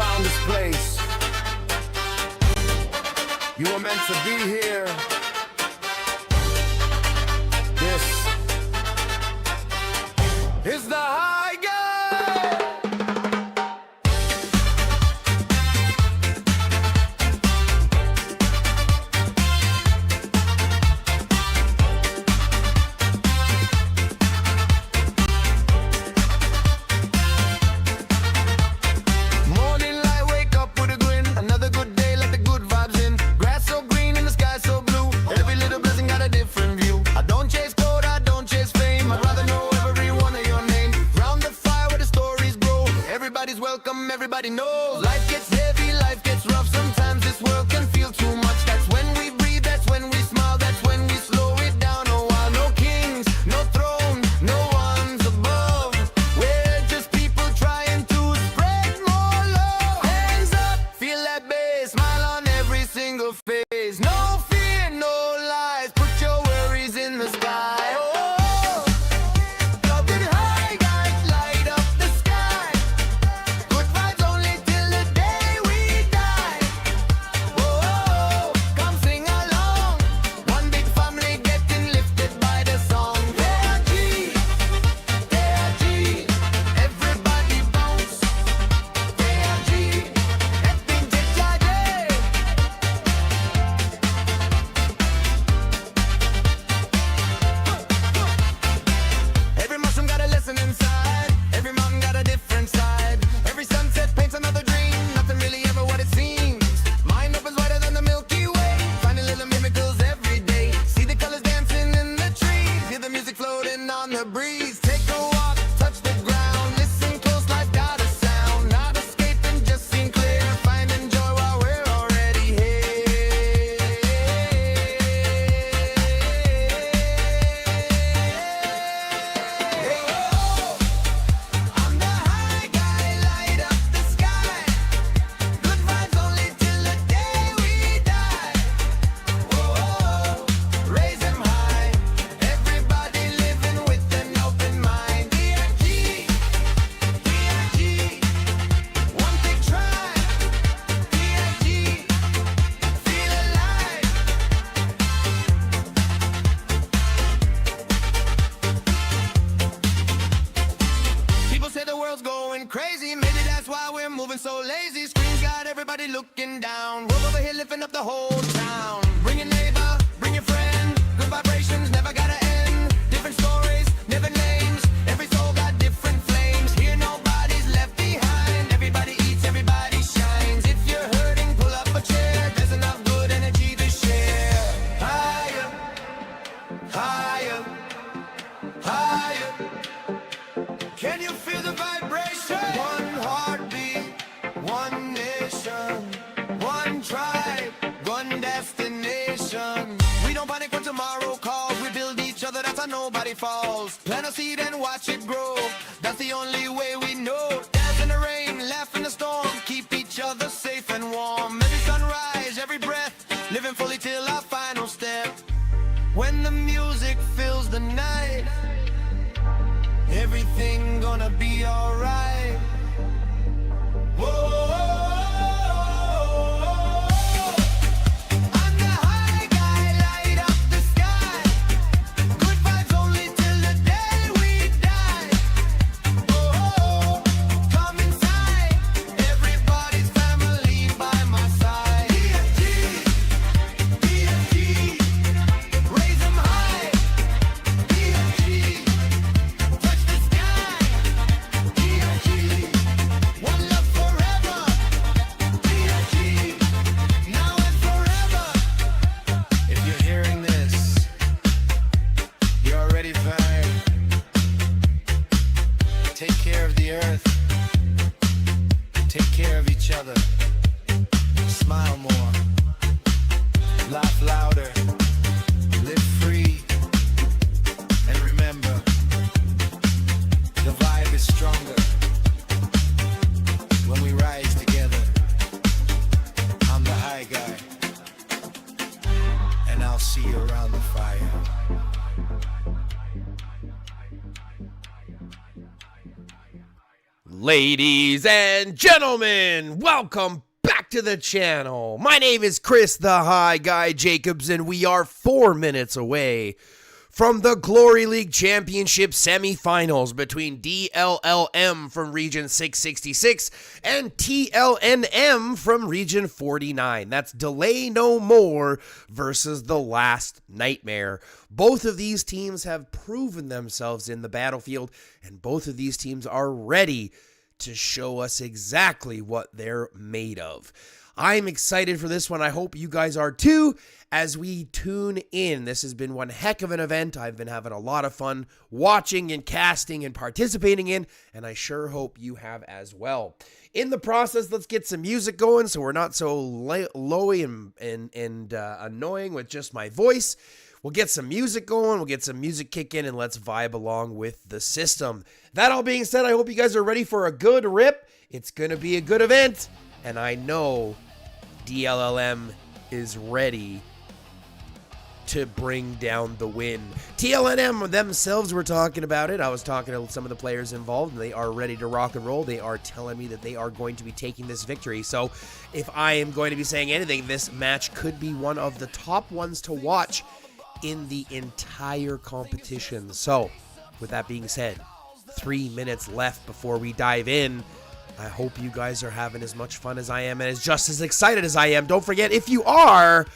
found this place. You were meant to be here. This is the high guy. Welcome, everybody knows life gets heavy, life gets rough. Sometimes this world can feel too much. That's when we breathe, that's when we smile, that's when we slow it down a while. No kings, no throne, no one's above. We're just people trying to spread more love. Hands up, feel that bass, smile on every single face. No fear, no lies, put your worries in the sky. Inside, every mountain got a different side. Every sunset paints another dream. Nothing really ever what it seems. Mind opens wider than the Milky Way. Finding little miracles every day. See the colors dancing in the trees. Hear the music floating on the breeze. Take a walk, touch the ground. Listen close, life got a sound. Not escaping, just seem clear. Finding joy while we're already here. Going crazy, maybe that's why we're moving so lazy. Screens got everybody looking down. We're over here lifting up the whole town. Bring your neighbor, bring your friend. Good vibrations never gotta end. Different stories, never names. Every soul got different flames. Here nobody's left behind. Everybody eats, everybody shines. If you're hurting, pull up a chair. There's enough good energy to share. Higher, higher, higher. Can you feel the vibration? One heartbeat, one nation, one tribe, one destination. We don't panic when tomorrow calls. We build each other, that's how nobody falls. Plant a seed and watch it grow. That's the only way we know. Dance in the rain, laugh in the storm. Keep each other safe and warm. Every sunrise, every breath, living fully till our final step. When the music fills the night, everything gonna be alright. Whoa. I'm the high guy, light up the sky. Good vibes only till the day we die. Whoa, come inside. Everybody's family by my side. DFG, DFG, raise them high. DFG. Take care of the earth. Take care of each other. Smile more. Laugh louder. Live free. And remember, the vibe is stronger when we rise together. I'm the high guy. And I'll see you around the fire. Ladies and gentlemen, welcome back to the channel. My name is Chris the High Guy Jacobs, and we are 4 minutes away from the Glory League Championship semifinals between DLLM from Region 666 and TLNM from Region 49. That's Delay No More versus The Last Nightmare. Both of these teams have proven themselves in the battlefield, and both of these teams are ready to show us exactly what they're made of. I'm excited for this one. I hope you guys are too as we tune in. This has been one heck of an event. I've been having a lot of fun watching and casting and participating in, and I sure hope you have as well. In the process, let's get some music going so we're not so lowy and annoying with just my voice. We'll get some music going, we'll get some music kick in, and let's vibe along with the system. That all being said, I hope you guys are ready for a good rip. It's going to be a good event, and I know DLLM is ready to bring down the win. TLNM themselves were talking about it. I was talking to some of the players involved, and they are ready to rock and roll. They are telling me that they are going to be taking this victory. So if I am going to be saying anything, this match could be one of the top ones to watch in the entire competition. So with that being said, 3 minutes left before we dive in. I hope you guys are having as much fun as I am and as just as excited as I am. Don't forget, if you are,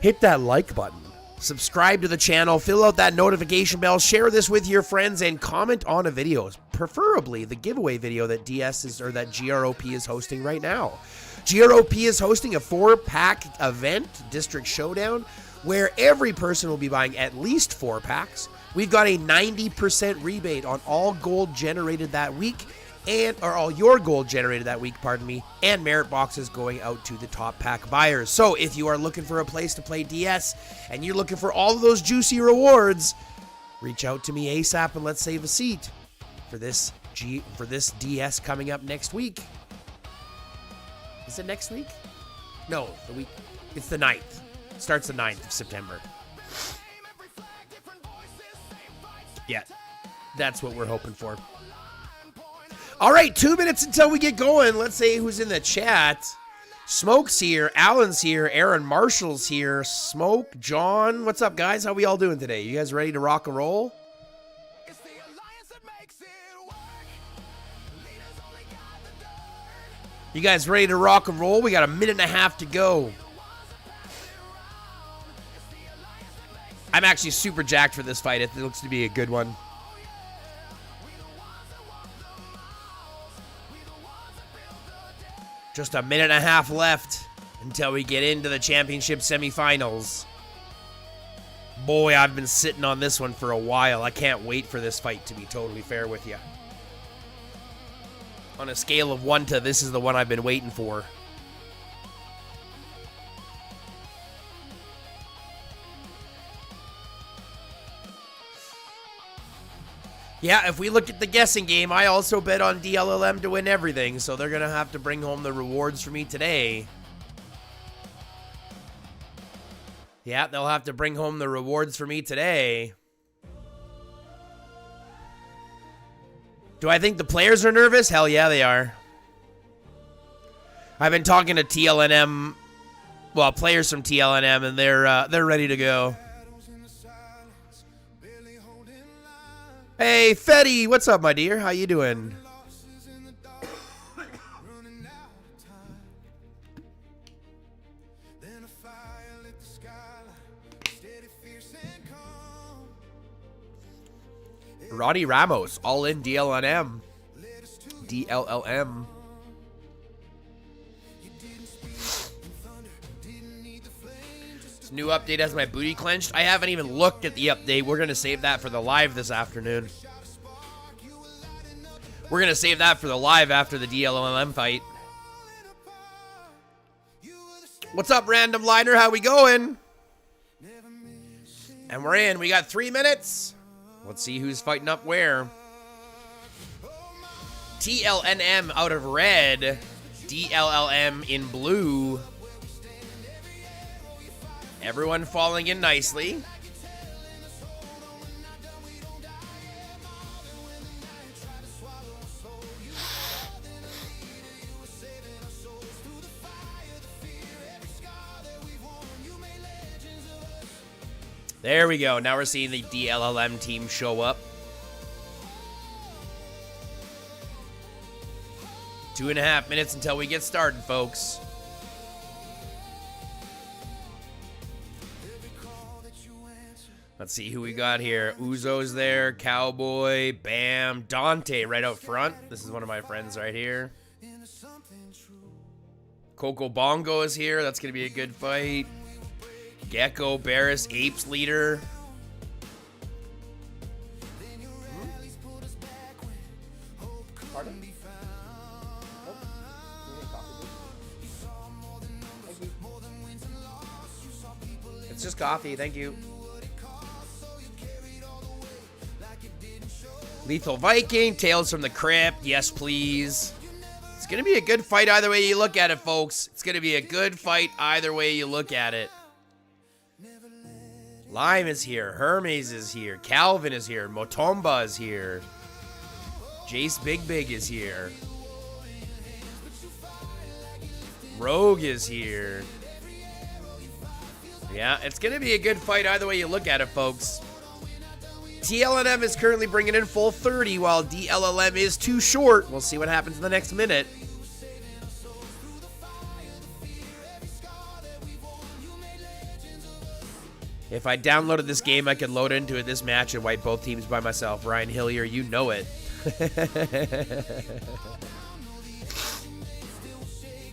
hit that like button, subscribe to the channel, fill out that notification bell, share this with your friends, and comment on a video, preferably the giveaway video that GROP is hosting right now. GROP is hosting a 4-pack event, District Showdown, where every person will be buying at least 4 packs. We've got a 90% rebate on all gold generated that week, or all your gold generated that week, pardon me, and merit boxes going out to the top pack buyers. So if you are looking for a place to play DS and you're looking for all of those juicy rewards, reach out to me ASAP and let's save a seat for this DS coming up next week. Is it next week? No, it's the 9th. Starts the 9th of September. Yeah, that's what we're hoping for. All right, 2 minutes until we get going. Let's say who's in the chat. Smoke's here. Alan's here. Aaron Marshall's here. Smoke, John. What's up, guys? How we all doing today? You guys ready to rock and roll? You guys ready to rock and roll? We got a minute and a half to go. I'm actually super jacked for this fight. It looks to be a good one. Just a minute and a half left until we get into the championship semifinals. Boy, I've been sitting on this one for a while. I can't wait for this fight, to be totally fair with you. On a scale of 1 to this is the one I've been waiting for. Yeah, if we look at the guessing game, I also bet on DLLM to win everything, so they're going to have to bring home the rewards for me today. Yeah, they'll have to bring home the rewards for me today. Do I think the players are nervous? Hell yeah, they are. I've been talking to TLNM, well, players from TLNM, and they're ready to go. Hey, Fetty, what's up, my dear? How you doing? Roddy Ramos, all in DLNM. DLLM. This new update has my booty clenched. I haven't even looked at the update. We're going to save that for the live this afternoon. We're going to save that for the live after the DLLM fight. What's up, Random Liner? How we going? And we're in. We got 3 minutes. Let's see who's fighting up where. TLNM out of red. DLLM in blue. Everyone falling in nicely. There we go. Now we're seeing the DLLM team show up. 2.5 minutes until we get started, folks. Let's see who we got here. Uzo's there, Cowboy, Bam, Dante right out front. This is one of my friends right here. Coco Bongo is here. That's going to be a good fight. Gecko, Barris, Apes leader. Pardon? It's just coffee, thank you. Lethal Viking, Tales from the Crypt, yes please. It's going to be a good fight either way you look at it, folks. It's going to be a good fight either way you look at it. Lime is here, Hermes is here, Calvin is here, Motomba is here. Jace Big is here. Rogue is here. Yeah, it's going to be a good fight either way you look at it, folks. TLNM is currently bringing in full 30, while DLLM is too short. We'll see what happens in the next minute. If I downloaded this game, I could load into it this match and wipe both teams by myself. Ryan Hillier, you know it.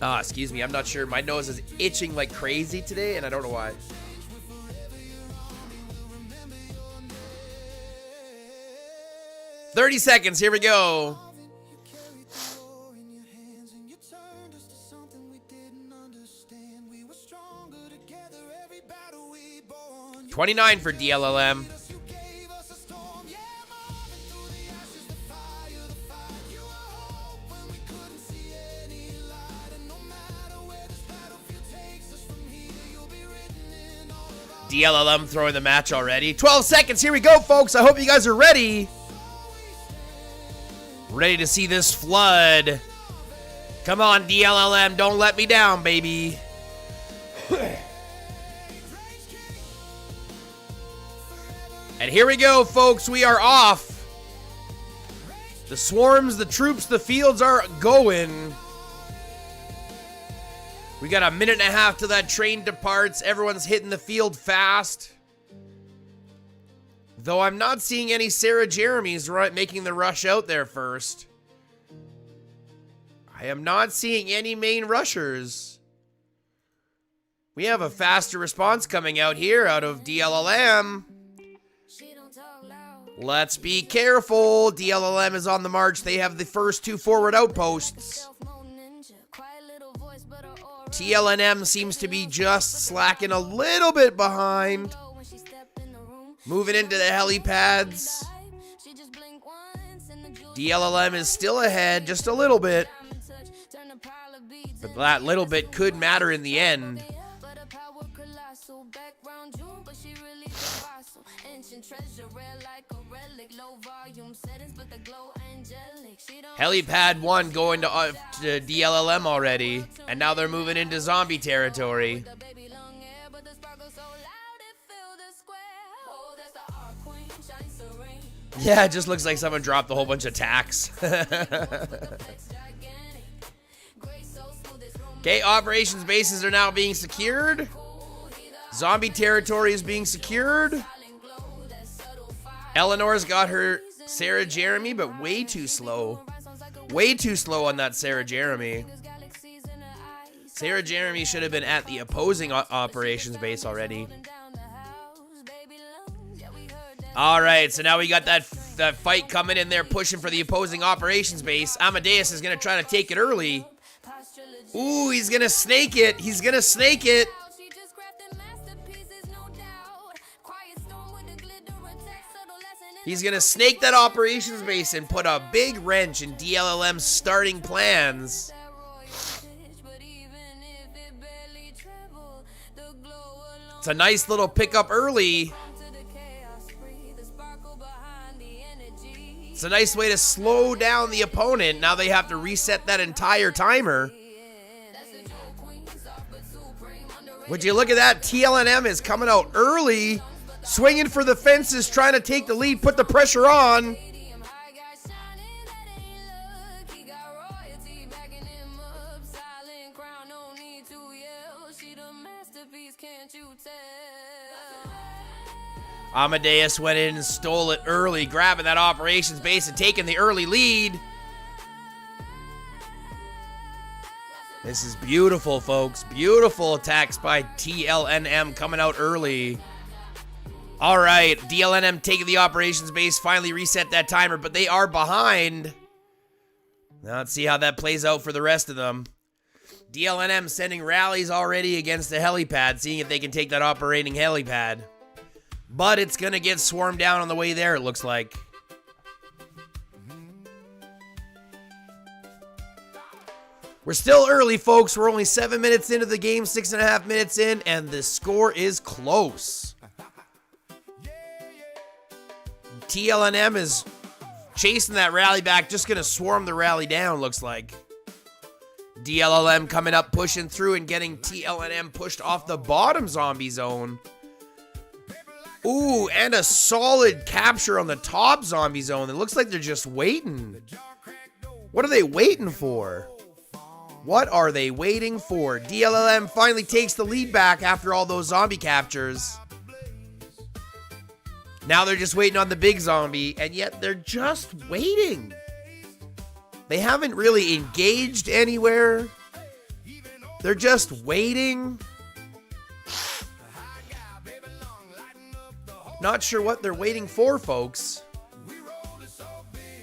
Excuse me, I'm not sure. My nose is itching like crazy today, and I don't know why. "30 seconds, here we go. $29 for DLLM. DLLM throwing the match already. 12 seconds, here we go, folks. I hope you guys are ready. Ready to see this flood. Come on, DLLM, don't let me down, baby. And here we go, folks. We are off. The swarms, the troops, the fields are going. We got a minute and a half till that train departs. Everyone's hitting the field fast. Though I'm not seeing any Sarah Jeremy's making the rush out there first. I am not seeing any main rushers. We have a faster response coming out here out of DLLM. Let's be careful. DLLM is on the march. They have the first two forward outposts. TLNM seems to be just slacking a little bit behind. Moving into the helipads. DLLM is still ahead, just a little bit. But that little bit could matter in the end. Helipad 1 going to DLLM already. And now they're moving into zombie territory. Yeah, it just looks like someone dropped a whole bunch of tacks. Okay, operations bases are now being secured. Zombie territory is being secured. Eleanor's got her Sarah Jeremy, but way too slow. Way too slow on that Sarah Jeremy. Sarah Jeremy should have been at the opposing operations base already. All right, so now we got that fight coming in there, pushing for the opposing operations base. Amadeus is going to try to take it early. Ooh, he's going to snake it. He's going to snake it. He's going to snake that operations base and put a big wrench in DLLM's starting plans. It's a nice little pickup early. It's a nice way to slow down the opponent. Now they have to reset that entire timer. Would you look at that? TLNM is coming out early. Swinging for the fences, trying to take the lead, put the pressure on. Amadeus went in and stole it early, grabbing that operations base and taking the early lead. This is beautiful, folks. Beautiful attacks by TLNM coming out early. All right, DLNM taking the operations base, finally reset that timer, but they are behind. Now let's see how that plays out for the rest of them. DLNM sending rallies already against the helipad, seeing if they can take that operating helipad. But it's going to get swarmed down on the way there, it looks like. We're still early, folks. We're only 7 minutes into the game, 6.5 minutes in, and the score is close. TLNM is chasing that rally back, just going to swarm the rally down, looks like. DLLM coming up, pushing through and getting TLNM pushed off the bottom zombie zone. Ooh, and a solid capture on the top zombie zone. It looks like they're just waiting. What are they waiting for? What are they waiting for? DLLM finally takes the lead back after all those zombie captures. Now they're just waiting on the big zombie, and yet they're just waiting. They haven't really engaged anywhere. They're just waiting. Not sure what they're waiting for, folks.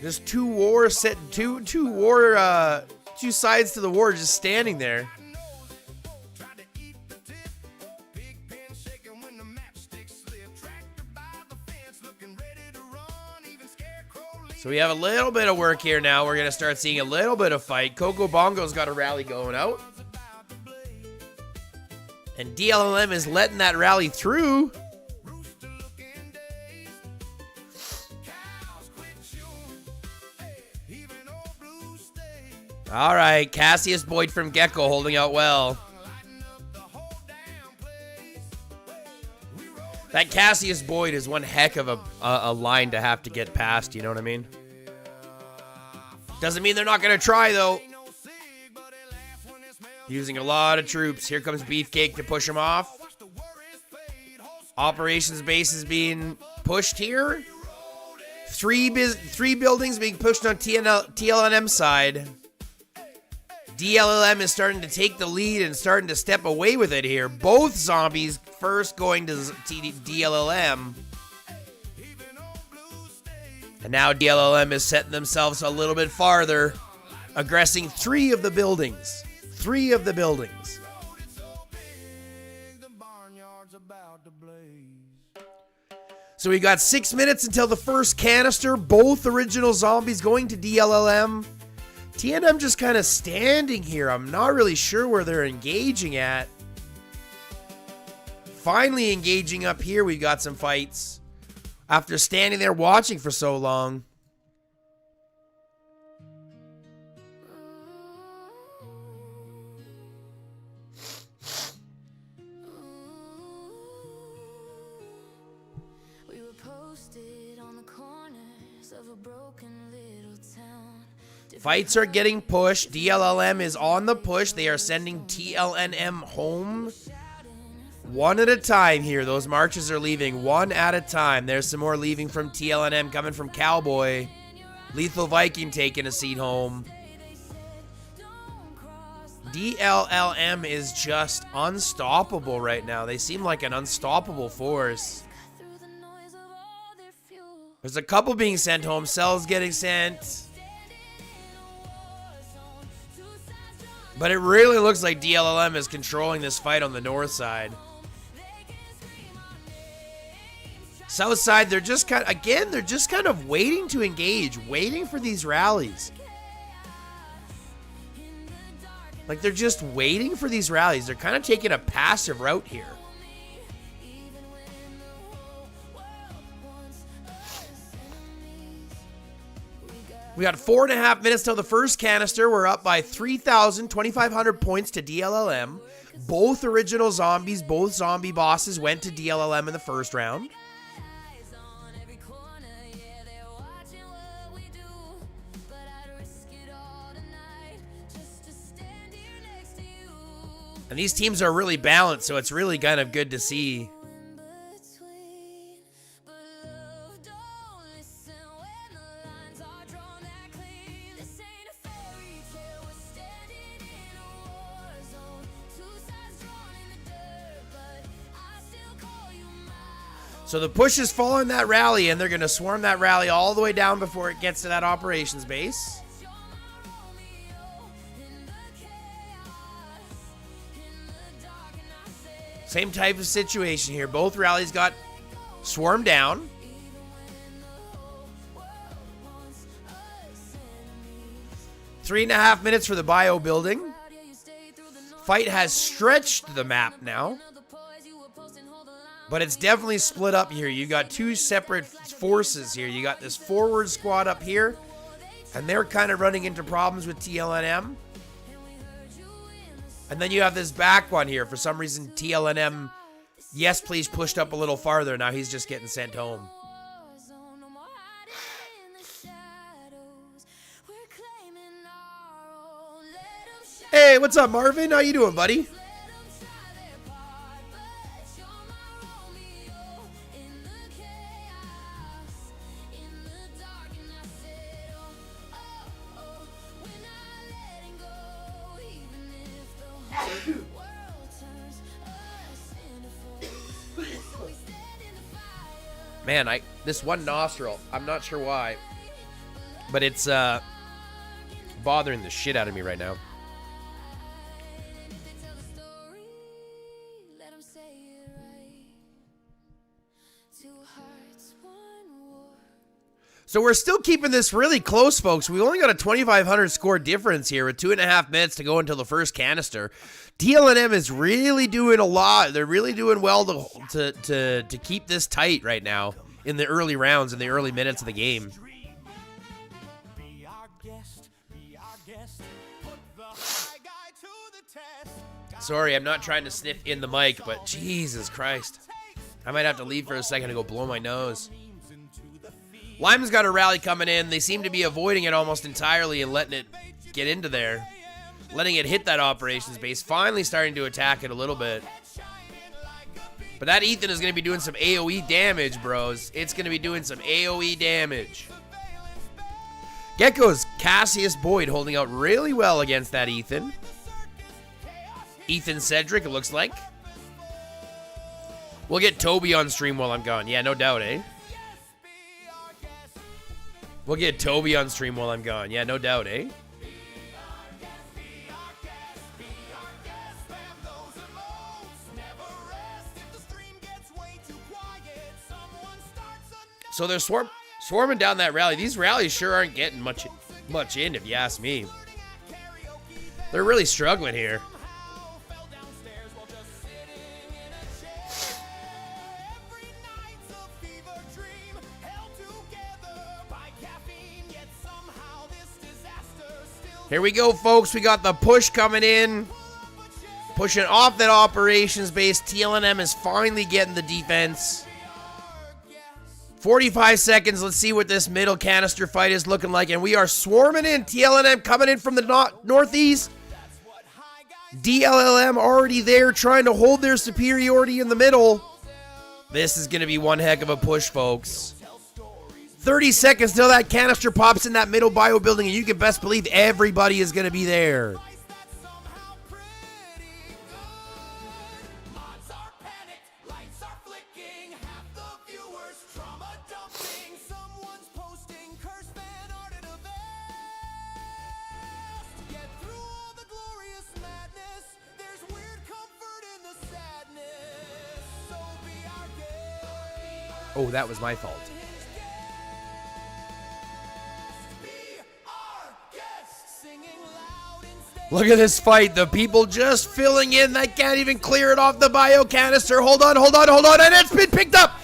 Just two sides to the war just standing there. So we have a little bit of work here now. We're going to start seeing a little bit of fight. Coco Bongo's got a rally going out. And DLLM is letting that rally through. All right, Cassius Boyd from Gecko holding out well. That Cassius Boyd is one heck of a line to have to get past, you know what I mean? Doesn't mean they're not going to try, though. Using a lot of troops. Here comes Beefcake to push him off. Operations base is being pushed here. Three buildings being pushed on TLNM side. DLLM is starting to take the lead and starting to step away with it here. Both zombies first going to DLLM. And now DLLM is setting themselves a little bit farther, aggressing three of the buildings. Three of the buildings. So we got 6 minutes until the first canister. Both original zombies going to DLLM. TNM just kind of standing here. I'm not really sure where they're engaging at. Finally engaging up here. We got some fights. After standing there watching for so long. We were posted on the corners of a broken little town. Fights are getting pushed. DLLM is on the push. They are sending TLNM home. One at a time here. Those marches are leaving one at a time. There's some more leaving from TLNM coming from Cowboy. Lethal Viking taking a seat home. DLLM is just unstoppable right now. They seem like an unstoppable force. There's a couple being sent home. Cells getting sent. But it really looks like DLLM is controlling this fight on the north side. South side, they're just kind of waiting to engage, waiting for these rallies. Like they're just waiting for these rallies. They're kind of taking a passive route here. We got 4.5 minutes till the first canister. We're up by 2,500 points to DLLM. Both original zombies, both zombie bosses went to DLLM in the first round. And these teams are really balanced, so it's really kind of good to see. between. But love don't listen when the lines are drawn that clean. This ain't a fairy tale, we're standing in a war zone. Two sides drawn in the dirt, but I still call you mine. So the push is following that rally, and they're going to swarm that rally all the way down before it gets to that operations base. You're my Romeo in the chaos, in the dark, and I say, Same type of situation here. Both rallies got swarmed down. even when the whole world wants us enemies. 3.5 minutes for the bio building. Out here you stay through the north. Fight has stretched the map now, Other poise you were posting, hold the line. but it's definitely split up here. You got two separate forces here. You got this forward squad up here, and they're kind of running into problems with TLNM. And then you have this back one here. For some reason, TLNM, yes, please, pushed up a little farther. Now he's just getting sent home. No more hiding in the shadows. We're claiming our own. Let 'em shine, Hey, what's up, Marvin? How you doing, buddy? let 'em try their part. But you're my Romeo in the chaos, in the dark, and I said, oh, oh, oh, we're not letting go, even if the whole world turns us into foes. So we stand in the fire. Man, this one nostril, I'm not sure why, but it's bothering the shit out of me right now. If they tell the story, let 'em say it right. Two hearts, one war. So we're still keeping this really close, folks. We only got a 2,500 score difference here with 2.5 minutes to go until the first canister. DLLM is really doing a lot. They're really doing well to keep this tight right now in the early rounds, in the early minutes of the game. Be our guest, be our guest. Put the high guy to the test. Sorry, I'm not trying to sniff in the mic, but Jesus Christ. I might have to leave for a second to go blow my nose. Lime's got a rally coming in. They seem to be avoiding it almost entirely and letting it get into there. Letting it hit that operations base. Finally starting to attack it a little bit. But that Ethan is going to be doing some AoE damage, bros. It's going to be doing some AoE damage. Gecko's Cassius Boyd holding out really well against that Ethan. Ethan Cedric, it looks like. We'll get Toby on stream while I'm gone. Yeah, no doubt, eh? We'll get Toby on stream while I'm gone. Yeah, no doubt, eh? So they're swarming down that rally. These rallies sure aren't getting much in, if you ask me. They're really struggling here. Here we go, folks. We got the push coming in. Pushing off that operations base. TLNM is finally getting the defense. 45 seconds. Let's see what this middle canister fight is looking like. And we are swarming in. TLNM coming in from the northeast. DLLM already there trying to hold their superiority in the middle. This is going to be one heck of a push, folks. 30 seconds till that canister pops in that middle bio building, and you can best believe everybody is going to be there. Oh, that was my fault. Look at this fight. The people just filling in. That can't even clear it off the bio canister. Hold on. And it's been picked up.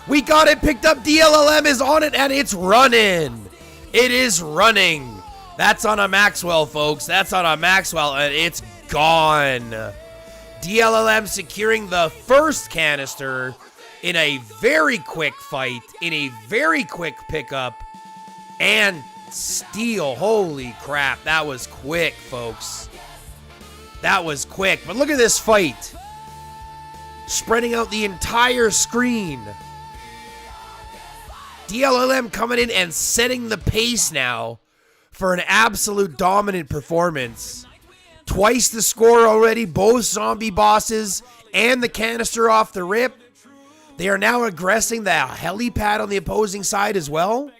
We got it picked up. DLLM is on it, and it's running. It is running. That's on a Maxwell, folks. That's on a Maxwell, and it's gone. DLLM securing the first canister in a very quick fight, in a very quick pickup, and steal. Holy crap, that was quick, folks. That was quick, but look at this fight. Spreading out the entire screen. DLLM coming in and setting the pace now for an absolute dominant performance. Twice the score already, both zombie bosses and the canister off the rip. They are now aggressing the helipad on the opposing side as well.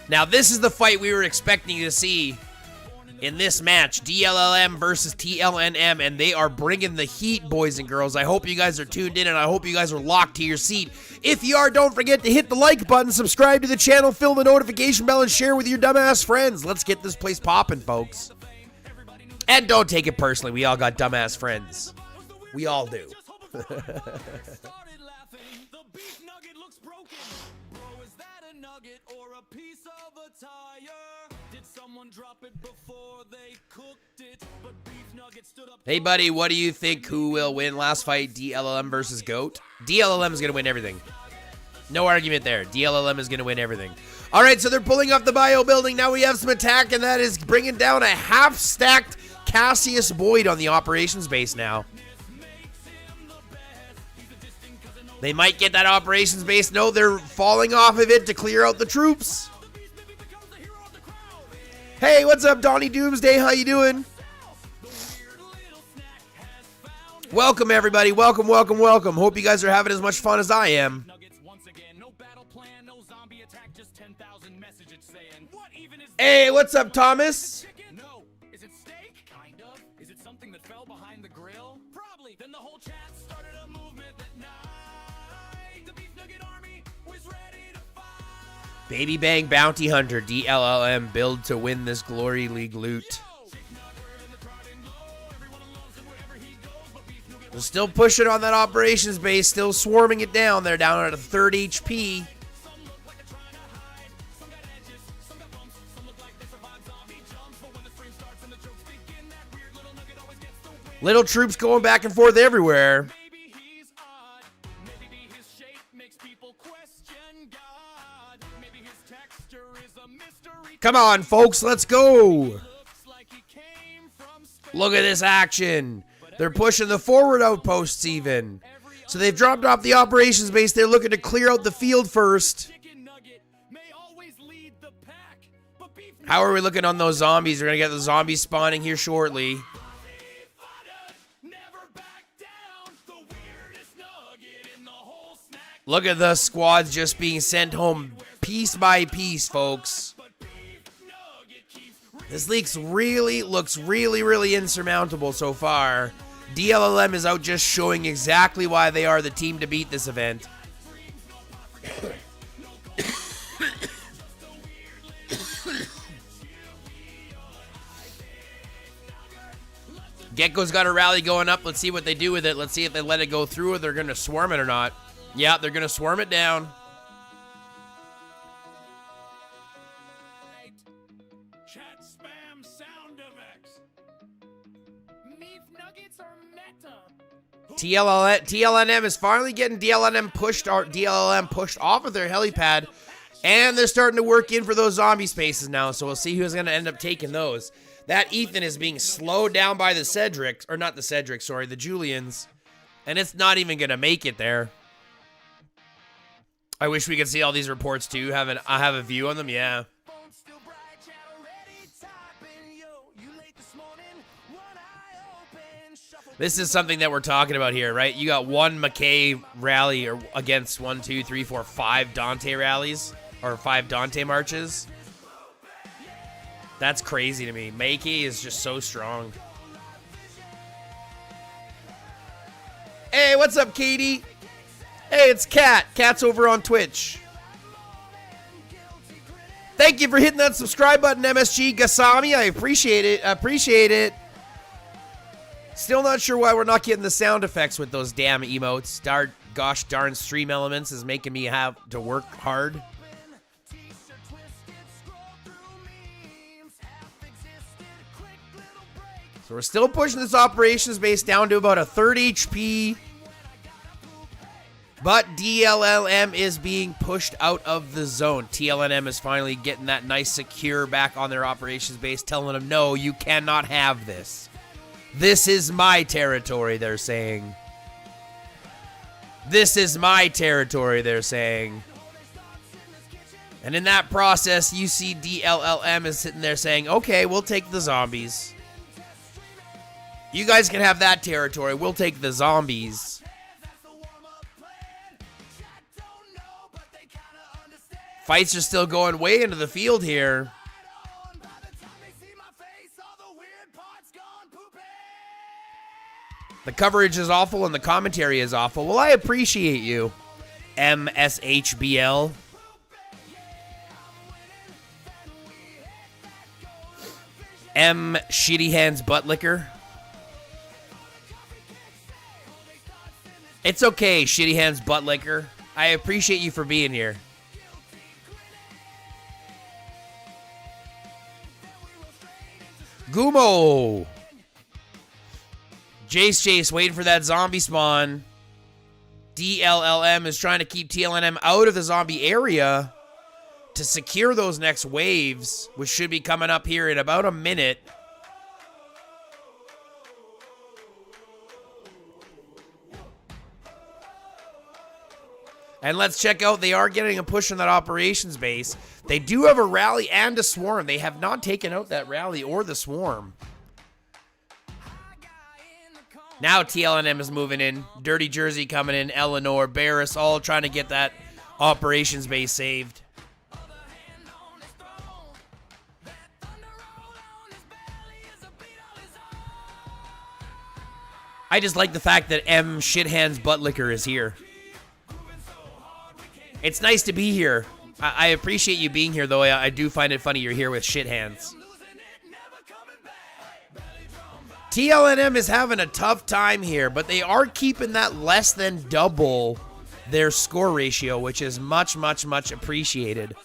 Now this is the fight we were expecting to see in this match. DLLM versus TLNM, and they are bringing the heat, boys and girls. I hope you guys are tuned in, and I hope you guys are locked to your seat. If you are, don't forget to hit the like button, subscribe to the channel, fill the notification bell, and share with your dumbass friends. Let's get this place popping, folks. And don't take it personally. We all got dumbass friends. We all do. Hey, buddy, what do you think? Who will win last fight? DLLM versus GOAT? DLLM is going to win everything. No argument there. DLLM is going to win everything. All right, so they're pulling up the bio building. Now we have some attack, and that is bringing down a half-stacked Cassius Boyd on the operations base now. They might get that operations base. No, they're falling off of it to clear out the troops. Hey, what's up, Donnie Doomsday? How you doing? Welcome, everybody. Welcome, welcome, welcome. Hope you guys are having as much fun as I am. Hey, what's up, Thomas? Is it steak? Kind of. Is it something that fell behind the grill? Probably. Then the whole chat started a movement that night. The beef nugget army was ready to fight. Baby Bang Bounty Hunter, DLLM, build to win this Glory League loot. They're still pushing on that operations base, still swarming it down. They're down at a 3rd HP. Little troops going back and forth everywhere. Come on, folks, let's go. Look at this action. They're pushing the forward outposts even. So they've dropped off the operations base. They're looking to clear out the field first. How are we looking on those zombies? We're going to get the zombies spawning here shortly. Look at the squads just being sent home piece by piece, folks. This looks really insurmountable so far. DLLM is out just showing exactly why they are the team to beat this event. Gecko's got a rally going up. Let's see what they do with it. Let's see if they let it go through or they're going to swarm it or not. Yeah, they're going to swarm it down. Chat spam sound effects. Beef nuggets are meta. TLNM is finally getting DLLM pushed off of their helipad, and they're starting to work in for those zombie spaces now. So we'll see who's going to end up taking those. That Ethan is being slowed down by the Cedrics, or not the Cedrics, sorry, the Julians, and it's not even going to make it there. I wish we could see all these reports too. I have a view on them, yeah. This is something that we're talking about here, right? You got one McKay rally or against 1, 2, 3, 4, 5 Dante rallies, or 5 Dante marches. That's crazy to me. Makey is just so strong. Hey, what's up, Katie? Hey, it's Kat. Kat's over on Twitch. Thank you for hitting that subscribe button, MSG Gasami. I appreciate it. Appreciate it. Still not sure why we're not getting the sound effects with those damn emotes. Gosh darn Stream Elements is making me have to work hard. So we're still pushing this operations base down to about a 3rd HP. But DLLM is being pushed out of the zone. TLNM is finally getting that nice secure back on their operations base, telling them, no, you cannot have this. This is my territory, they're saying. This is my territory, they're saying. And in that process, you see DLLM is sitting there saying, okay, we'll take the zombies. You guys can have that territory. We'll take the zombies. Fights are still going way into the field here. The coverage is awful and the commentary is awful. Well, I appreciate you, MSHBL. M Shitty Hands Butt Licker. It's okay, Shitty Hands Butt Licker. I appreciate you for being here. Gumo. Jace waiting for that zombie spawn. DLLM is trying to keep TLNM out of the zombie area to secure those next waves, which should be coming up here in about a minute. And let's check out, they are getting a push on that operations base. They do have a rally and a swarm. They have not taken out that rally or the swarm. Now TLNM is moving in. Dirty Jersey coming in. Eleanor, Barris, all trying to get that operations base saved. I just like the fact that M Shithands Buttlicker is here. It's nice to be here. I appreciate you being here, though. I do find it funny you're here with Shithands. TLNM is having a tough time here, but they are keeping that less than double their score ratio, which is much, much, much appreciated.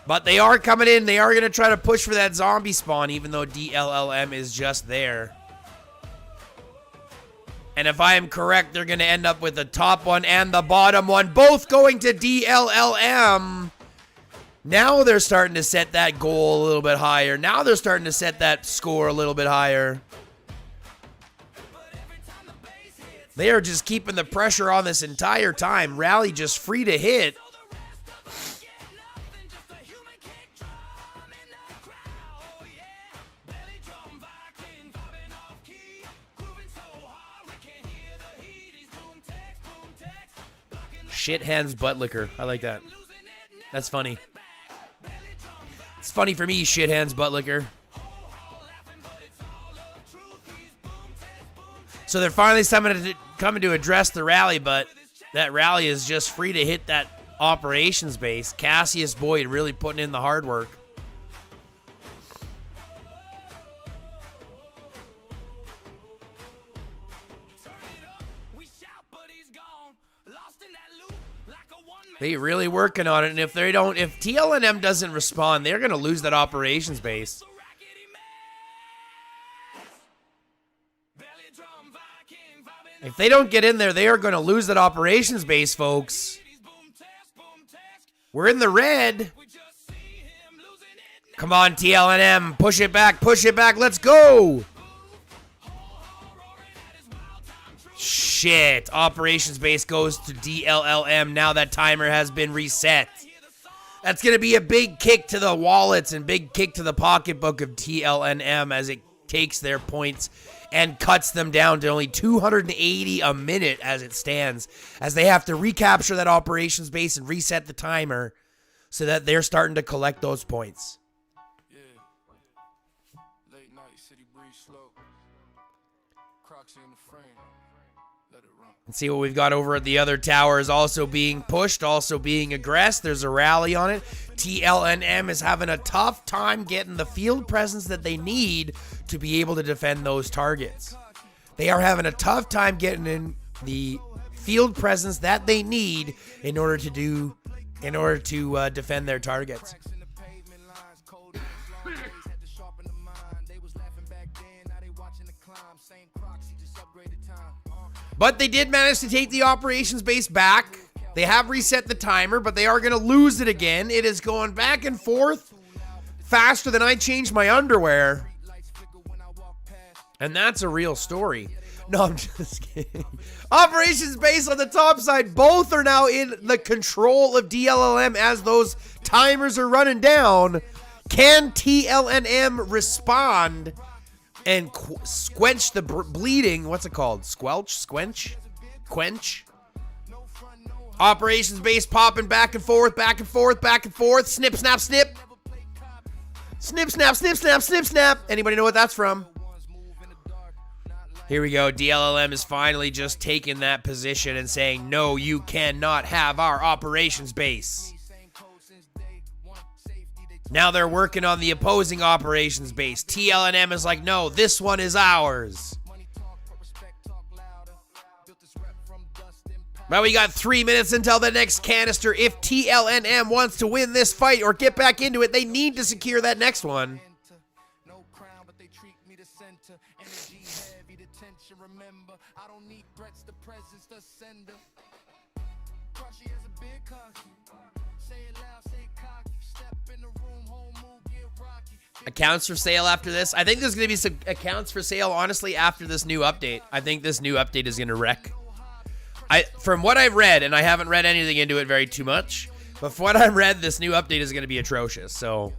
But they are coming in. They are going to try to push for that zombie spawn, even though DLLM is just there. And if I am correct, they're going to end up with the top one and the bottom one, both going to DLLM. Now they're starting to set that goal a little bit higher. Now they're starting to set that score a little bit higher. They are just keeping the pressure on this entire time. Rally just free to hit. Shithands Buttlicker. I like that. That's funny. It's funny for me, Shithands Buttlicker. So they're finally coming to address the rally, but that rally is just free to hit that operations base. Cassius Boyd really putting in the hard work. They really working on it, and if TLNM doesn't respond, they're gonna lose that operations base. If they don't get in there, they are gonna lose that operations base, folks. We're in the red. Come on, TLNM, push it back, let's go. Shit, operations base goes to DLLM. Now that timer has been reset. That's going to be a big kick to the wallets and big kick to the pocketbook of TLNM as it takes their points and cuts them down to only 280 a minute as it stands, as they have to recapture that operations base and reset the timer so that they're starting to collect those points. Yeah. Late night, city breeze slow. Crocs in the frame. And see what we've got over at the other tower is also being pushed, also being aggressed. There's a rally on it. TLNM is having a tough time getting the field presence that they need to be able to defend those targets. They are having a tough time getting in the field presence that they need in order to defend their targets. But they did manage to take the operations base back. They have reset the timer, but they are going to lose it again. It is going back and forth faster than I changed my underwear. And that's a real story. No, I'm just kidding. Operations base on the top side. Both are now in the control of DLLM as those timers are running down. Can TLNM respond and squench the bleeding? What's it called? Squelch? Squench? Quench? Operations base popping back and forth, back and forth, back and forth. Snip, snap, snip. Snip, snap, snip, snap, snip, snap. Anybody know what that's from? Here we go. DLLM is finally just taking that position and saying, no, you cannot have our operations base. Now they're working on the opposing operations base. TLNM is like, no, this one is ours. Well, we got 3 minutes until the next canister. If TLNM wants to win this fight or get back into it, they need to secure that next one. Accounts for sale after this. I think there's going to be some accounts for sale, honestly, after this new update. I think this new update is going to wreck. From what I've read, and I haven't read anything into it very too much, but from what I've read, this new update is going to be atrocious. So,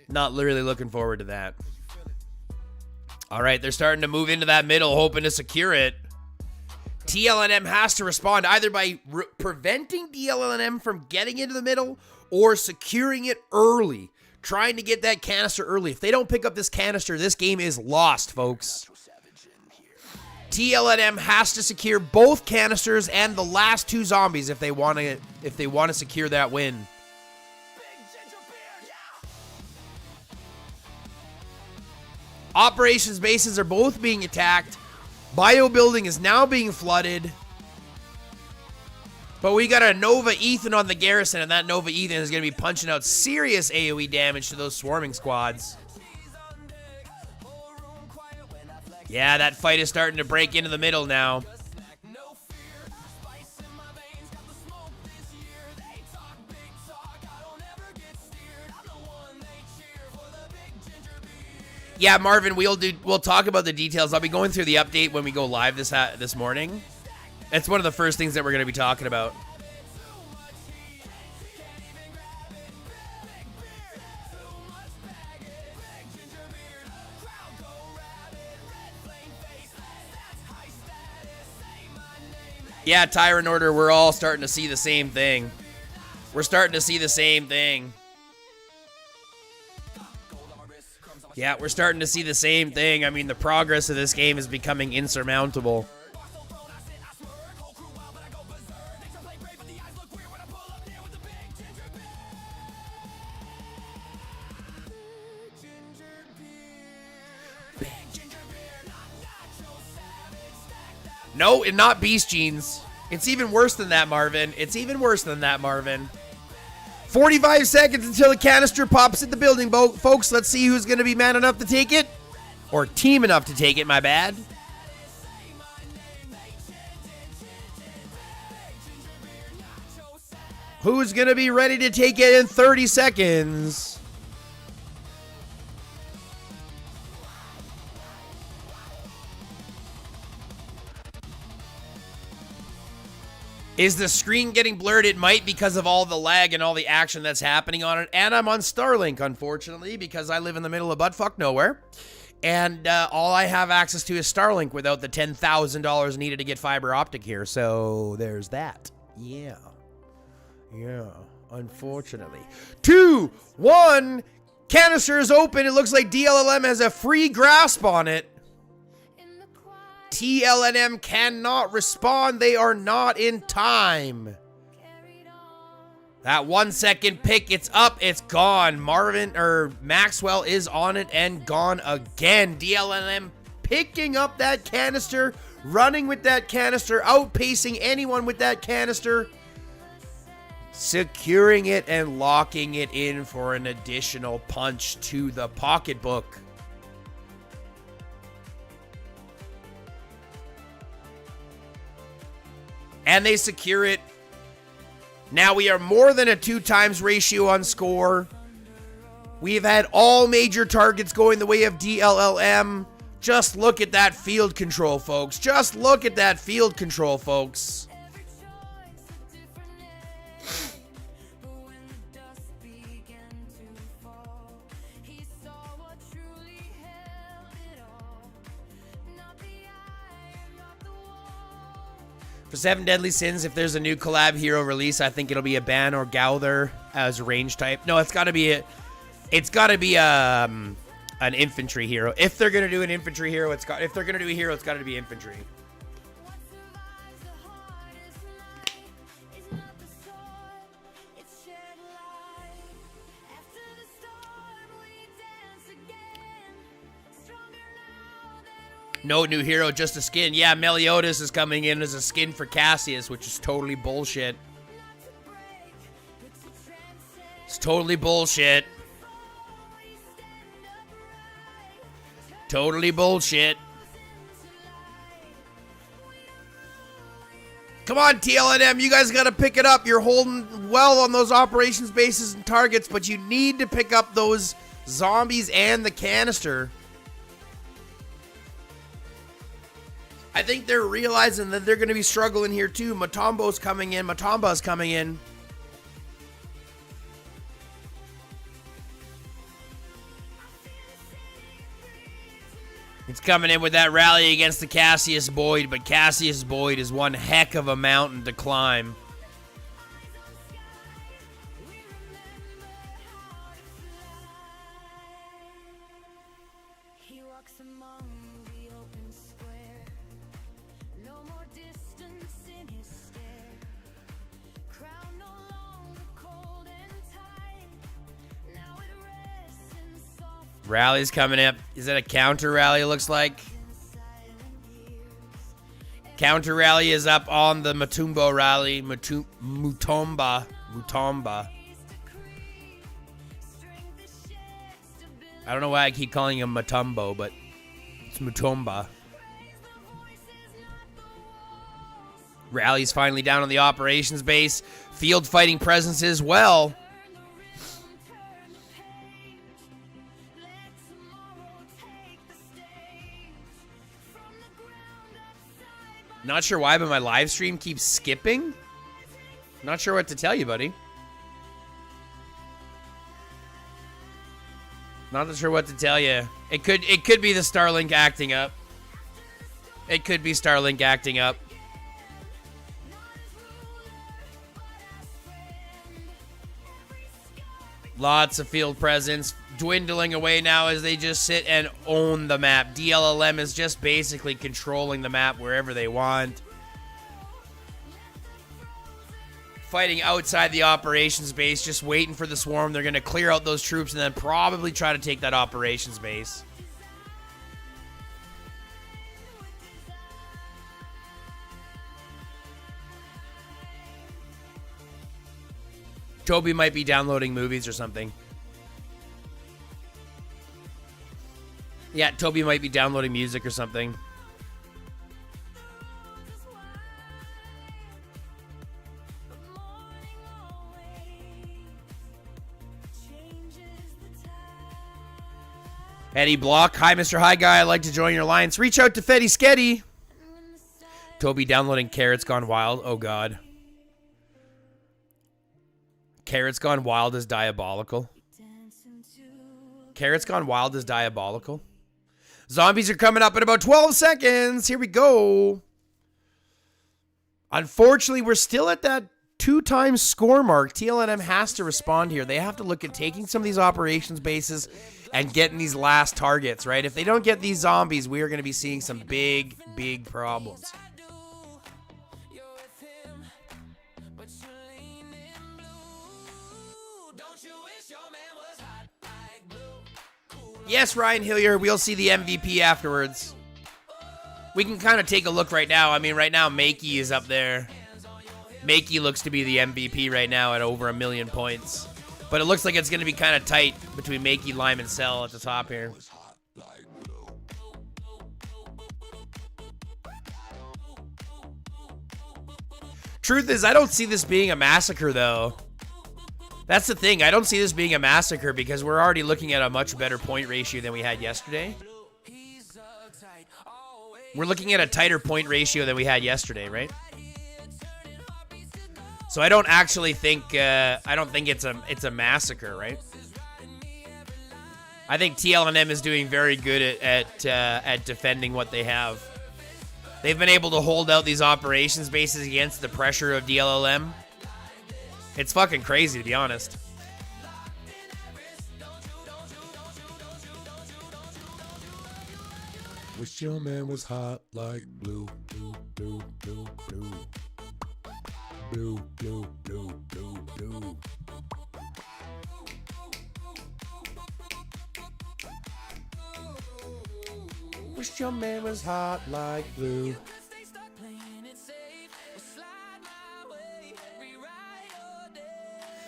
not really looking forward to that. All right, they're starting to move into that middle, hoping to secure it. TLNM has to respond either by preventing DLLM from getting into the middle or securing it early. Trying to get that canister early. If they don't pick up this canister, this game is lost, folks. TLNM has to secure both canisters and the last two zombies if they want to secure that win. Operations bases are both being attacked. Bio building is now being flooded. But we got a Nova Ethan on the garrison, and that Nova Ethan is going to be punching out serious AoE damage to those swarming squads. Yeah, that fight is starting to break into the middle now. Yeah, Marvin, we'll talk about the details. I'll be going through the update when we go live this morning. It's one of the first things that we're going to be talking about. Yeah, Tyrant Order, we're all starting to see the same thing. We're starting to see the same thing. Yeah, we're starting to see the same thing. I mean, the progress of this game is becoming insurmountable. No, and not Beast Jeans. It's even worse than that, Marvin. It's even worse than that, Marvin. 45 seconds until the canister pops in the building, folks. Let's see who's going to be man enough to take it. Or team enough to take it, my bad. Who's going to be ready to take it in 30 seconds? Is the screen getting blurred? It might because of all the lag and all the action that's happening on it. And I'm on Starlink, unfortunately, because I live in the middle of buttfuck nowhere. And all I have access to is Starlink without the $10,000 needed to get fiber optic here. So there's that. Yeah. Yeah, unfortunately. 2, 1, canister is open. It looks like DLLM has a free grasp on it. TLNM cannot respond. They are not in time. That 1 second pick, it's up, it's gone. Maxwell is on it and gone again. DLLM picking up that canister, running with that canister, outpacing anyone with that canister, securing it and locking it in for an additional punch to the pocketbook. and they secure it. Now we are more than a 2x ratio on score. We've had all major targets going the way of DLLM. Just look at that field control, folks. Just look at that field control, folks. Every choice a different end. But when the dust began to fall, he saw what truly held it all. Not the eye, not the wall. For 7 Deadly Sins, if there's a new collab hero release, I think it'll be a Ban or Gowther as range type. No, it's got to be an infantry hero. If they're gonna do an infantry hero, if they're gonna do a hero, it's got to be infantry. What survives the hardest night is not the sword, it's shared life. After the storm, we dance again. Stronger now than we No new hero, just a skin. Yeah, Meliodas is coming in as a skin for Cassius, which is totally bullshit. not to break, but to transcend. It's totally bullshit. We stand upright. Totally bullshit. Come on, TLNM, you guys got to pick it up. You're holding well on those operations bases and targets, but you need to pick up those zombies and the canister. I think they're realizing that they're going to be struggling here too. Matomba's coming in. It's coming in with that rally against the Cassius Boyd, but Cassius Boyd is one heck of a mountain to climb. He walks among the open square. No more distance in his stare. Crown no longer cold and tight. Now it rests in soft Rally's coming up. Is that a counter rally, it looks like? silent years. Counter rally is up on the Mutombo rally. Mutomba. His decree. Strength is shed, stability. I don't know why I keep calling him Mutombo, but it's Mutomba. Rally's finally down on the operations base. Field fighting presence as well. Not sure why, but my live stream keeps skipping. Not sure what to tell you, buddy. Not sure what to tell you. It could be the Starlink acting up. It could be Starlink acting up. Lots of field presence dwindling away now as they just sit and own the map. DLLM is just basically controlling the map wherever they want. Fighting outside the operations base, just waiting for the swarm. They're going to clear out those troops and then probably try to take that operations base. Toby might be downloading movies or something. Yeah, Toby might be downloading music or something. Eddie Block. Hi, Mr. Hi Guy. I'd like to join your alliance. Reach out to Fetty Sketty. Toby downloading Carrots Gone Wild. Oh, God. Carrots Gone Wild is diabolical. Carrots Gone Wild is diabolical. Zombies are coming up in about 12 seconds. Here we go. Unfortunately, we're still at that 2x score mark. TLNM has to respond here. They have to look at taking some of these operations bases and getting these last targets, right? If they don't get these zombies, we are going to be seeing some big, big problems. Yes, Ryan Hillier, we'll see the MVP afterwards. We can kind of take a look right now. I mean, right now, Makey is up there. Makey looks to be the MVP right now at over 1 million points. But it looks like it's going to be kind of tight between Makey, Lime, and Cell at the top here. Truth is, I don't see this being a massacre, though. That's the thing. I don't see this being a massacre because we're already looking at a much better point ratio than we had yesterday. We're looking at a tighter point ratio than we had yesterday, right? So I don't actually think it's a massacre, right? I think TLNM is doing very good at defending what they have. They've been able to hold out these operations bases against the pressure of DLLM. It's fucking crazy, to be honest. Wish your man was hot like blue, blue, blue, blue, blue. Blue, blue, blue, blue, blue. Wish your man was hot like blue.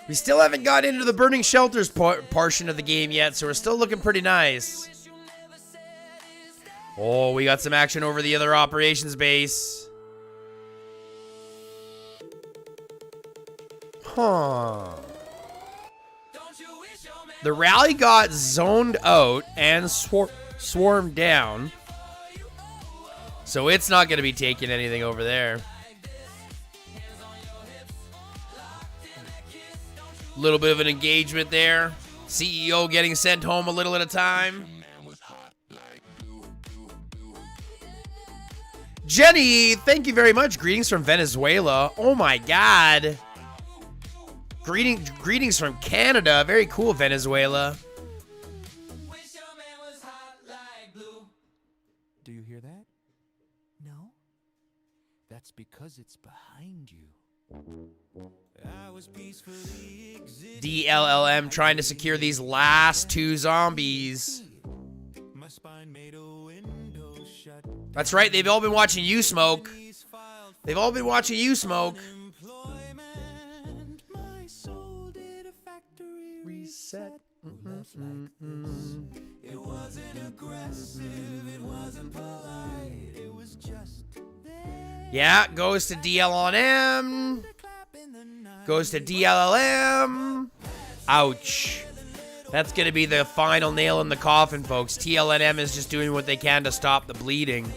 We still haven't got into the burning shelters portion of the game yet, so we're still looking pretty nice. Oh, we got some action over the other operations base. Huh. The rally got zoned out and swarmed down. So it's not going to be taking anything over there. A little bit of an engagement there. CEO getting sent home a little at a time. Jenny, thank you very much. Greetings from Venezuela. Oh my God. Greetings from Canada. Very cool, Venezuela. Do you hear that? No. That's because it's behind you. DLLM trying to secure these last two zombies. That's right, they've all been watching you smoke. They've all been watching you smoke. Reset. It wasn't aggressive, it wasn't polite, it was just Yeah, goes to DLLM. Goes to DLLM. Ouch. That's going to be the final nail in the coffin, folks. TLNM is just doing what they can to stop the bleeding.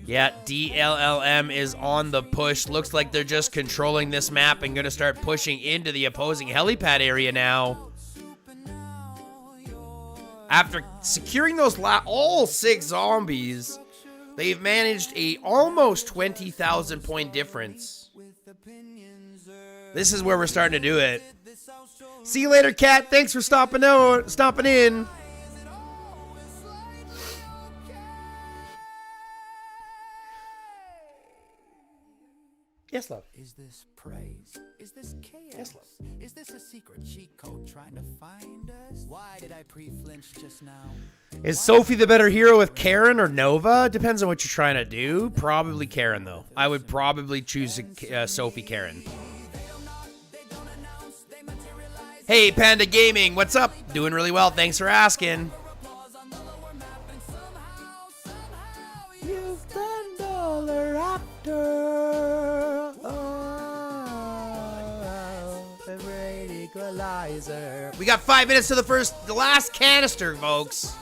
Yeah, DLLM is on the push. Looks like they're just controlling this map and going to start pushing into the opposing helipad area now. After securing those all 6 zombies, they've managed a almost 20,000 point difference. This is where we're starting to do it. See you later, Kat. Thanks for stopping in. Yes, love. Is this praise? Is this chaos? Yes, love. Is this a secret cheat code trying to find us? Why did I pre-flinch just now? Is Sophie the better hero with Karen or Nova? Depends on what you're trying to do. Probably Karen, though. I would probably choose Sophie Karen. Hey, Panda Gaming, what's up? Doing really well. Thanks for asking. You've done Dollar Raptor. The great equalizer. We got 5 minutes to the last canister, folks.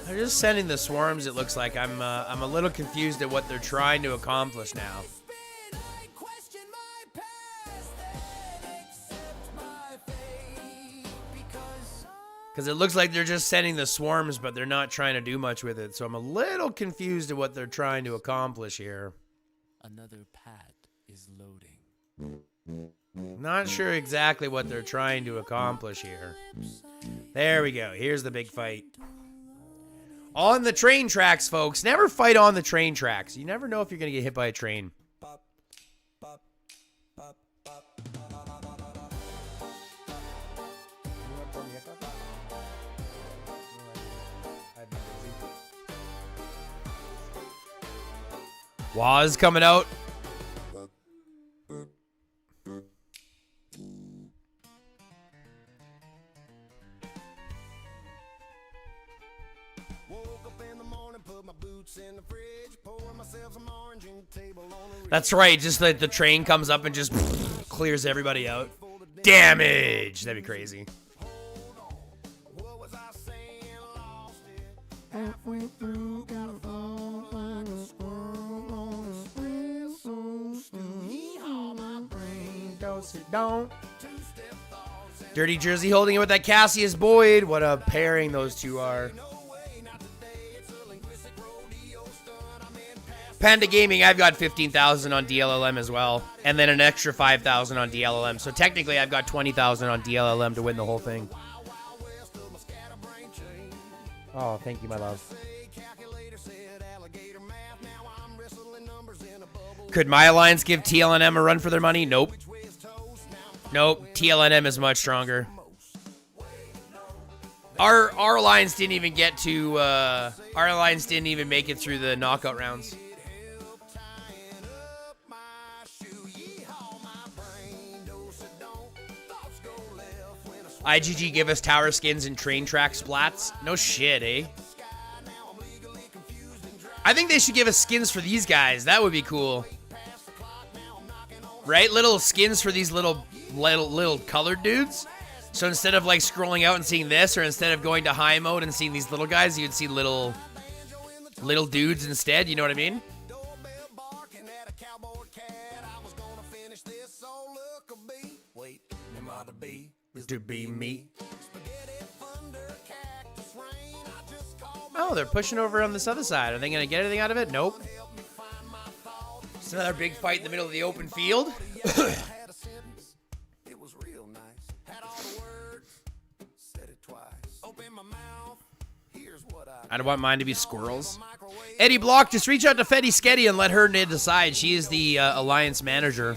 They're just sending the swarms, it looks like. I'm a little confused at what they're trying to accomplish now. Because it looks like they're just sending the swarms, but they're not trying to do much with it. So I'm a little confused at what they're trying to accomplish here. Another pad is loading. Not sure exactly what they're trying to accomplish here. There we go. Here's the big fight. On the train tracks, folks. Never fight on the train tracks. You never know if you're going to get hit by a train. Waz coming out. That's right, just like the train comes up and just clears everybody out. Damage! That'd be crazy. Dirty Jersey holding it with that Cassius Boyd. What a pairing those two are. Panda Gaming, I've got 15,000 on DLLM as well. And then an extra 5,000 on DLLM. So technically I've got 20,000 on DLLM to win the whole thing. Oh, thank you, my love. Could my alliance give TLNM a run for their money? Nope. Nope. TLNM is much stronger. Our alliance didn't even get to our alliance didn't even make it through the knockout rounds. IGG give us tower skins and train track splats. No shit, eh? I think they should give us skins for these guys. That would be cool. Right? Little skins for these little colored dudes. So instead of like scrolling out and seeing this, or instead of going to high mode and seeing these little guys, you'd see little dudes instead. You know what I mean? To be me. Oh, they're pushing over on this other side. Are they going to get anything out of it? Nope. It's another big fight in the middle of the open field. I don't want mine to be squirrels. Eddie Block, just reach out to Fetty Sketty and let her decide. She is the alliance manager.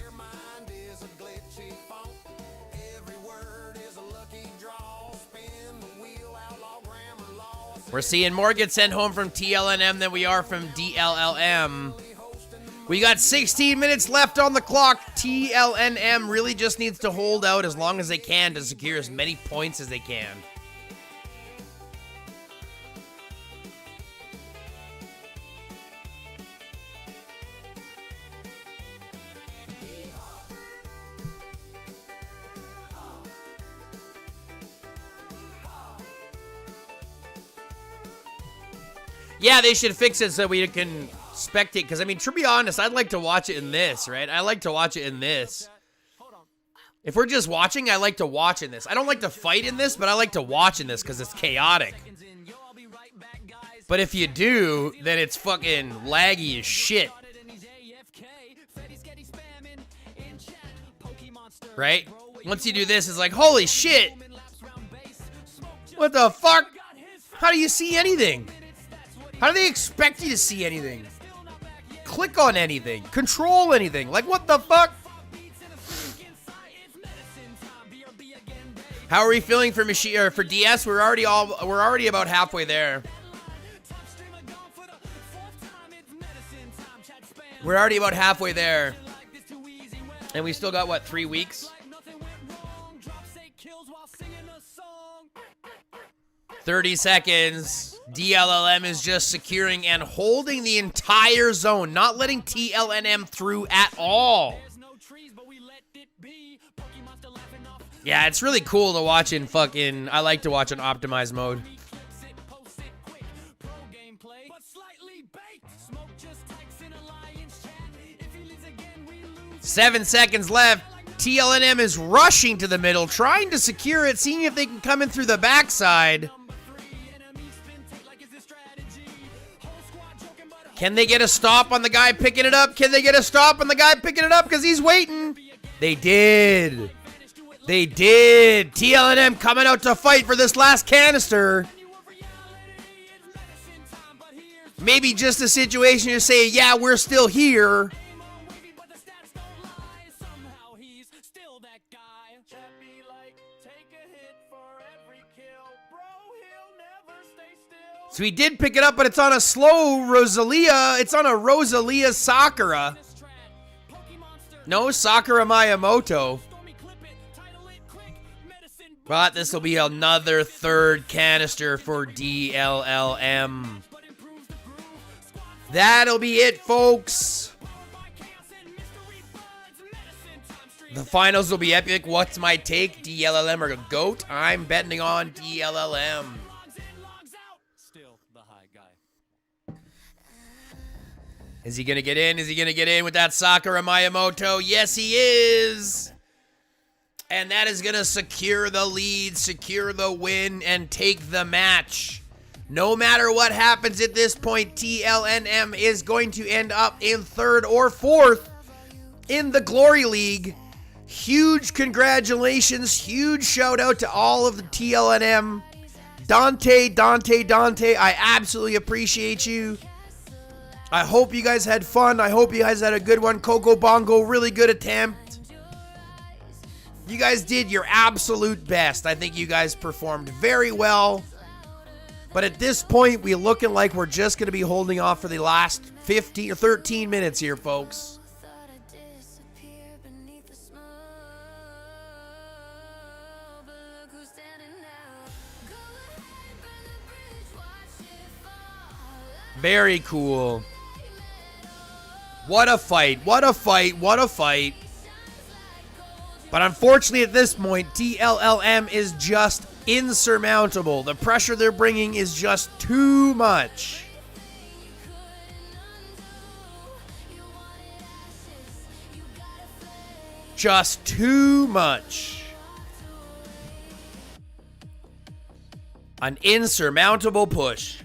We're seeing more get sent home from TLNM than we are from DLLM. We got 16 minutes left on the clock. TLNM really just needs to hold out as long as they can to secure as many points as they can. Yeah, they should fix it so we can spectate. Because, I mean, to be honest, I'd like to watch it in this, right? I like to watch it in this. If we're just watching, I like to watch in this. I don't like to fight in this, but I like to watch in this because it's chaotic. But if you do, then it's fucking laggy as shit. Right? Once you do this, it's like, holy shit! What the fuck? How do you see anything? How do they expect you to see anything? Click on anything. Control anything. Like, what the fuck? How are we feeling for machine or for DS? We're already about halfway there. We're already about halfway there. And we still got what, 3 weeks? 30 seconds. DLLM is just securing and holding the entire zone, not letting TLNM through at all. Yeah, it's really cool to watch in fucking... I like to watch in optimized mode. Seven seconds left. TLNM is rushing to the middle, trying to secure it, seeing if they can come in through the backside. Can they get a stop on the guy picking it up? Can they get a stop on the guy picking it up? Because he's waiting. They did. They did. TLNM coming out to fight for this last canister. Maybe just a situation to say, yeah, we're still here. So he did pick it up, but it's on a slow Rosalia. It's on a Rosalia Sakura. No Sakura Miyamoto. But this will be another third canister for DLLM. That'll be it, folks. The finals will be epic. What's my take? DLLM or GOAT? I'm betting on DLLM. Still the high guy. Is he going to get in? Is he going to get in with that Sakura Miyamoto? Yes, he is. And that is going to secure the lead, secure the win, and take the match. No matter what happens at this point, TLNM is going to end up in 3rd or 4th in the Glory League. Huge congratulations. Huge shout out to all of the TLNM. Dante, I absolutely appreciate you. I hope you guys had fun. I hope you guys had a good one. Coco Bongo, really good attempt. You guys did your absolute best. I think you guys performed very well. But at this point, we're looking like we're just going to be holding off for the last 15 or 13 minutes here, folks. Very cool. What a fight. What a fight. What a fight. But unfortunately at this point, DLLM is just insurmountable. The pressure they're bringing is just too much. Just too much. An insurmountable push.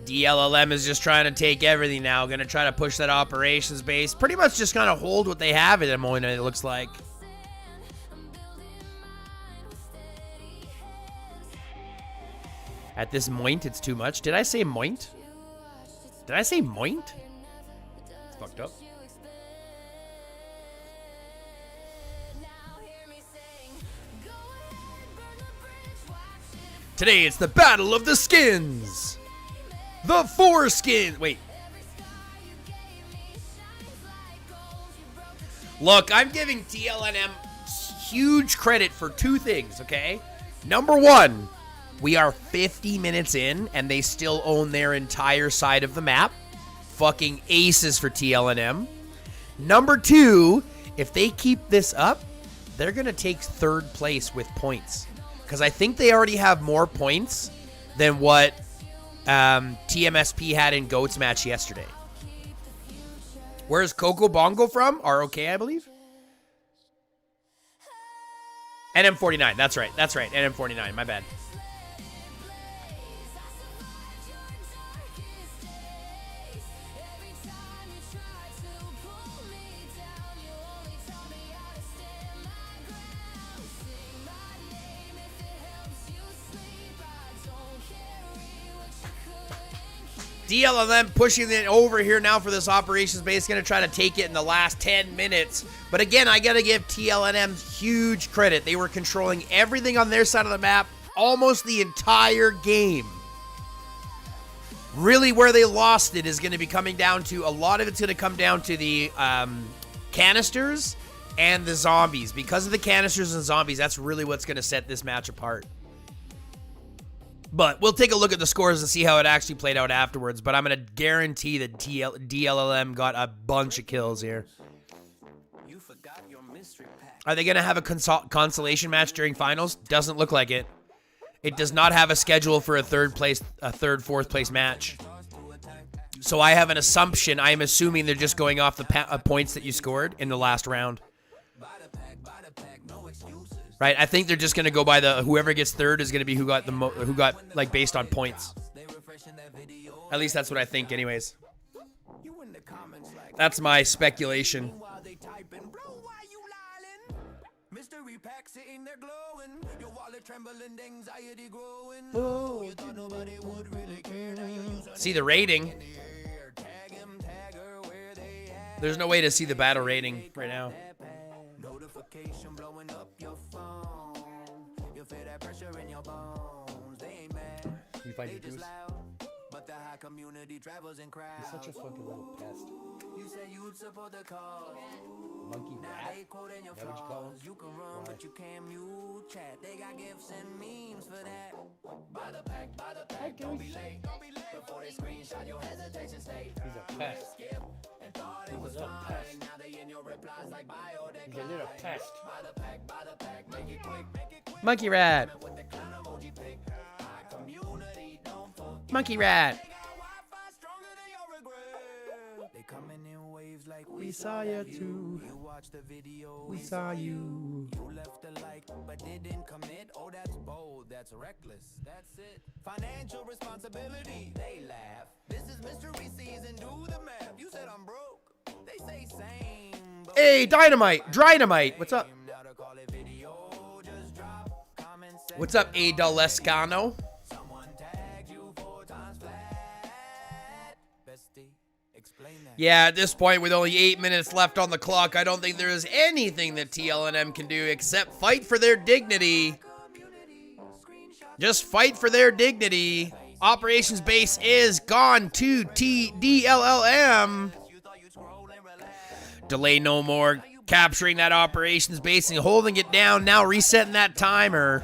DLLM is just trying to take everything now. Going to try to push that operations base. Pretty much just kind of hold what they have at the moment, it looks like. At this point, it's too much. Did I say moint? Did I say moint? It's fucked up. Today, it's the Battle of the Skins. The 4 skins. Wait. Look, I'm giving TLNM huge credit for 2 things, okay? Number 1, we are 50 minutes in, and they still own their entire side of the map. Fucking aces for TLNM. Number 2, if they keep this up, they're going to take 3rd place with points. Because I think they already have more points than what TMSP had in GOAT's match yesterday. Where's Coco Bongo from? ROK, I believe. NM49. That's right. That's right. NM49. My bad. DLLM pushing it over here now for this operations base. Going to try to take it in the last 10 minutes. But again, I got to give TLNM huge credit. They were controlling everything on their side of the map almost the entire game. Really where they lost it is going to be coming down to, a lot of it's going to come down to the canisters and the zombies. Because of the canisters and zombies, that's really what's going to set this match apart. But we'll take a look at the scores and see how it actually played out afterwards. But I'm going to guarantee that DLLM got a bunch of kills here. Are they going to have a consolation match during finals? Doesn't look like it. It does not have a schedule for a third, fourth place match. So I have an assumption. I am assuming they're just going off the points that you scored in the last round. Right, I think they're just gonna go by the whoever gets third is gonna be who got like based on points. At least that's what I think, anyways. That's my speculation. See the rating. There's no way to see the battle rating right now. You find your goose? But the high community travels in crowds. He's such a fucking little pest. You say you'd support the cause. Monkey rat? They quoting your Is that what you call flaws. him? You can run, Why? but you can't mute chat. They got gifts and memes for that. By the pack, don't be late. Before they screenshot your hesitation state. He's a pest. Skip and thought it was He's a fine. pest. Now they in your replies like bio He's a little pest. By the pack, make it quick. Monkey rat. With the clown emoji pic. High community, don't forget. Monkey rat. They got Wi-Fi stronger than your regret. They coming in waves like We saw you too. You watched the video. We saw you. You left a like, but didn't commit. Oh, that's bold. That's reckless. That's it. Financial responsibility. They laugh. This is mystery season. Do the math. You said I'm broke. They say same. But Hey, Dynamite. What's up? now to call it video. Just drop comment section. What's up, A. Lescano? Someone tagged you 4 times flat. Bestie, explain that. Yeah, at this point, with only 8 minutes left on the clock, I don't think there is anything that TLNM can do except fight for their dignity. Just fight for their dignity. Operations base is gone to DLLM. Delay no more. Capturing that operations base and holding it down. Now resetting that timer.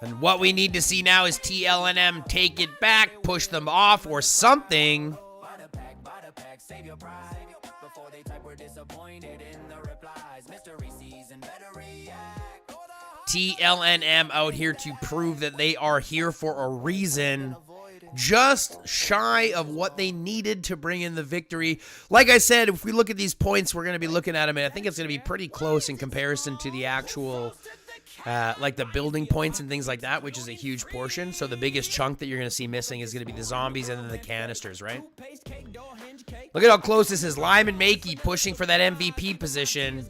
And what we need to see now is TLNM take it back, push them off, or something. By the pack, save your pride. Before they type, we're disappointed in the replies. Mystery season, better react. TLNM out here to prove that they are here for a reason. Just shy of what they needed to bring in the victory. Like I said, if we look at these points, we're going to be looking at them, and I think it's going to be pretty close in comparison to the actual, like the building points and things like that, which is a huge portion. So the biggest chunk that you're going to see missing is going to be the zombies and then the canisters, right? Look at how close this is. Lyman Makey pushing for that MVP position.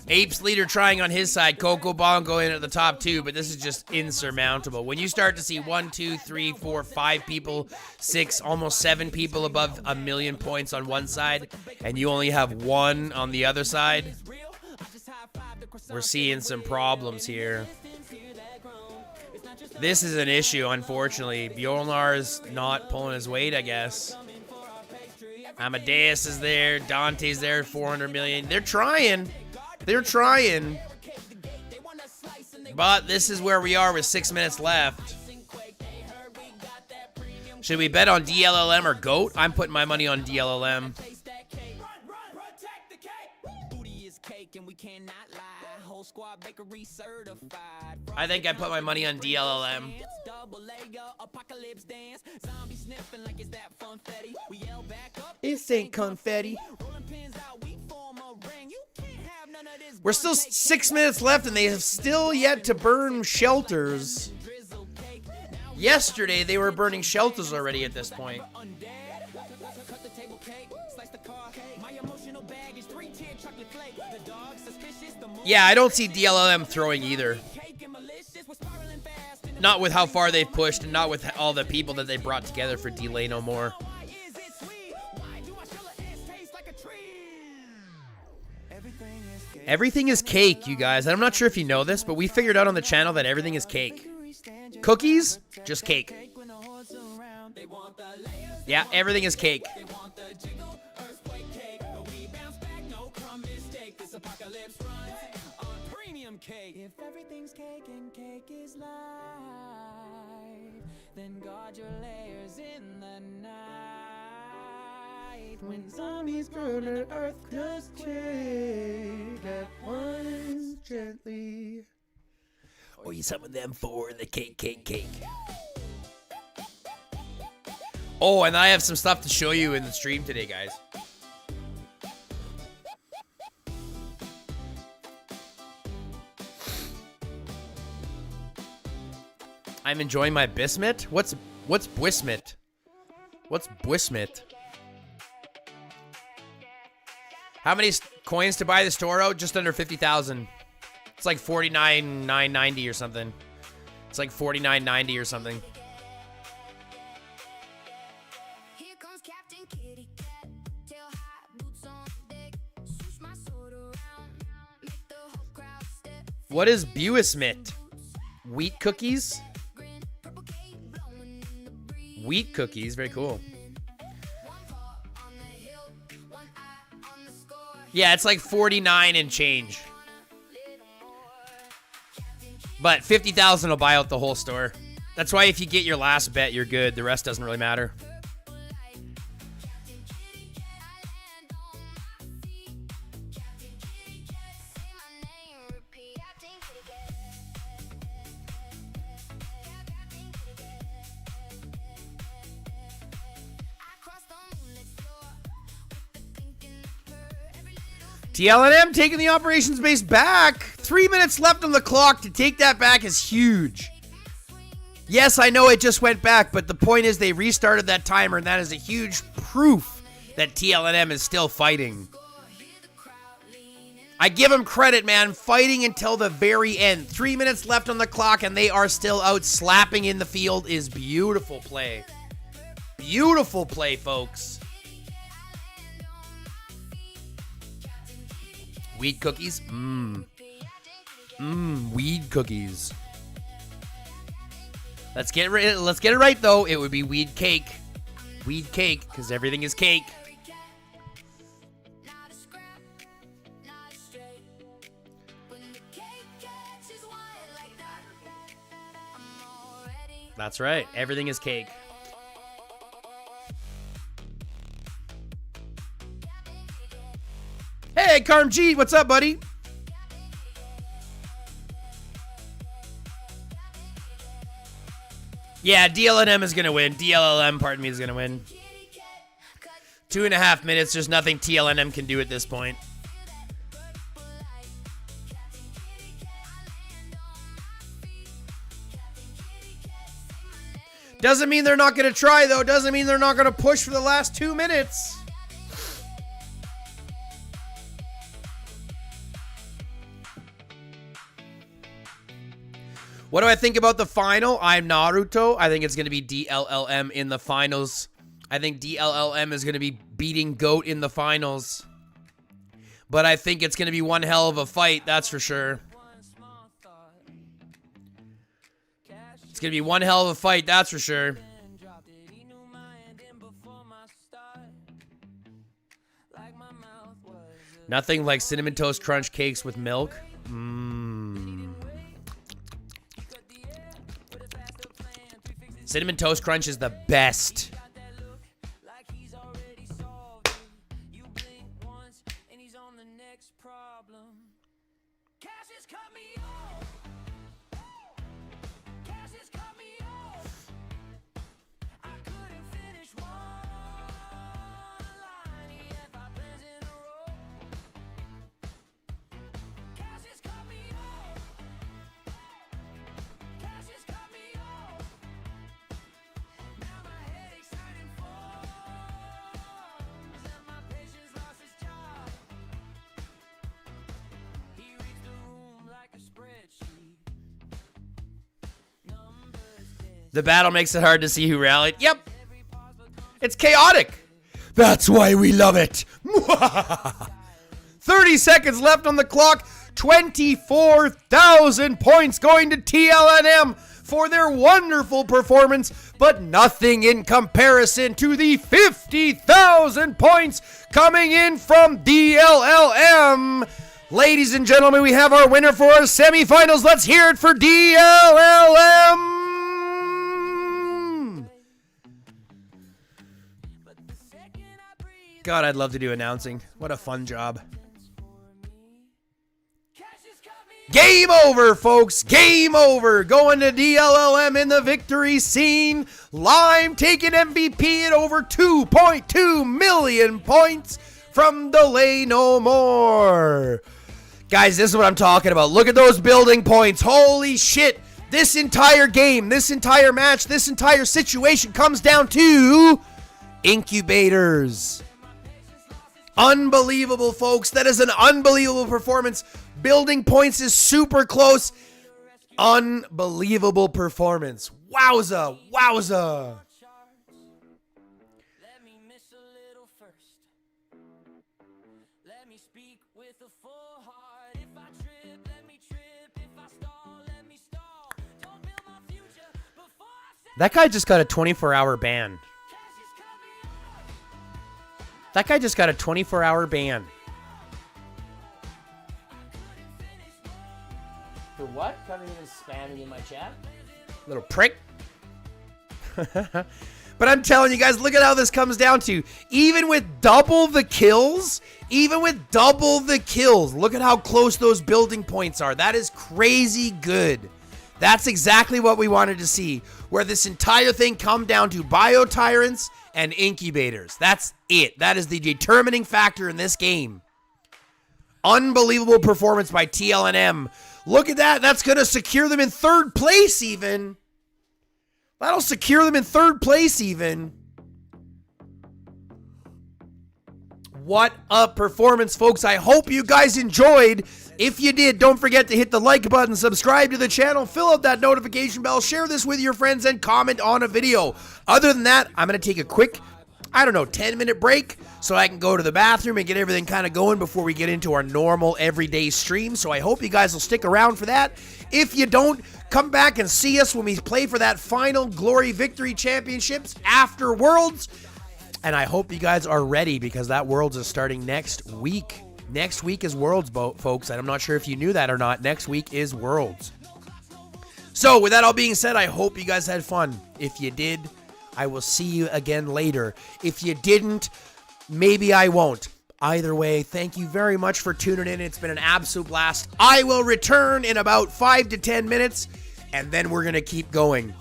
Apes leader trying on his side. Coco Bongo in at the top 2, but this is just insurmountable. When you start to see 1, 2, 3, 4, 5 people, 6, almost 7 people above 1 million points on one side, and you only have 1 on the other side, we're seeing some problems here. This is an issue, unfortunately. Bjornar is not pulling his weight, I guess. Amadeus is there. Dante's there, 400 million. They're trying. They're trying. But this is where we are with 6 minutes left. Should we bet on DLLM or GOAT? I'm putting my money on DLLM. I think I put my money on DLLM. This ain't confetti. We're still 6 minutes left, and they have still yet to burn shelters. Yesterday, they were burning shelters already at this point. Yeah, I don't see DLLM throwing either. Not with how far they've pushed, and not with all the people that they brought together for Delay No More. Everything is cake, you guys. I'm not sure if you know this, but we figured out on the channel that everything is cake. Cookies, just cake. Yeah, everything is cake. If everything's cake and cake is life, then guard your layers in the night. When zombies burn the earth, just take that once gently. Or you summon them for the cake. Oh, and I have some stuff to show you in the stream today, guys. I'm enjoying my Bismuth. What's Bismuth? What's Bismuth? How many coins to buy the store out? Just under 50,000. It's like 49,990 or something. It's like 49.90 or something. Here comes Captain Kitty Cat, tail high, boots on deck, swoosh my sword around, make the whole crowd step. What is Buismit? Wheat cookies. Wheat cookies, very cool. Yeah, it's like 49 and change. But 50,000 will buy out the whole store. That's why if you get your last bet, you're good. The rest doesn't really matter. TLNM taking the operations base back. 3 minutes left on the clock. To take that back is huge. Yes, I know it just went back, but the point is they restarted that timer, and that is a huge proof that TLNM is still fighting. I give them credit, man. Fighting until the very end. 3 minutes left on the clock, and they are still out slapping in the field is beautiful play. Beautiful play, folks. Weed cookies? Weed cookies. Let's get it right, though. It would be weed cake. Weed cake, because everything is cake. That's right. Everything is cake. Hey, Carm G, what's up, buddy? Yeah, DLNM is going to win. DLLM, pardon me, is going to win. 2.5 minutes. There's nothing TLNM can do at this point. Doesn't mean they're not going to try, though. Doesn't mean they're not going to push for the last 2 minutes. What do I think about the final? I'm Naruto. I think it's going to be DLLM in the finals. I think DLLM is going to be beating GOAT in the finals. But I think it's going to be one hell of a fight, that's for sure. It's going to be one hell of a fight, that's for sure. Nothing like Cinnamon Toast Crunch cakes with milk. Cinnamon Toast Crunch is the best. The battle makes it hard to see who rallied. Yep. It's chaotic. That's why we love it. 30 seconds left on the clock. 24,000 points going to TLNM for their wonderful performance, but nothing in comparison to the 50,000 points coming in from DLLM. Ladies and gentlemen, we have our winner for our semifinals. Let's hear it for DLLM. God, I'd love to do announcing. What a fun job. Game over, folks. Game over. Going to DLLM in the victory scene. Lime taking MVP at over 2.2 million points from Delay No More. Guys, this is what I'm talking about. Look at those building points. Holy shit. This entire game, this entire match, this entire situation comes down to incubators. Unbelievable, folks. That is an unbelievable performance. Building points is super close. Unbelievable performance. Wowza. Wowza. Let me miss a little first. Let me speak with a full heart. If I trip, let me trip. If I stall, let me stall. That guy just got a 24-hour ban. That guy just got a 24-hour ban. For what? Coming in and spamming in my chat? Little prick. But I'm telling you guys, look at how this comes down to. Even with double the kills, look at how close those building points are. That is crazy good. That's exactly what we wanted to see, where this entire thing come down to bio-tyrants and incubators. That's it. That is the determining factor in this game. Unbelievable performance by TLNM. Look at that. That's going to secure them in third place even. That'll secure them in third place even. What a performance, folks. I hope you guys enjoyed. If you did, don't forget to hit the like button, subscribe to the channel, fill out that notification bell, share this with your friends, and comment on a video. Other than that, I'm going to take a quick, 10-minute break so I can go to the bathroom and get everything kind of going before we get into our normal everyday stream. So I hope you guys will stick around for that. If you don't, come back and see us when we play for that final Glory Victory Championships after Worlds. And I hope you guys are ready because that Worlds is starting next week. Next week is Worlds, folks, and I'm not sure if you knew that or not. Next week is Worlds. So, with that all being said, I hope you guys had fun. If you did, I will see you again later. If you didn't, maybe I won't. Either way, thank you very much for tuning in. It's been an absolute blast. I will return in about 5 to 10 minutes, and then we're going to keep going.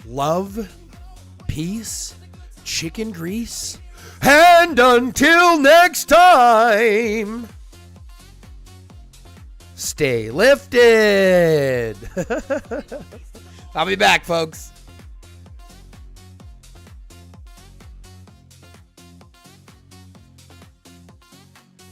Love, peace, chicken grease, and until next time, stay lifted. I'll be back, folks.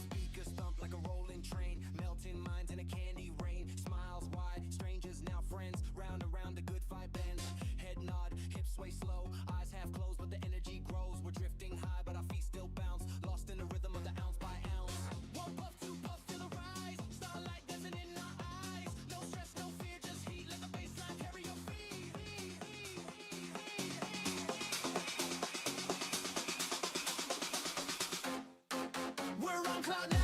Speakers thump like a rolling train, melting minds in a candy rain. Smiles wide, strangers now friends. Round and round, the good vibe bends. Head nod, hips sway slow. Eyes half closed, but the energy grows. We're drifting high, but our feet still bounce. Lost in the rhythm of the ounce by ounce. 1 puff, 2 puff, feel the rise. Starlight dancing in our eyes. No stress, no fear, just heat. Let the baseline carry your feet. We're on cloud 9,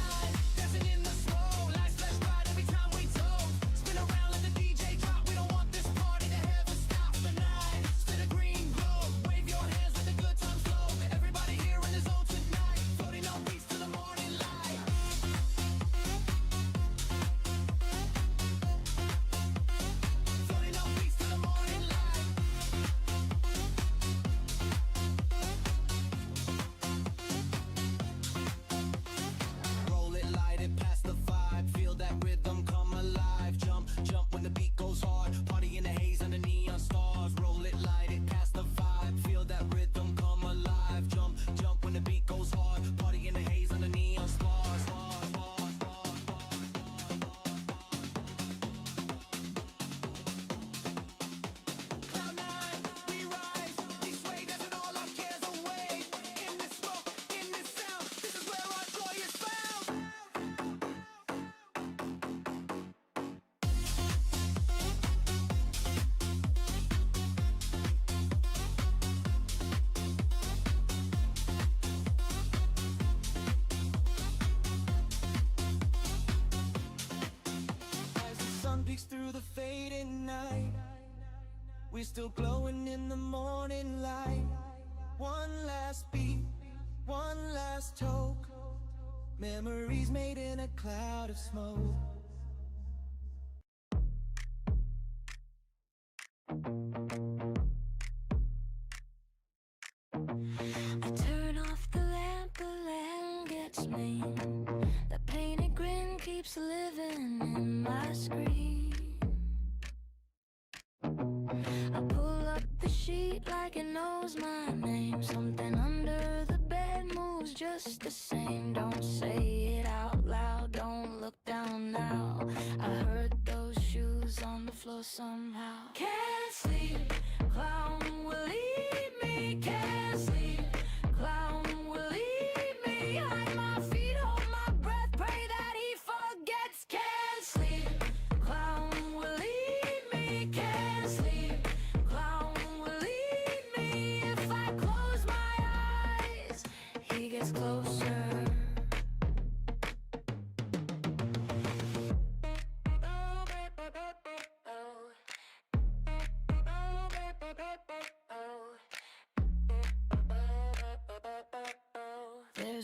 dancing in the slow. Lights flash bright every time we toast. Spin around, let the DJ drop. We don't want this party to ever stop tonight. Spit a green glow, wave your hands, let the good times flow. Everybody here in the zone tonight, floating on beats to the morning light. Floating on beats to the morning light. Roll it, light it, pass the vibe. Feel that rhythm come alive. Jump, jump when the beat goes hard. Party in the haze under neon stars. Roll it, light it, pass the vibe. Feel that rhythm come alive. Jump, jump when the beat goes hard. Party in the haze under neon stars. Cloud 9, we rise. We sway, dancing all our cares away. In this smoke, in this sound, this is where our joy is found. As the sun peeks through the fading night, we're still glowing in the morning light. One last beat, one last toke. Memories made in a cloud of smoke. I turn off the lamp, the lamp gets me. The painted grin keeps living in my screen. I pull up the sheet like it knows my name. Something under the bed moves just the same. Don't say it out loud, don't look down now. I heard those shoes on the floor somehow. Can't sleep, clown will eat me. Can't sleep, clown will eat me. Hide my feet, hold my breath, pray that he forgets. Can't sleep, clown will eat me. Can't sleep, clown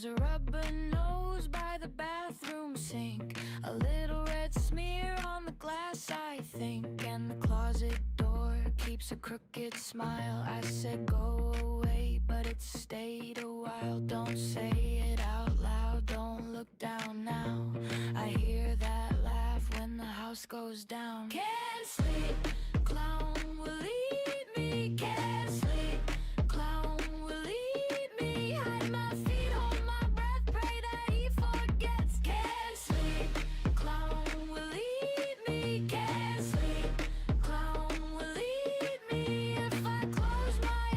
There's a rubber nose by the bathroom sink, a little red smear on the glass, I think, and the closet door keeps a crooked smile. I said go away, but it stayed a while. Don't say it out loud, don't look down now. I hear that laugh when the house goes down. Can't sleep, clown will eat me. Can't sleep, clown will eat me. Hide my feet, hold my breath, pray that he forgets. Can't sleep, clown will eat me. Can't sleep, clown will eat me. If I close my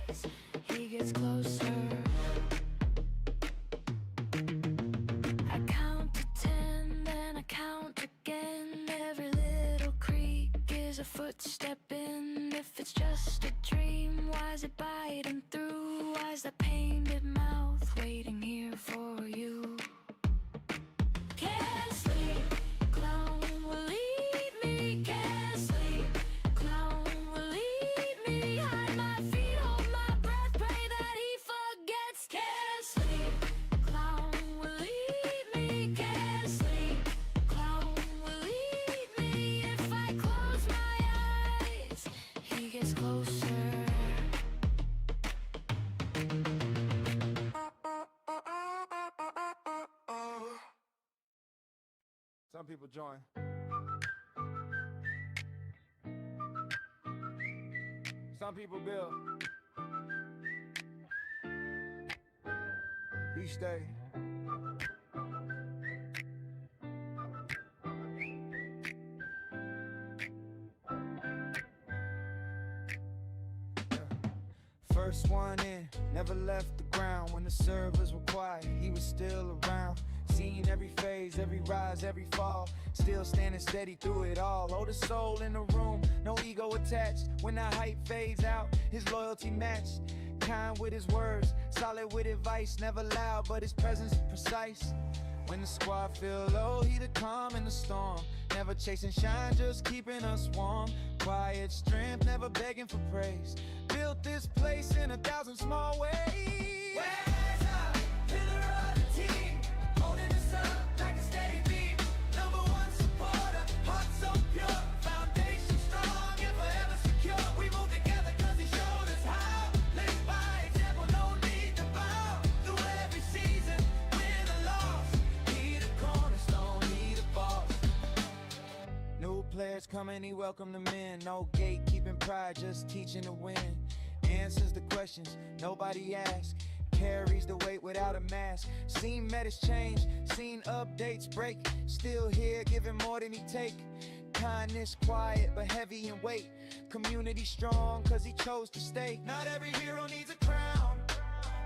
eyes, he gets closer. I count to 10, then I count again. Every little creak is a footstep in. If it's just a dream, why is it biting through? Why is that painted mouth waiting here for you? Can't sleep, clown will eat me. Can't sleep, clown will eat me. Hide my feet, hold my breath, pray that he forgets. Can't sleep, clown will eat me. Can't sleep, clown will eat me. If I close my eyes, he gets closer. Some people join. Some people build. Each day. First one in, never left the ground. When the servers were quiet, he was still around. Seen every phase, every rise, every fall. Still standing steady through it all. Oh, the soul in the room, no ego attached. When the hype fades out, his loyalty matched. Kind with his words, solid with advice. Never loud, but his presence precise. When the squad feel low, he the calm in the storm. Never chasing shine, just keeping us warm. Quiet strength, never begging for praise. Built this place in 1,000 small ways. Where's a pillar of the team, holding us up like a steady beam. Number one supporter, heart so pure, foundation strong and forever secure. We move together 'cause he showed us how. Live by example, no need to bow. Through every season, win or loss. He the cornerstone, he the boss. New players coming, he welcome them in. No gatekeeping pride, just teaching to win. Answers the questions nobody asks. Carries the weight without a mask. Seen metas change, seen updates break. Still here, giving more than he take. Kindness quiet but heavy in weight. Community strong 'cause he chose to stay. Not every hero needs a crown.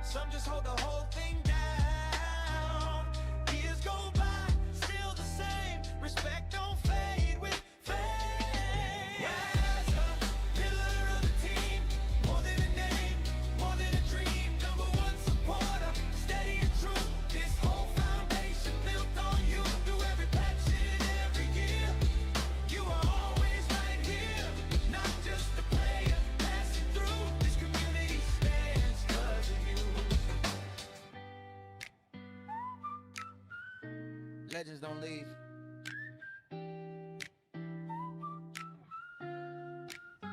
Some just hold the whole thing down. Years go by, still the same. Respect don't fade with fame. As a pillar of the team, more than a name, more than a dream. Number one supporter, steady and true. This whole foundation built on you. Through every patch and every year, you are always right here. Not just a player passing through. This community stands 'cause of you. Legends don't leave.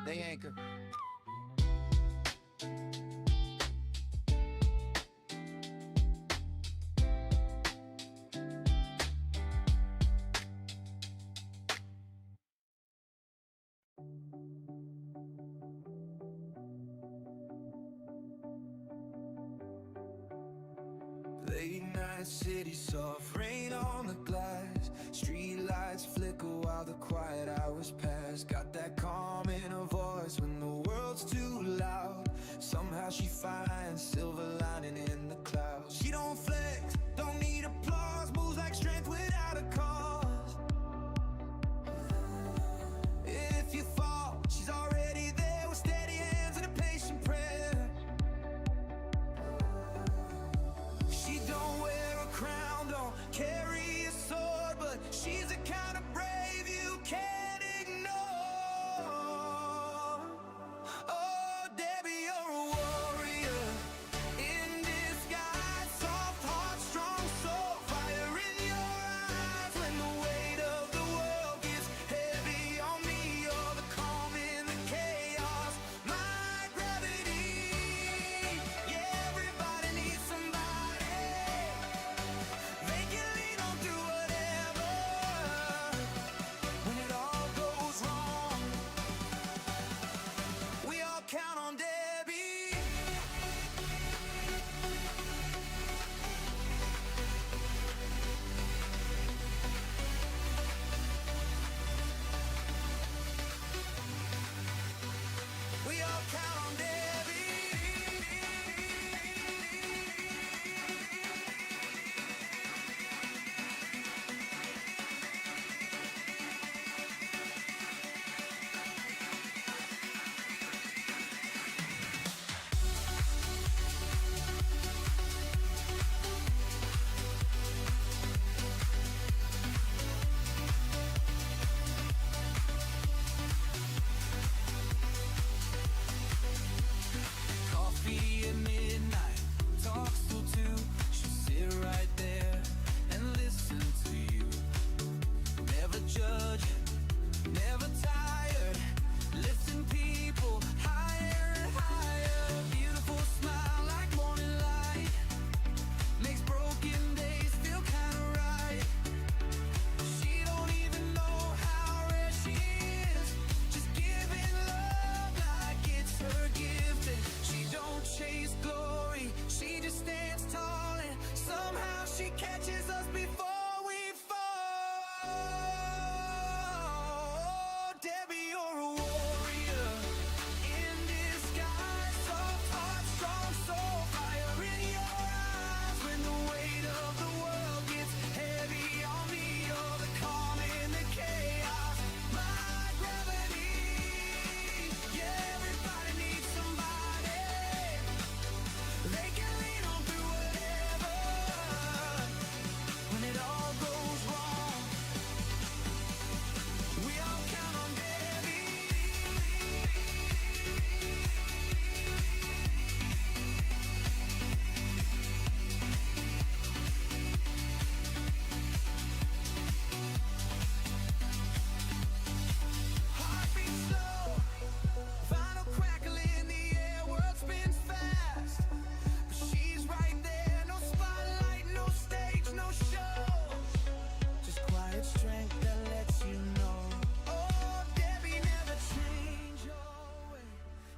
They anchor. Late night city, soft rain on the glass. Street lights flicker while the quiet hours pass. Got that calm in her voice when the world's too loud. Somehow she finds silver lining in the clouds. She don't flex, don't need applause. Moves like strength without a cause. If you fall, she's already there with steady hands and a patient prayer. She don't wear a crown, don't carry a sword, but she's the kind of brave you can't ignore. Oh, Debbie, you're a she catches us before we fall. Debbie, you're a warrior in disguise. Soft heart, strong soul, fire in your eyes. When the weight of the world gets heavy on me, you're the calm in the chaos. My gravity, yeah, everybody needs somebody they can lean on through whatever. When it all goes wrong, we all count on Debbie. Heartbeat slow, final crackle in the air, world spins fast. But she's right there, no spotlight, no stage, no show. Just quiet strength that lets you know. Oh, Debbie, never change your way.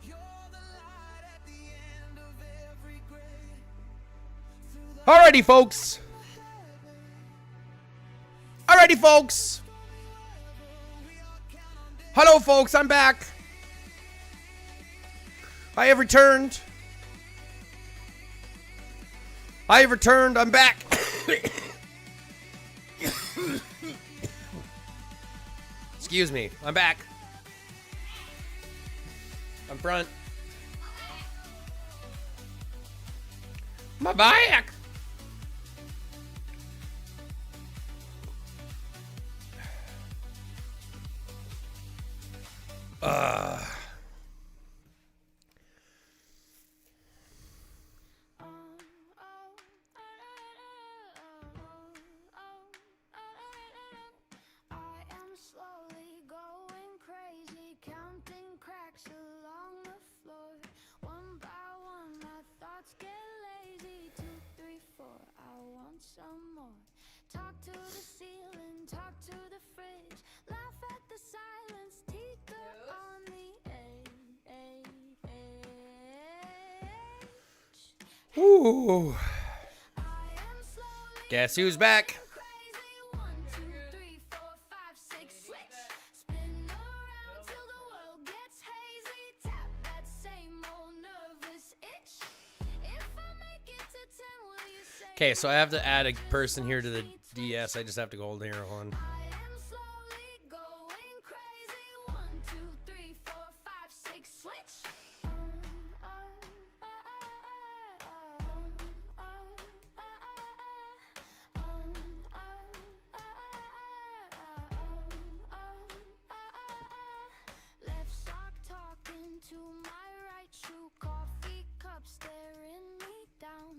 You're the light at the end of every grade. Alrighty, folks. Alrighty, folks. Hello, folks. I'm back. I have returned. I have returned. I'm back. Excuse me. I'm back. I'm front. My back. I am slowly going crazy, counting cracks along the floor. One by one, my thoughts get lazy. 2, 3, 4, I want some more. Talk to the ceiling, talk to the fridge, laugh at the silence, ticker on the edge. Ooh. I am slowly Guess who's back? crazy. 1, 2, 3, 4, 5, 6, switch. Spin around till the world gets hazy. Tap that same old nervous itch. If I make it to 10, will you say Okay, so I have to add a person here to the DS. I just have to go hold here on. I am slowly going crazy. 1, 2, 3, 4, 5, 6, switch. Left sock talking to my right shoe. Coffee cup staring me down.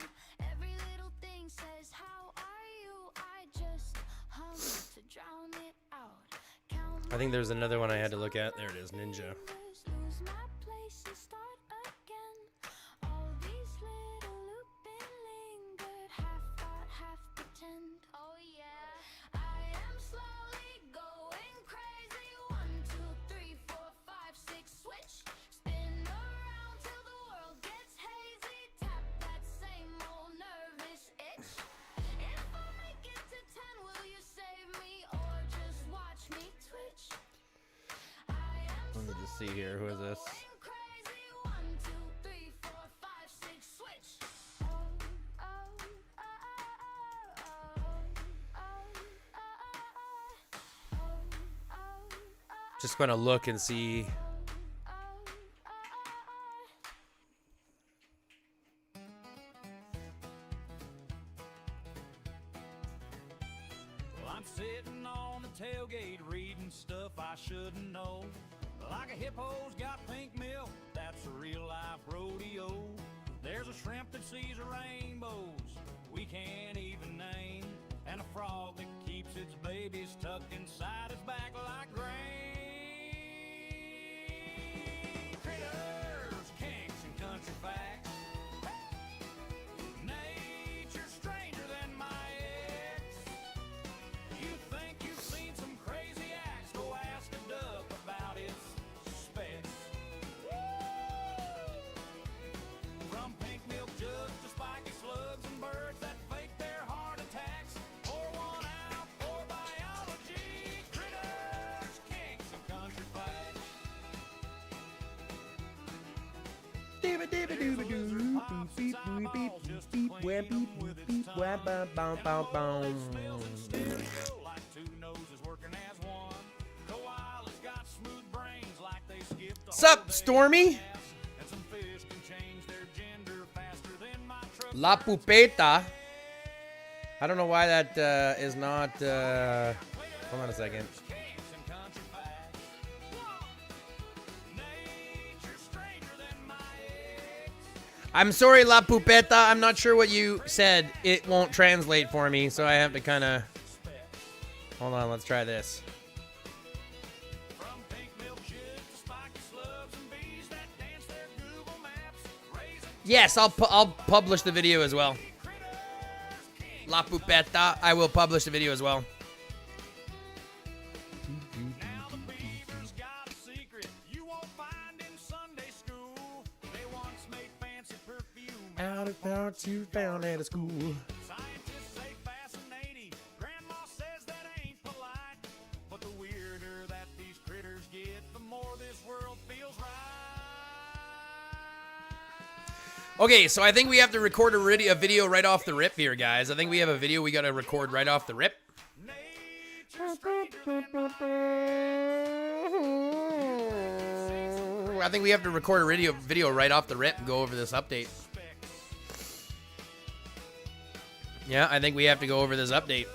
Every little thing says, how are you? I just hum to drown it out. Count I think there's another one I had to look at. There it is, Ninja. lose my place and start again. All these little looping lingered, half thought, half pretend. Oh yeah, I am slowly going crazy. 1, 2, 3, 4, 5, 6, switch. Spin around till the world gets hazy. Tap that same old nervous itch. If I make it to 10, will you save me or just watch me twitch? I am Let me just see here. Who is this? going crazy. 1, 2, 3, 4, 5, 6, switch. Just gonna look and see. Well, I'm sitting on the tailgate reading stuff I shouldn't know. Like a hippo's got pink milk, that's a real life rodeo. There's a shrimp that sees rainbows we can't even name, and a frog that keeps its babies tucked inside its back like grain. Critters, kinks, and country facts. Nature's stranger than my ex. You think you've seen some crazy acts? Go ask a duck about its specs. From pink milk jugs to spiky slugs and birds that fake their heart attacks. Like two noses working as one. Koalas got smooth brains like they skipped the Sup, Stormy? and some fish can change their gender faster than my truck. La Pupeta. I don't know why that is not. Hold on a second. Camps and country facts. Nature's stranger than my ex. I'm sorry, La Pupeta. I'm not sure what you said. It won't translate for me, so I have to kind of. Hold on, let's try this. From pink milk shit to spiky slugs and bees that dance their Google Maps. Raisin Yes, I'll publish the video as well. La Pupeta. I will publish the video as well. Now the beef has got a secret you won't find in Sunday school. They once made fancy perfume. Out of thoughts you found at a school. Scientists say fascinating. Grandma says that ain't polite. But the weirder that these critters get, the more this world feels right. Okay, so I think we have to record a video right off the rip here, guys. I think we have a video we got to record right off the rip. I think we have to record a video right off the rip and go over this update. Yeah, I think we have to go over this update.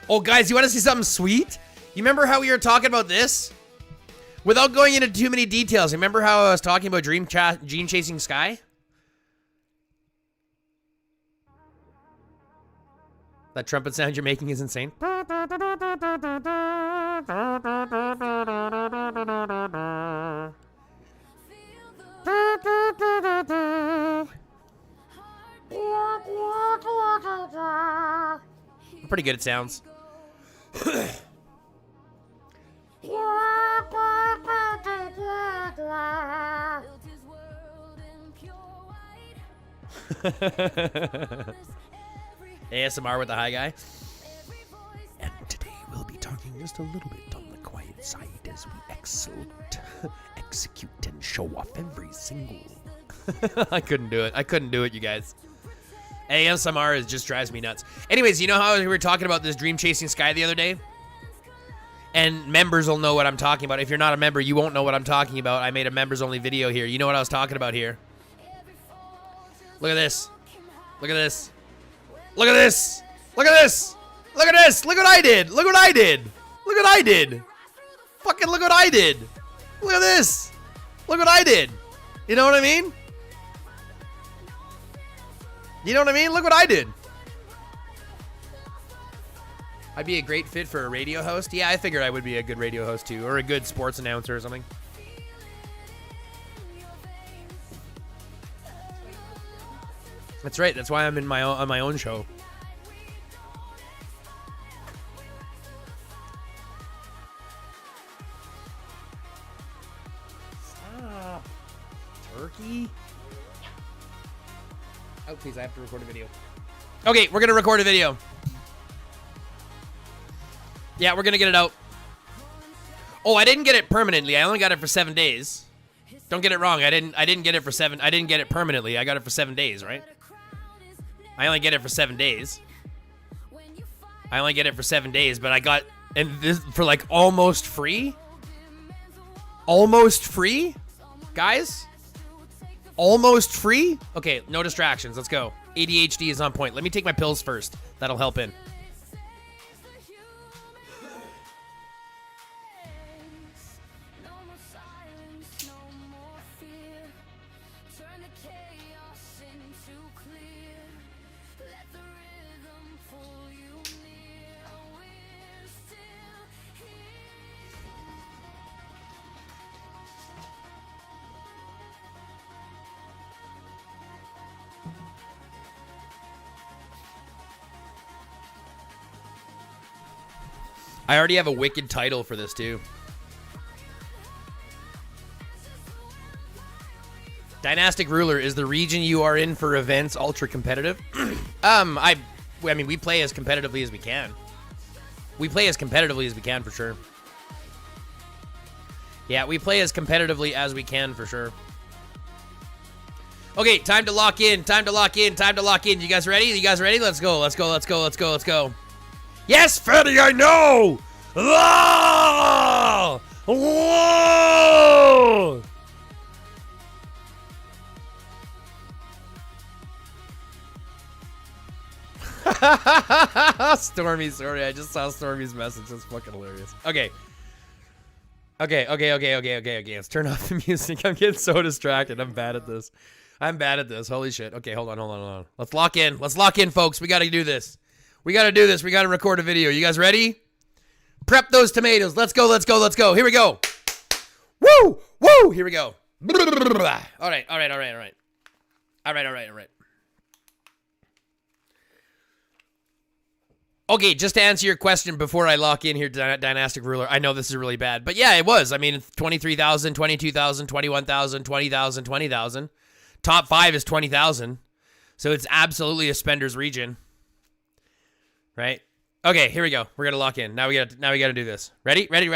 Oh, guys, you want to see something sweet? You remember how we were talking about this? Without going into too many details, remember how I was talking about Dream Chasing Sky? That trumpet sound you're making is insane. Pretty good it sounds. Built his world in pure white. ASMR with the high guy. Every voice And today we'll be talking just a little bit on the quiet side as we execute and show off every single. I couldn't do it. I couldn't do it, you guys. ASMR just drives me nuts. Anyways, you know how we were talking about this Dream Chasing Sky the other day? And members will know what I'm talking about. If you're not a member, you won't know what I'm talking about. I made a members only video here. You know what I was talking about here. Look at this. Look at this. Look at this. Look at this. Look at this. Look what I did. Look what I did. Look what I did. Fucking look what I did. Look at this. Look what I did. You know what I mean? You know what I mean? Look what I did. I'd be a great fit for a radio host. Yeah, I figured I would be a good radio host too, or a good sports announcer or something. That's right. That's why I'm in on my own show. Stop. Turkey. Oh, please, I have to record a video. Okay, we're going to record a video. Yeah, we're going to get it out. Oh, I didn't get it permanently. I only got it for 7 days. Don't get it wrong. I didn't get it for 7. I didn't get it permanently. I got it for 7 days, right? I only get it for 7 days. I only get it for 7 days, but I got and this for like almost free. Almost free? Guys? Almost free? Okay, no distractions. Let's go. ADHD is on point. Let me take my pills first. That'll help in. No more silence, no more fear. Turn the chaos into clear. Let the rhythm pull you near. We're still here. I already have a wicked title for this too. Dynastic Ruler, is the region you are in for events ultra competitive? I mean, we play as competitively as we can. We play as competitively as we can, for sure. Yeah, we play as competitively as we can, for sure. Okay, time to lock in. Time to lock in. Time to lock in. You guys ready? You guys ready? Let's go. Let's go. Let's go. Let's go. Let's go. Yes, Fetty, I know. Ah! Whoa! Stormy, sorry. I just saw Stormy's message. That's fucking hilarious. Okay. Okay. Let's turn off the music. I'm getting so distracted. I'm bad at this. Holy shit. Okay, hold on. Let's lock in. Let's lock in, folks. We got to do this. We got to record a video. You guys ready? Prep those tomatoes. Let's go. Here we go. Woo! Here we go. All right. Okay, just to answer your question before I lock in here, Dynastic Ruler, I know this is really bad, but yeah, it was. I mean, 23,000, 22,000, 21,000, 20,000, 20,000. Top 5 is 20,000. So it's absolutely a spender's region. Right? Okay, here we go. We're going to lock in. Now we got to do this. Ready? Here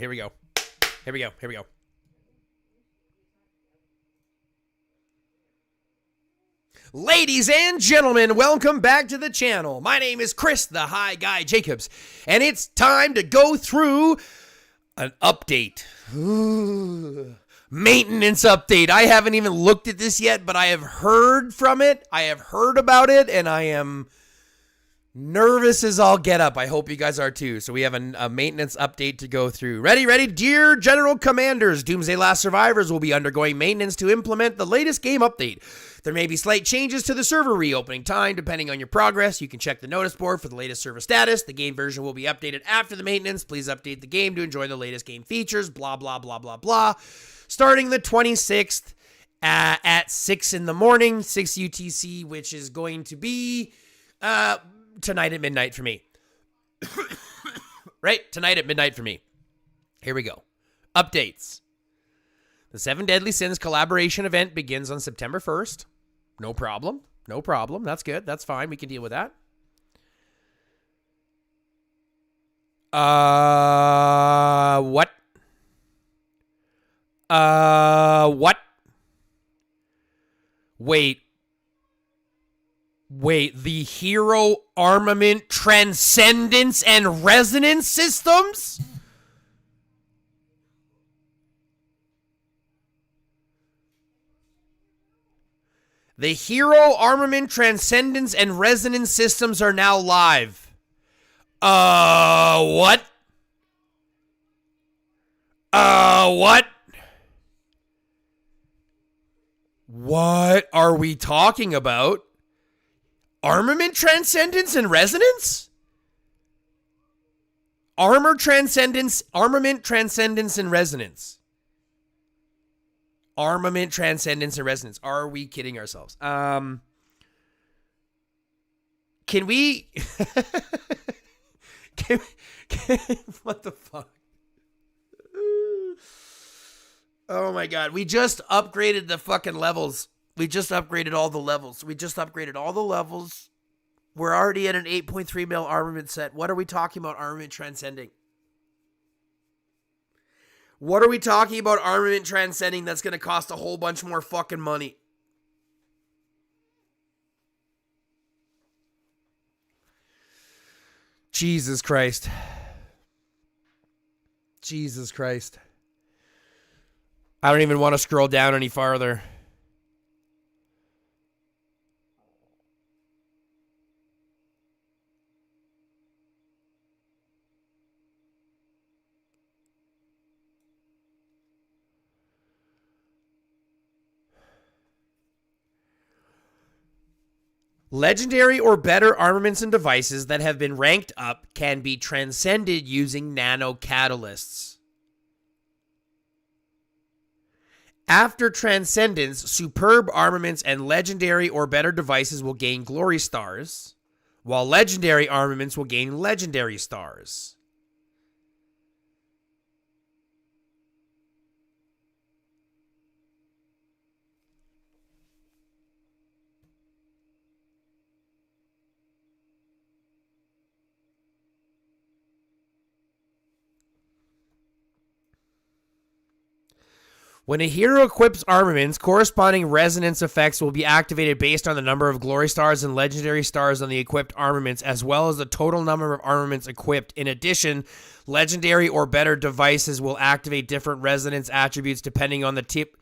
we go. Ladies and gentlemen, welcome back to the channel. My name is Chris, the High Guy Jacobs, and it's time to go through an update. Ooh. Maintenance update. I haven't even looked at this yet, but I have heard from it. I have heard about it, and I am nervous as all get up. I hope you guys are too. So we have a maintenance update to go through. Ready? Dear General Commanders, Doomsday Last Survivors will be undergoing maintenance to implement the latest game update. There may be slight changes to the server reopening time depending on your progress. You can check the notice board for the latest server status. The game version will be updated after the maintenance. Please update the game to enjoy the latest game features. Blah, blah, blah, blah, blah. Starting the 26th at 6 in the morning, 6 UTC, which is going to be tonight at midnight for me. Right? Tonight at midnight for me. Here we go. Updates. The 7 Deadly Sins collaboration event begins on September 1st. No problem. That's good. That's fine. We can deal with that. What? Wait, the Hero Armament Transcendence and Resonance systems? The Hero Armament Transcendence and Resonance systems are now live. What? What? What are we talking about? Armament Transcendence and Resonance? Armament Transcendence and Resonance. Armament Transcendence and Resonance. Are we kidding ourselves? Can we... what the fuck? Oh my god. We just upgraded the fucking levels. We just upgraded all the levels. We're already at an 8.3 mil armament set. What are we talking about armament transcending? What are we talking about armament transcending that's going to cost a whole bunch more fucking money? Jesus Christ. I don't even want to scroll down any farther. Legendary or better armaments and devices that have been ranked up can be transcended using nano catalysts. After transcendence, superb armaments and legendary or better devices will gain glory stars, while legendary armaments will gain legendary stars. When a hero equips armaments, corresponding resonance effects will be activated based on the number of glory stars and legendary stars on the equipped armaments, as well as the total number of armaments equipped. In addition, legendary or better devices will activate different resonance attributes depending on the tip.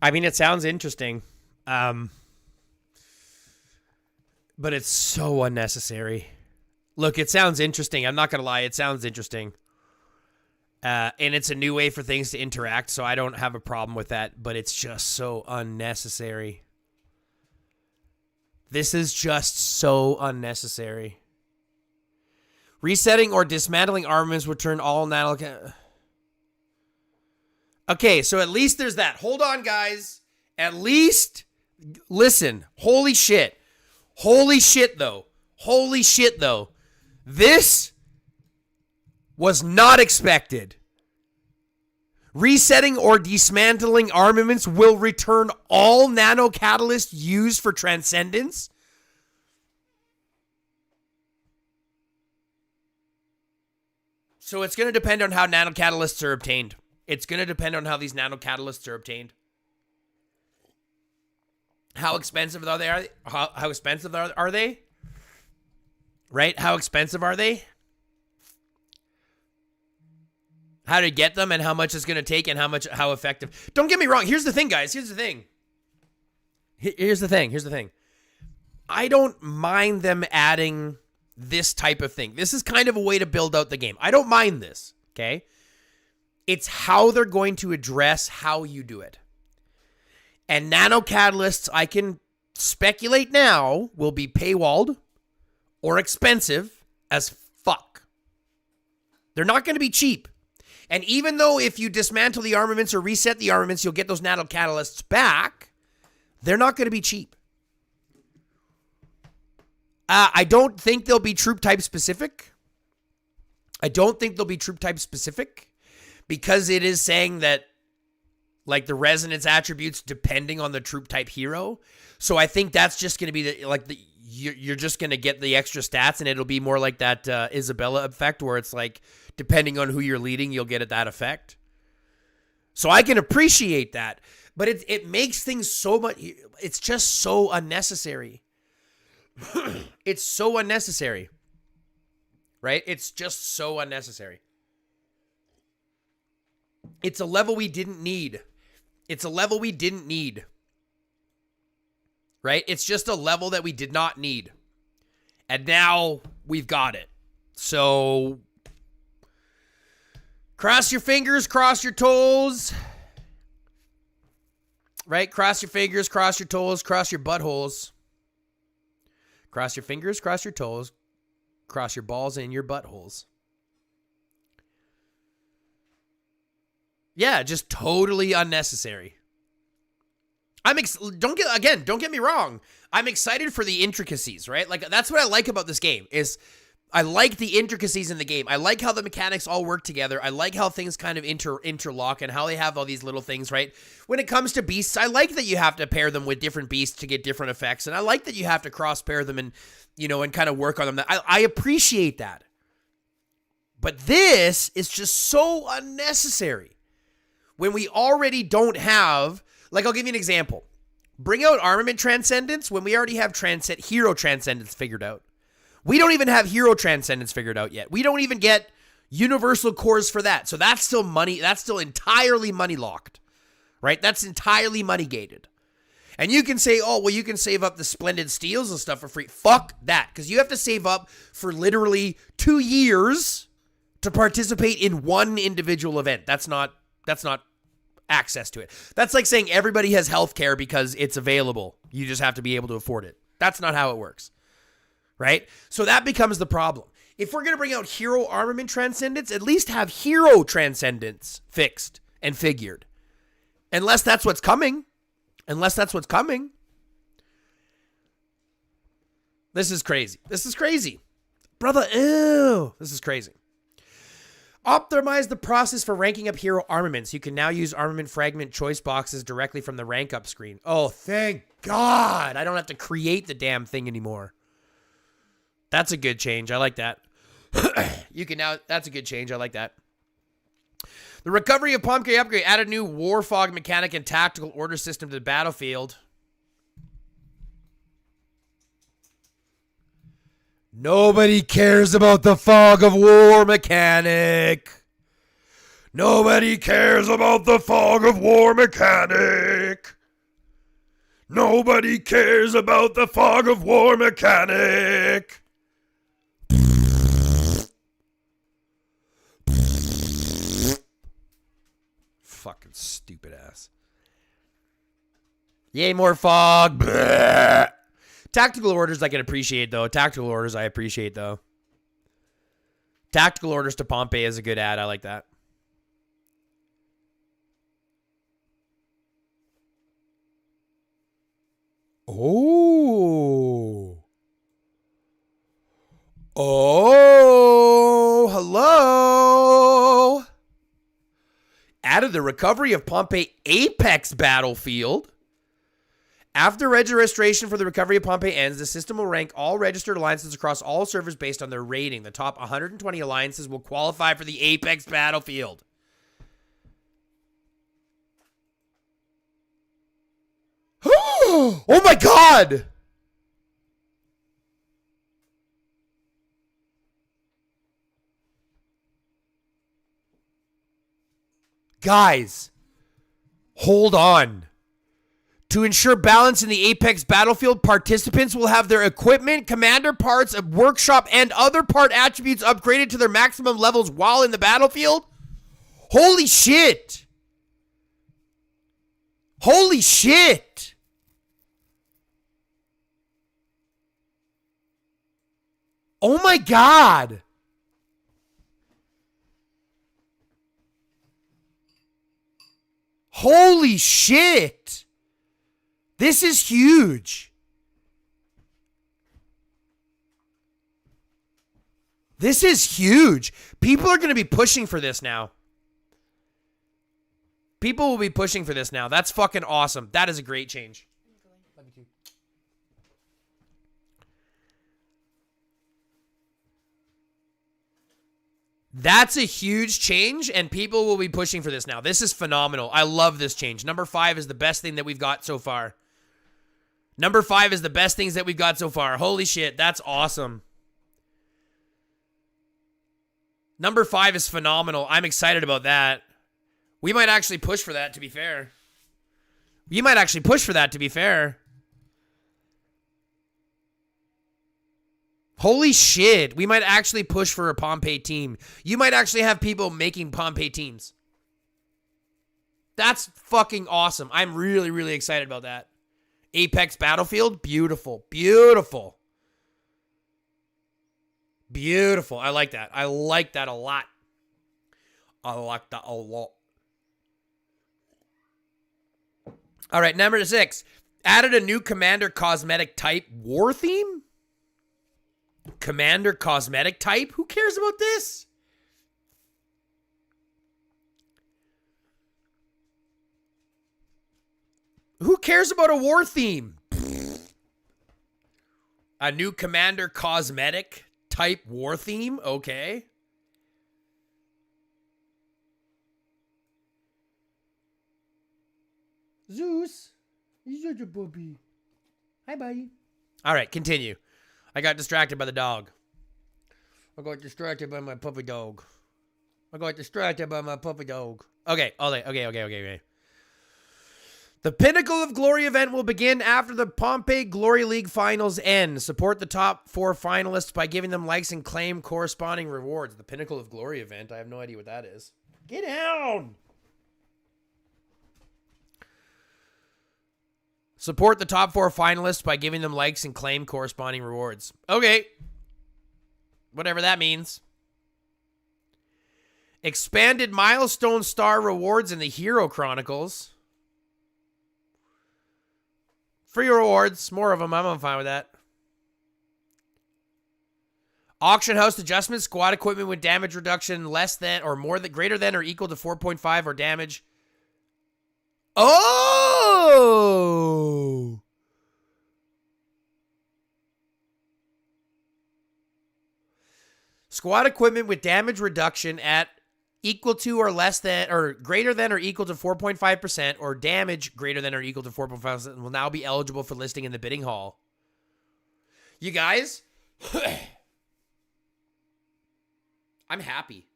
I mean, it sounds interesting, but it's so unnecessary. Look, it sounds interesting. I'm not going to lie. It sounds interesting. And it's a new way for things to interact, so I don't have a problem with that, but it's just so unnecessary. This is just so unnecessary. Resetting or dismantling armaments will turn all nano... Okay, so at least there's that. Hold on, guys. At least, listen. Holy shit. Holy shit, though. Holy shit, though. This was not expected. Resetting or dismantling armaments will return all nano catalysts used for transcendence. So it's going to depend on how nano catalysts are obtained. It's going to depend on how these nano catalysts are obtained. How expensive are they? How expensive are they? Right? How expensive are they? How to get them and how much it's going to take and how effective. Don't get me wrong. Here's the thing, guys. Here's the thing. Here's the thing. I don't mind them adding this type of thing. This is kind of a way to build out the game. I don't mind this, okay? It's how they're going to address how you do it. And nano catalysts, I can speculate now, will be paywalled or expensive as fuck. They're not going to be cheap. And even though if you dismantle the armaments or reset the armaments, you'll get those nano catalysts back, they're not going to be cheap. I don't think they'll be troop type specific. Because it is saying that like the resonance attributes depending on the troop type hero. So I think that's just going to be you're just going to get the extra stats and it'll be more like that Isabella effect where it's like depending on who you're leading, you'll get that effect. So I can appreciate that, but it makes things so much, it's just so unnecessary. It's so unnecessary, right? It's just so unnecessary. It's a level we didn't need. Right? It's just a level that we did not need. And now we've got it. So cross your fingers, cross your toes. Right? Cross your fingers, cross your toes, cross your buttholes. Cross your fingers, cross your toes, cross your balls and your buttholes. Yeah, just totally unnecessary. Don't get me wrong. I'm excited for the intricacies, right? Like that's what I like about this game is I like the intricacies in the game. I like how the mechanics all work together. I like how things kind of interlock and how they have all these little things, right? When it comes to beasts, I like that you have to pair them with different beasts to get different effects. And I like that you have to cross pair them and, and kind of work on them. I appreciate that. But this is just so unnecessary. When we already don't have, like I'll give you an example. Bring out Armament Transcendence when we already have Hero Transcendence figured out. We don't even have Hero Transcendence figured out yet. We don't even get, Universal cores for that. So that's still money. That's still entirely money locked, right? That's entirely money gated. And you can say, oh, well, you can save up the splendid steals and stuff for free. Fuck that. Because you have to save up for literally 2 years to participate in one individual event. That's not access to it. That's like saying everybody has healthcare because it's available. You just have to be able to afford it. That's not how it works, right? So that becomes the problem. If we're going to bring out hero armament transcendence, at least have hero transcendence fixed and figured. Unless that's what's coming. This is crazy. Brother, ew. This is crazy. Optimize the process for ranking up hero armaments. You can now use armament fragment choice boxes directly from the rank up screen. Oh, thank God. I don't have to create the damn thing anymore. That's a good change. I like that. That's a good change. I like that. The recovery of Pomke upgrade added new war fog mechanic and tactical order system to the battlefield. Nobody cares about the fog of war mechanic. Nobody cares about the fog of war mechanic. Nobody cares about the fog of war mechanic. Fucking stupid ass. Yay, more fog. Bleh. Tactical orders I can appreciate, though. Tactical orders to Pompey is a good ad. I like that. Oh, hello. Added the recovery of Pompey Apex battlefield. After registration for the recovery of Pompey ends, the system will rank all registered alliances across all servers based on their rating. The top 120 alliances will qualify for the Apex battlefield. Oh my God! Guys, hold on. To ensure balance in the Apex battlefield, participants will have their equipment, commander parts, workshop, and other part attributes upgraded to their maximum levels while in the battlefield? Holy shit! Holy shit! Oh my God! Holy shit! This is huge. This is huge. People are going to be pushing for this now. People will be pushing for this now. That's fucking awesome. That is a great change. That's a huge change, and people will be pushing for this now. This is phenomenal. I love this change. Number 5 is the best thing that we've got so far. Number 5 is the best things that we've got so far. Holy shit, that's awesome. Number 5 is phenomenal. I'm excited about that. We might actually push for that, to be fair. Holy shit. We might actually push for a Pompey team. You might actually have people making Pompey teams. That's fucking awesome. I'm really, really excited about that. Apex Battlefield, beautiful. Beautiful. Beautiful. I like that. I like that a lot. All right, number 6. Added a new commander cosmetic type war theme? Commander cosmetic type? Who cares about this? Who cares about a war theme? A new commander cosmetic type war theme? Okay. Zeus, he's such a puppy. Hi, buddy. All right, continue. I got distracted by the dog. I got distracted by my puppy dog. I got distracted by my puppy dog. Okay. Okay. The Pinnacle of Glory event will begin after the Pompeii Glory League finals end. Support the top 4 finalists by giving them likes and claim corresponding rewards. The Pinnacle of Glory event. I have no idea what that is. Get down! Support the top 4 finalists by giving them likes and claim corresponding rewards. Okay. Whatever that means. Expanded milestone star rewards in the Hero Chronicles. Free rewards. More of them. I'm fine with that. Auction house adjustment. Squad equipment with damage reduction less than or more than greater than or equal to 4.5 or damage. Oh! Squad equipment with damage reduction at equal to or less than or greater than or equal to 4.5% or damage greater than or equal to 4.5% will now be eligible for listing in the bidding hall. You guys, I'm happy.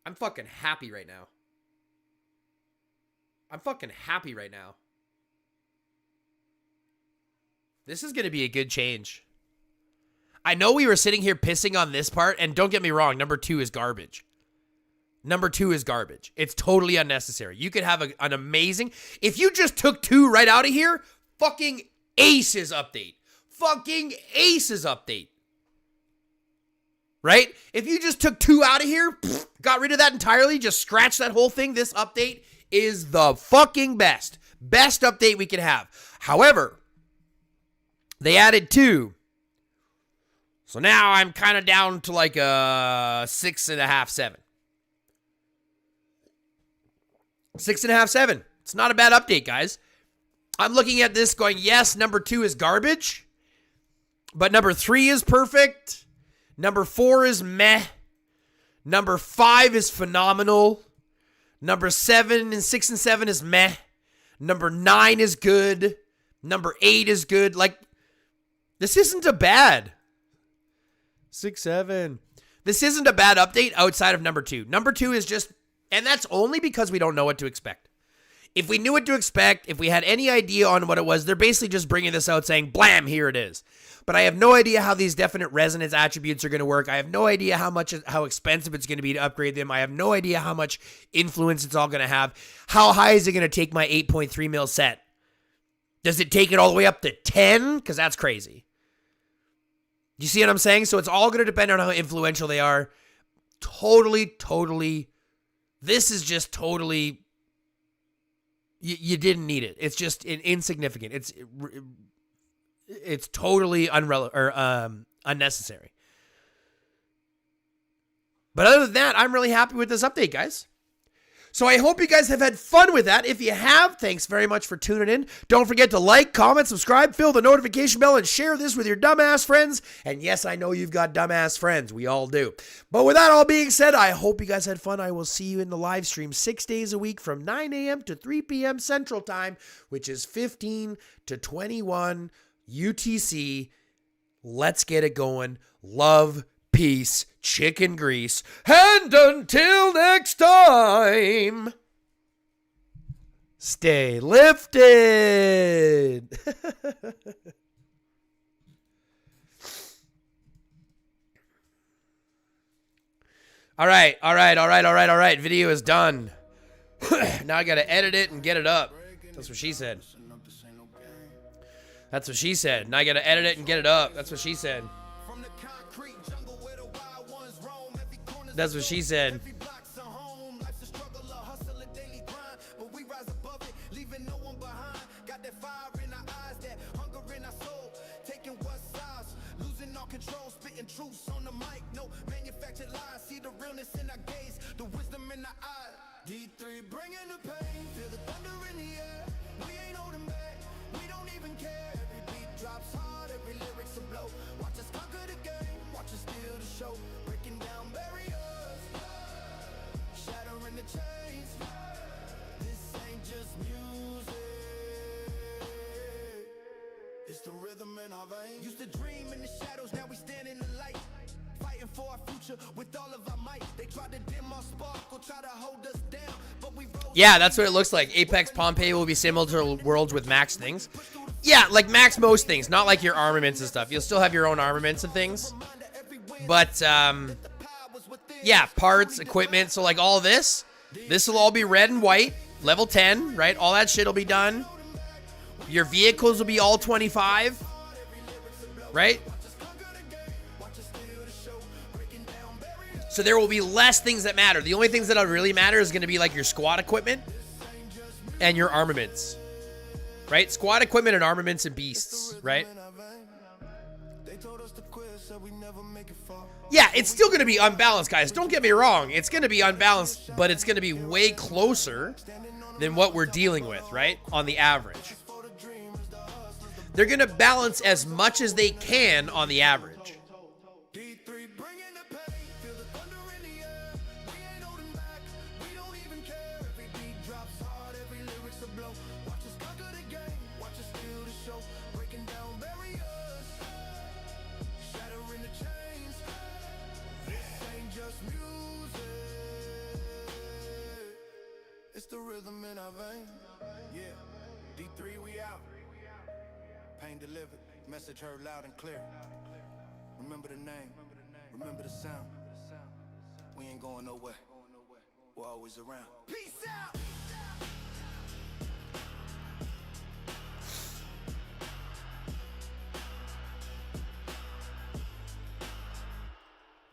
I'm fucking happy right now. This is going to be a good change. I know we were sitting here pissing on this part, and don't get me wrong, number 2 is garbage. It's totally unnecessary. You could have an amazing... If you just took 2 right out of here, fucking aces update. Right? If you just took 2 out of here, got rid of that entirely, just scratch that whole thing, this update is the fucking best. Best update we can have. However, they added 2. So now I'm kind of down to like a 6.5, 7. 6.5, 7. It's not a bad update, guys. I'm looking at this going, yes, number 2 is garbage. But number 3 is perfect. Number 4 is meh. Number 5 is phenomenal. Number 7 and 6 and 7 is meh. Number 9 is good. Number 8 is good. Like, this isn't a bad 6, 7. This isn't a bad update outside of number 2. Number 2 is just, and that's only because we don't know what to expect. If we knew what to expect, if we had any idea on what it was, they're basically just bringing this out saying, blam, here it is. But I have no idea how these definite resonance attributes are going to work. I have no idea how expensive it's going to be to upgrade them. I have no idea how much influence it's all going to have. How high is it going to take my 8.3 mil set? Does it take it all the way up to 10? Because that's crazy. You see what I'm saying? So it's all going to depend on how influential they are. Totally. This is just totally... You didn't need it. It's just insignificant. It's totally unnecessary. But other than that, I'm really happy with this update, guys. So I hope you guys have had fun with that. If you have, thanks very much for tuning in. Don't forget to like, comment, subscribe, fill the notification bell, and share this with your dumbass friends. And yes, I know you've got dumbass friends. We all do. But with that all being said, I hope you guys had fun. I will see you in the live stream 6 days a week from 9 a.m. to 3 p.m. Central Time, which is 15 to 21 UTC. Let's get it going. Love, peace, chicken grease, and until next time, stay lifted. All right. Video is done. Now I got to edit it and get it up. That's what she said. That's what she said. Now I got to edit it and get it up. That's what she said. That's what she said. D3 bringing the pain, feel the thunder in the air. We ain't holding back, we don't even care. Every beat drops hard, every lyric's a blow. Watch us conquer the game, watch us steal the show. Breaking down barriers, shattering the chains. This ain't just music, it's the rhythm in our veins. Used to dream in the shadows, now we stand in the light. Fighting for our future with all of our might. They Yeah, that's what it looks like. Apex Pompeii will be similar to worlds with max things. Yeah, like max most things, not like your armaments and stuff. You'll still have your own armaments and things. But, yeah, parts, equipment. So, like, all this will all be red and white. Level 10, right? All that shit will be done. Your vehicles will be all 25, right? So there will be less things that matter. The only things that'll really matter is going to be like your squad equipment and your armaments, right? Squad equipment and armaments and beasts, right? Yeah, it's still going to be unbalanced, guys. Don't get me wrong. It's going to be unbalanced, but it's going to be way closer than what we're dealing with, right? On the average. They're going to balance as much as they can on the average. It's the rhythm in our veins. Yeah, D3, we out. Pain delivered, message heard loud and clear. Remember the name, remember the sound. We ain't going nowhere. We're always around. Peace out.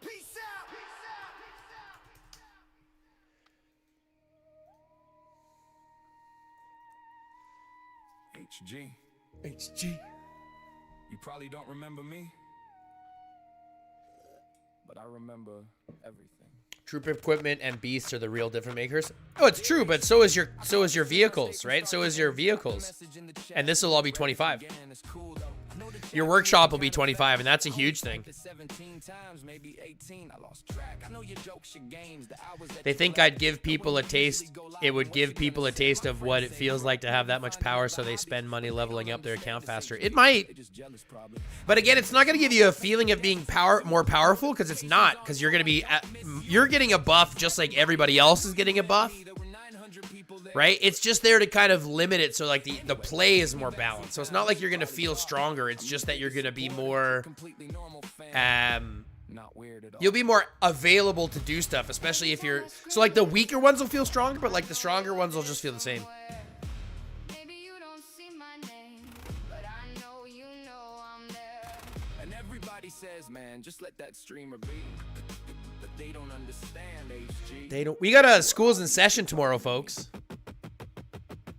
Peace out. HG. HG. You probably don't remember me, but I remember everything. Troop equipment and beasts are the real difference makers. Oh, it's true, but so is your vehicles, right? So is your vehicles. And this will all be 25. Your workshop will be 25, and that's a huge thing. They think I'd give people a taste. It would give people a taste of what it feels like to have that much power, so they spend money leveling up their account faster. It might. But again, it's not going to give you a feeling of being more powerful, because it's not. Because you're going to be, you're getting a buff just like everybody else is getting a buff. Right? It's just there to kind of limit it so like the play is more balanced. So it's not like you're going to feel stronger. It's just that you're going to be more you'll be more available to do stuff, especially if you're so like the weaker ones will feel stronger, but like the stronger ones will just feel the same. Maybe you don't see my name, but I know you know I'm there. And everybody says, man, just let that streamer be. But they don't understand, HG. We got schools in session tomorrow, folks.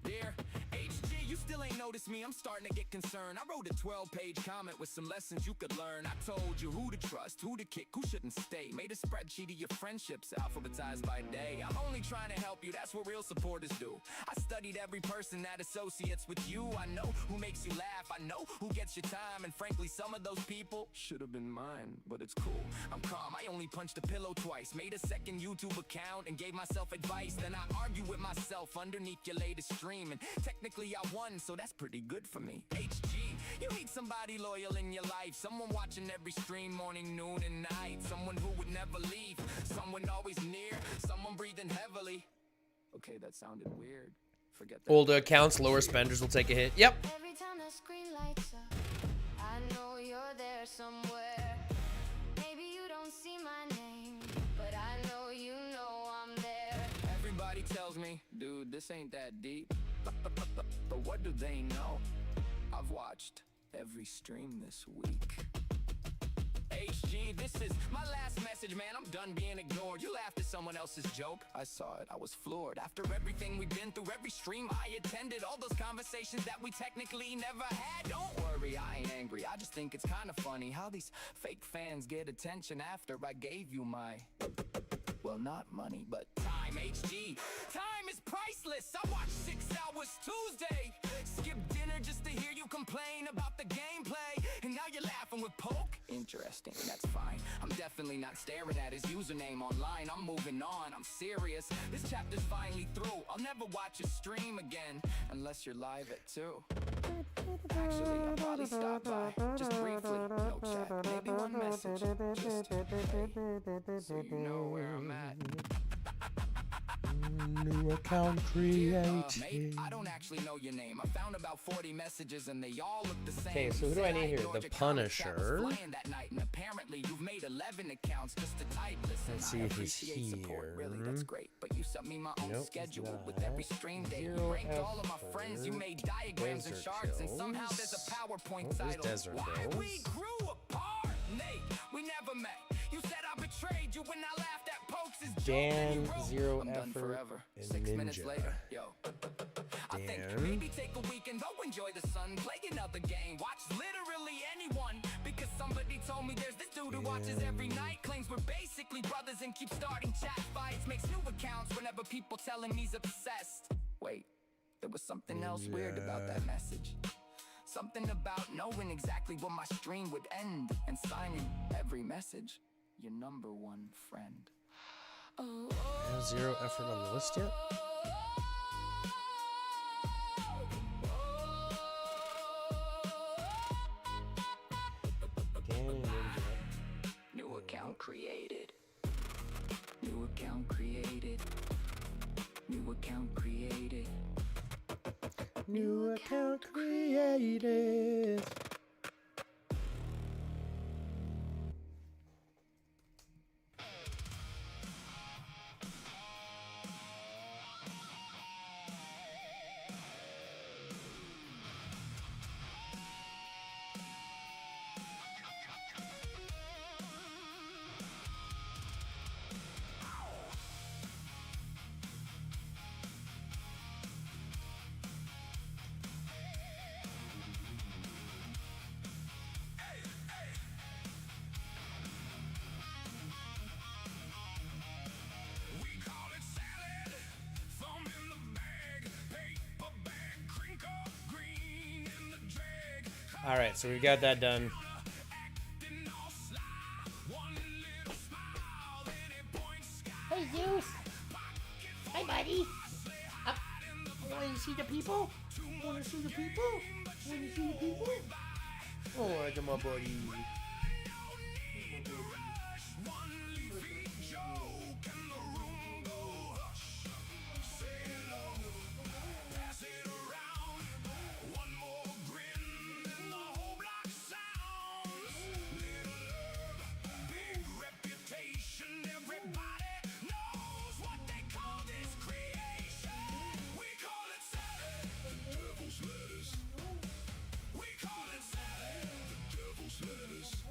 Dear HG, you still ain't noticed me. I'm starting to get concerned. I wrote a 12-page comment with some lessons you could learn. I told you who to trust, who to kick, who shouldn't stay. Made a spreadsheet of your friendships, alphabetized by day. I'm only trying to help you. That's what real supporters do. I studied every person that associates with you. I know who makes you laugh. I know who gets your time. And frankly, some of those people should have been mine, but it's cool. I'm calm. I only punched a pillow twice. Made a second YouTube account and gave myself advice. Then I argue with myself underneath your latest stream. And technically I won, so that's pretty good for me. HG, you need somebody loyal in your life. Someone watching every stream, morning, noon, and night. Someone who would never leave. Someone always near. Someone breathing heavily. Okay, that sounded weird. Forget that. Older accounts, lower spenders will take a hit. Yep. Every time the screen lights up, I know you're there somewhere. Maybe you don't see my name, but I know you know I'm there. Everybody tells me, dude, this ain't that deep. But what do they know? I've watched every stream this week. HG, this is my last message, man. I'm done being ignored. You laughed at someone else's joke. I saw it. I was floored. After everything we've been through, every stream I attended, all those conversations that we technically never had. Don't worry, I ain't angry. I just think it's kind of funny how these fake fans get attention after I gave you my, well, not money, but time. HG, time is priceless. I watched 6 Hours Tuesday. Skip dinner just to hear you complain about the gameplay. And now you're laughing with Poke? Interesting, that's fine. I'm definitely not staring at his username online. I'm moving on, I'm serious. This chapter's finally through. I'll never watch a stream again, unless you're live at 2. Actually, I'll probably stop by, just briefly. No chat, maybe one message. message just to play, so you know where I'm at. New account created. Mate, I don't actually know your name. I found about 40 messages and they all look the same. Okay, so who do I need here? The Punisher. That night, and apparently you've made 11 accounts just to type. Listen, Let's see I if he's appreciate support. Really, here. that's great. But you sent me my own Nope, schedule he's with every stream date. You Zero ranked all of my friends. You effort. made diagrams and Desert charts, and Hills. somehow there's a PowerPoint Oh, there's title. Desert Why Hills. we grew apart, Nate. We never met. You said I betrayed you when I laughed at Pokes' joke. Dan, and you wrote, Zero I'm done Effort, forever. and 6 minutes Ninja. later, yo. I think Dan. maybe take a weekend, go enjoy the sun, play another game, watch literally anyone. Because somebody told me there's this dude who watches every night, claims we're basically brothers and keeps starting chat fights, makes new accounts whenever people tell him he's obsessed. Wait, there was something else weird about that message. Something about knowing exactly when my stream would end and signing every message, your number one friend. Have Zero Effort on the list yet? Dan and Ninja. New account created. New account created. New account created. New account created. We call it salad, thumb in the bag, paper bag, crinkle, green in the drag. All right, so we got that done. Acting all sly, one little smile, then it points sky. Hey, Zeus. Hey, buddy. Up. Want to see the people? Want to see the people? Want to see the people? Oh, I got my buddy. One leafy joke and the room go hush. Say hello, pass it around. One more grin and the whole block sounds. Little love, big reputation. Everybody knows what they call this creation. We call it salad, the devil's lettuce. We call it salad, the devil's lettuce.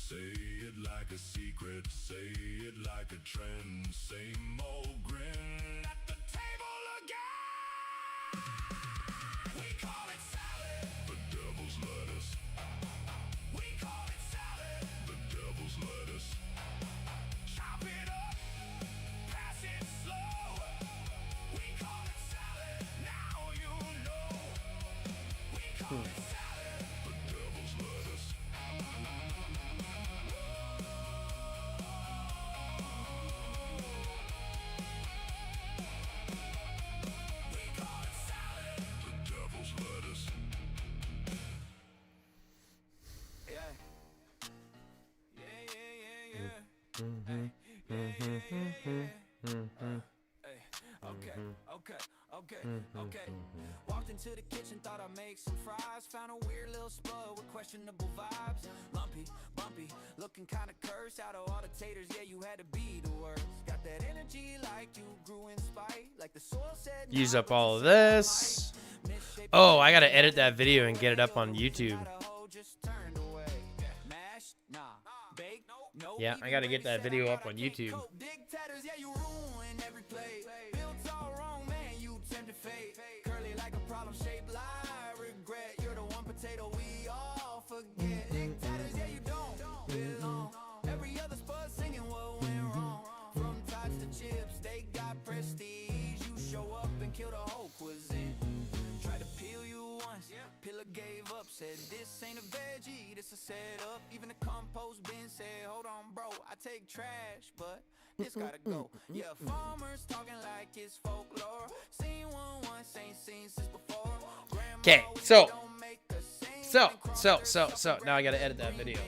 Say it like a secret, say it like a trend. Same old grin at the table again. We call it salad, the devil's lettuce. We call it salad, the devil's lettuce. Chop it up, pass it slow. We call it salad, now you know. We call it salad, the devil's lettuce. Okay. Walked into the kitchen, thought I'd make some fries. Found a weird little spud with questionable vibes. Lumpy, bumpy, looking kinda cursed. Out of all the taters, yeah, you had to be the worst. Got that energy like you grew in spite. Like the soil said. Use up all of this. Oh, I gotta edit that video and get it up on YouTube. Yeah, I gotta get that video up on YouTube. Dig tatters, yeah, you ruin every play. Built all wrong, man, you tend to fade. Curly like a problem shaped lie. Regret, you're the one potato we all forget. Dig tatters, yeah, you don't belong. Every other spot singing what went wrong. From tots to chips, they got prestige. You show up and kill the whole cuisine. Tried to peel you once, pillar gave up. Said this ain't a veggie, this a setup. Even the compost bin said, hold on, bro, I take trash, but this gotta go. Yeah, farmers talking like it's folklore. Seen one once, ain't seen since before. Okay, so now I gotta edit that video.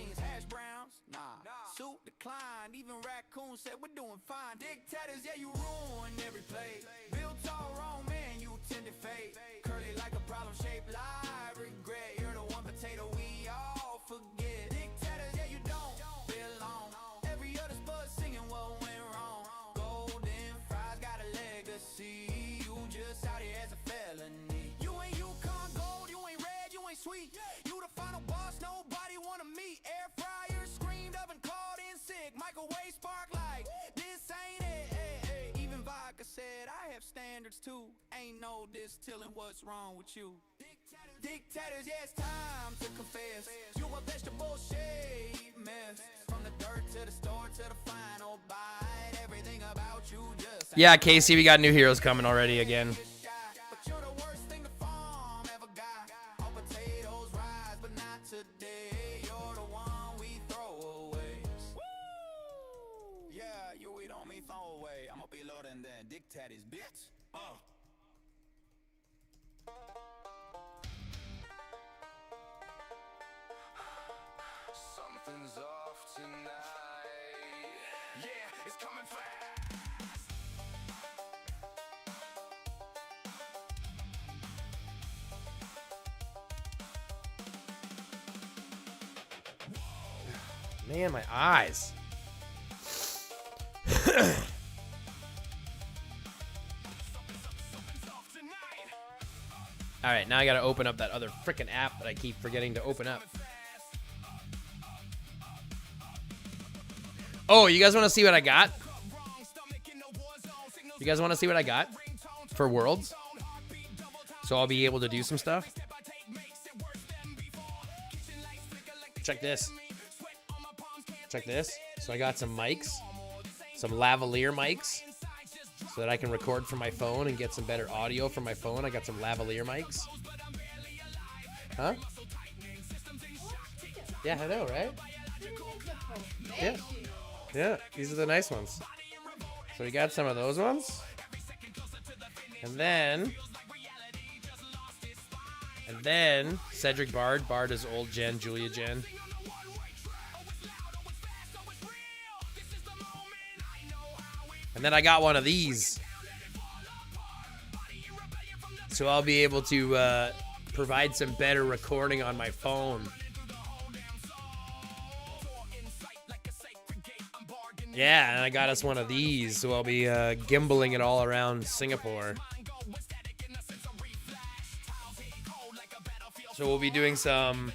Soup declined, even raccoon said we're doing fine. Dig tatters, yeah, you ruin every play. Built all wrong, man, you tend to fade. Curly like a problem shaped lie. Regret, you're the one potato we all forget. Dig tatters, yeah, you don't belong. Every other spot singing what went wrong. Golden fries got a legacy. You just out here as a felony. You ain't Yukon gold, you ain't red, you ain't sweet. You the final boss, nobody wanna meet. Air fryer screamed up and called in sick. Microwave spark like this ain't it. Even vodka said I have standards too. Ain't no distilling what's wrong with you. Dig tatters, yeah, it's time to confess. You a vegetable shaped mess. From the dirt to the store to the final bite. Everything about you just Yeah, Casey, we got new heroes coming already again. but you're the worst thing the farm ever got. All potatoes rise, but not today. You're the one we throw away. Woo! Yeah, you we don't mean throw away. I'm gonna be loading then. Dig tatties, bitch. Something's off tonight. Yeah, it's coming fast. Man, my eyes. All right, now I gotta open up that other freaking app that I keep forgetting to open up. Oh, you guys want to see what I got? You guys want to see what I got for Worlds? So I'll be able to do some stuff. Check this. Check this. So I got some mics, some lavalier mics, so that I can record from my phone and get some better audio from my phone. I got some lavalier mics. Huh? Yeah, I know, right? Yeah. Yeah, these are the nice ones. So we got some of those ones. And then Cedric Bard. Bard is old Jen, Julia Jen. And then I got one of these. So I'll be able to provide some better recording on my phone. Yeah, and I got us one of these, so I'll be gimbaling it all around Singapore. So we'll be doing some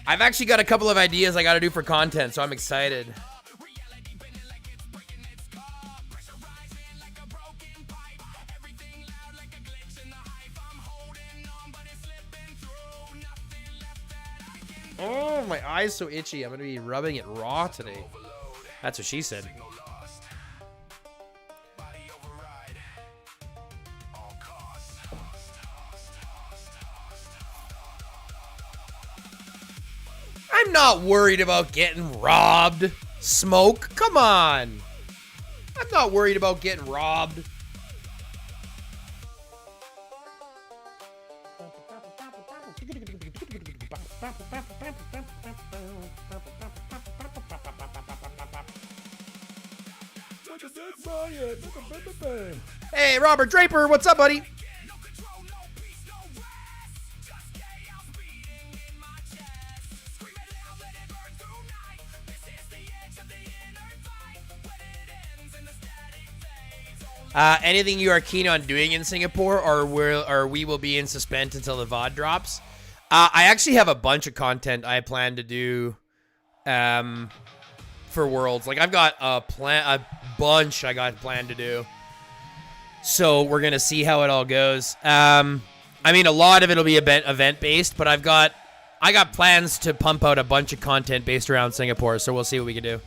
I've actually got a couple of ideas I got to do for content, so I'm excited. Oh, my eye's so itchy. I'm going to be rubbing it raw today. That's what she said. I'm not worried about getting robbed. Smoke, come on. I'm not worried about getting robbed. Hey, Robert Draper, what's up, buddy? Anything you are keen on doing in Singapore, or we will be in suspense until the VOD drops? I actually have a bunch of content I plan to do for Worlds. Like, I've got a bunch I got planned to do. So we're going to see how it all goes. I mean, a lot of it will be event-based, but I got plans to pump out a bunch of content based around Singapore, so we'll see what we can do.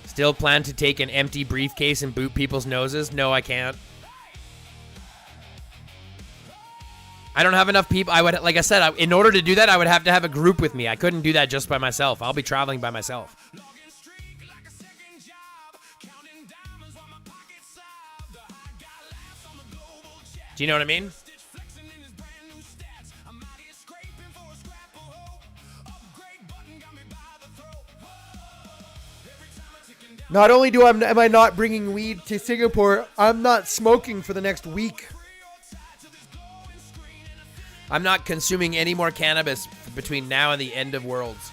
Still plan to take an empty briefcase and boot people's noses? No, I can't. I don't have enough people. Like I said, in order to do that, I would have to have a group with me. I couldn't do that just by myself. I'll be traveling by myself. Do you know what I mean? Not only am I not bringing weed to Singapore, I'm not smoking for the next week. I'm not consuming any more cannabis between now and the end of Worlds.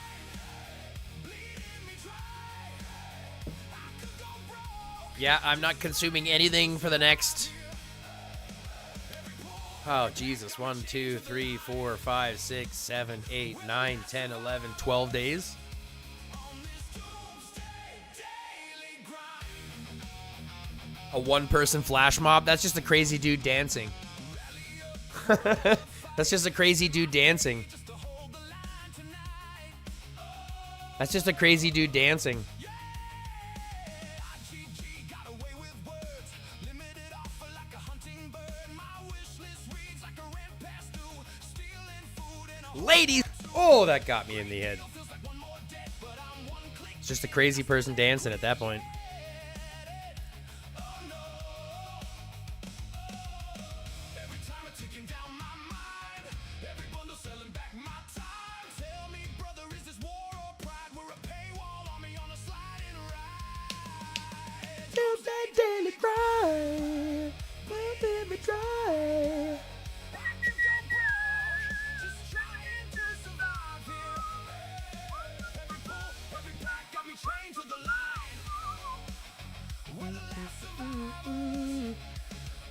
Yeah, I'm not consuming anything for the next... Oh, Jesus. 1, 2, 3, 4, 5, 6, 7, 8, 9, 10, 11, 12 days. A one-person flash mob? That's just a crazy dude dancing. That's just a crazy dude dancing. That's just a crazy dude dancing. Ladies! Oh, that got me in the head. It's just a crazy person dancing at that point. Daily grind, let me try.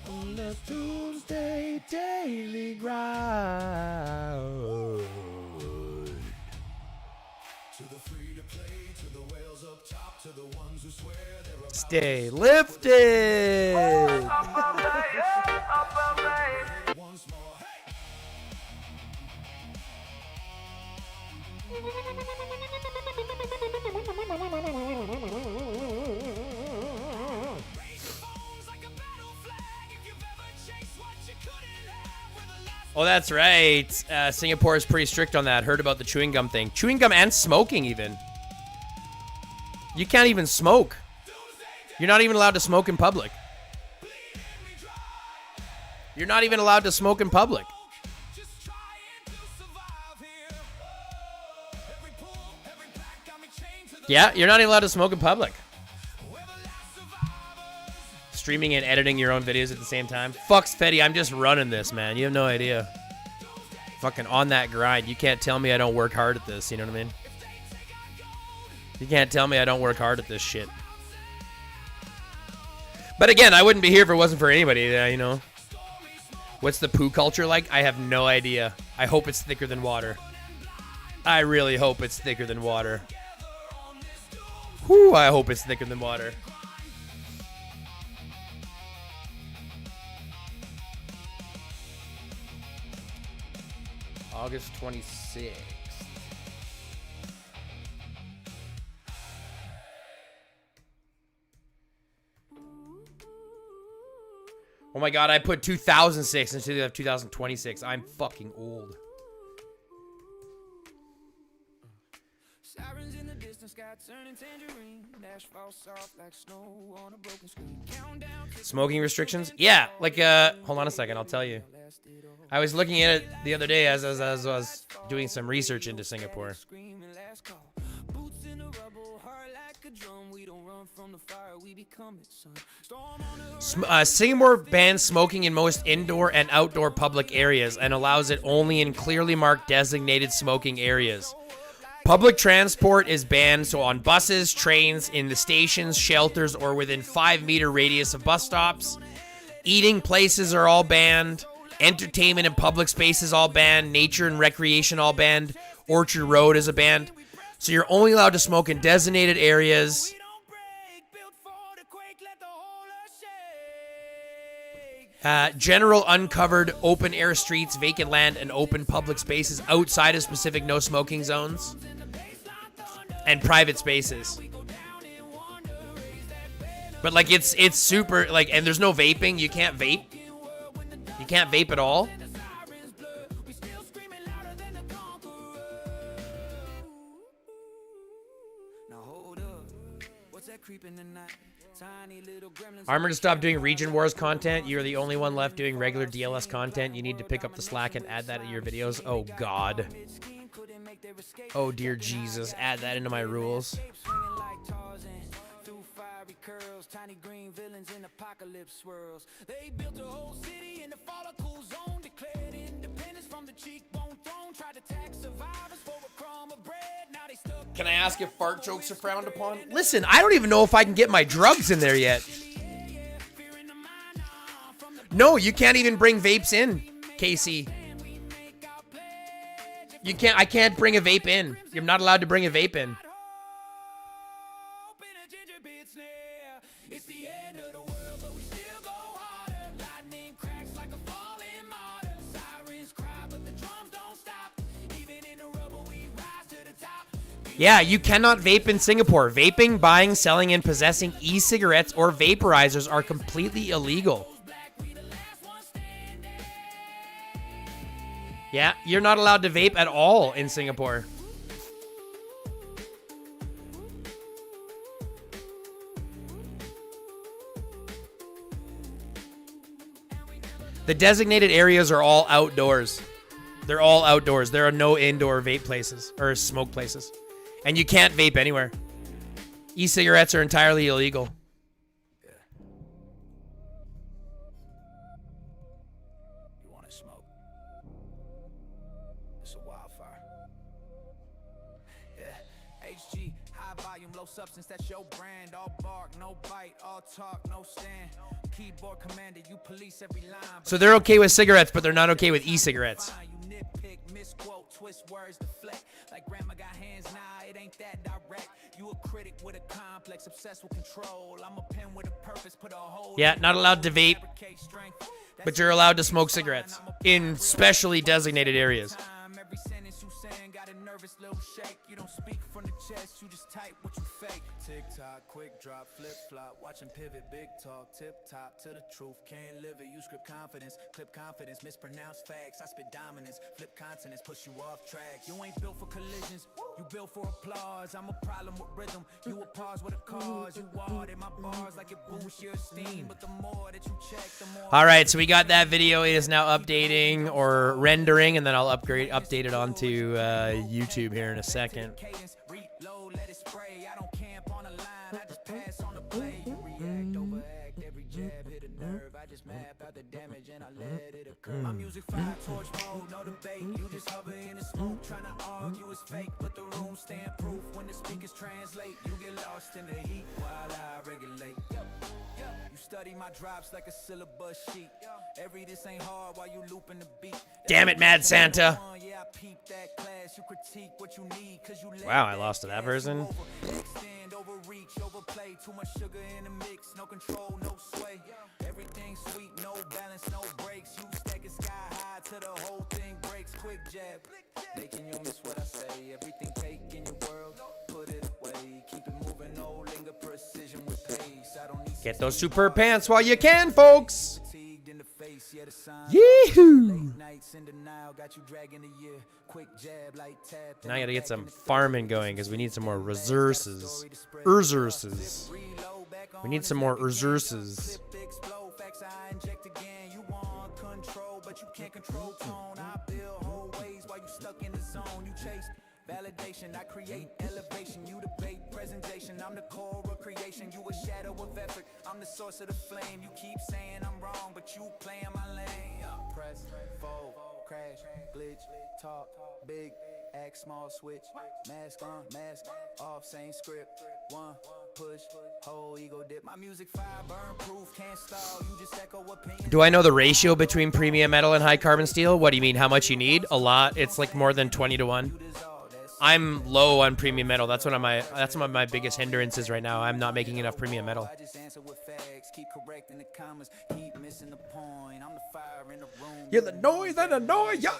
On the Tuesday daily grind. To the free to play, to the whales up top, to the ones who swear they're about stay lifted. Once more, hey. Oh, that's right. Singapore is pretty strict on that. Heard about the chewing gum thing. Chewing gum and smoking even. You can't even smoke. You're not even allowed to smoke in public. You're not even allowed to smoke in public. Yeah, you're not even allowed to smoke in public. Streaming and editing your own videos at the same time. Fucks Fetty, I'm just running this, man. You have no idea. Fucking on that grind. You can't tell me I don't work hard at this, you know what I mean? You can't tell me I don't work hard at this shit. But again, I wouldn't be here if it wasn't for anybody, you know. What's the poo culture like? I have no idea. I hope it's thicker than water. I really hope it's thicker than water. Whew, I hope it's thicker than water. August 26th. Oh my god, I put 2006 instead of 2026. I'm fucking old. Sirens in the distance, sky turning tangerine. Dash falls soft like snow on a broken screen. Countdown to Smoking restrictions? Yeah, like, hold on a second, I'll tell you. I was looking at it the other day as I was doing some research into Singapore. screaming last call. Boots in the rubble, heart like a drum. We don't run from the fire, we become it, son. Storm on the Singapore bans smoking in most indoor and outdoor public areas and allows it only in clearly marked designated smoking areas. Public transport is banned, so on buses, trains, in the stations, shelters, or within 5-meter radius of bus stops. Eating places are all banned. Entertainment and public spaces all banned. Nature and recreation all banned. Orchard Road is a banned. So you're only allowed to smoke in designated areas. don't break, built for the quake, let the whole earth shake. General uncovered open air streets, vacant land, and open public spaces outside of specific no smoking zones. And private spaces. But like it's super like, and there's no vaping. You can't vape. You can't vape at all. Now hold up, what's that creeping tonight? Tiny little gremlins. Armor to stop doing Region Wars content. You're the only one left doing regular DLS content. You need to pick up the slack and add that in your videos. Oh God. Oh dear Jesus. Add that into my rules. Swinging like Tarzan through fiery curls, tiny green villains in apocalypse swirls. They built a whole city in the follicle zone, declared independence from the cheekbone throne, tried to tax survivors for a crumb of bread. Now they stuck. Can I ask if fart jokes are frowned upon? Listen, I don't even know if I can get my drugs in there yet. No, you can't even bring vapes in, Casey. You can't. I can't bring a vape in. You're not allowed to bring a vape in. It's the end of the world, but we still go harder. Lightning cracks like a falling martyr. Sirens cry, but the drums don't stop. Even in the rubble, we rise to the top. Yeah, you cannot vape in Singapore. Vaping, buying, selling, and possessing e-cigarettes or vaporizers are completely illegal. Yeah, you're not allowed to vape at all in Singapore. The designated areas are all outdoors. They're all outdoors. There are no indoor vape places or smoke places. And you can't vape anywhere. E-cigarettes are entirely illegal. You want to smoke? It's a wildfire. Yeah. HG, high volume, low substance, that's your brand. All bark, no bite, all talk, no stand. Keyboard commander, you police every line. So they're okay with cigarettes, but they're not okay with e-cigarettes. You nitpick, misquote, twist words, deflect. Like grandma got hands, nah, it ain't that direct. You a critic with a complex, obsessed with control. I'm a pen with a purpose, put a hole. Yeah, not allowed to vape, but you're allowed to smoke cigarettes in specially designated areas. Every sentence you saying got a nervous little shake. You don't speak from the chest, you just type what you fake. Tick tock, quick drop, flip flop, watching pivot, big talk, tip top to the truth. Can't live it, you script confidence, clip confidence, mispronounce facts. I spit dominance, flip consonants, push you off track. You ain't built for collisions, you built for applause. I'm a problem with rhythm, you a pause with a cause. You water my bars like it boosts your esteem, but the more that you check, the more. All right, so we got that video. It is now updating or rendering, and then I'll update it onto YouTube here in a second. Cadence, reload, let it spray. I don't camp on a line, I just pass on the play. You react, overact, every jab hit a nerve. I just map out the damage and I let it My music fire torch mode, no debate. You just hover in the smoke, tryna argue it's fake, but the room stand proof. When the speakers translate, you get lost in the heat while I regulate. You study my drops like a syllabus sheet. Every this ain't hard while you looping the beat. Damn it, Mad Santa. Yeah, I peeped that class. You critique what you need, 'cause you let Wow, I lost to that gas person. Extend, overreach, overplay. Too much sugar in the mix, no control, no sway. Everything sweet, no balance, no breaks. You stack it sky high till the whole thing breaks. Quick jab, making you miss what I say. Everything take in your world, put it away. Keep it moving, no linger, precision with pace. I don't need Get those superb pants while you can, folks. fatigued in the face, yeah, the signs. Yee-hoo. Late nights in denial, got you dragging the year. Quick jab, like tap. Now I gotta get some farming going because we need some more resources. Resources. We need some more resources. Explode, facts I inject again. You want control, but you can't control tone. I build whole ways while you stuck in the zone. You chase validation, I create elevation. You debate presentation, I'm the core of creation. You a shadow of effort, I'm the source of the flame. You keep saying I'm wrong, but you playing my lane. Press, fold, crash, glitch, talk, big, act small, switch, mask on, mask off, same script. One, push, whole ego dip. My music fire, burn proof, can't stall. You just echo opinions. Do I know the ratio between premium metal and high carbon steel? What do you mean? How much you need? A lot. It's like more than 20 to 1. I'm low on premium metal. That's one of my biggest hindrances right now. I'm not making enough premium metal. I just answer with facts, keep correcting the commas, keep missing the point. I'm the fire in the room. You're the noise and annoy ya.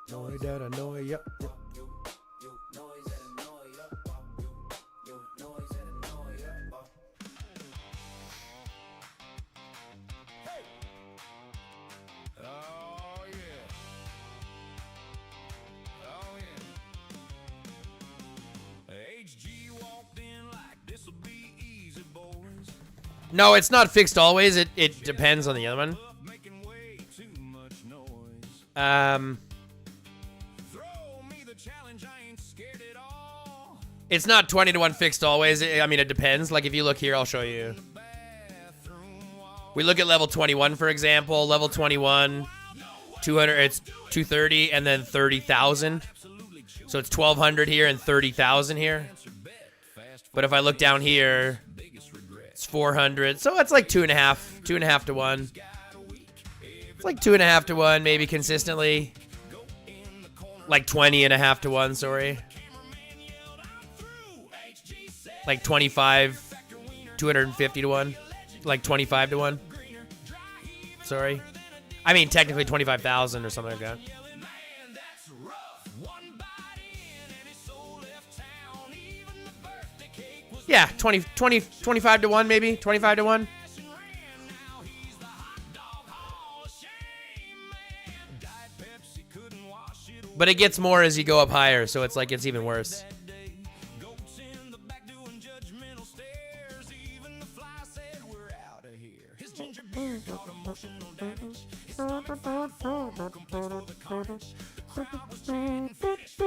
Noise that annoy ya. Oh yeah. Oh yeah. HG walked in like this'll be easy, boys. No, it's not fixed always. It depends on the other one. Making way too much noise. Throw me the challenge, I ain't scared at all. It's not 20 to 1 fixed always. I mean, it depends. Like if you look here, I'll show you. Bathroom wall. We look at level 21, for example. Level 21, 200. It's 230 and then 30,000. So it's 1,200 here and 30,000 here. But if I look down here, it's 400. So it's like 2.5 to 1. It's like 2.5 to 1, maybe consistently. Like 20.5 to 1. Sorry. Like 25, 250 to 1. Like 25 to 1. Sorry. I mean, technically 25,000 or something like that. Yeah, 25 to 1 maybe. 25 to 1. But it gets more as you go up higher, so it's like it's even worse. Goats in the back doing judgmental stares. Even the fly said we're out of here. His ginger beer caught emotional damage. His stomach found form, no complex for the carnage. The crowd was chanting, finish.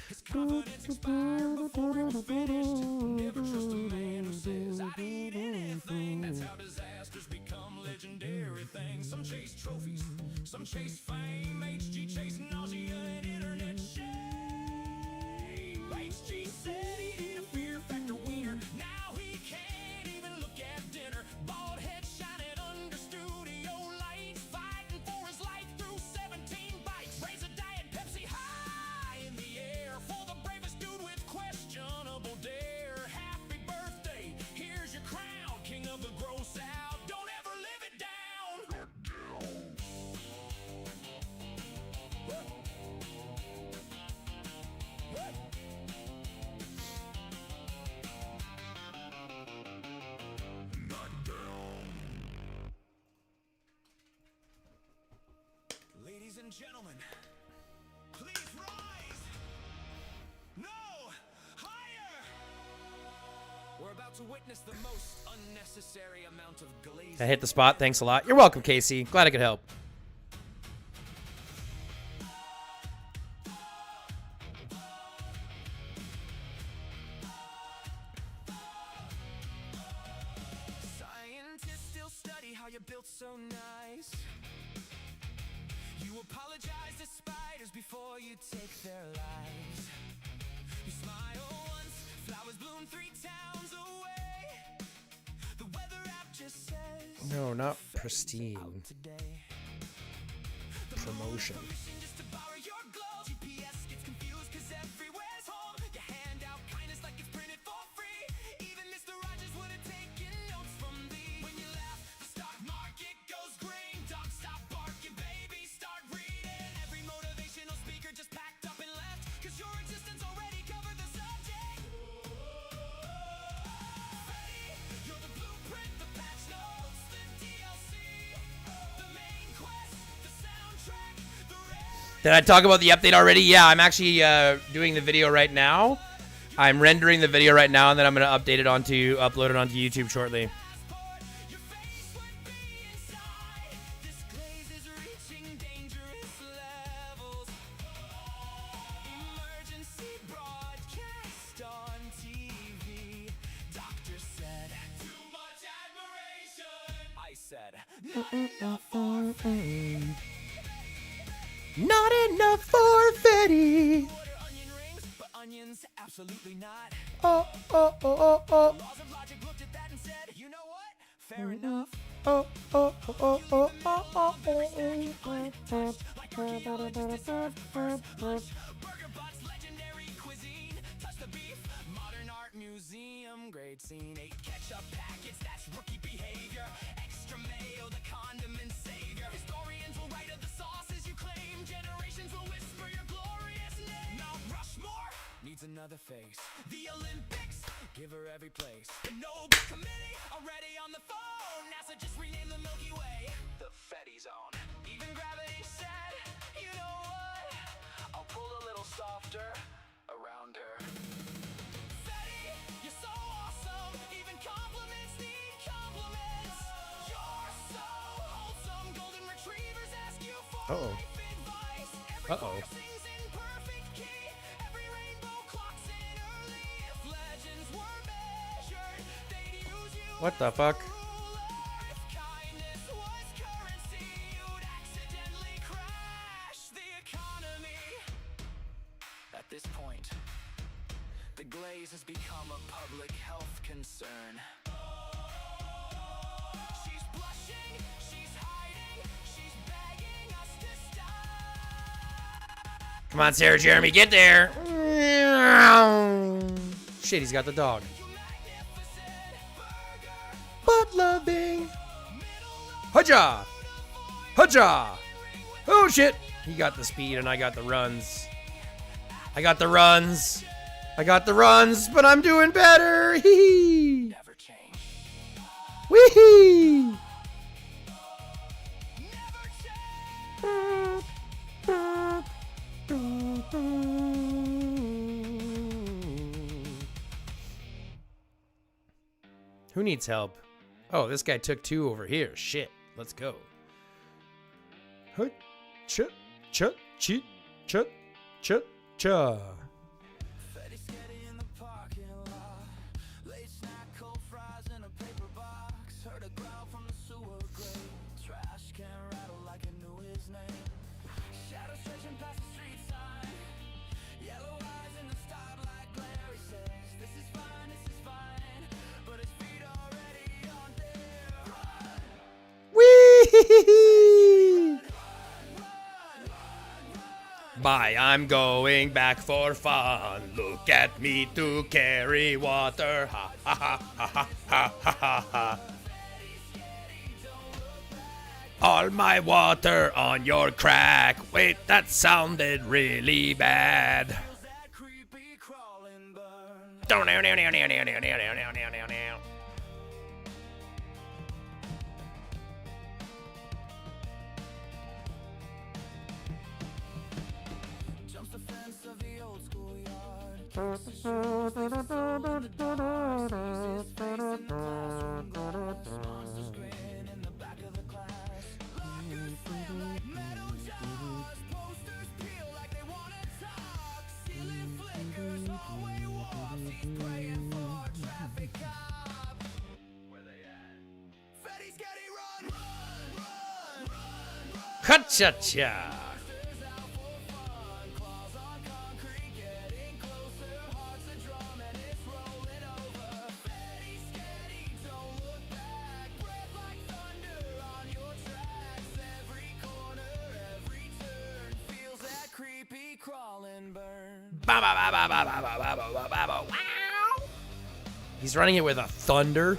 His confidence expired before it was finished. Never trust a man who says I need anything. That's how disasters become legendary things. Some chase trophies, some chase fame. HG chasing nausea and internet shame. HG said he need a fear factor wiener. Now he can't even look at dinner. Bald head shining under studio lights. Fighting for his life through 17 bites. Raise a diet Pepsi high in the air. For the bravest dude with questionable dare. Happy birthday, here's your crown. King of the gross out. Don't ever live it down. Ladies and gentlemen, please rise. No, higher. We're about to witness the most unnecessary amount of glazing. I hit the spot. Thanks a lot. You're welcome, Casey. Glad I could help. Scientists before you take their lives. You smile once, flowers bloom 3 towns away. The weather app just says No, not pristine. today. Promotion. Just to borrow your glow. GPS gets confused 'cause everywhere's home. You hand out kindness like it's printed for free. Even Mr. Rogers would have taken notes from thee. When you laugh, the stock market goes green. Dogs stop barking, baby, start reading. Every motivational speaker just packed up and left. 'Cause your existence already covered the subject. Ready? You're the blueprint, the patch notes, the DLC, the main quest, the soundtrack, the rare. Did I talk about the update already? Yeah, I'm actually doing the video right now. I'm rendering the video right now, and then I'm going to update it upload it onto YouTube shortly. Your face would be inside. This glaze is reaching dangerous levels. Emergency broadcast on TV. Doctor said, too much admiration. I said, not enough for fame. Not enough for Fetty. Order onion rings, but onions absolutely not. Oh, oh, oh, oh, oh. Laws of logic looked at that and said, you know what? Fair enough. Oh, oh, oh, oh, oh, oh, oh, Burger But's legendary cuisine. Touch the beef, modern art museum, great scene. 8 ketchup packets, that's rookie behavior. Extra mayo, the condiment savior. Historians will write of the sauces you claim. Generations will whisper your glorious name. Mount Rushmore needs another face. The Olympics, give her every place. The Nobel Committee already on the phone. NASA just renamed the Milky Way the Fetty Zone. Even gravity said, you know what? I'll pull a little softer around her. Fetty, you're so awesome. Even compliments need compliments. You're so wholesome. Golden retrievers ask you for Uh-oh. life advice. Every Uh-oh. chord sings in perfect key. Every rainbow clocks in early. If legends were measured, they'd use you. What the fuck? If kindness was currency, you'd accidentally crash the economy. At this point, the glaze has become a public health concern. She's blushing, she's hiding, she's begging us to stop. Come on, Sarah Jeremy, get there. Shit, he's got the dog. But loving. Hudja! Hudja! Oh shit! He got the speed and I got the runs. I got the runs. I got the runs, but I'm doing better. Hee Never change. Wee hee. Who needs help? Oh, this guy took 2 over here. Shit. Let's go. Huh, cha, cha, chi, cha, cha, cha. Fetty sketty in the parking lot. Late snack, cold fries in a paper box. Heard a growl from the sewer grate. Trash can rattle like it knew his name. Shadow stretching past the street sign. Yellow eyes in the stoplight glare. He says, this is fine, but his feet already on there. Run, Wee! Bye, I'm going back for fun. Look at me to carry water. Ha ha ha ha ha ha ha ha. All my water on your crack. Wait, that sounded really bad. that creepy crawling burn. Jumps the fence of the old schoolyard. Kisses the shoes, leaves his soul in the dark. Sees his face in the classroom glass. Monsters grin in the back of the class. Lockers slam like metal jaws. Posters peel like they wanna talk. Ceiling flickers, hallway walls. He's praying for a traffic cop. Where they at? Fetty's getting run, run, run, run, run. Cha-cha-cha. Out for fun, He's running it with a thunder.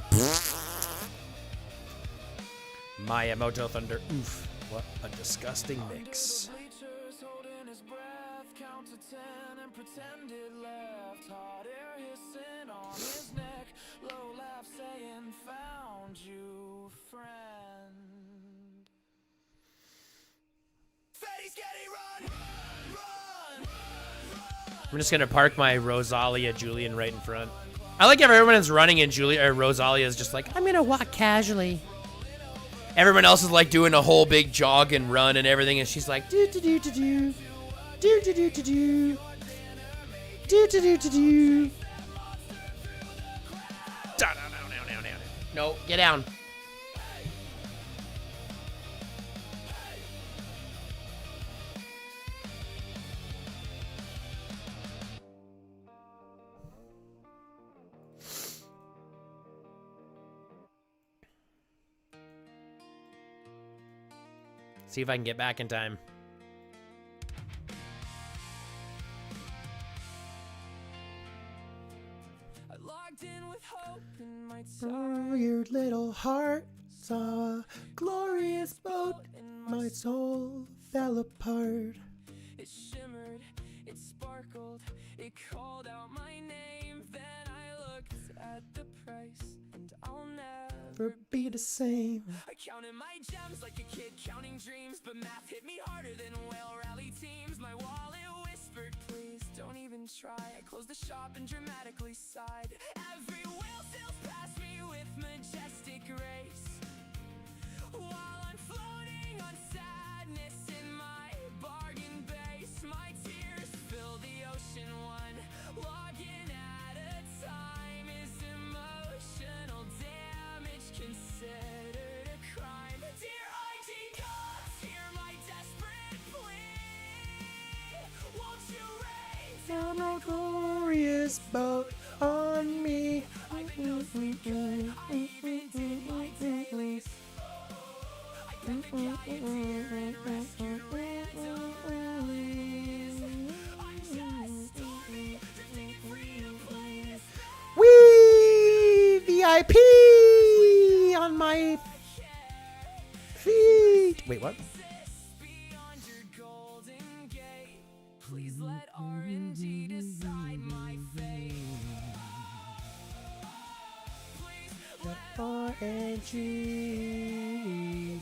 Miyamoto thunder. Oof. What a disgusting mix. Bleachers holding his breath, count to 10 and pretend it left. Hot air hissing on his neck, low laugh saying, "Found you, friend." Fetty, Sketty, run, run, run. I'm just gonna park my Rosalia Julian right in front. I like if everyone is running and Rosalia is just like, I'm gonna walk casually. Everyone else is like doing a whole big jog and run and everything, and she's like, do do do do do, do do do do do, do do do do do. No, get down. See if I can get back in time. I logged in with hope in my Oh, your little heart's a glorious boat. My soul fell apart. It shimmered, it sparkled, it called out my name. Then I looked at the price, and I'll never. Be the same. I counted my gems like a kid counting dreams, but math hit me harder than whale rally teams. My wallet whispered, please don't even try. I closed the shop and dramatically sighed. Every whale sails past me with majestic grace, while I'm floating on sadness in my bargain base. My tears fill the ocean, one login at a time is emotional damage considered a crime. Dear IG gods, hear my desperate plea. Won't you raise On a glorious boat on me. Wee! VIP on my feet. Wait, what? beyond your golden gate? Please let RNG decide my fate. Please let RNG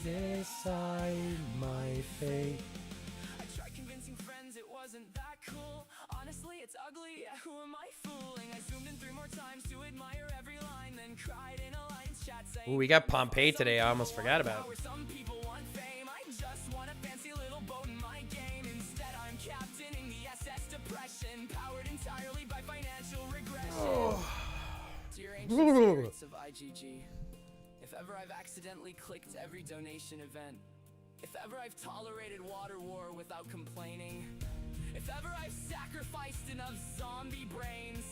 decide my fate. I tried convincing friends it wasn't that cool. Honestly, it's ugly. Yeah, who am I fooling? I zoomed in 3 more times to admire every line, then cried in Alliance chat saying, Ooh, we got Pompeii today. I almost forgot about. where some people want fame. I just want a fancy little boat in my game. Instead, I'm captaining the SS Depression, powered entirely by financial regression. Dear ancient spirits of IGG, if ever I've accidentally clicked every donation event, if ever I've tolerated water war without complaining, if ever I've sacrificed enough zombie brains,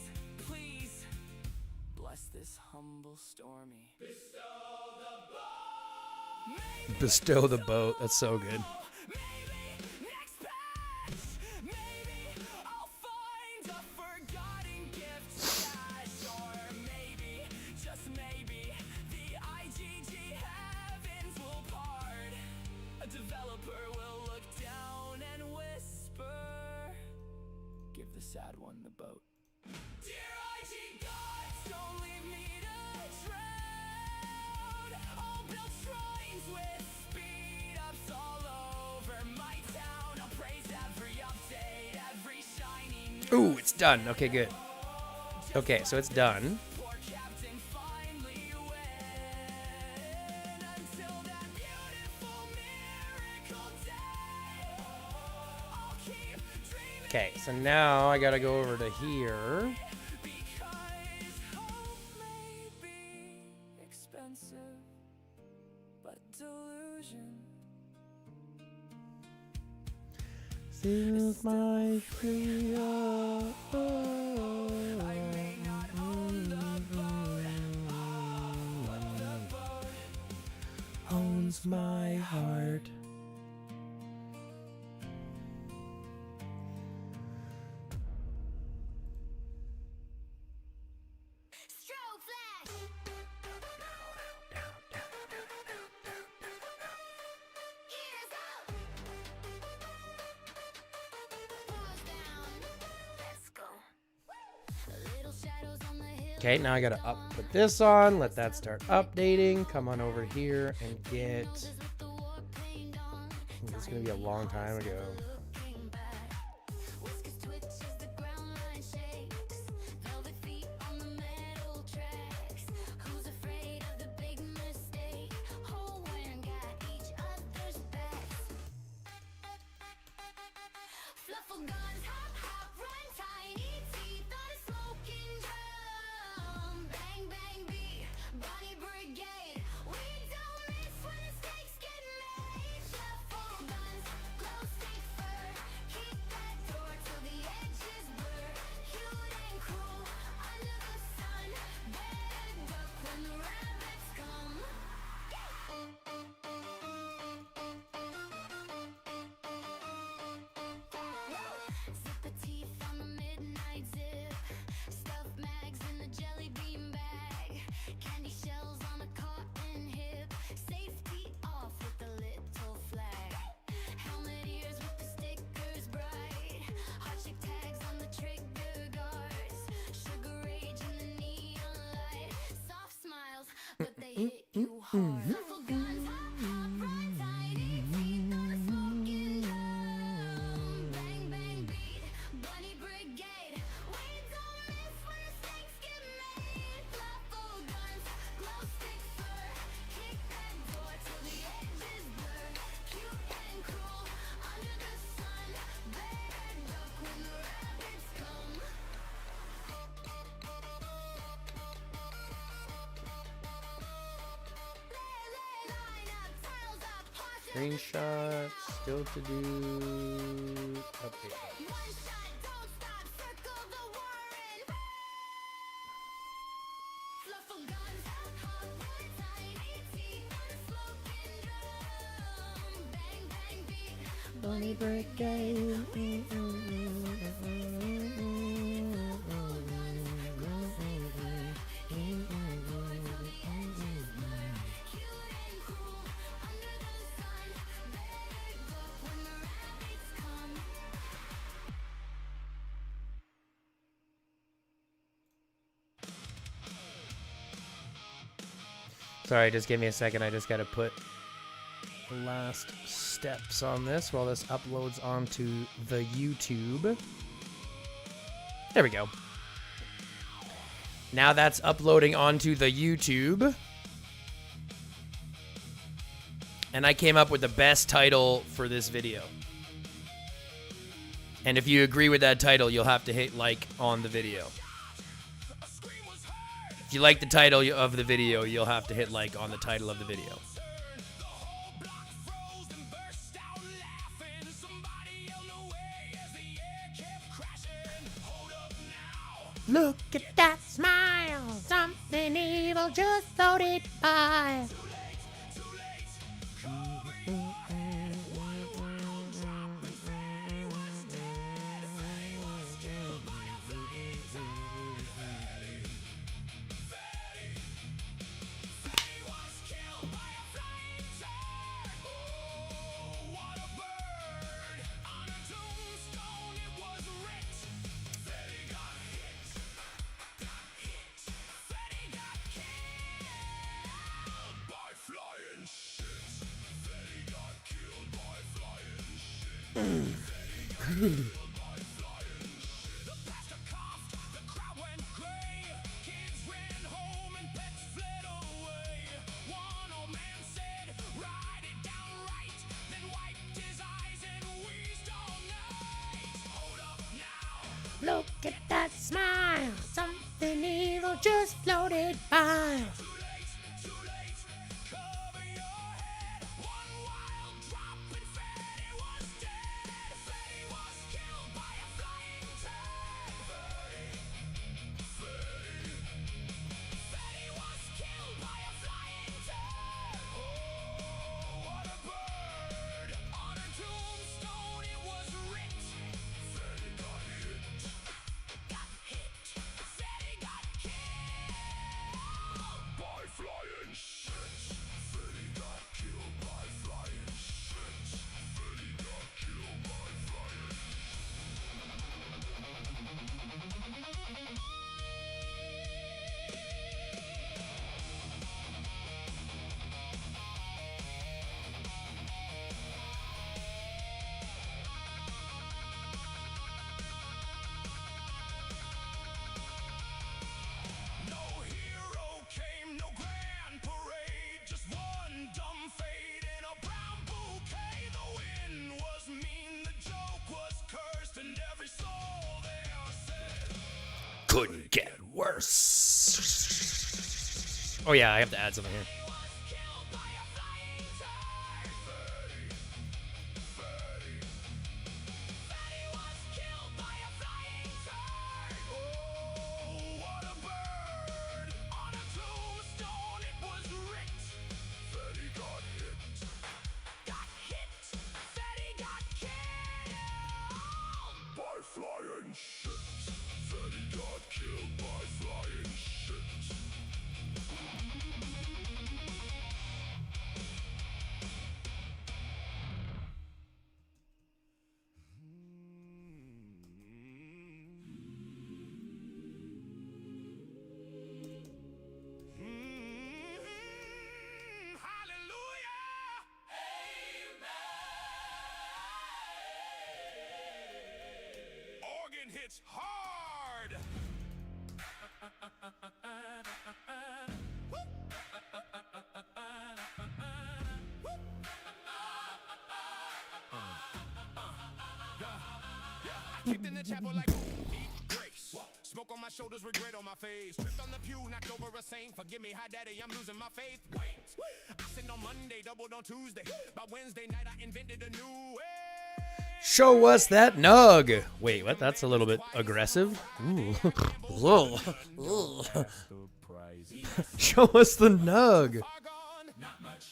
please bless this humble Stormy. Bestow the boat. That's so good. Maybe next patch, maybe I'll find a forgotten gift stash, or maybe, just maybe, the IGG heavens will part. A developer will look down and whisper, give the sad one the boat. Dear IG gods, don't leave me to drown. I'll build shrines with speed ups all over my town. I'll praise every update, every shiny new. Ooh, it's done. Okay, good. Okay, so it's done. Poor captain finally win. Until that beautiful miracle day, I'll keep dreaming. Okay, so now I gotta go over to here. Because hope may be expensive, but delusion. Seals my freedom. I may not own the boat and but the boat Owns my heart. Okay, now I gotta put this on, let that start updating. Come on over here and get. It's gonna be a long time ago. But they hit you hard. Fluffle guns, hop, hop, ride tight, ET, through the smoking room. Bang, bang, beat, bunny brigade. We don't miss when the stakes get made. Fluffle guns, glow stick fur. Kick that door till the edges blur. Cute and cruel, under the sun. Better duck when the rabbits come. Screenshot, still to do. Update. Bunny Brigade. Sorry, just give me a second. I just got to put the last steps on this while this uploads onto the YouTube. There we go. Now that's uploading onto the YouTube. And I came up with the best title for this video. And if you agree with that title, you'll have to hit like on the video. If you like the title of the video, you'll have to hit like on the title of the video. Look at that smile, something evil just floated by. Look at that smile, something evil just floated by. couldn't get worse. Oh yeah, I have to add something here. Flying shit. Freddy got killed by flying shit. Organ hits hard. Kicked in the chapel like need grace. Smoke on my shoulders, regret on my face. Tripped on the pew, knocked over a saint. Forgive me, hi daddy, I'm losing my faith. Wait, I sinned on Monday, doubled on Tuesday. By Wednesday night, I invented a new way. Show us that nug. Wait, what? That's a little bit aggressive. Ooh. Whoa. Show us the nug.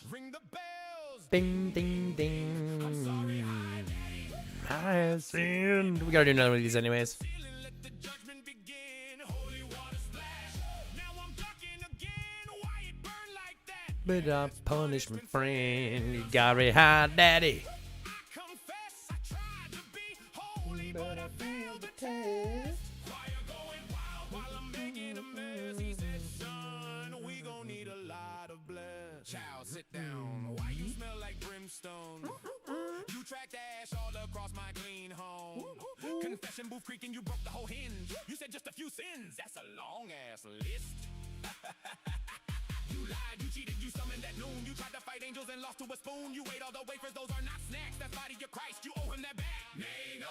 Ring the bells. Ding, ding, ding. I sinned. We gotta do another one of these anyways. Let the judgment begin. Holy water splash. Now I'm ducking again. Why it burn like that? But I punish my friend. You got me high, daddy. I confess I tried to be holy, but I failed the test. Fire going wild while I'm making a mess. He said, son, we gon' need a lot of blood. Child, sit down. Why you smell like brimstone? You tracked ash all across my clean home. Confession booth creaking, you broke the whole hinge. You said just a few sins. That's a long ass list. You lied, you cheated, you summoned at noon. You tried to fight angels and lost to a spoon. You ate all the wafers, those are not snacks. That's body of Christ, you owe him that back. Nay, no.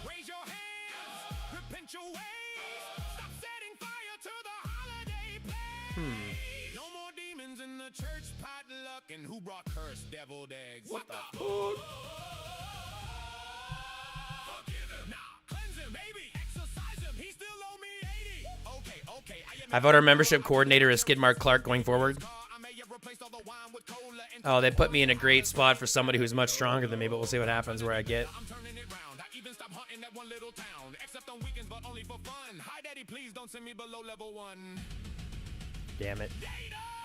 Raise your hands, repent your ways. Stop setting fire to the holiday play. No more demons in the church potluck. And who brought cursed deviled eggs? What the fuck? Forgive him. Nah, cleanse him, baby. Exercise him. He still owe me 80. Okay. I vote our membership coordinator is Skid Mark Clark going forward. Oh, they put me in a great spot for somebody who's much stronger than me, but we'll see what happens where I get. I'm turning it round. I even stopped hunting that one little town. Except on weekends, but only for fun. Hi, daddy, please don't send me below level 1. Damn it.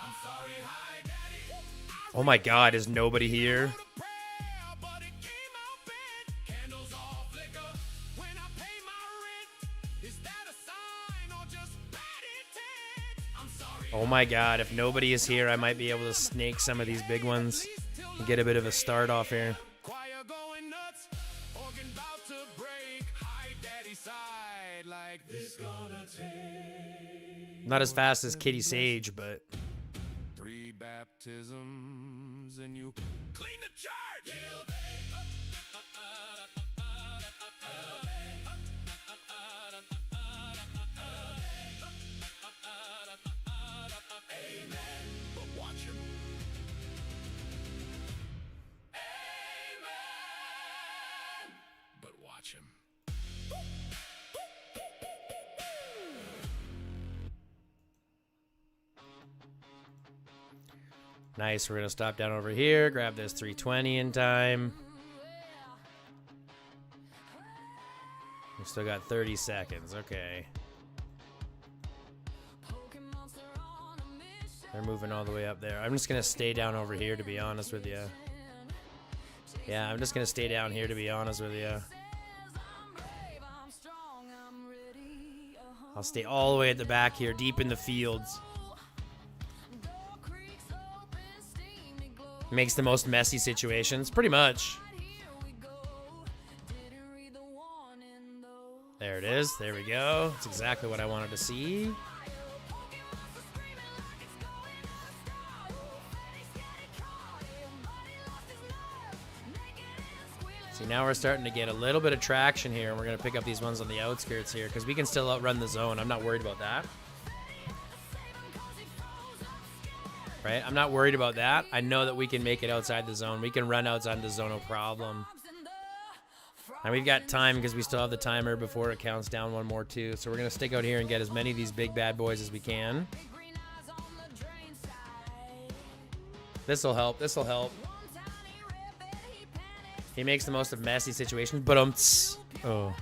I'm sorry, hi, daddy. Oh my god, is nobody here? But it came out bad. Candles all flicker when I pay my rent. Is that a sign or just bad intent? I'm sorry. Oh my god, if nobody is here, I might be able to snake some of these big ones and get a bit of a start off here. Choir going nuts. Organ about to break. Hi, daddy side like this gonna take. Not as fast as Kitty Sage, but 3 baptisms and you clean the church. Amen. But watch him. Amen. But watch him. nice. We're gonna stop down over here, grab this 320 in time. We still got 30 seconds. Okay. They're moving all the way up there. I'm just gonna stay down over here, to be honest with you. Yeah, I'm just gonna stay down here, to be honest with you. I'll stay all the way at the back here, deep in the fields. Makes the most messy situations, pretty much. There it is. There we go. That's exactly what I wanted to see. See, now we're starting to get a little bit of traction here, and we're going to pick up these ones on the outskirts here, because we can still outrun the zone. I'm not worried about that. Right? I'm not worried about that. I know that we can make it outside the zone. We can run outside the zone, no problem. And we've got time, because we still have the timer before it counts down one more, too. So we're going to stick out here and get as many of these big bad boys as we can. This'll help. This'll help. He makes the most of messy situations, but oh.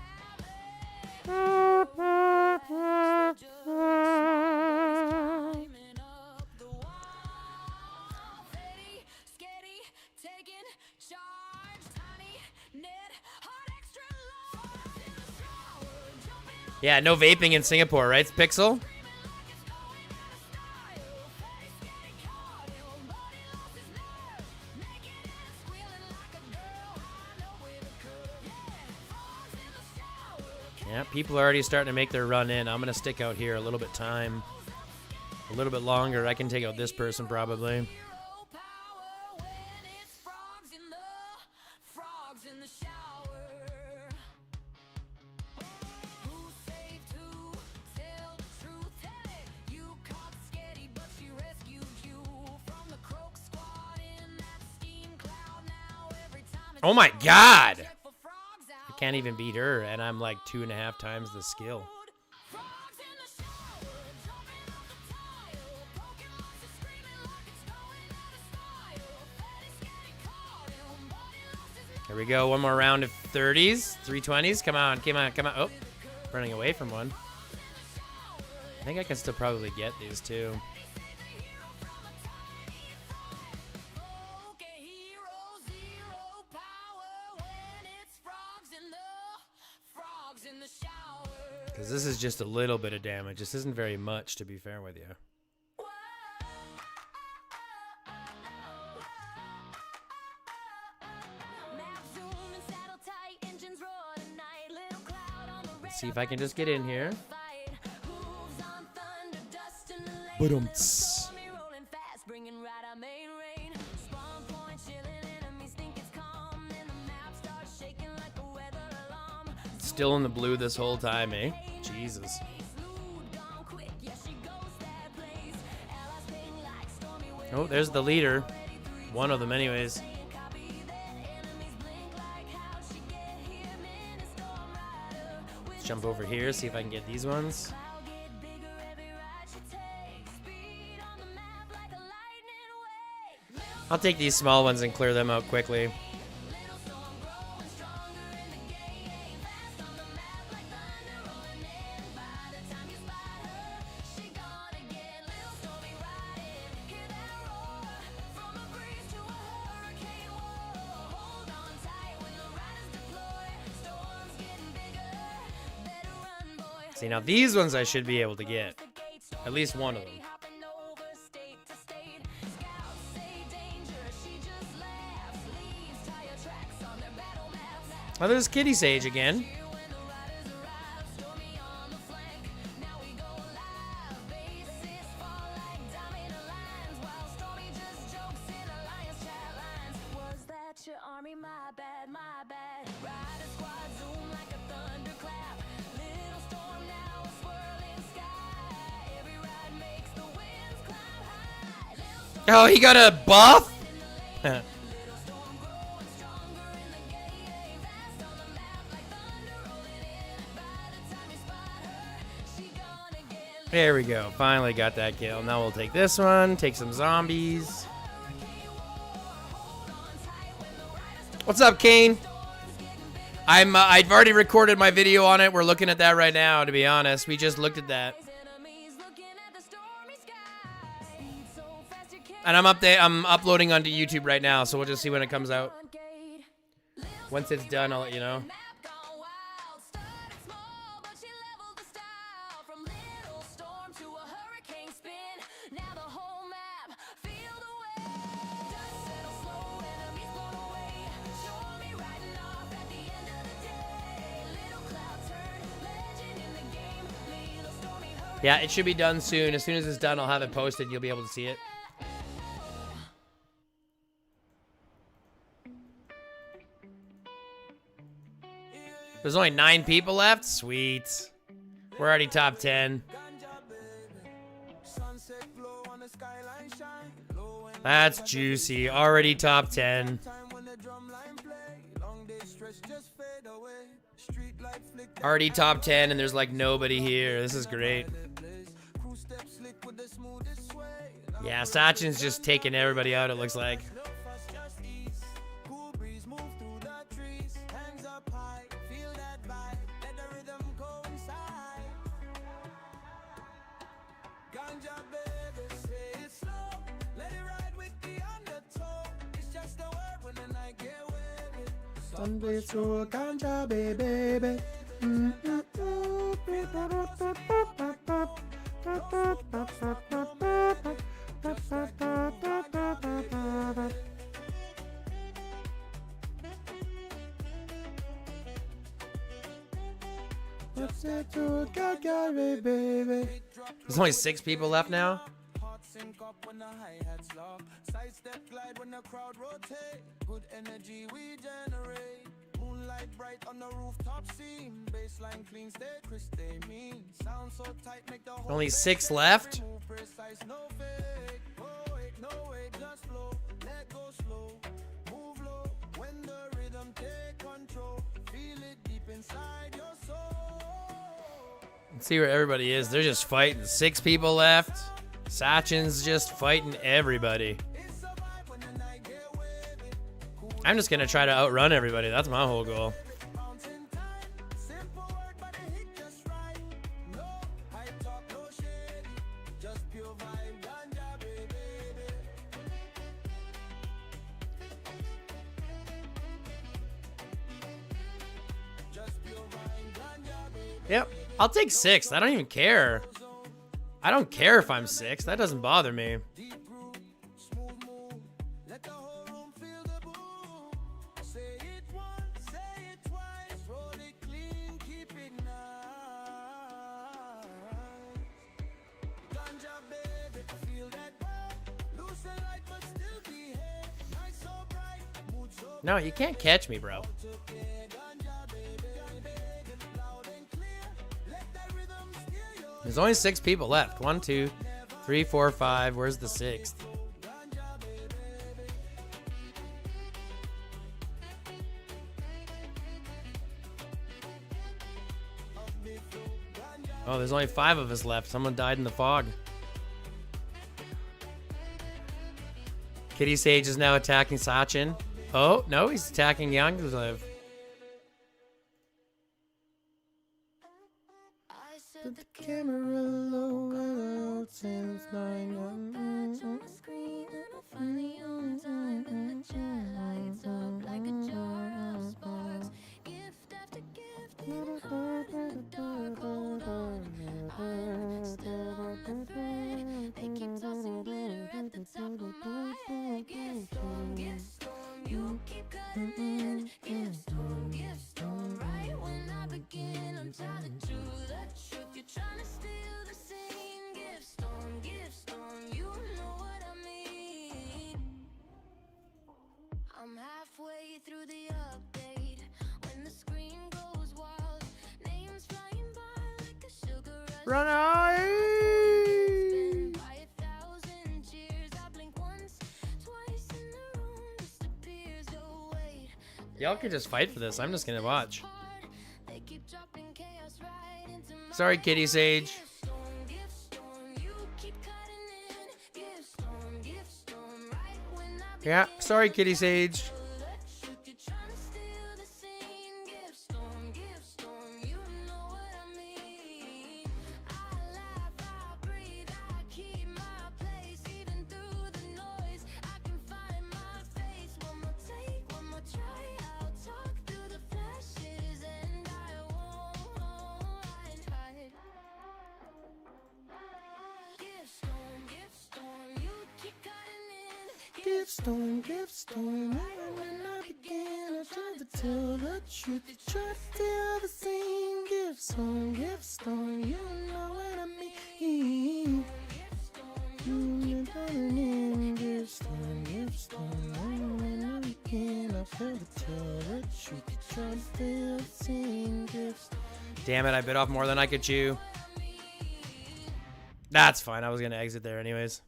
Yeah, no vaping in Singapore, right, Pixel? Yeah, people are already starting to make their run in. I'm going to stick out here a little bit longer. I can take out this person probably. Oh my god! I can't even beat her, and I'm like 2.5 times the skill. Here we go, one more round of 30s, 320s. Come on, come on, come on. Oh, running away from one. I think I can still probably get these two. Because this is just a little bit of damage. This isn't very much, to be fair with you. Let's see if I can just get in here. Ba-dum-ts. Still in the blue this whole time, eh? Jesus. Oh, there's the leader. One of them anyways. Let's jump over here, see if I can get these ones. I'll take these small ones and clear them out quickly. See, now these ones I should be able to get. At least one of them. Oh, there's Kitty Sage again. Oh, he got a buff? There we go. Finally got that kill. Now we'll take this one. Take some zombies. What's up, Kane? I've already recorded my video on it. We're looking at that right now, to be honest. We just looked at that. And I'm uploading onto YouTube right now, so we'll just see when it comes out. Once it's done, I'll let you know. Yeah, it should be done soon. As soon as it's done, I'll have it posted. You'll be able to see it. There's only 9 people left? Sweet. We're already top 10. That's juicy. Already top 10. Already top 10 and there's like nobody here. This is great. Yeah, Sachin's just taking everybody out, it looks like. Sunday to a ganja, baby. There's only 6 people left now. Sync up when the hi-hats lock. Sidestep glide when the crowd rotate. Good energy we generate. Moonlight bright on the rooftop scene. Baseline clean, stay crisp, stay mean. Sound so tight, make the whole Only 6 left. move precise, no fake. No wait, just flow. Let go slow. Move low. When the rhythm take control. Feel it deep inside your soul. Let's see where everybody is. They're just fighting. 6 people left. Sachin's just fighting everybody. I'm just gonna try to outrun everybody. That's my whole goal. Yep, I'll take 6. I don't even care. I don't care if I'm 6. That doesn't bother me. No, you can't catch me, bro. There's only 6 people left. 1, 2, 3, 4, 5. Where's the 6th? Oh, there's only 5 of us left. Someone died in the fog. Kitty Sage is now attacking Sachin. Oh, no, he's attacking Younglive. Put the camera low since 9 on my screen and I finally on time and the chat lights up like a jar of sparks. Gift after gift in the heart in the dark. Hold on, I'm still on the thread. They keep tossing glitter at the top of my head. Gift storm, you keep cutting in. Gift storm, right when I begin, I'm telling you the truth. You're trying to steal the scene. Gift storm, you know what I mean. I'm halfway through the update when the screen goes wild. Names flying by like a sugar rush. Run away! Been by 1,000 cheers. I blink once, twice, and the room disappears. Oh wait, Y'all can just fight for this. I'm just gonna watch. hard. They keep dropping chaos right into my Sorry, Kitty Sage. gift storm. You keep cutting in. Gift storm, right when I Yeah, sorry, Kitty Sage. you're trying to steal the scene. Gift storm, you know what I mean. I laugh, I breathe, I keep my place. Even through the noise, I can find my face. One more take, one more try. I'll talk through the flashes and I won't hide. Gift storm, you keep cutting in. Gift storm, right when I begin, I try to tell the truth. You try to steal the scene. Gift storm, you know what I mean. You turning in. Gift storm, right when I begin, I try to tell the truth. You Damn it, I bit off more than I could chew. That's fine. I was going to exit there anyways.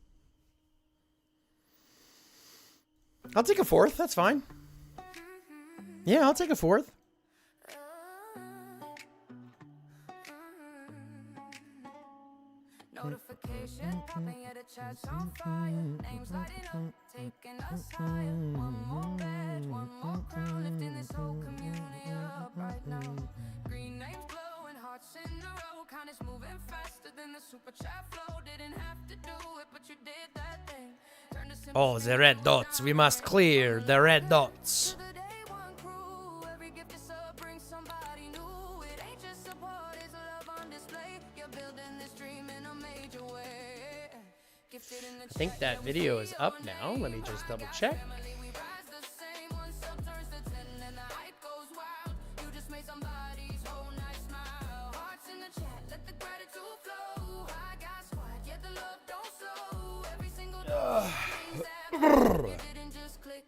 I'll take a fourth. That's fine. Yeah, I'll take a fourth. Notification popping, yeah, the chat's on fire. Names lighting up, taking us higher. One more badge, one more crown, lifting this whole community up right now. Green names glowing, hearts in a row, kind is moving faster than the super chat flow. Didn't have to do it, but you did that thing. Turned a simple Oh, the red dots. We must clear the red dots. to the day one crew. Every gift is up, bring somebody new. It ain't just support, it's love on display. You're building this dream in a major way. Gifted in the I think that video is up now. Let me just double check. family, we rise the same. One sub turns to 10 and the hype goes wild. You just made somebody's whole night smile. Hearts in the chat, let the gratitude flow. I got squad, yet the love don't slow. Every single day, things that it didn't just click.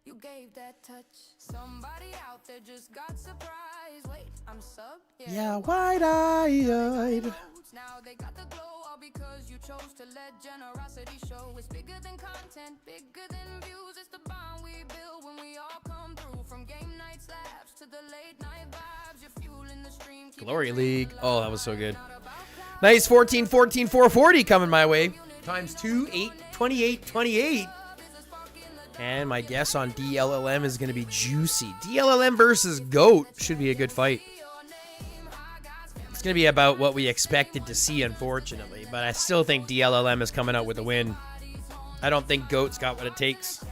You gave that touch. Somebody out there just got surprised. Wait, I'm sub? Yeah, wide-eyed. Now they got the glow, all because you chose to let generosity show. It's bigger than content, bigger than views. It's the bond we build when we all come through. From game night slaps to the late night vibes, you're fueling the stream. Keep Glory it dreaming League. alive. Oh, that was so good. Not about cloud, Nice 14, 14, 440 coming my way. Times 2, 8, 28, 28. is a spark in the And my guess on DLLM is going to be juicy. DLLM versus GOAT should be a good fight. It's going to be about what we expected to see, unfortunately. But I still think DLLM is coming out with a win. I don't think GOAT's got what it takes.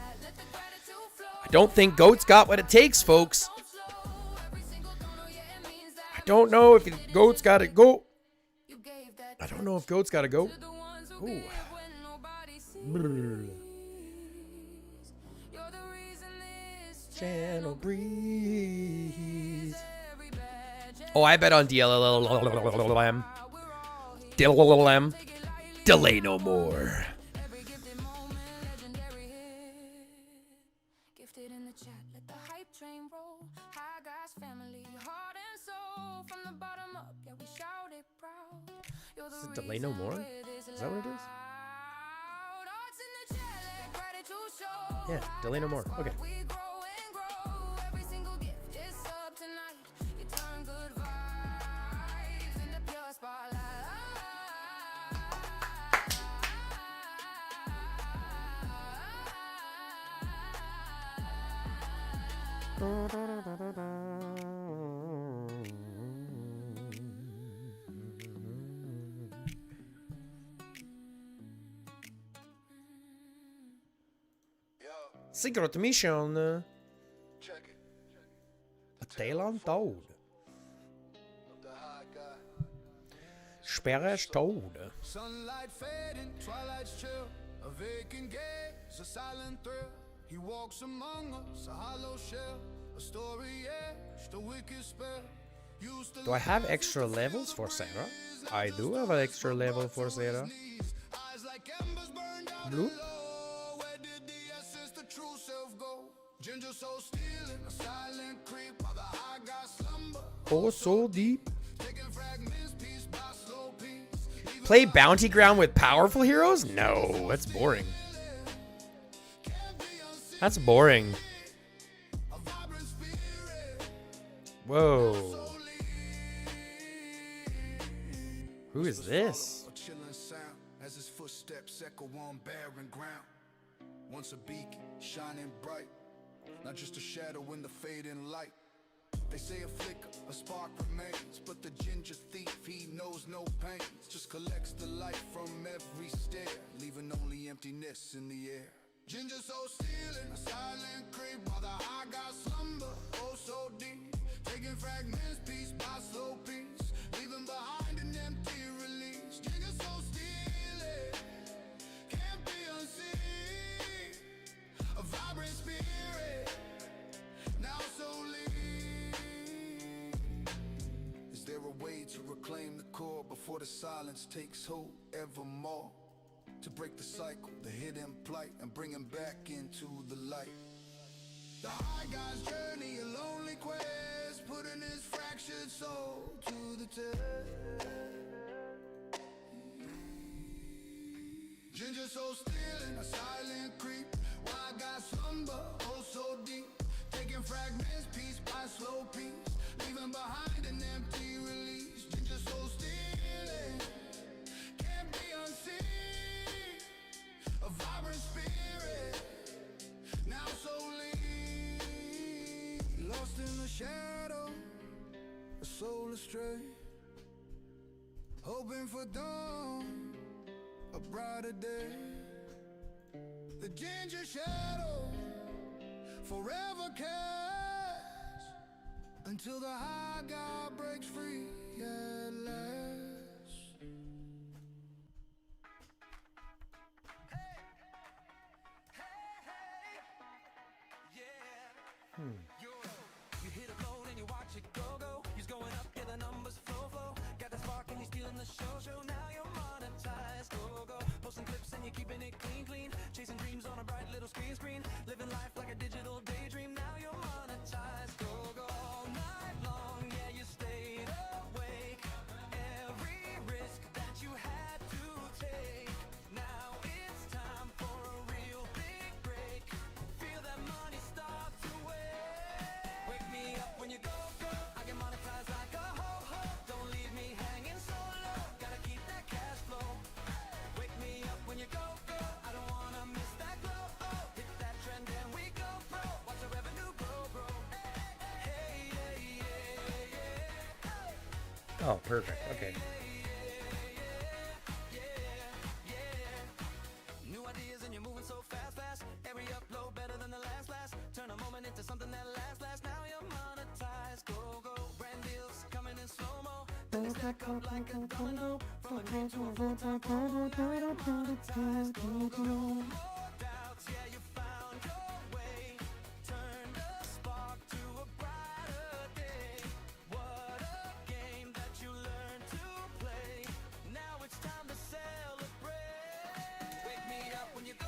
I don't think GOAT's got what it takes, folks. I don't know if GOAT's got to go. you gave that I don't know if GOAT's got to go. the ones who Ooh. give when nobody sees. You're the reason this Channel breeze. every badge. Oh, I bet on DLLM. We're all here. DLLM. Take it lightly. Delay no more. Every gifted moment, legendary hit. Gifted in the chat, let the hype train roll. Hi guys, family, heart and soul. From the bottom up, yeah, we shout it proud. You're the Is it Delay No reason More? we're this Is that what it is? loud. Hearts in the chat, let gratitude show. Yeah, Delay No More. Okay. We grow and grow. Every single gift is up tonight. You turn good vibes into pure spotlight. Secret mission. Check it. A tale untold. The high guy. Sperre ist tot. Sunlight fading, twilight's chill. A vacant gaze, a silent thrill. He walks among us, a hollow shell. A story etched, a wicked spell. Used to Do I have extra levels for Sarah? I do have an extra level for Sarah. eyes like embers burned out Bloop. low. Where did the essence, the true self go? Ginger soul stealing, a silent creep. While the high guy slumber, Oh, so deep. taking fragments piece by slow piece. Play Bounty Ground with powerful heroes? No, that's boring. That's boring. A vibrant spirit. Whoa. Who is this? A chilling sound as his footsteps echo on barren ground. Once a beacon, shining bright, not just a shadow in the fading light. They say a flicker, a spark remains, but the ginger thief, he knows no pain. Just collects the light from every stare, leaving only emptiness in the air. Ginger soul stealing, a silent creep, while the high guy slumber, oh so deep. Taking fragments piece by slow piece, leaving behind an empty release. Ginger soul stealing, can't be unseen. A vibrant spirit, now so lean. Is there a way to reclaim the core before the silence takes hold evermore? To break the cycle, the hidden plight, and bring him back into the light. The high guy's journey, a lonely quest, putting his fractured soul to the test. Ginger so still in a silent creep. Why got slumber, oh so deep. Taking fragments piece by slow piece, leaving behind an empty release. Ginger so still and can't be unseen. A vibrant spirit, now so lean. Lost in the shadow, a soul astray. Hoping for dawn, a brighter day. The ginger shadow forever cast until the high god breaks free at last. You hit a load and you watch it go. He's going up, yeah, the numbers flow. Got the spark and he's stealing the show. Now you're monetized, go. Posting clips and you're keeping it clean. Chasing dreams on a bright little screen. Living life like a digital daydream. Now you're monetized, go. All night long, yeah, you stayed awake. Every risk that you had to take. Now it's time for a real big break. Feel that money start to wake. Wake me up when you go. I get monetized like a ho-ho. Don't leave me hanging so low. Gotta keep that cash flow. Wake me up when you go. I don't wanna miss that glow. Hit that trend and we go pro. Watch the revenue grow, bro. Hey, yeah. Oh, perfect. Okay. New ideas and you're moving so fast. Every upload better than the last. Turn a moment into something that lasts. Now you're monetized, go. Brand deals coming in slow-mo. Then they stack up like a domino. From a dream to a full-time pro. Now you're monetized, go. No more doubts, yeah, you found your way. Turn the spark to a brighter day. What a game that you learned to play. Now it's time to celebrate. Wake me up when you go.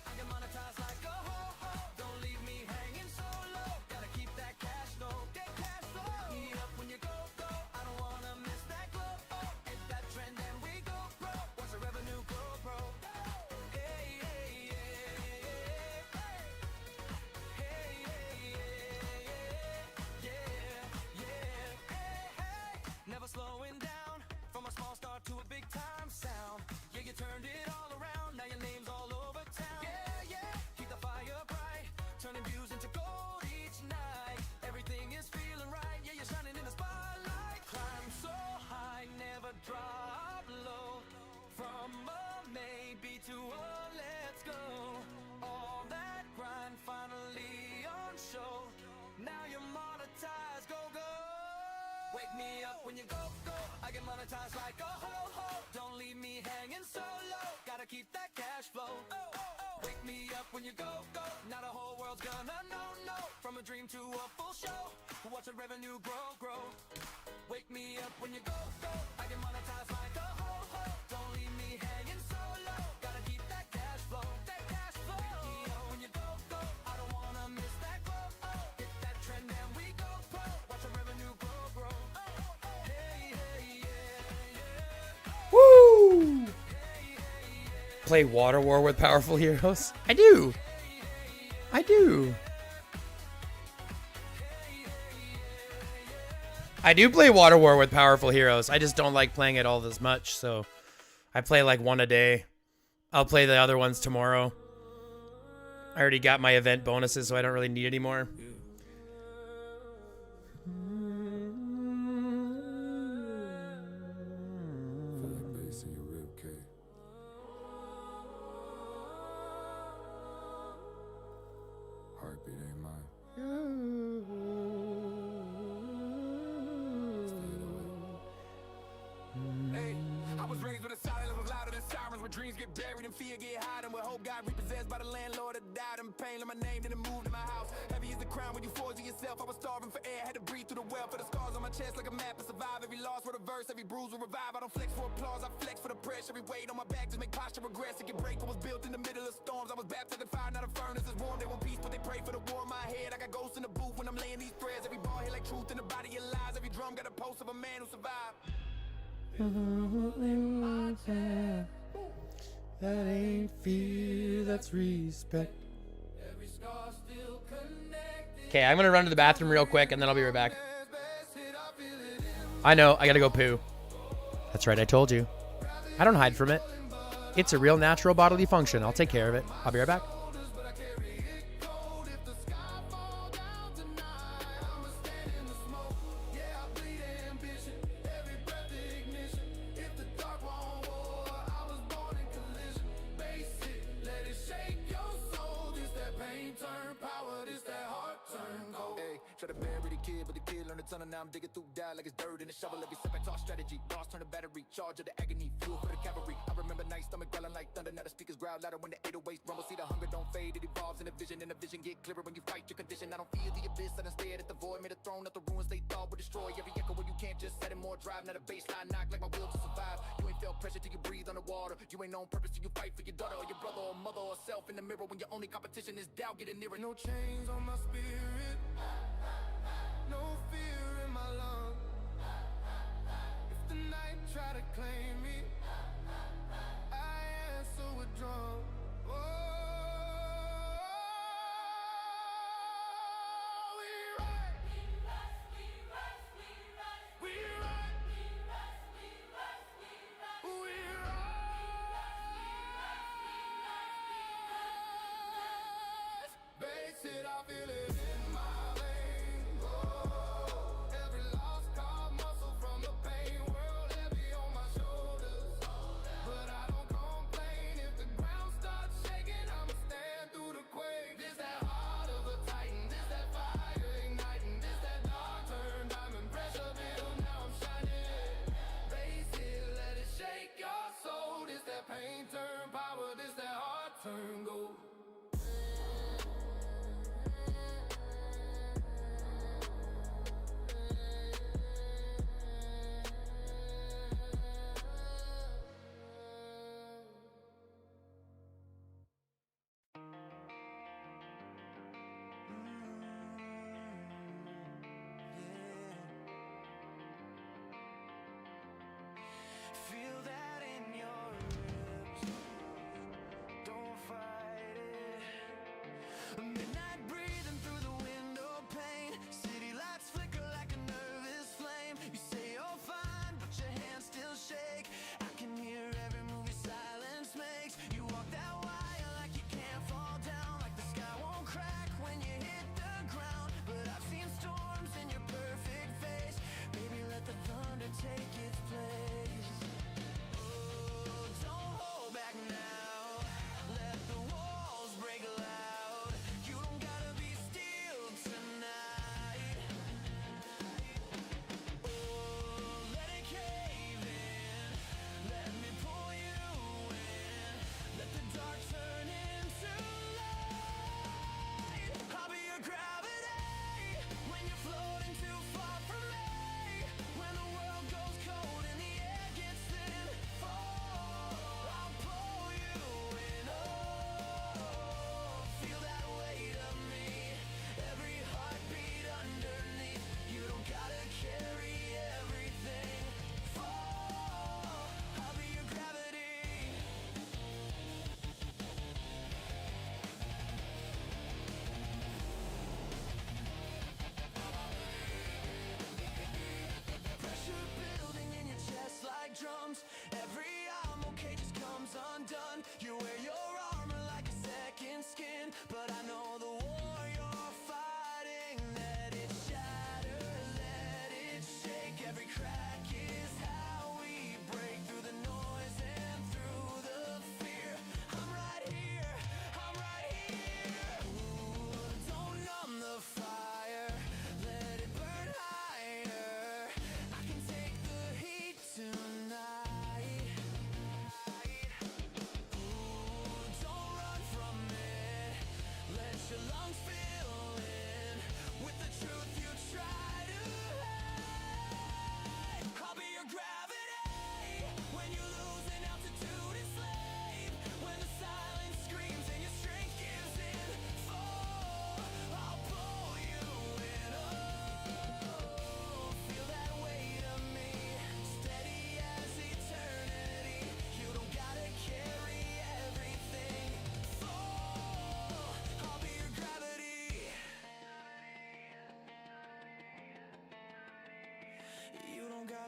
I get monetized like a ho-ho. Don't leave me hanging so low. Gotta keep that cash flow. Get cash flow. Wake me up when you go. I don't wanna miss that glow. Hit that trend and we go pro. Watch the revenue grow, bro. Hey, never slowing down. From a small start to a big time sound. Yeah, you turned it all around. Now your name's all over town. Yeah. Keep the fire bright. Turning views into gold each night. Everything is feeling right. Yeah, you're shining in the spotlight. Climb so high, never drop low. From a maybe to a let's go. All that grind finally on show. Now you're monetized, go. Wake me up when you go. I get monetized like a ho-ho. Don't leave me hanging so low. Gotta keep that cash flow. Wake me up when you go. Now the whole world's gonna know. From a dream to a full show. Watch the revenue grow. Wake me up when you go. I get monetized like a ho-ho. Don't leave me hanging so low. Gotta keep that cash flow. Wake me up when you go. I don't wanna miss that glow. Hit that trend and we go pro. Watch the revenue grow. Hey, yeah. Woo! Play Water War with powerful heroes? I do. I do play Water War with powerful heroes. I just don't like playing it all this much, so I play like one a day. I'll play the other ones tomorrow. I already got my event bonuses, so I don't really need any more. Feel that bass in your rib cage. Heartbeat ain't mine. Hey, I was raised with a silence was louder than sirens. Where dreams get buried and fear get hiding. Where hope got repossessed by the landlord of died in pain, like my name didn't move to my house. Heavy is the crown when you forging yourself. I was starving for air, had to breathe through the well. For the scars on my chest like a map to survive. Every loss for the verse, every bruise will revive. I don't flex for applause, I flex for the pressure. Every weight on my back just make posture regress. It can break what was built in the middle of storms. I was baptized in fire, not a furnace is warm. They want peace, but they pray for the war in my head. I got ghosts in the booth when I'm laying these threads. Every ball hit like truth in the body of lies. Every drum got a pulse of a man who survived. That ain't fear, that's respect. Okay, I'm gonna run to the bathroom real quick and then I'll be right back. I know, I gotta go poo. That's right, I told you. I don't hide from it. It's a real natural bodily function. I'll take care of it. I'll be right back. Try to bury the kid, but the kid learned a ton, and now I'm digging through die like it's dirt in a shovel. Every step I talk strategy, lost turn the battery, charge of the agony, fuel for the cavalry. I remember nights, stomach growling like thunder, now the speakers growl louder when the 808s rumble. See the hunger don't fade, it evolves in a vision, and the vision get clearer when you fight your condition. I don't fear the abyss, I done stared at the void, made a throne of the ruins they thought would destroy. Every echo when you can't just set it more drive, not a baseline knock like my will to survive. You ain't felt pressure till you breathe underwater. You ain't known purpose till you fight for your daughter or your brother or mother or self in the mirror when your only competition is doubt getting nearer. No chains on my spirit, no fear in my lungs. If the night try to claim me, I answer with drum. Oh, we rise, we rise, we rise, we rise. Base it, I feel it in my veins. Oh, every lost card muscle from the pain. World heavy on my shoulders, but I don't complain. If the ground starts shaking, I'ma stand through the quake. This that heart of a titan, this that fire igniting, this that dark turn diamond pressure build. Now I'm shining. Base it, let it shake your soul. This that pain turn power, this that heart turn gold.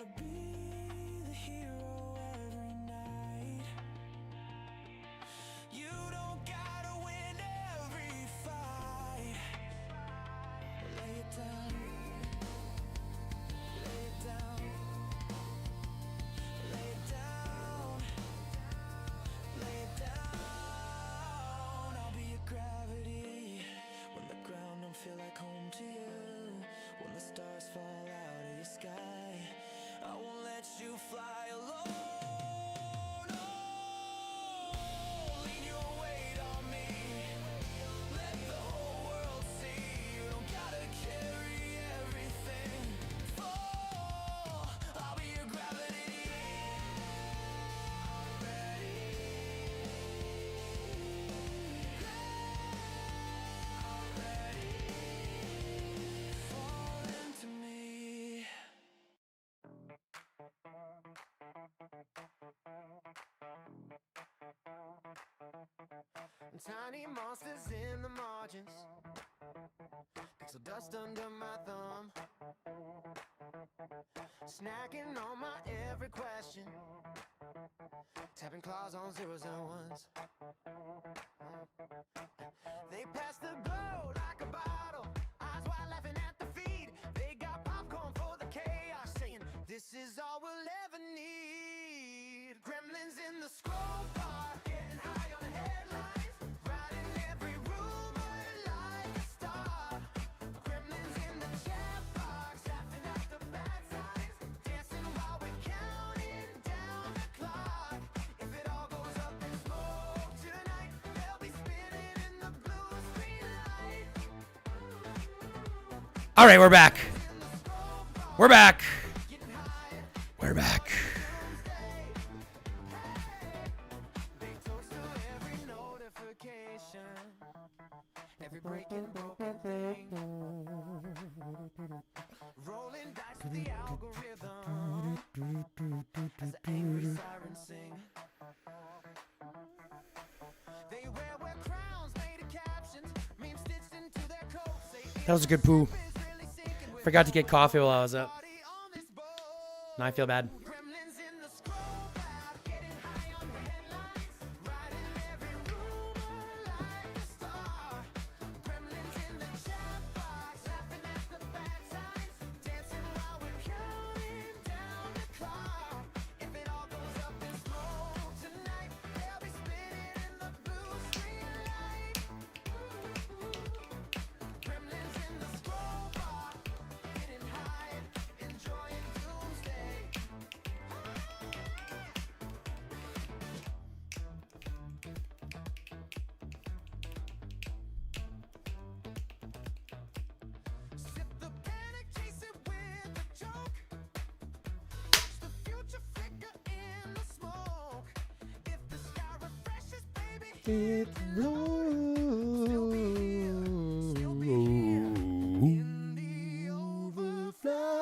gotta be the hero every night. You don't gotta win every fight. Lay it down. Lay it down. Lay it down. Lay it down. I'll be your gravity when the ground don't feel like home to you. When the stars fall out of your sky, I won't let you fly alone. Oh, lean your weight on me. Let the whole world see. You don't gotta carry everything. Fall, I'll be your gravity. Fall into me. Tiny monsters in the margins, pixel dust under my thumb, snacking on my every question, tapping claws on zeros and ones. They pass the glow like a bottle, eyes wide laughing at the feed. They got popcorn for the chaos, saying this is all we'll ever need. Gremlins in the scroll bar, getting high on the headlines, writing every rumor like a star. Gremlins in the chat box, laughing at the bad signs, dancing while we're counting down the clock. If it all goes up in smoke tonight, they'll be spinning in the blue screen light. All right, we're back. We're back. We're back. They toast to every notification, every breaking broken thing, rolling dice with the algorithm as the angry sirens sing. They wear crowns made of captions, memes stitched into their coats. Say That was a good poo. is really sinking with Forgot to get coffee while I was up. body on this boat. Now I feel bad. Gremlins in the scroll bar, getting high on the headlines, writing every rumor like a star. Gremlins in the chat box, laughing at the bad signs, dancing while we're counting down the clock. If it all goes up in smoke tonight, they'll be spinning in the blue screen light. Gremlins in the scroll bar, getting high, enjoying doomsday. Sip the panic, chase it with a joke. Watch the future flicker in the smoke. If the sky refreshes, baby, It's still be here, still be here in the overflow.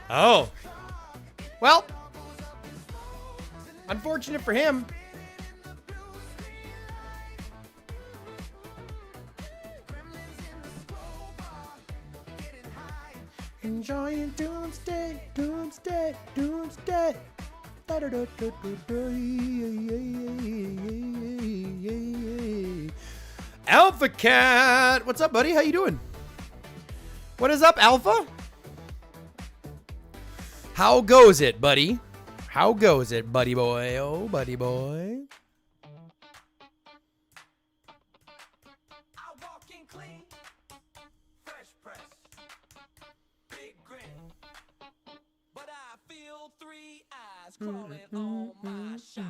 Oh. Well, unfortunate for him. Enjoying doomsday, doomsday, doomsday. Alpha Cat, what's up, buddy? How you doing? What is up, Alpha? How goes it, buddy? How goes it, buddy boy? Oh, buddy boy. I walk in clean, fresh press, big grin, but I feel three eyes crawling on my shine.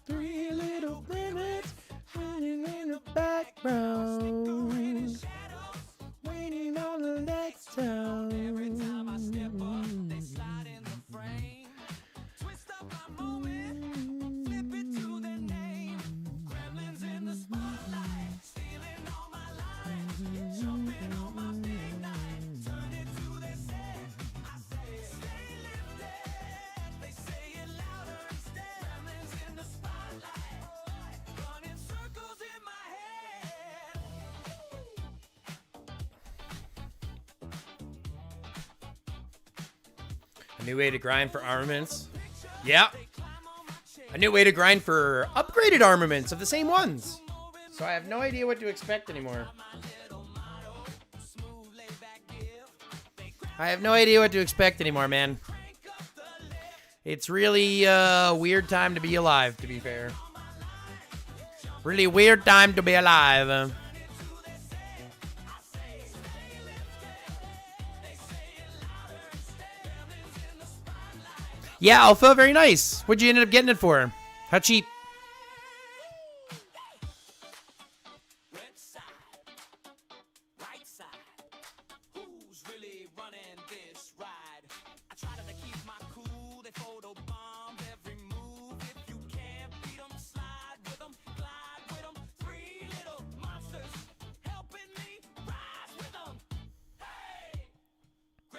Three little planets hiding in the background, waiting on the next town. Every time I step up, they slide in the frame. Twist up my moment, flip it to their name. Gremlins in the spotlight. New way to grind for armaments. Yeah. A new way to grind for upgraded armaments of the same ones. So I have no idea what to expect anymore. I have no idea what to expect anymore, man. It's really a weird time to be alive, to be fair. Really weird time to be alive. Yeah, Alpha, very nice. What'd you end up getting it for? How cheap?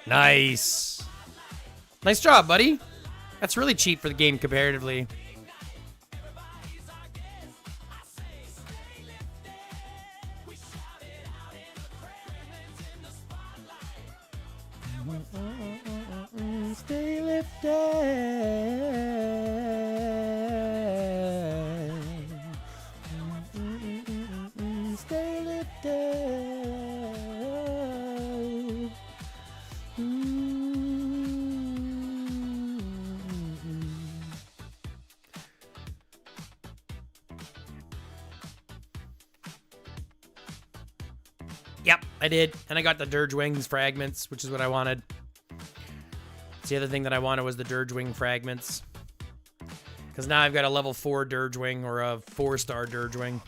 Nice. Nice job, buddy. That's really cheap for the game comparatively. Stay lifted. Stay lifted. Yep, I did. And I got the Dirge Wings fragments, which is what I wanted. The other thing that I wanted was the Dirge Wing fragments. Because now I've got a level 4 Dirge Wing, or a 4-star Dirge Wing.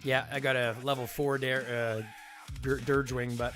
Yeah, I got a level 4 Dirge Wing, but...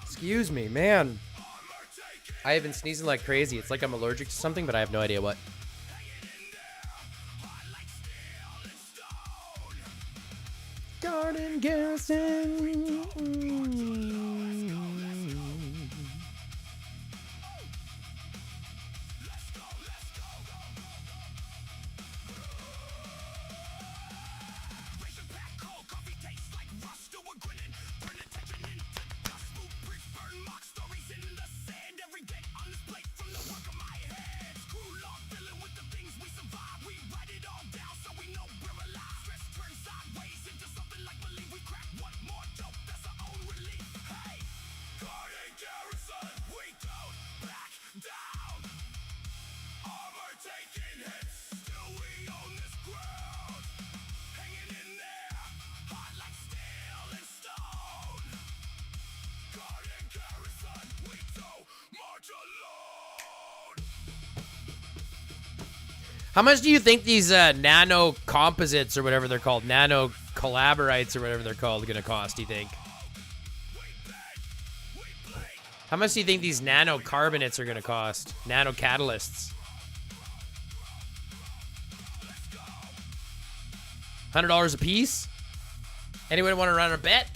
Excuse me, man. I have been sneezing like crazy. It's like I'm allergic to something, but I have no idea what. Garden Garrison. How much do you think these nano composites or whatever they're called, nano collaborites or whatever they're called, are going to cost, do you think? How much do you think these nano carbonates are going to cost? Nano catalysts? $100 a piece? Anyone want to run a bet?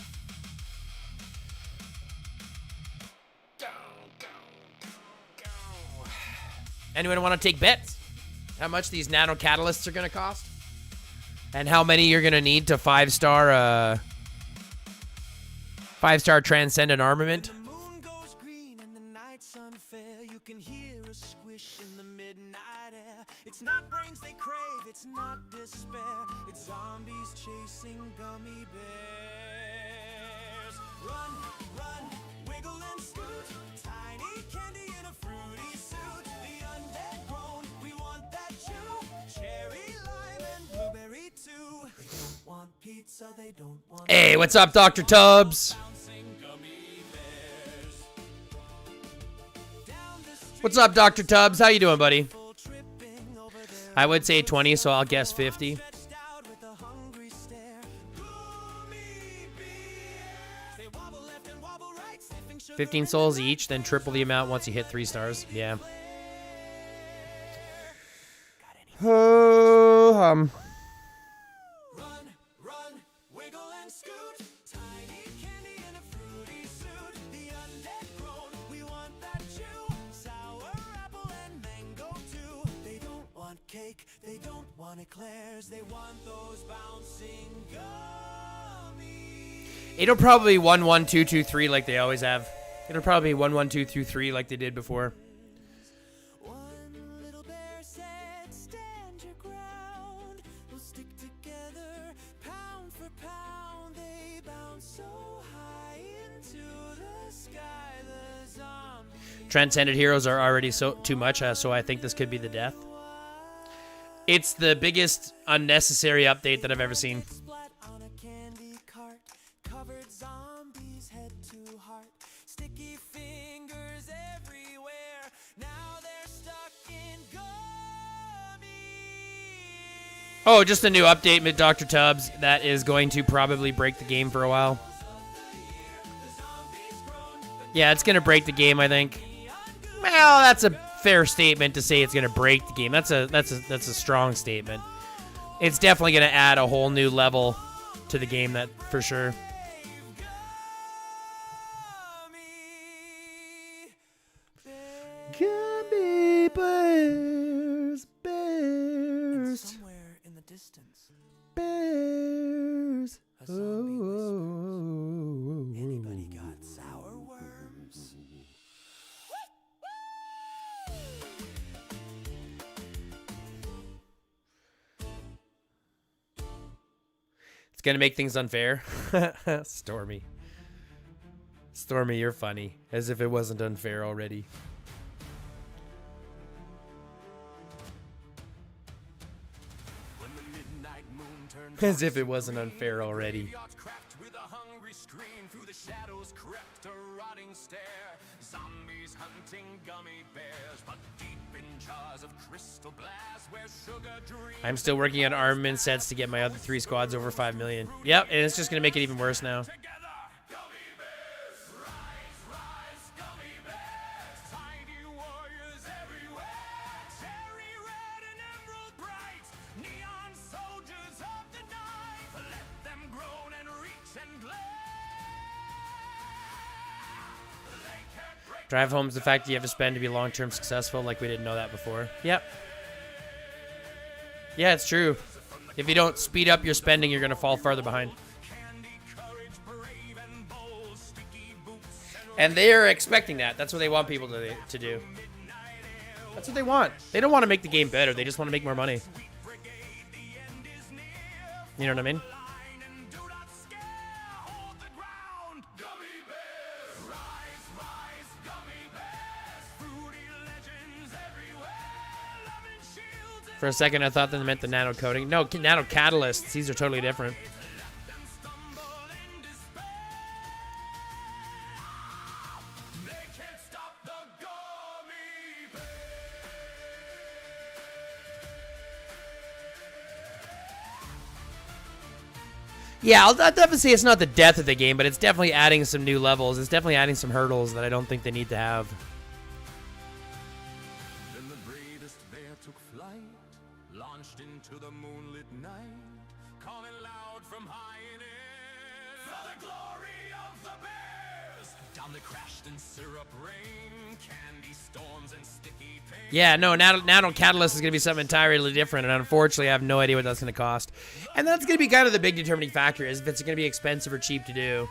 Anyone want to take bets? How much these nano catalysts are going to cost? And how many you're going to need to 5-star transcendent armament? The moon goes green and the night's unfair. You can hear a squish in the midnight air. It's not brains they crave, it's not despair. It's zombies chasing gummy bears. Run, run, wiggle and scoot. Tiny candy in a fruity suit. The undead grown, we want that chew. Cherry, lime, and blueberry too. We don't want pizza. Hey, what's up, Dr. Tubbs? What's up, Dr. Tubbs? How you doing, buddy? I would say 20, so I'll guess 50. 15 souls each, then triple the amount once you hit 3 stars. Yeah. Oh, Run, wiggle and scoot. Tiny candy in a fruity suit. The undead grown, we want that chew. Sour apple and mango too. They don't want cake, they don't want eclairs. They want those bouncing gummies. it'll probably be 1, 1, 2, 2, 3 like they always have. It'll probably be 1, 1, 2, 2, 3 like they did before. One little bear said, stand your ground. We'll stick together, pound for pound. They bounce so high into the sky. The zombies. Transcended heroes are already too much, so I think this could be the death. It's the biggest unnecessary update that I've ever seen. Splat on a candy cart. Covered zombies head to heart. Sticky fingers everywhere. Now they're stuck in gummies. Oh, just a new update with Dr. Tubbs that is going to probably break the game for a while. Yeah, it's going to break the game, I think. Well, that's a fair statement to say it's going to break the game. That's a strong statement. It's definitely going to add a whole new level to the game, that for sure. Gummy bears, bears, Somewhere in the distance, bears. a zombie whispers. Anybody got sour worms? It's gonna make things unfair. Stormy. Stormy, you're funny. As if it wasn't unfair already. When the midnight moon turned As if it wasn't unfair already. yachts cracked with a hungry scream. Through the shadows crept a rotting stare. Zombies hunting gummy bears, but deep in jars of crystal glass where sugar dreams. I'm still working on armament sets to get my other 3 squads over 5 million. Yep, and it's just gonna make it even worse now. Together, gummy bears, rise, rise, gummy bears. Tiny warriors everywhere. Cherry red and emerald bright. Neon soldiers of the night. Let them groan and reach and glare. They can't break. Drive home is the fact that you have to spend to be long-term successful, like we didn't know that before. Yep. Yeah, it's true. If you don't speed up your spending, you're gonna fall farther behind. Candy, courage, brave and bold. Sticky boots And and they are expecting that. That's what they want people to do. That's what they want. They don't want to make the game better. They just want to make more money. You know what I mean? line and do not scare. Hold the ground. Gummy bears, rise, rise, gummy bears. Fruity legends everywhere. Loving shields and For a second, I thought that meant the nano coating. No, nano catalysts. These are totally different. stumble in despair. They can't stop the gummy bears. Yeah, I'll definitely say it's not the death of the game, but it's definitely adding some new levels. It's definitely adding some hurdles that I don't think they need to have. Then the bravest bear took flight, launched into the moonlit night, calling loud from high in air. For the glory of the bears! Down they crashed in syrup rain, candy storms and sticky pain. Yeah, no, nano catalyst is going to be something entirely different, and unfortunately, I have no idea what that's going to cost. And that's going to be kind of the big determining factor, is if it's going to be expensive or cheap to do.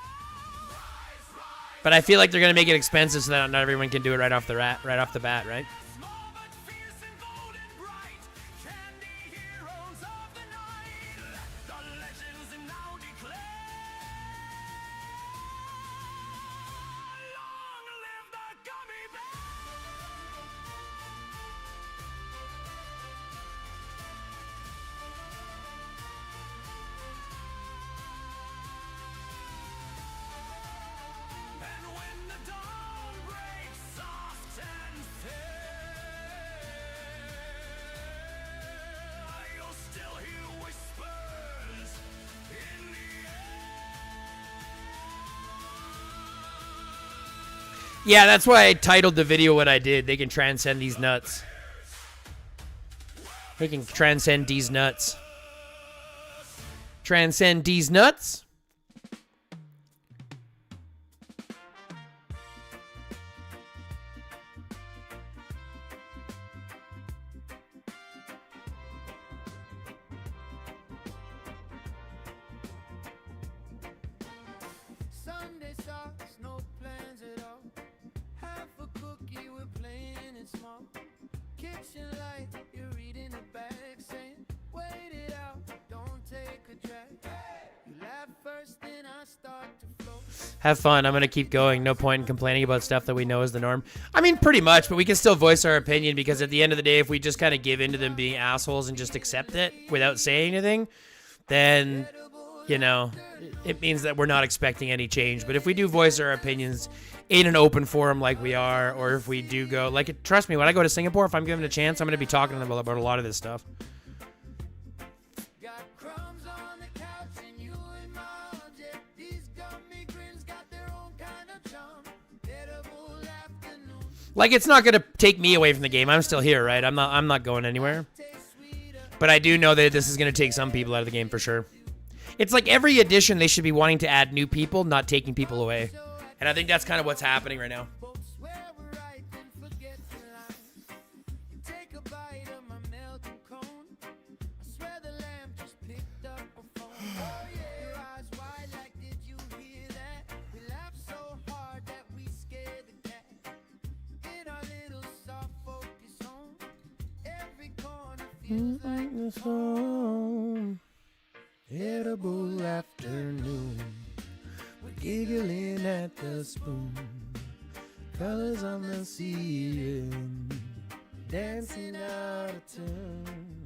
But I feel like they're going to make it expensive so that not everyone can do it right off the bat, right? Small but fierce and bold and bright, candy heroes of the night. Let the legends now declare. Long live the gummy bear! Yeah, that's why I titled the video what I did. They can transcend these nuts. They can transcend these nuts. Transcend these nuts? Sunday socks, no plans at all. Half a cookie, we're playing it small. Kitchen light, you're reading a bag saying, wait it out, don't take a drag. You laugh first, then I start to flow. Have fun. I'm going to keep going. No point in complaining about stuff that we know is the norm. I mean, pretty much, but we can still voice our opinion because at the end of the day, if we just kind of give in to them being assholes and just accept it without saying anything, then, you know, it means that we're not expecting any change. But if we do voice our opinions in an open forum like we are, or if we do go, like, trust me, when I go to Singapore, if I'm given a chance, I'm going to be talking to them about a lot of this stuff. Got crumbs on the couch and you in my arms, yeah. These gummy grins got their own kind of charm. Edible afternoon, Like, it's not going to take me away from the game. I'm still here, right? I'm not going anywhere. taste sweeter. But I do know that this is going to take some people out of the game for sure. It's like every edition, they should be wanting to add new people, not taking people away. And I think that's kind of what's happening right now. Folks swear we're right, then forget the line. You take a bite of my melted cone. I swear the lamp just picked up a phone. Oh yeah, your eyes wide like, did you hear that? We laughed so hard that we scared the cat. In our little soft focus home, every corner feels like Edible afternoon. We're giggling at the spoon. Colors on the ceiling. Dancing out of tune.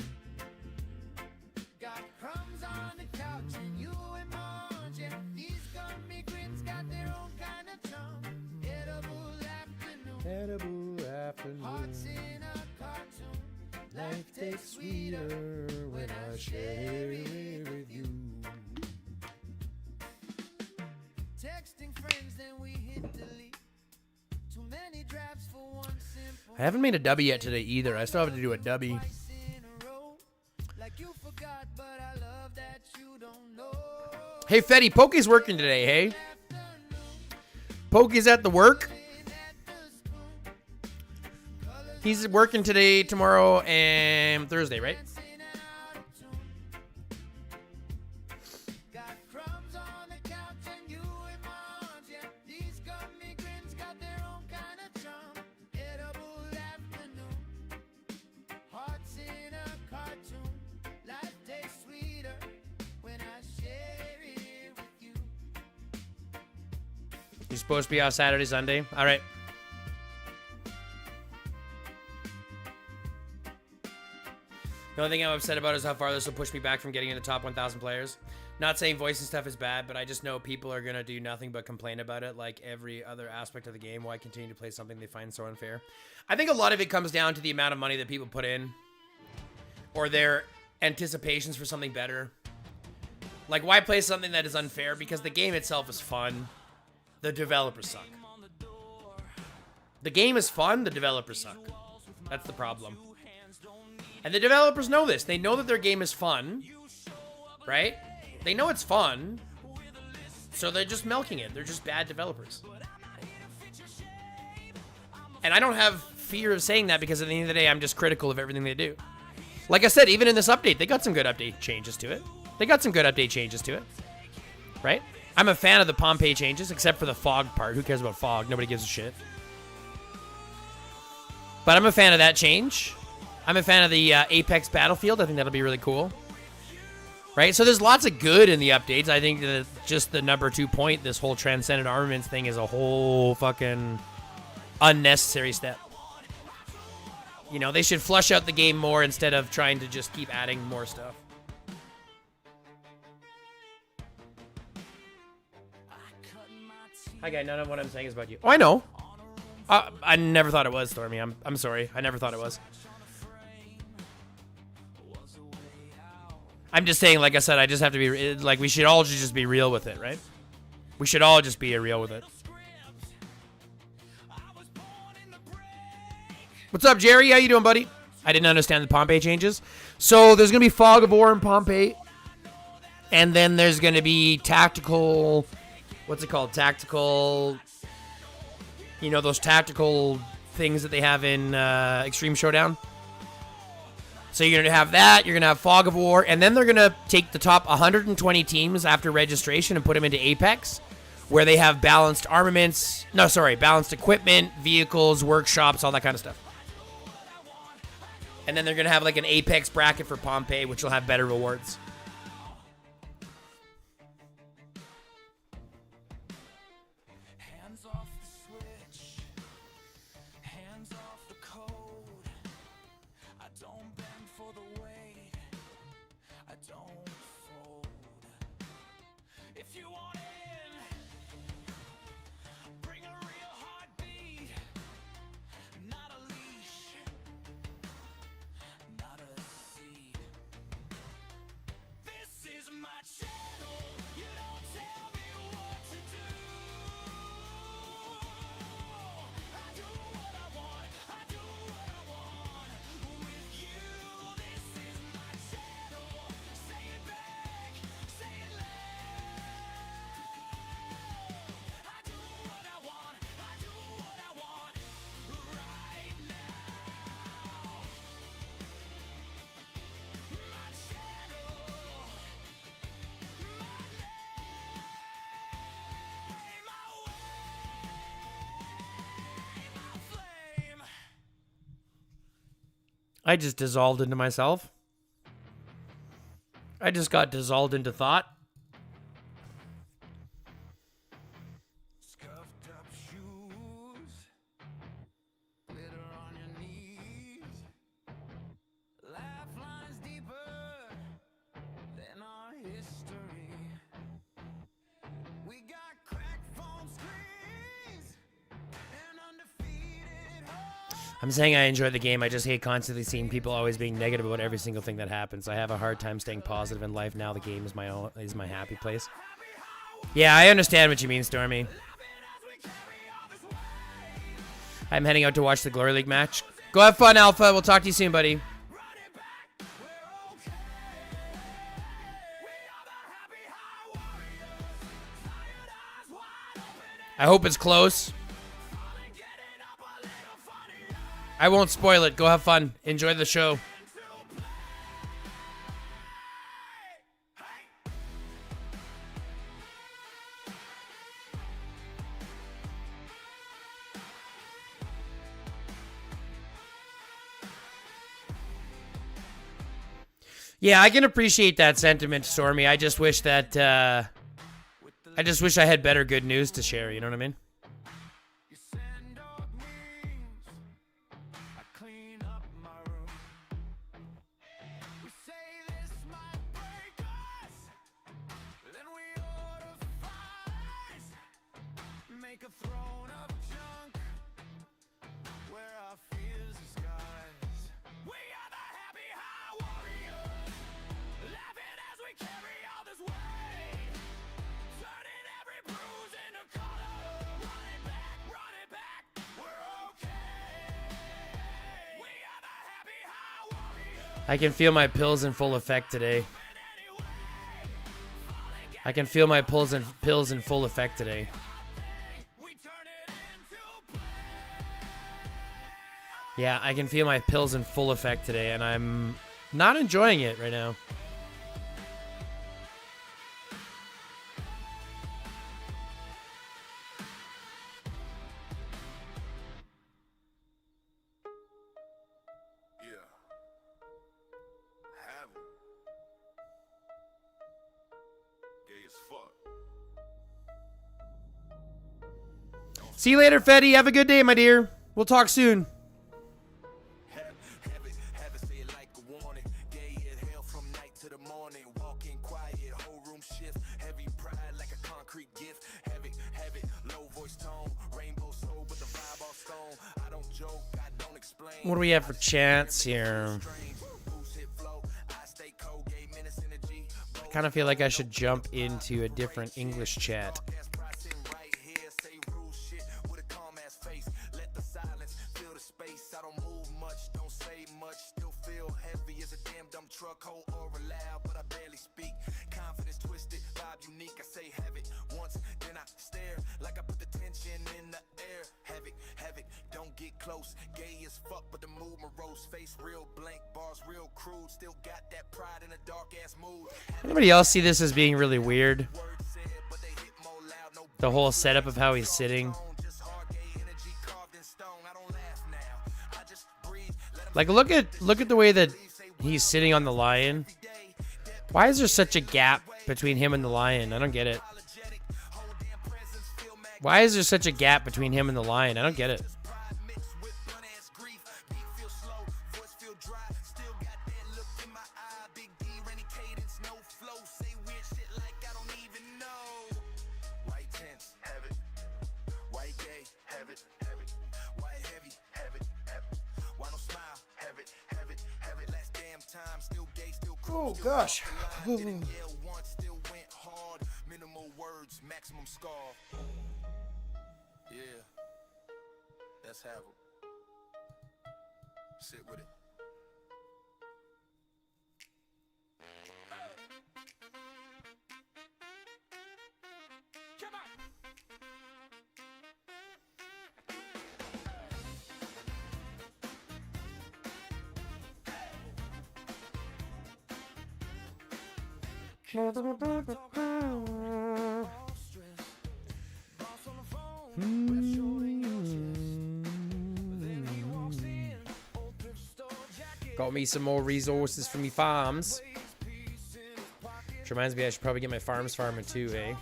got crumbs on the couch and you in my arms, yeah. These gummy grins got their own kind of charm. Edible afternoon, Edible hearts afternoon. in a cartoon. Life tastes sweeter when I share it with you. Texting friends, then we hit delete. Too many drafts for one simple I haven't made a W yet today either. I still have to do a W. twice in a row. Like you forgot, but I love that you don't know. Hey, Fetty, Pokey's working today, hey? Pokey's at the work. He's working today, tomorrow, and Thursday, right? Got crumbs on the couch and you in my arms, yeah. These gummy grins got their own kind of charm. Edible afternoon, hearts in a cartoon. Life tastes sweeter when I share it with you. He's supposed to be out Saturday, Sunday. All right. The only thing I'm upset about is how far this will push me back from getting in the top 1,000 players. Not saying voicing stuff is bad, but I just know people are going to do nothing but complain about it like every other aspect of the game. Why continue to play something they find so unfair? I think a lot of it comes down to the amount of money that people put in or their anticipations for something better. Like, why play something that is unfair? Because the game itself is fun. The developers suck. The game is fun. The developers suck. That's the problem. And the developers know this. They know that their game is fun, right? They know it's fun, so they're just milking it. They're just bad developers. And I don't have fear of saying that because at the end of the day, I'm just critical of everything they do. Like I said, even in this update, they got some good update changes to it. Right? I'm a fan of the Pompeii changes, except for the fog part. Who cares about fog? Nobody gives a shit. But I'm a fan of that change. I'm a fan of the Apex Battlefield. I think that'll be really cool. Right? So there's lots of good in the updates. I think that just the number 2 point, this whole Transcendent Armaments thing is a whole fucking unnecessary step. You know, they should flush out the game more instead of trying to just keep adding more stuff. Hi, guy. None of what I'm saying is about you. Oh, I know. I never thought it was, Stormy. I'm sorry. I never thought it was. I'm just saying, like I said, I just have to be, like, we should all just be real with it, right? We should all just be real with it. What's up, Jerry? How you doing, buddy? I didn't understand the Pompeii changes. So there's going to be Fog of War in Pompeii. And then there's going to be tactical... What's it called? Tactical... You know, those tactical things that they have in Extreme Showdown? So you're going to have that. You're going to have Fog of War. And then they're going to take the top 120 teams after registration and put them into Apex, where they have balanced armaments. No, sorry. Balanced equipment, vehicles, workshops, all that kind of stuff. And then they're going to have like an Apex bracket for Pompeii, which will have better rewards. Hands off the switch, hands off the code. I don't bend for the weight, I don't fold. If you want in, bring a real heartbeat, not a leash, not a seed. This is my channel, you don't tell me what to do. I do what I want, I do what I want. With you, this is my channel. Say it back, say it loud. I do what I want, I do what I want. Right now. My channel, my flame. I just dissolved into myself. I just got dissolved into thought. Scuffed up shoes, glitter on your knees, lifelines deeper than our history. We got cracked phone screens and undefeated hopes. I'm saying I enjoy the game. I just hate constantly seeing people always being negative about every single thing that happens. I have a hard time staying positive in life now. The game is my happy place. Yeah, I understand what you mean, Stormy. I'm heading out to watch the Glory League match. Go have fun, Alpha. We'll talk to you soon, buddy. I hope it's close. I won't spoil it. Go have fun. Enjoy the show. Yeah, I can appreciate that sentiment, Stormy. I just wish that I had better good news to share, you know what I mean? You send dog memes, I clean up my room. We say this might break us, then we order fries. Make a throne of junk where our fears disguise. We are the happy high warriors, laughing as we carry all this weight, turning every bruise into color. Run it back, we're okay. We are the happy high warriors. I can feel my pills in full effect today. I can feel my pills in full effect today. We turn it into Yeah, I can feel my pills in full effect today, and I'm not enjoying it right now. Yeah. Have 'em. Gay as fuck. See you later, Fetty. Have a good day, my dear. We'll talk soon. Have it, say it like a warning. Gay as hell from night to the morning. Walking quiet, whole room shift. Heavy pride like a concrete gift. Have it, low voice tone. Rainbow soul with the vibe all stone. I don't joke, I don't explain. What do we have for chants here? Boost hit flow, I stay cold, gay menace energy. I kind of feel like I should jump into a different English chat. Pricing right here, say rude shit with a calm ass face. Let the silence fill the space. I don't move much, still feel heavy as a damn dumb truck. Whole aura loud, but I barely speak. Confidence twisted, vibe unique. I say have it once, then I stare like I put the tension in the air. Have it, don't get close. Gay as fuck, but the mood morose. Face real blank, bars real crude. Still got that pride in a dark ass mood. Anybody else see this as being really weird? Words said, but they hit more loud. No The whole setup of how he's sitting. just hard gay energy carved in stone. I don't laugh now. I just breathe. Let 'em Like look at the way that he's sitting on the lion. Why is there such a gap between him and the lion? I don't get it. apologetic. Whole damn presence feel magnetic. Why is there such a gap between him and the lion? I don't get it. Pride mixed with blunt ass grief. Beat feel slow, voice feel dry. Still got that look in my eye. Big D, rainy cadence, no flow. Say weird shit like I don't even know. White tense, have it. White gay, have it. White heavy, have it. Why no smile, have it. Last damn time, still gay, still cool. Oh gosh. Didn't yell once, still went hard. Minimal words, maximum scar. Yeah, let's have 'em. Sit with it. Got me some more resources from me farms. Which reminds me I should probably get my farms farming too, eh?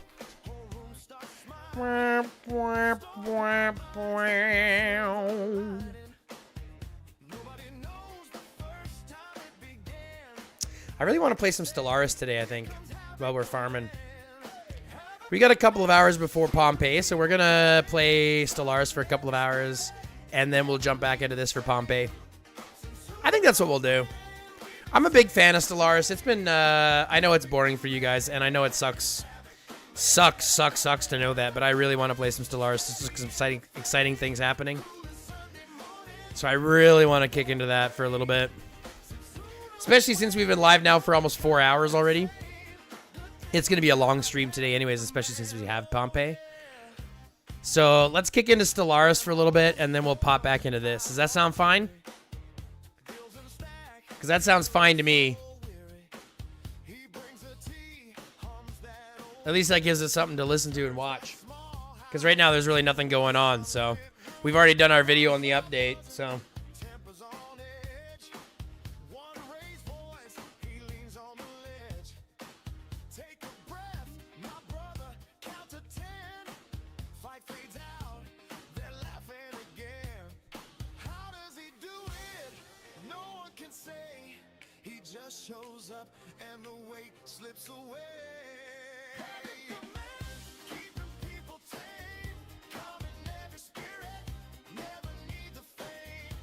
I really want to play some Stellaris today, I think, while we're farming. We got a couple of hours before Pompeii, so we're going to play Stellaris for a couple of hours, and then we'll jump back into this for Pompeii. I think that's what we'll do. I'm a big fan of Stellaris. It's been, I know it's boring for you guys, and I know it sucks to know that, but I really want to play some Stellaris. There's some exciting things happening. So I really want to kick into that for a little bit. Especially since we've been live now for almost 4 hours already. It's going to be a long stream today anyways, especially since we have Pompeii. So let's kick into Stellaris for a little bit, and then we'll pop back into this. Does that sound fine? Because that sounds fine to me. At least that gives us something to listen to and watch. Because right now there's really nothing going on, so... We've already done our video on the update, so... Shows up and the weight slips away. Keeping people tame, calm in every spirit, never need the fame.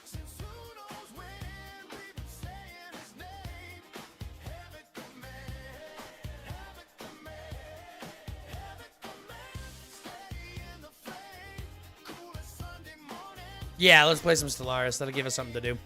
Since who knows when we've been saying his name. Havoc the man, havoc the man, havoc the man. Steady in the flame, cool as Sunday morning. Yeah, let's play some Stellaris. That'll give us something to do.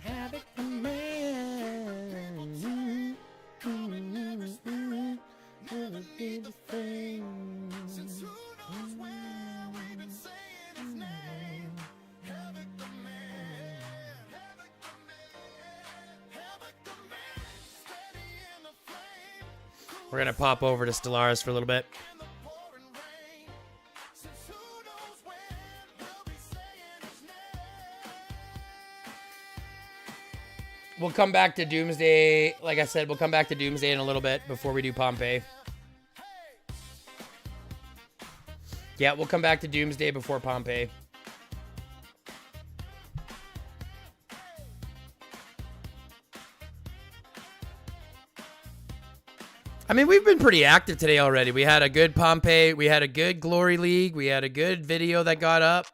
Havoc the man. Never be the thing. Since who knows when we've been saying his name. Havoc the man, havoc the man, havoc the man. Steady in the flame, We're going to pop over to Stellaris for a little bit. in the pouring rain. Since who knows when we'll be saying his name. We'll come back to Doomsday. Like I said, we'll come back to Doomsday in a little bit before we do Pompeii. Yeah, we'll come back to Doomsday before Pompeii. I mean, we've been pretty active today already. We had a good Pompeii. We had a good Glory League. We had a good video that got up.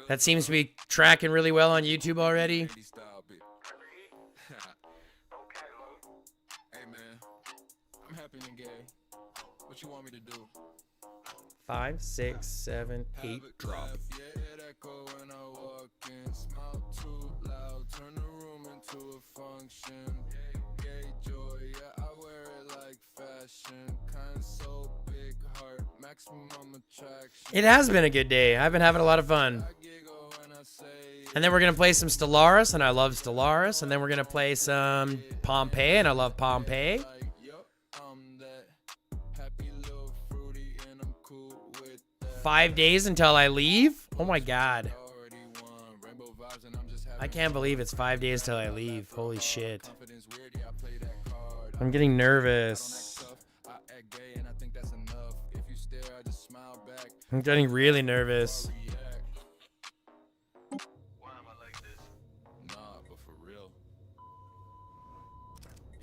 That seems to be tracking really well on YouTube already. Hey man, I'm happy and gay. What you want me to do? 5, 6, 7, 8, drop. Yeah, it echo when I walk in. Smile too loud, turn the room into a function. Gay joy, yeah, I wear it like fashion. Kind so big heart, maximum attraction. It has been a good day. I've been having a lot of fun. I giggle when I say And then we're going to play some Stellaris, and I love Stellaris. And then we're going to play some Pompeii, and I love Pompeii. like, yup, I'm that happy little fruity and I'm cool with that. 5 days until I leave? Oh my god. Already won, rainbow vibes and I'm just happy. I can't believe it's 5 days till I leave. Holy shit. Confidence weird, yeah, I play that card. I'm getting nervous. Tough, I act gay and I think that's enough. If you stare, I just smile back. I'm getting really nervous. React. Why am I like this? Nah, but for real.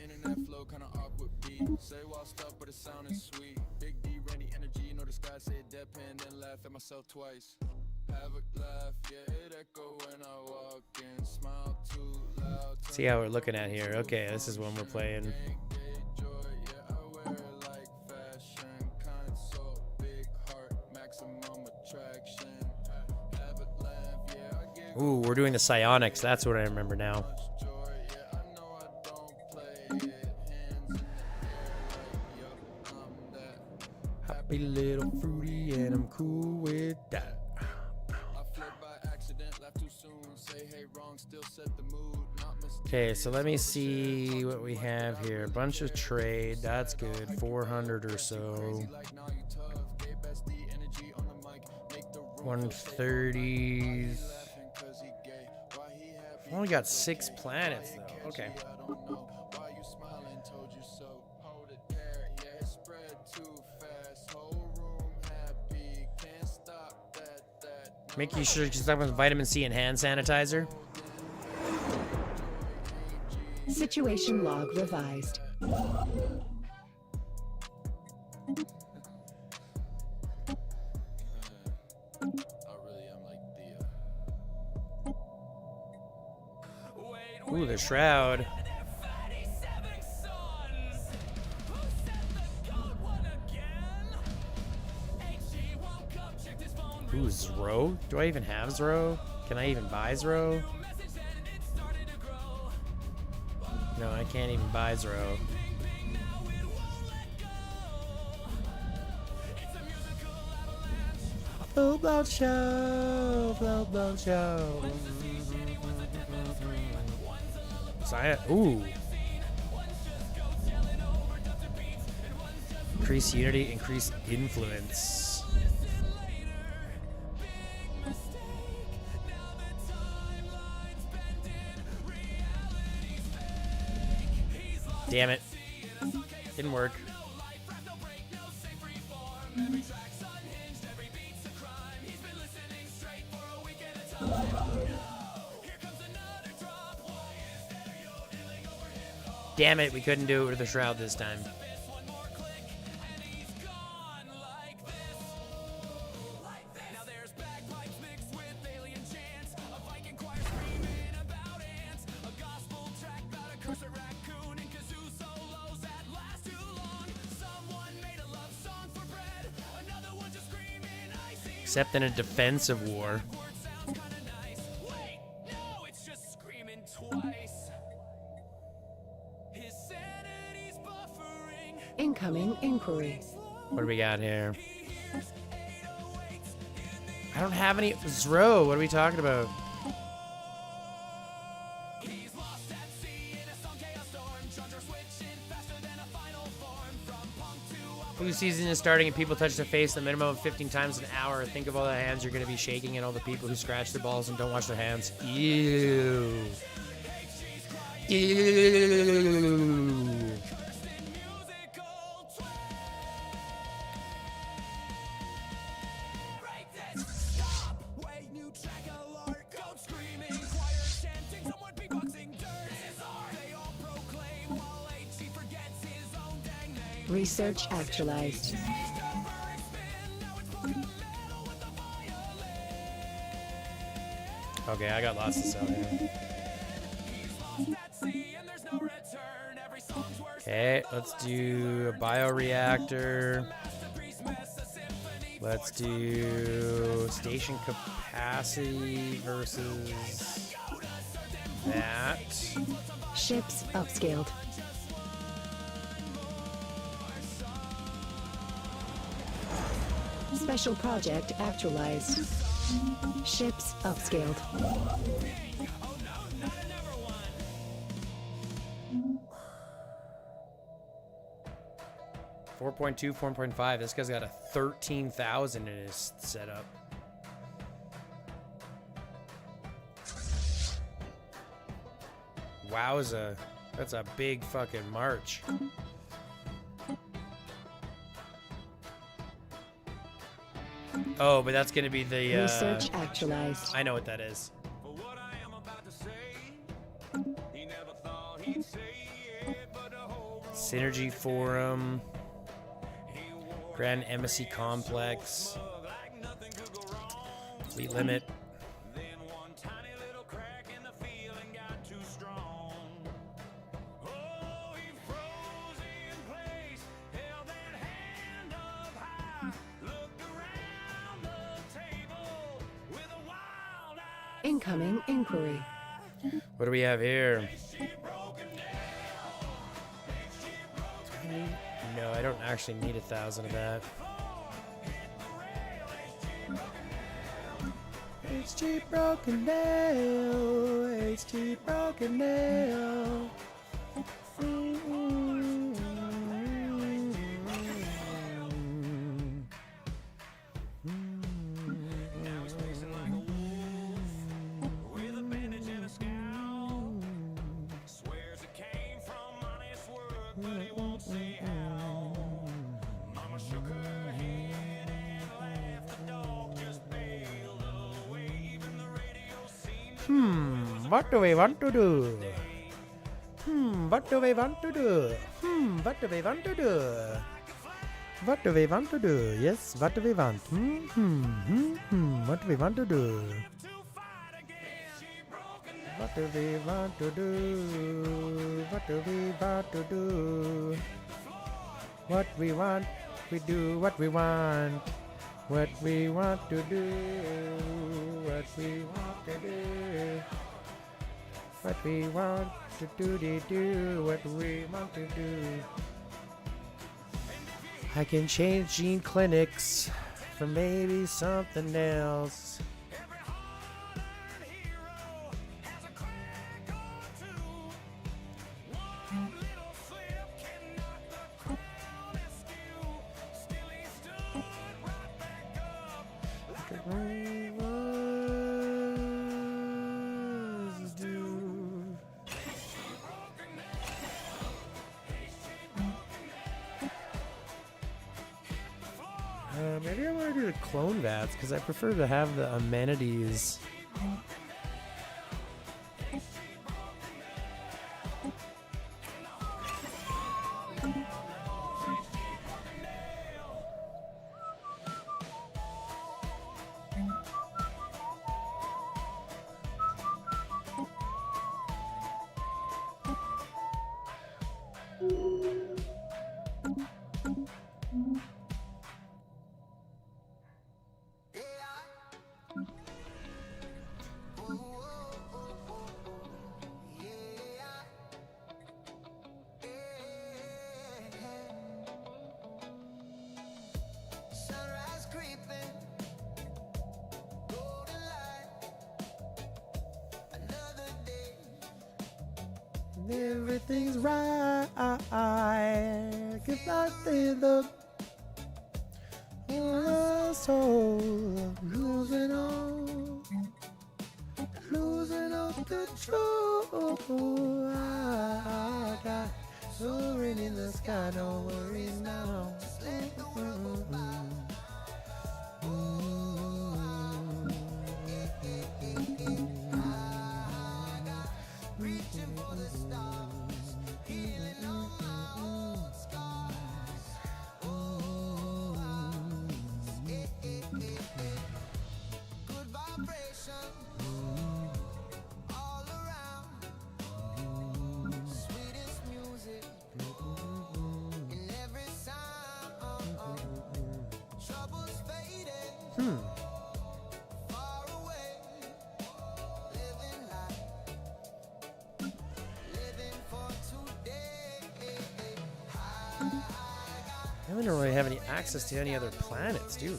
Internet flow kinda awkward beat. Say whilst up, but it sounded sweet. Big D, Randy energy, you know the sky say deadpan, then laugh at myself twice. Have a laugh, yeah, it echo when I walk in. Smile too loud. See how we're looking at here. Okay, this is when we're playing. Gay joy, yeah, I wear it like fashion. Kind so big heart, maximum attraction. Have it laugh, yeah, I get Ooh, we're doing the psionics. That's what I remember now. joy, yeah, I know I don't play it. Hands in the air like, yup, I'm that. Happy little fruity, and I'm cool with that. I flip by accident, laugh too soon. Say hey wrong, still set the mood. Not mistaken. Okay, so let me see what we have here. A bunch of trade. That's good. 400 or so. Like now you tough. Gay bestie energy on the mic. Make the room 130s. laughing 'cause he gay. Why he happy? Only got 6 planets, though. Okay. I don't know why you smiling. Told you so. Hold it there. Yeah, it spread too fast. Whole room happy. Can't stop that. Making sure you stop with vitamin C and hand sanitizer. Situation log revised. I really am like the. Ooh, the shroud. Ooh, Zro? Do I even have Zro? Can I even buy Zro? No, I can't even buy Zro. Full blown show, full blown show. Ooh. Increase unity, increase influence. Damn it. Didn't work. Damn it, we couldn't do it with the shroud this time. Except in a defensive war. Incoming inquiry. What do we got here? I don't have any Zro. What are we talking about? Flu season is starting and people touch their face a minimum of 15 times an hour. Think of all the hands you're going to be shaking and all the people who scratch their balls and don't wash their hands. Ew. Ew. Research actualized. Okay, I got lots to sell here. Okay, let's do a bioreactor. Let's do station capacity versus that. Ships upscaled. Special project actualized. Ships upscaled. 4.2, 4.5. This guy's got a 13,000 in his setup. Wowza. That's a big fucking march. Oh, but that's gonna be the Research actualized. I know what that is. For what I am about to say, he never thought he'd say it, but the whole world Synergy Forum. Grand Embassy Complex. like nothing could go wrong. Fleet Limit. Then one tiny little crack in the feeling got too strong. Oh, he froze in place, held that hand up high, looked around the table with a wild eye. Incoming inquiry. What do we have here? No, I don't actually need 1,000 of that. HG broken down, HG broken down. Now he's pacing like a wolf with a bandage and a scowl. Swears it came from honest work, but he won't say how. Mama shook her head and laughed. The dog just bailed away. Even the radio seemed What do we want to do? What do we want to do? What do we want to do? What do we want to do? Yes, what do we want? What do we want to do? to fight again. What do we want to do? What do we want to do? What we want, we do what we want. What we want to do, what we want to do. What we want to do, they do what we want to do. I can change gene clinics for maybe something else. Maybe I want to do the clone vats because I prefer to have the amenities. Sunrise creeping, golden light, another day. Everything's right. Cause I feel the soul losing all control. I got soaring in the sky, don't worry now. Reaching for the stars, healing all my own scars. far away, living life, living for today. We don't really have any access to any other planets, do we?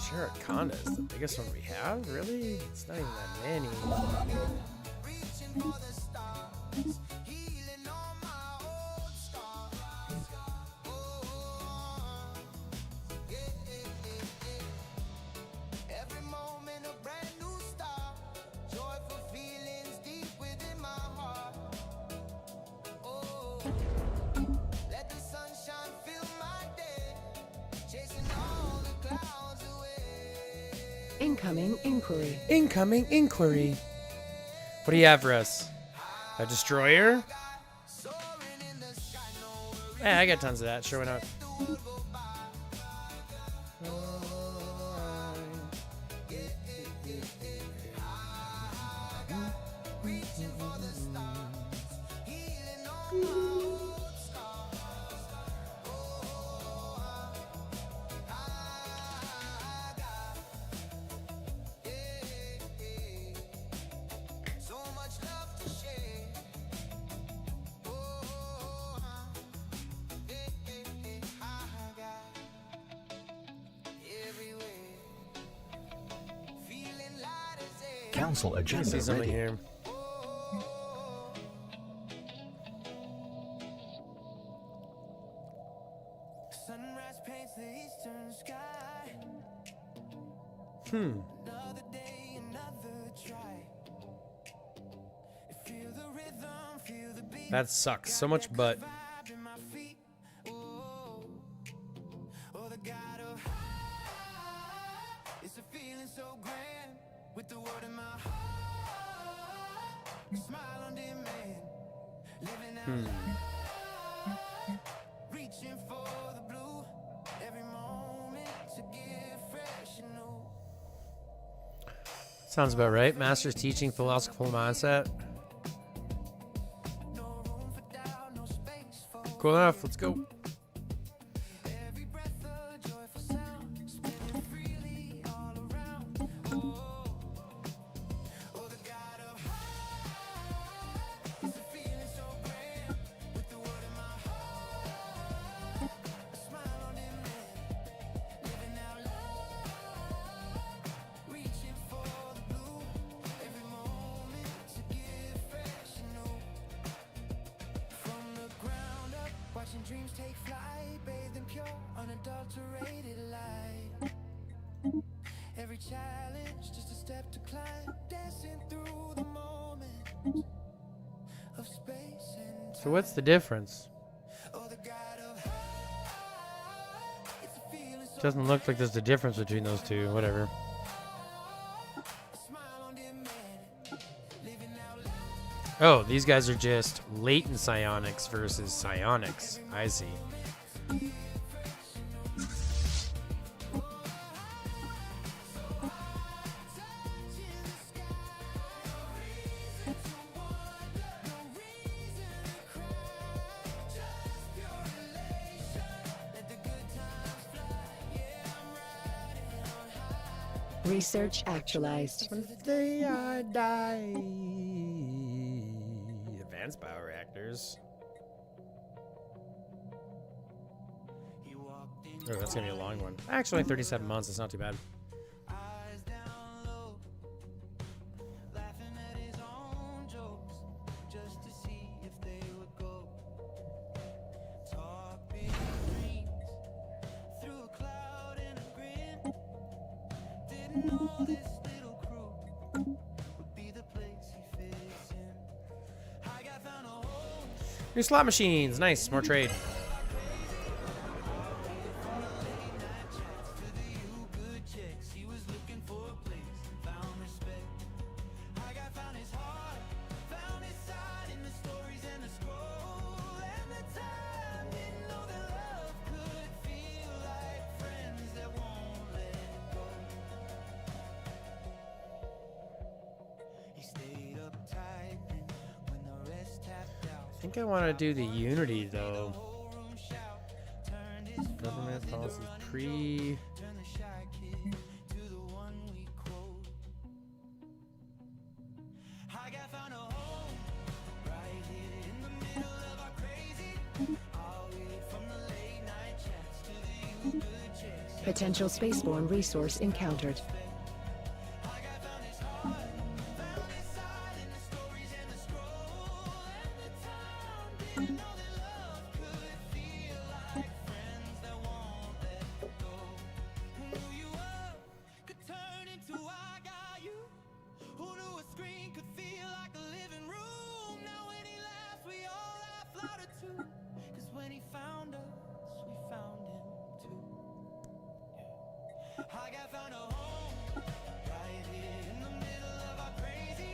Sure, Wakanda is the biggest one we have. Really? It's not even that many. Reaching for the stars, healing all my old scars. Oh, yeah, every moment a brand new start. Joyful feelings deep within my heart. Oh, let the sunshine fill my day, chasing all the clouds away. Incoming inquiry. Incoming inquiry. What do you have for us? A destroyer? Yeah, I got tons of that. Sure, why not? So much love to share. Oh, I got everywhere. Feeling light as air. Council I agenda see something ready. here. Sunrise paints the eastern sky. Hmm. Another day, another try. Feel the rhythm, feel the beat. That sucks so much, but Vibe in my feet. Oh, the God of it's a feeling so grand. With the word in my heart, smile on demand. Living out, reaching for the blue. Every moment to get fresh and new. sounds about right. Master's teaching philosophical mindset. No room for doubt, no space for Cool enough. Let's go. every breath a joyful sound, spinning freely all around. Oh, the God of it's a feeling so grand. With the word in my heart, a smile on demand. Living out loud, reaching for the blue. Every moment to get fresh and new. From the ground up, watching dreams take flight, bathed in pure, unadulterated light. Every challenge, just a step to climb, dancing through the moment of space and So what's the difference? oh, the God of it's a feeling so Doesn't look like there's a difference between those two. Whatever. a smile on demand. Living out loud. Oh, these guys are just latent psionics versus psionics. I see. Research actualized. Day I die. Advanced bioreactors. Oh, that's gonna be a long one. Actually, only 37 months. It's not too bad. Eyes down low, laughing at his own jokes, just to see if they would go. Talk big dreams through a cloud and a grin. Didn't know this little crew would be the place he fits in. I got found a hole. New slot machines. Nice. More trade. Good checks. He was looking for a place and found respect. I got found his heart, found his side in the stories and the scroll. And the time didn't know that love could feel like friends that won't let go. He stayed uptight and when the rest tapped out. I think I want to do the Unity though. Whole room shout, turn Government policies pre. Turn the shy kid to the one we quote. I got found a home right here in the middle of our crazy. All the way from the late night chats to the you good chicks. Potential spaceborne resource encountered. I got found this heart, found this side in the stories and the scroll. And the time didn't know that love could feel like friends that won't let go. Who knew you up could turn into I got you? Who knew a screen could feel like a living room? Now when he laughs, we all laugh louder too. 'Cause when he found us, we found him too. I got found a home right here in the middle of our crazy.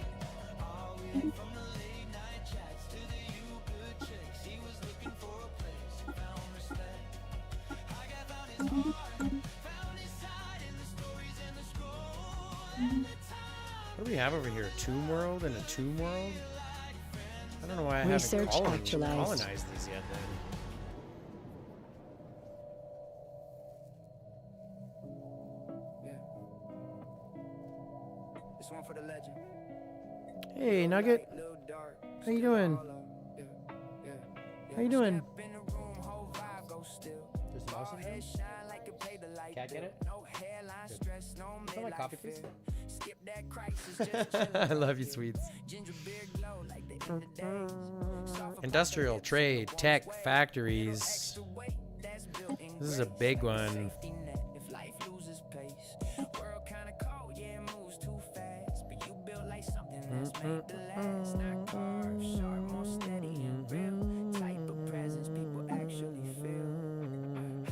All the way from the late night chats to the you good chicks. He was looking for a place, he found respect. I got found his heart, found his side in the stories and the scroll. And the time What do we have over here? A tomb world and a tomb world? I don't know why I Research haven't actualized. colonized these yet then. This one for the legend. Hey, Nugget. Little dark. How you doing? Yeah, yeah, yeah. How you doing? Step in the room, whole vibe goes still. There's a mouse in Head shine like it paid the light Can't get bill. it? No hairline stress, no Fill my midlife coffee, please? fear. Skip that crisis, just chill. I love you, sweets. Ginger beer glow like the end of days. Soft Industrial, trade, tech, factories. extra weight, that's built in This is a big one. safety net if life loses pace. World kinda cold, yeah, it moves too fast. But you built like something that's made to last. Not carved, sharp, more steady and real. Type of presence people actually feel.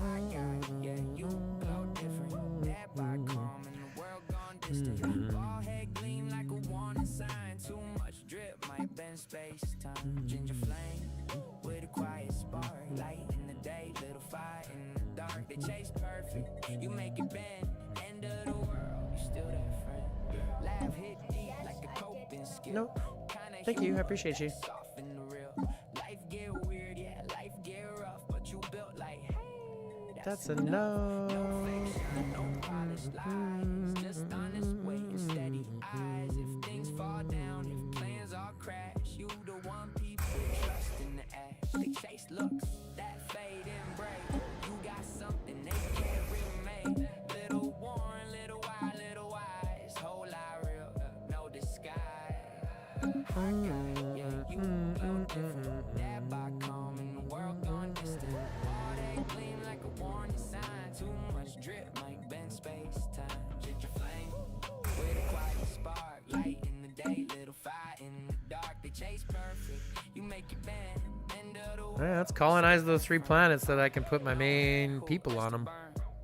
I got, yeah, you glow different. That by calm and the world gone distant. Ball head gleam like a warning sign. Too much drip might bend space time. Ginger flame with a quiet spark. Light in the day, little fire in the dark. They chase perfect, you make it bend. End of the world, you still that friend. Laugh hit deep like a coping skill. Nope. Kinda Thank you, I appreciate you. soft in the real. Life get weird, yeah, life get rough, but you built like, hey, That's No enough. fake shine, no polished lies, just honest way and steady eyes. If things fall down, if plans all crash, you the one people trust in the ash. They chase looks that fade and break. You got something they can't remake. Little worn, little wise, whole lot real, no disguise. Yeah, you glow different. That by calm and the world gone distant. All they gleam like a warning sign. Too much drip might bend space time. Ginger flame with a quiet spark. Light in the day, little fire in the dark. They chase perfect. You make it bend. End of the world. Alright, let's colonize those 3 planets so that I can put my main people on them.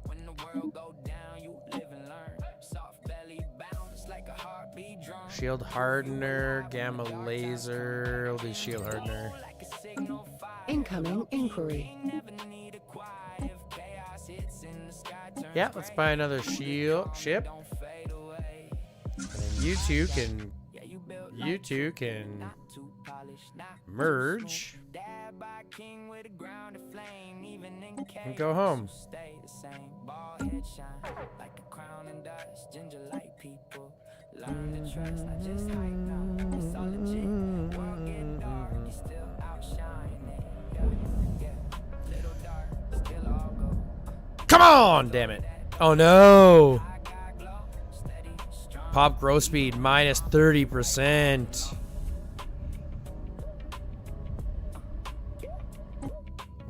When the world go down, you live and learn. Soft belly bounce like a heartbeat drum. Shield hardener, gamma laser. It'll be shield hardener. Like a signal fire. Incoming inquiry. Never need a quiet if chaos hits in the sky turns Yeah, let's buy another shield ship. don't fade away. And you two can Yeah, you built you two can not too polished, not too merge smooth. Dad by a king with a ground of flame, even in chaos. go home. Stay the same. Ball head shine like a crown and dust. Ginger light people learn to trust, not just hype now. It's all legit. World get dark, you still outshine it. Yeah, yeah. Little dark, still all go. Come on, damn it. Oh no. I got glow, steady, strong. Pop growth speed minus 30%.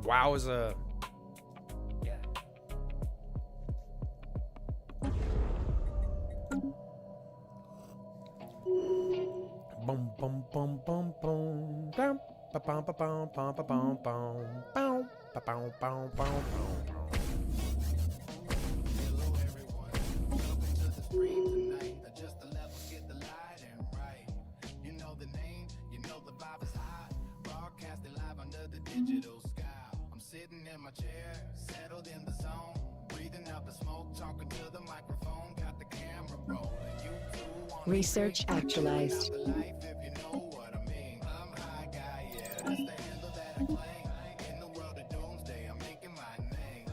Wowza. Yeah. Boom, boom, boom, boom, boom. Bum, ba, bum, ba, bum, bum, ba, bum, bum. Boom, ba, bum, bum, bum, bum. Hello everyone, welcome to the stream tonight. Adjust the levels, get the lighting right. You know the name, you know the vibe is hot. Broadcasting live under the digital sky. I'm sitting in my chair, settled in the zone. Breathing out the smoke, talking to the microphone. Got the camera rolling. You two on the Research screen, actualized. living out the life, if you know what I mean. I'm high guy, yeah, that's the handle that I claim. In the world of doomsday, I'm making my name.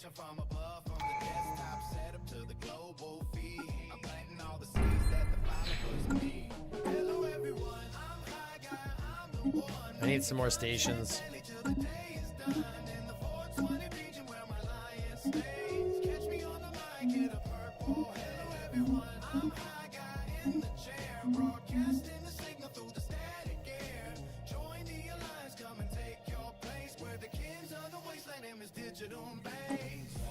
pressure from above, from the desktop setup to the global feed. I'm planting all the seeds that the followers need. Hello everyone, I'm High Guy, I'm the one. I need some more stations. Till the day is done in the 420 region where my lion stays. Catch me on the mic, get a purple. Hello everyone, I'm High Guy in the chair, broadcasting the signal through the static air. Join the alliance, come and take your place where the kings of the wasteland aim is digital base.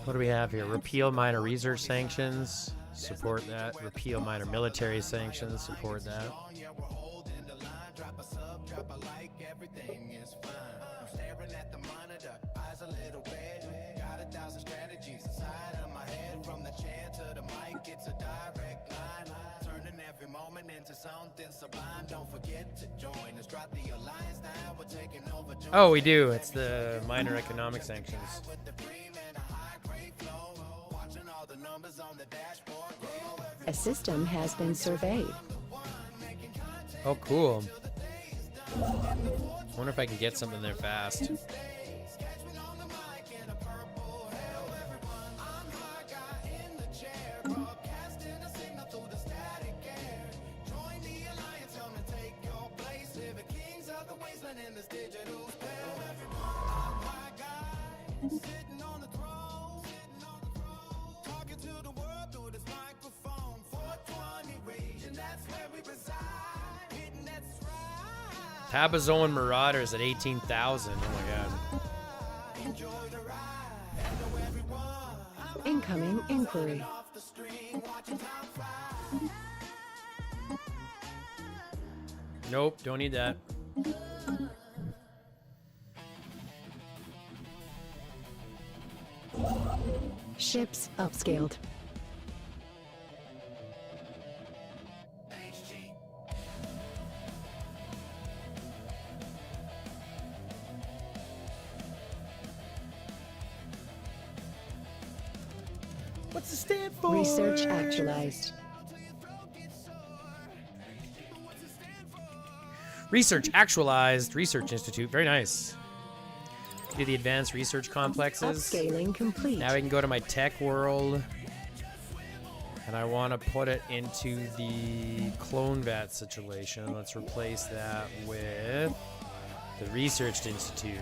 What do we have here? Repeal minor research sanctions. Support that. Repeal minor military sanctions. Support that. Yeah, we're holding the line. Drop a sub, drop a like, everything is fine. I'm staring at the monitor, eyes a little red. Got 1,000 strategies inside of my head. From the chair to the mic, it's a direct line. Turning every moment into something sublime. Don't forget to join us. Drop the alliance now. We're taking over. Oh, we do. It's the minor economic sanctions. With the cream and a high grade flow. Watching all the numbers on the dashboard grow. A system has been surveyed. Oh, cool. I wonder if I can get something there fast. Sitting on the throne, talking to the world through this microphone. 420 region, that's where we reside. Hitting that stride. Tabazoan Marauders at 18,000. Oh my god. Enjoy the ride. Hello everyone. Incoming inquiry. Off the string, watching time fly. Nope, don't need that. Ships upscaled. What's it stand for? Research actualized. Research actualized. Research Institute. Very nice. Do the advanced research complexes. Upscaling complete. Now we can go to my tech world. And I want to put it into the clone vat situation. Let's replace that with the Research Institute.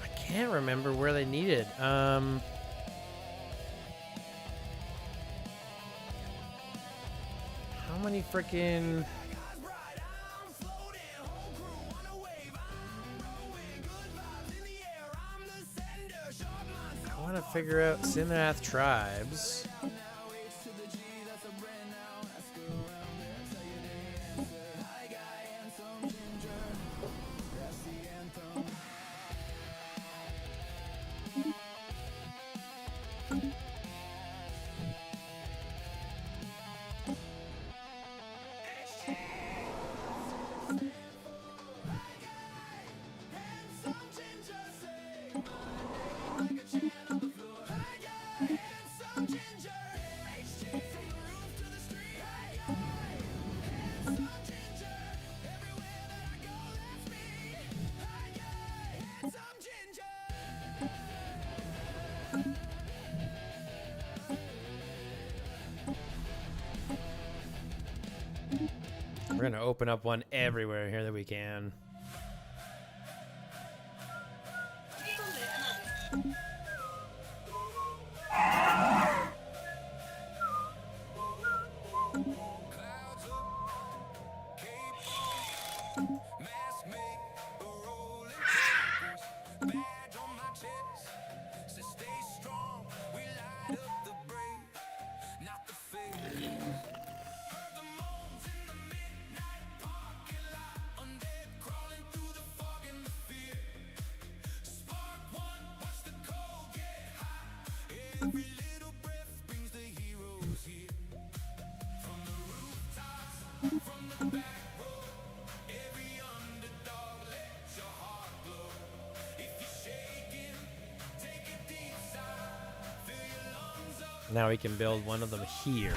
I can't remember where they need it. How many freaking... I want to figure out Sinath tribes. We're going to open up one everywhere here that we can. Now we can build one of them here.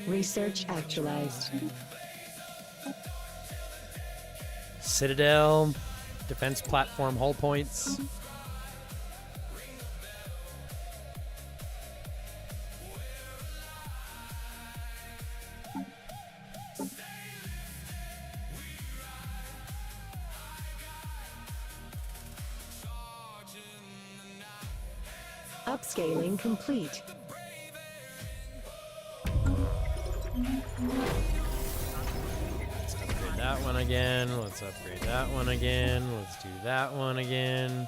Research actualized. Citadel, defense platform, hull points. Upscaling complete. Upgrade that one again. Let's upgrade that one again. Let's do that one again.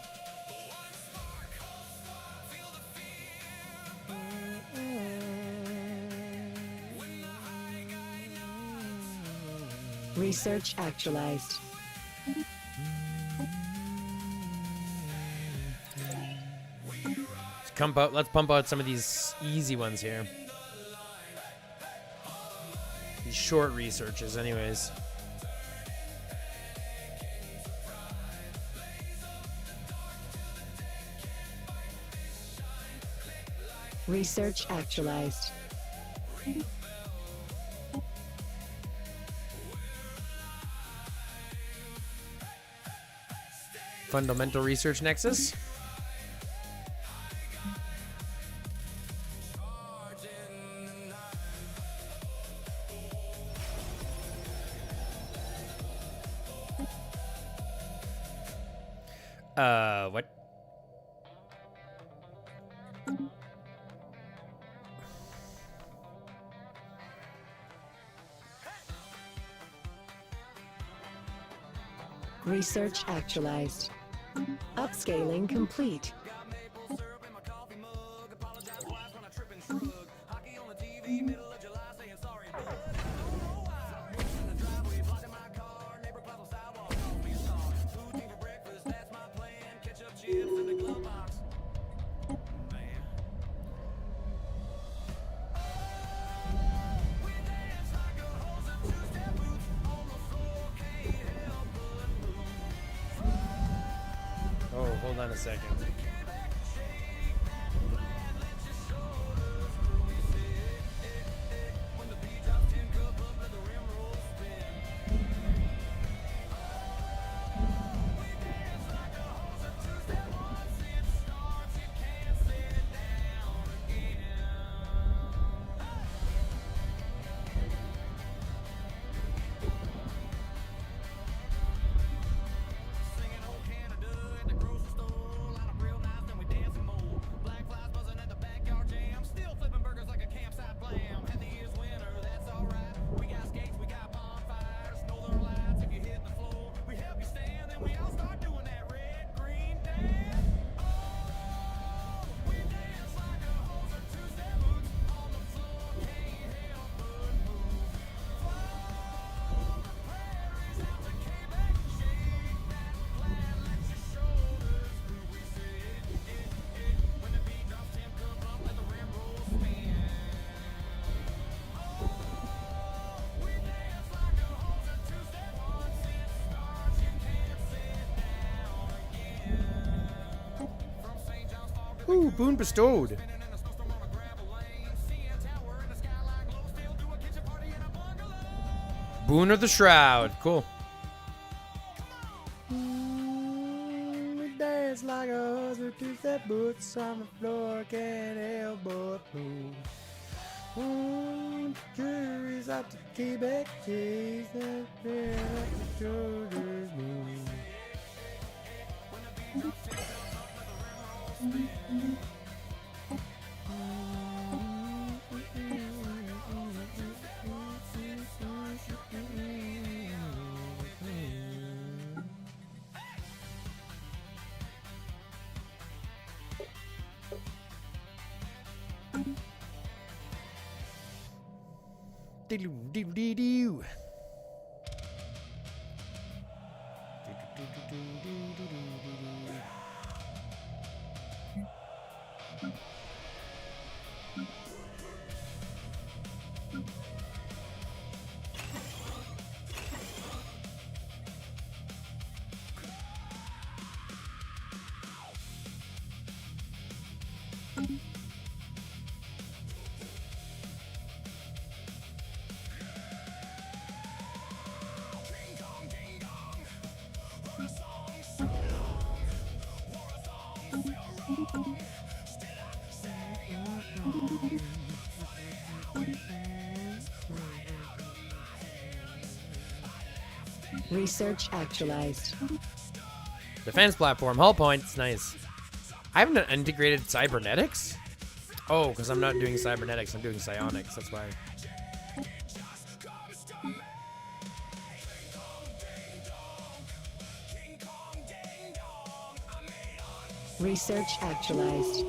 Research actualized. Let's pump out some of these easy ones here. These short researches, anyways. Research actualized. Fundamental research nexus. What? Research actualized. Upscaling complete. Oh, hold on a second. Ooh, boon bestowed. Boon of the Shroud. Cool. Dance like a husband, two-step boots on the floor, can't help but move. Jury's out to Quebec, chase that man at the shoulder's move. Diddle-doo-doo-doo-doo. Research actualized. Defense platform, hull points, nice. I haven't integrated cybernetics? Oh, because I'm not doing cybernetics, I'm doing psionics, that's why. Research actualized.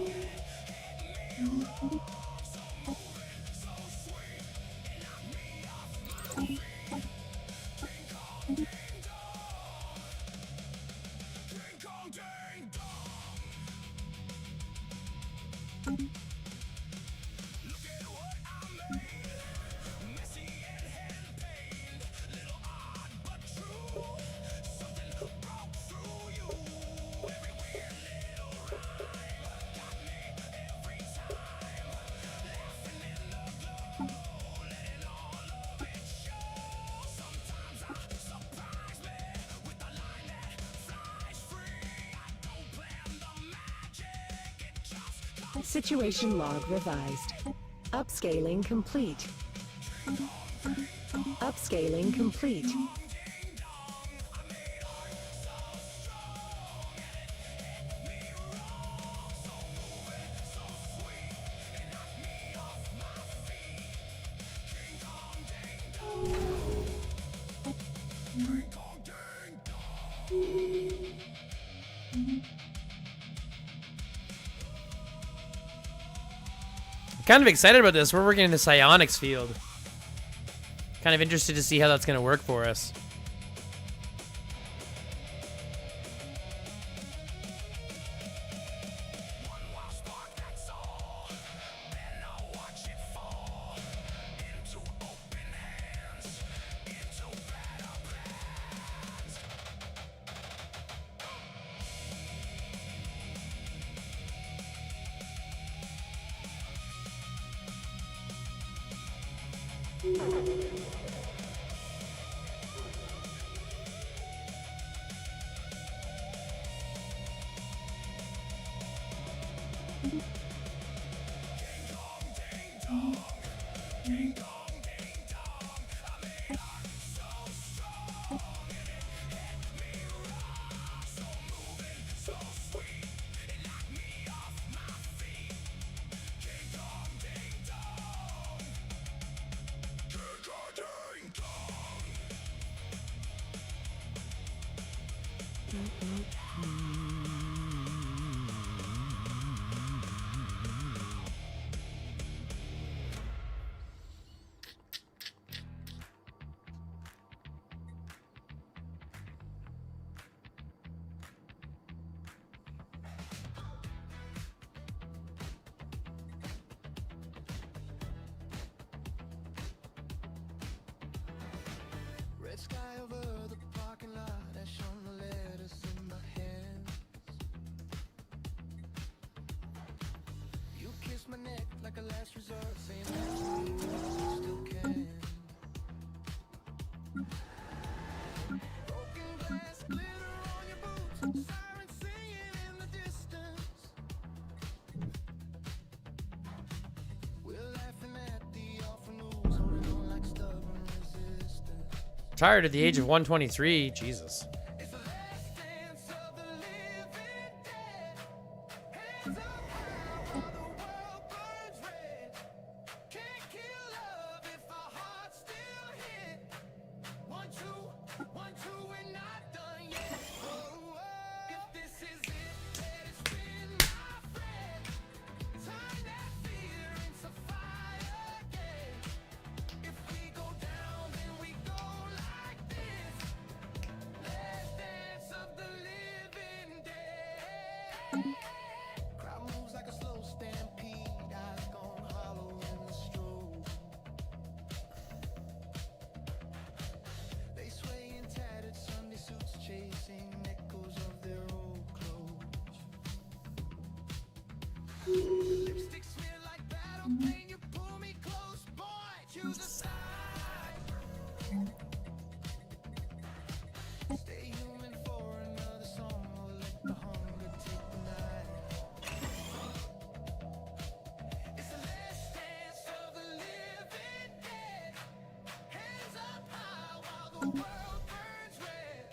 Situation log revised. Upscaling complete. Upscaling complete. Kind of excited about this. We're working in the psionics field. Kind of interested to see how that's going to work for us. Red sky over the parking lot, I shone the letters in my hand. last resort, saying that we still can. Broken glass, glitter on your boots, sirens singing in the distance. We're laughing at the awful news, holding on like stubborn resistance. Tired at the age of 123. Jesus. It's the last dance of the living dead. Hands up high while the world burns red. Can't kill love if our hearts still hit. 1, 2, 1, 2, we're not done yet. Oh, if this is it, let it spin, my friend. Turn that fear into fire again. If we go down, then we go like this. Last dance of the living dead. Crowd moves like a slow stampede, eyes gone hollow in the strobe. They sway in tattered Sunday suits, chasing echoes of their old clothes. Lipstick smear like battle pain, you pull me close, boy, choose a side. Stay human for another song, or let the hunger take the night. It's the last dance of the living dead. Hands up high while the world burns red.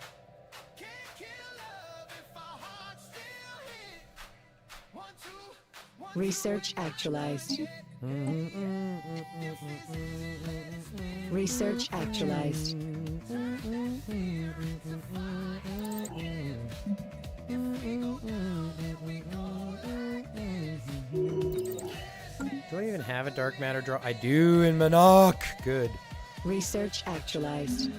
Can't kill love if our hearts still hit. 1, 2, 1, 2, Research actualized. Research actualized. Do I even have a dark matter draw? I do in Monarch. Good. Research actualized.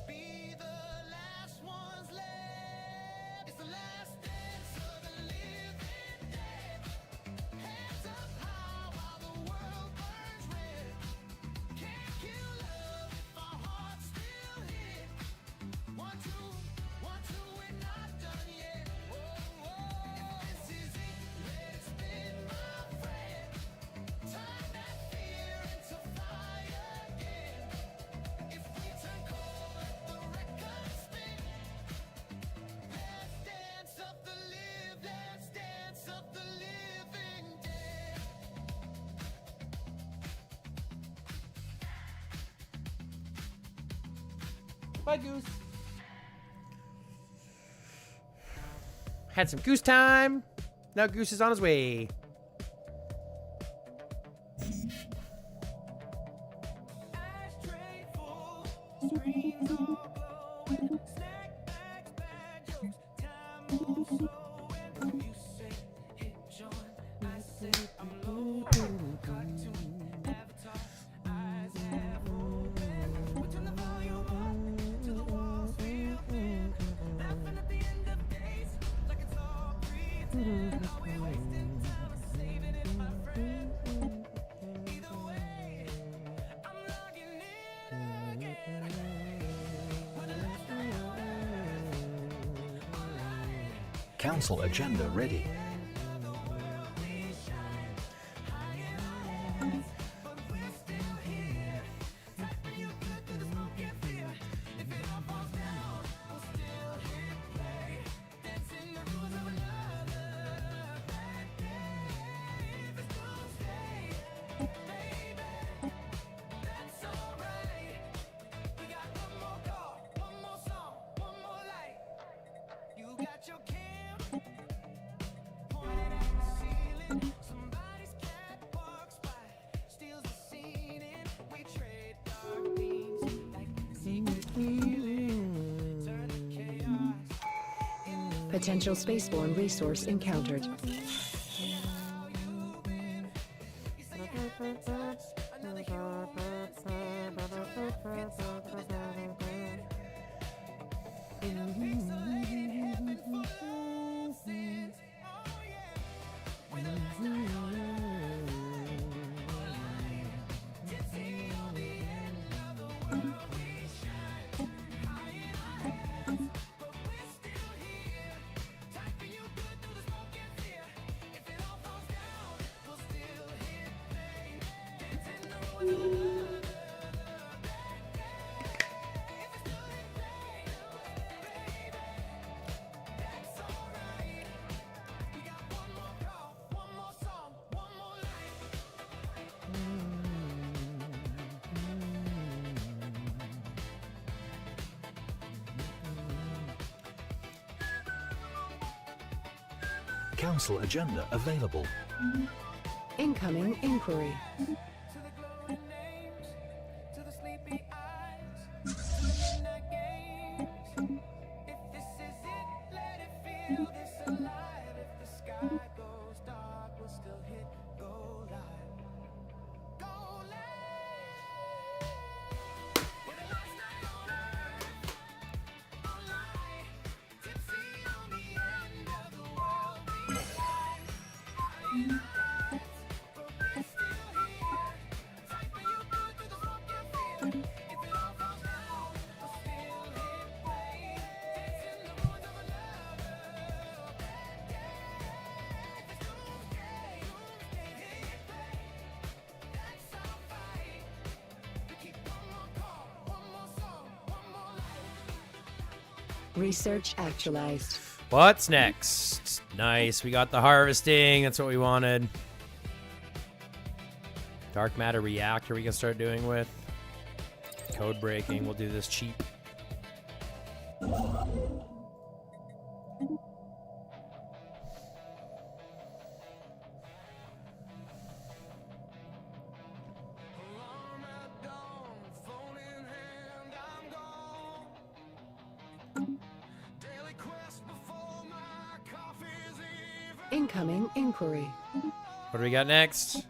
be the last ones left. It's the last dance of the living dead. Hands up high while the world burns red. Can't kill love if our hearts still hit. 1, 2, 1, 2, we're not done yet. Oh, if this is it, let it spin, my friend. Turn that fear into fire again. If we turn cold, let the record spin. Last dance of the last dance of the living dead. Bye, Goose. Had some goose time. Now Goose is on his way. Ashtray full, screens all glowing, snack bags, bad jokes, time moves slow, and you say hit joint, I say I'm low. Cartoon, avatar, eyes half open. We turn the volume up till the walls feel thin. Laughing at the end of days like it's all pretend. Are we wasting time or saving it, my friend? Either way, I'm logging in again. For the last time. Council agenda ready. But we're still here. Tapping you good through the smoke and fear. If it all falls down, we'll still hit play. Dancing the rules of another bad day. If it's gonna stay, baby, that's alright. We got one more call, one more song, one more light. You got your cam pointed at the ceiling. Somebody's cat walks by, steals the scene, and we trade dark beams like secret healing. Turn the chaos. Potential spaceborne resource encountered. How you been? You say you haven't touched another human skin. Council agenda available. Incoming inquiry. To the glowing names, to the sleepy eyes, to the midnight games. If this is it, let it feel this alive. If the sky goes dark, we'll still hit go live. Go live. We're the last night on earth, online, tipsy on the end of the world. We fly high in the heights, but we're still here. Typing you good through the smoke and fear. If it all falls down, we'll still hit play. Dancing the ruins of a lover. Bad day. If it's doomsday, hit play. That's our fight. We keep one more call, one more song, one more life. Research actualized. What's next? Nice. We got the harvesting. That's what we wanted. Dark matter reactor we can start doing with. Code breaking. We'll do this cheap. Alarm at dawn, phone in hand, I'm gone. Daily quest before my coffee's even. Incoming inquiry. What do we got next?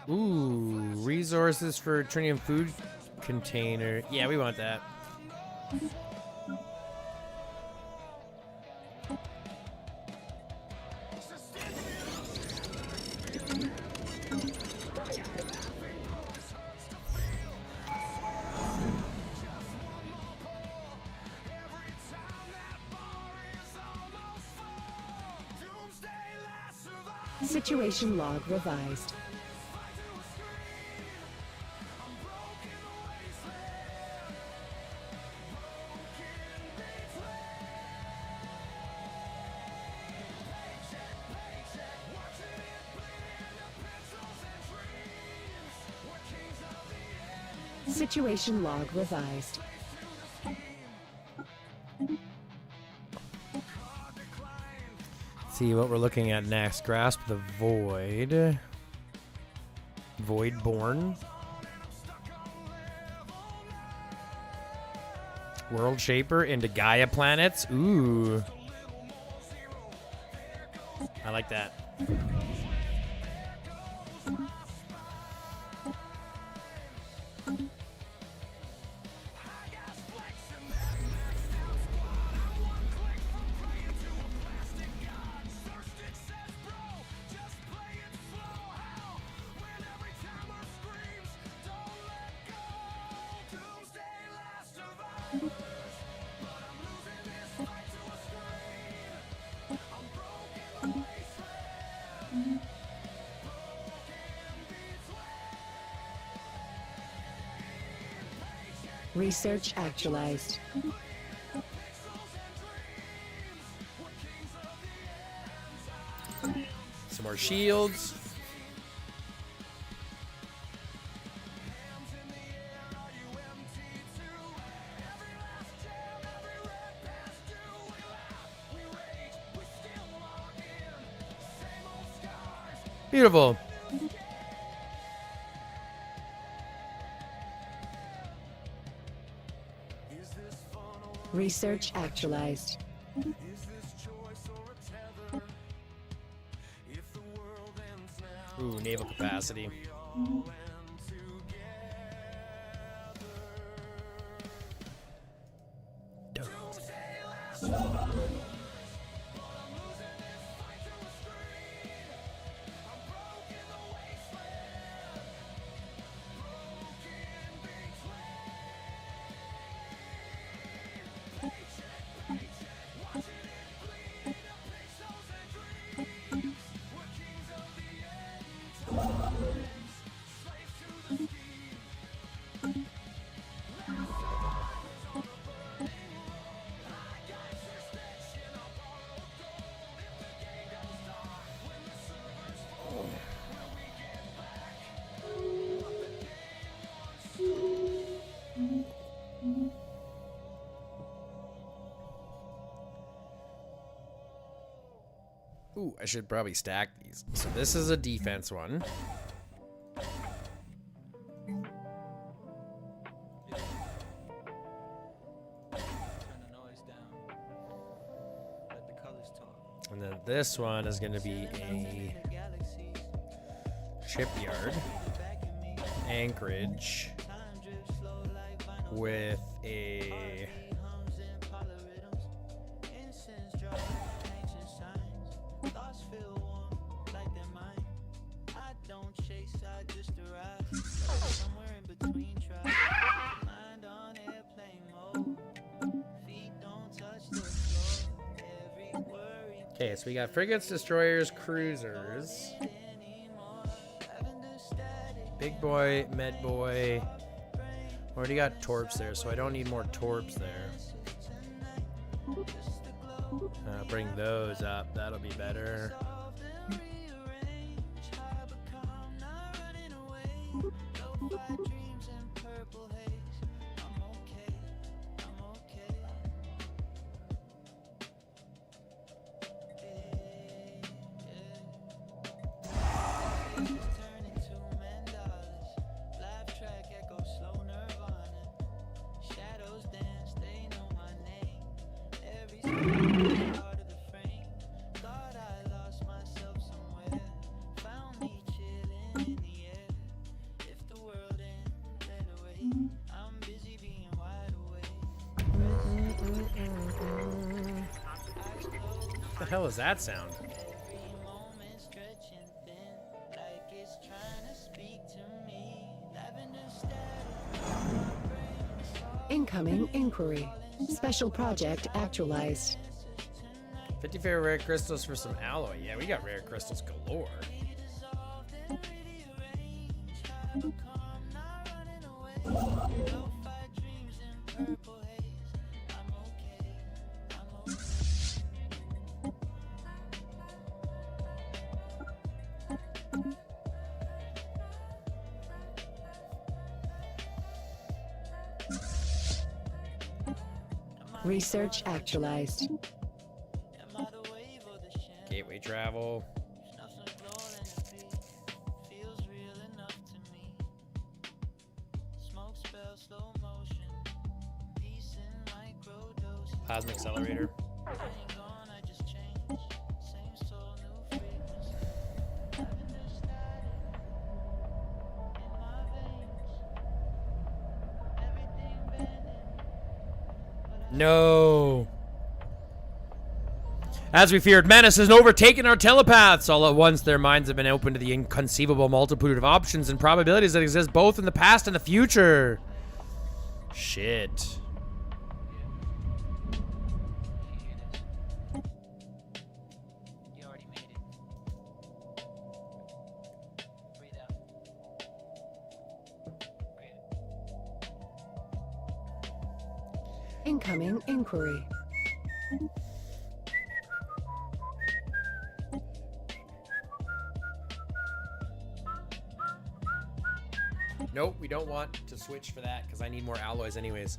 Ooh, resources for tritium food container. Yeah, we want that. Situation log revised. Situation log revised. See what we're looking at next. Grasp the void. Voidborn. World Shaper into Gaia planets. Ooh. I like that. Research actualized. Some more shields. Beautiful. Research actualized. Ooh, naval capacity. Ooh, I should probably stack these. So this is a defense one. And then this one is going to be a shipyard anchorage with a okay, so we got frigates, destroyers, cruisers. Big boy, med boy. Already got torps there, so I don't need more torps there. Bring those up, that'll be better. What the hell is that sound? Incoming inquiry. Special project actualized. 50 favorite rare crystals for some alloy. Yeah, we got rare crystals galore. Research actualized. Gateway travel. Plasma accelerator. No. As we feared, menace has overtaken our telepaths. All at once, their minds have been opened to the inconceivable multitude of options and probabilities that exist both in the past and the future. Shit. Incoming inquiry. Nope, we don't want to switch for that because I need more alloys anyways.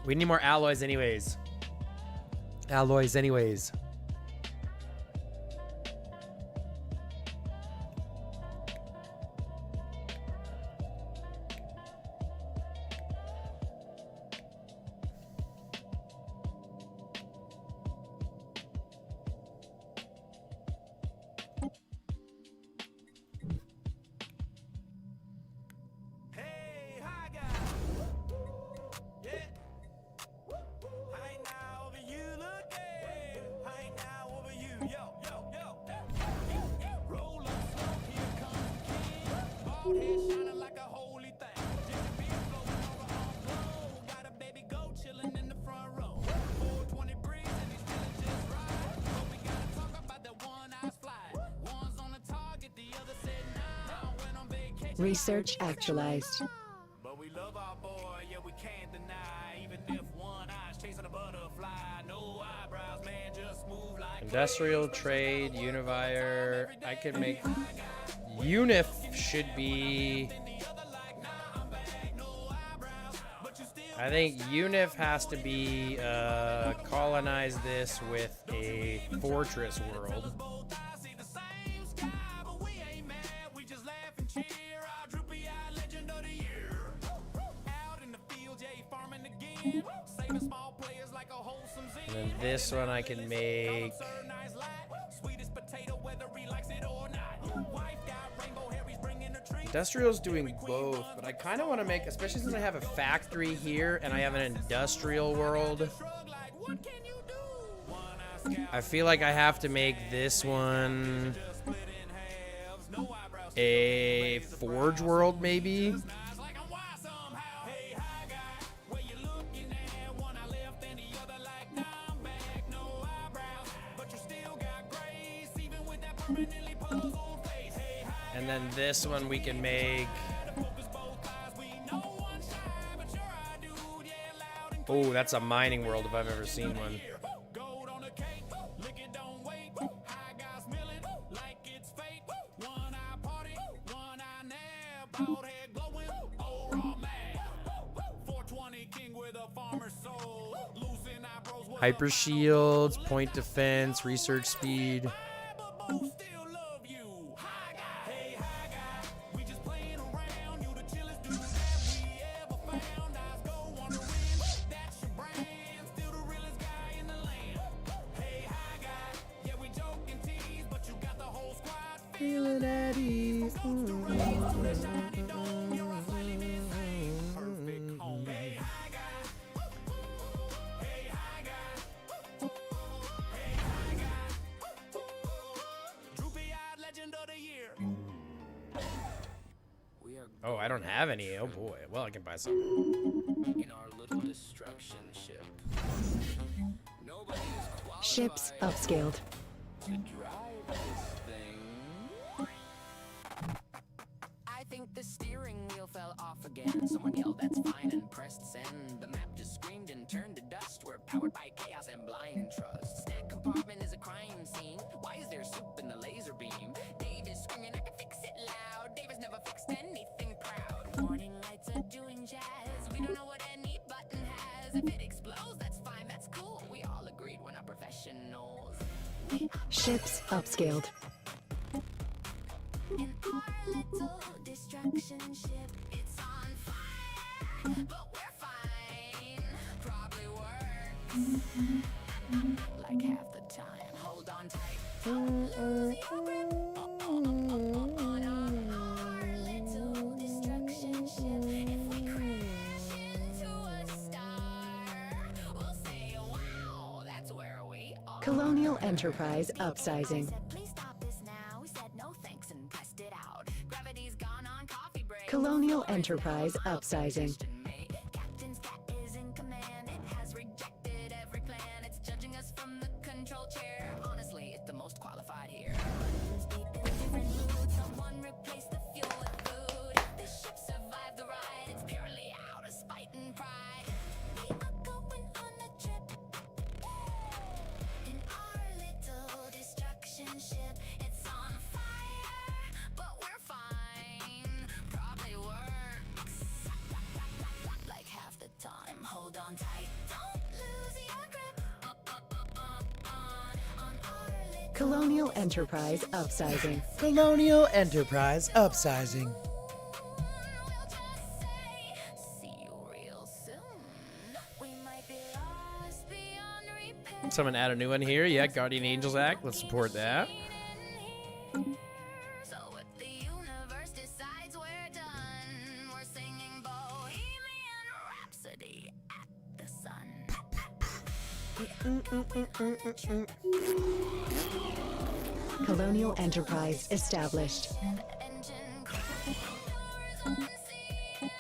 We need more alloys anyways. Alloys anyways. Research actualized. But we love our boy, yeah, we can't deny. Even if one eye's chasing a butterfly, no eyebrows, man, just move like Industrial trade, Univire. I could make Unif should be. I think Unif has to be colonize this with a fortress world. And then this one I can make. Industrial's doing both, but I kind of want to make, especially since I have a factory here and I have an industrial world, I feel like I have to make this one a forge world, maybe. And then this one we can make. Oh, that's a mining world if I've ever seen one. Hyper shields, point defense, research speed. Feeling at ease. Oh, I don't have any. Oh boy. Well, I can buy some. In our little destruction ship. Nobody is qualified Ships upscaled. to drive this thing. I think the steering wheel fell off again. Someone yelled, "That's fine," and pressed send. The map just screamed and turned to dust. We're powered by chaos and blind trust. Snack compartment is a crime scene. Why is there soup in the laser beam? Dave is screaming, "I can fix it loud." Dave has never fixed anything proud. Warning lights are doing jazz. We don't know what any button has. If it explodes, that's fine, that's cool. We all agreed we're not professionals. Ships upscaled. In our little destruction ship, it's on fire, but we're fine. Probably works Like half the time. Hold on tight. Don't lose your grip on our little destruction ship. If we crash into a star, we'll say, "Wow, that's where we are." Colonial Enterprise upsizing. Said, "Please stop this now." We said no thanks and pressed it out. Gravity's gone on coffee break. Colonial Enterprise upsizing. Captain's cat is in command. It has rejected every plan. It's judging us from the control chair. Honestly, it's the most qualified here. Buttons beep in different moods. Someone replace the fuel with food. If this ship survived the ride, it's purely out of spite and pride. We are going on a trip in our little destruction ship. It's on fire, but we're fine. Probably works like half the time. Hold on tight. Don't lose your grip on our little Colonial Enterprise upsizing. Colonial Enterprise upsizing. We'll just say, "See you real soon." We might be lost beyond repair. Someone add a new one here. Yeah, Guardian Angels Act. Let's support that. So if the universe decides we're done, we're singing Bohemian Rhapsody at the sun. Colonial Enterprise established. Engine doors unsealed.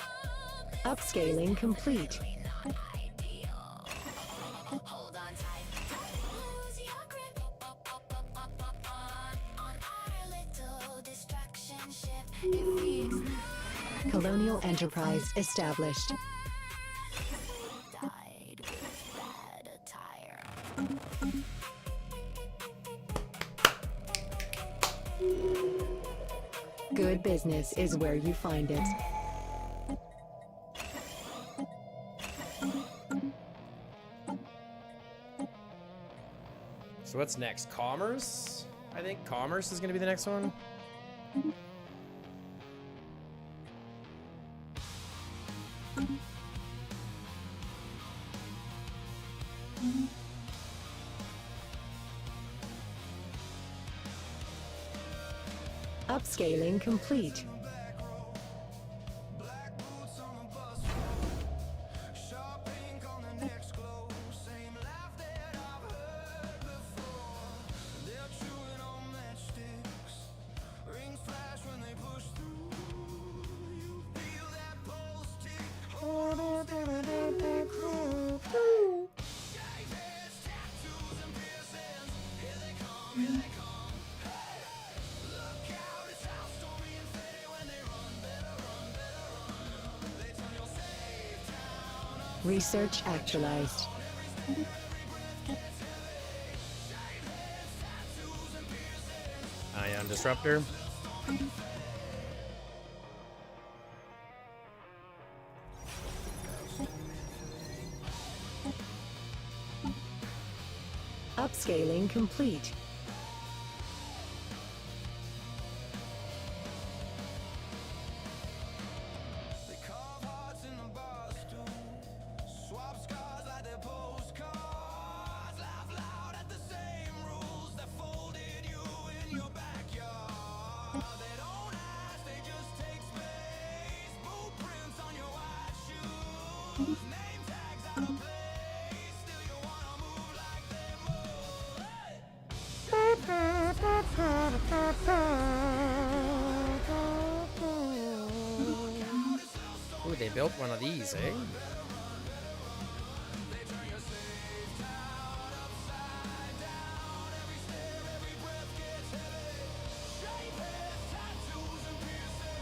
Upscaling complete. Not ideal. Hold on tight. Don't lose your grip on our little destruction ship. If we explode, Colonial Enterprise established. died with bad attire. Good business is where you find it. So what's next? Commerce? I think commerce is going to be the next one. Upscaling complete. Research actualized. Ion disruptor. Upscaling complete. Ooh, they built one of these, eh?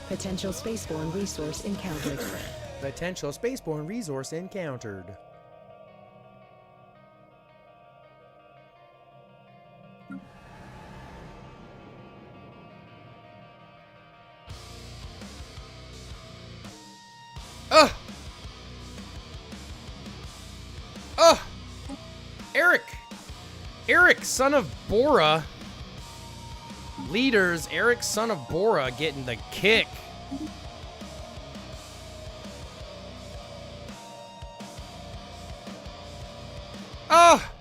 Potential spaceborne resource encountered. Potential spaceborne resource encountered. Ugh! Ugh! Eric! Eric, son of Bora. Leaders, Eric, son of Bora, getting the kick. Ah!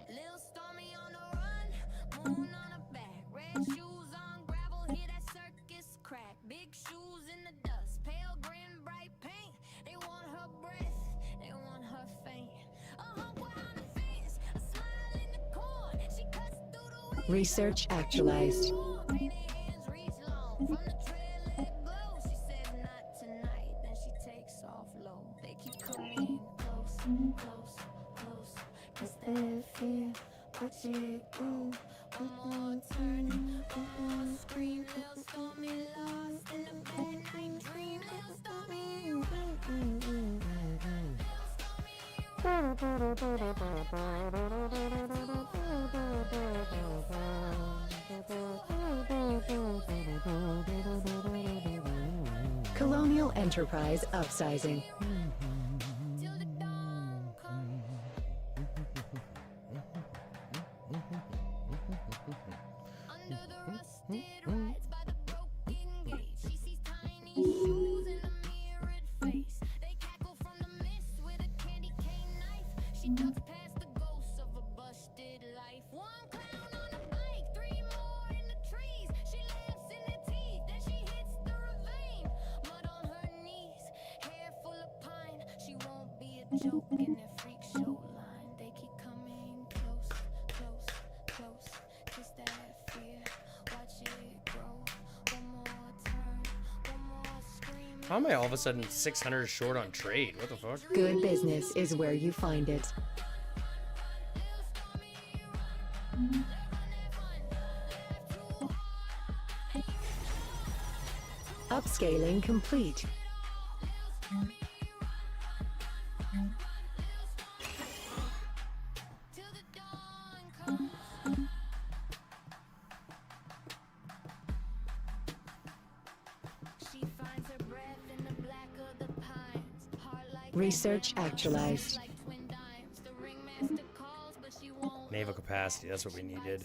Lil Stormy on the run, moon on her back, red shoes on gravel, hear that circus crack, big shoes in the dust, pale grin, bright paint. They want her breath, they want her faint. A hump on the fence, a smile in the corn. She cuts through the window. Research actualized. Rainy hands reach long from the trail let glow. She said not tonight, then she takes off low. They keep coming close, close, close. Cause that fear, what you do? One more turn, one more scream. Lil Stormy lost in the bed night dream. Lil Stormy, Colonial Enterprise upsizing. till the dawn comes. Under the rusted rides by the broken gate, she sees tiny shoes and a mirrored face. They cackle from the mist with a candy cane knife. She ducks past the ghosts of a busted life. One clown on a bike, three more in the trees. She laughs in their teeth, then she hits the ravine. Mud on her knees, hair full of pine. She won't be a joke in their freak show line. They keep coming close, close, close. Kiss that fear, watch it grow. One more turn, one more scream. How am I all of a sudden 600 short on trade? What the fuck? Good business is where you find it. Upscaling complete. Till the dawn comes. She finds her breath in the black of the pines. Heart like Research actualized. Naval capacity, that's what we needed.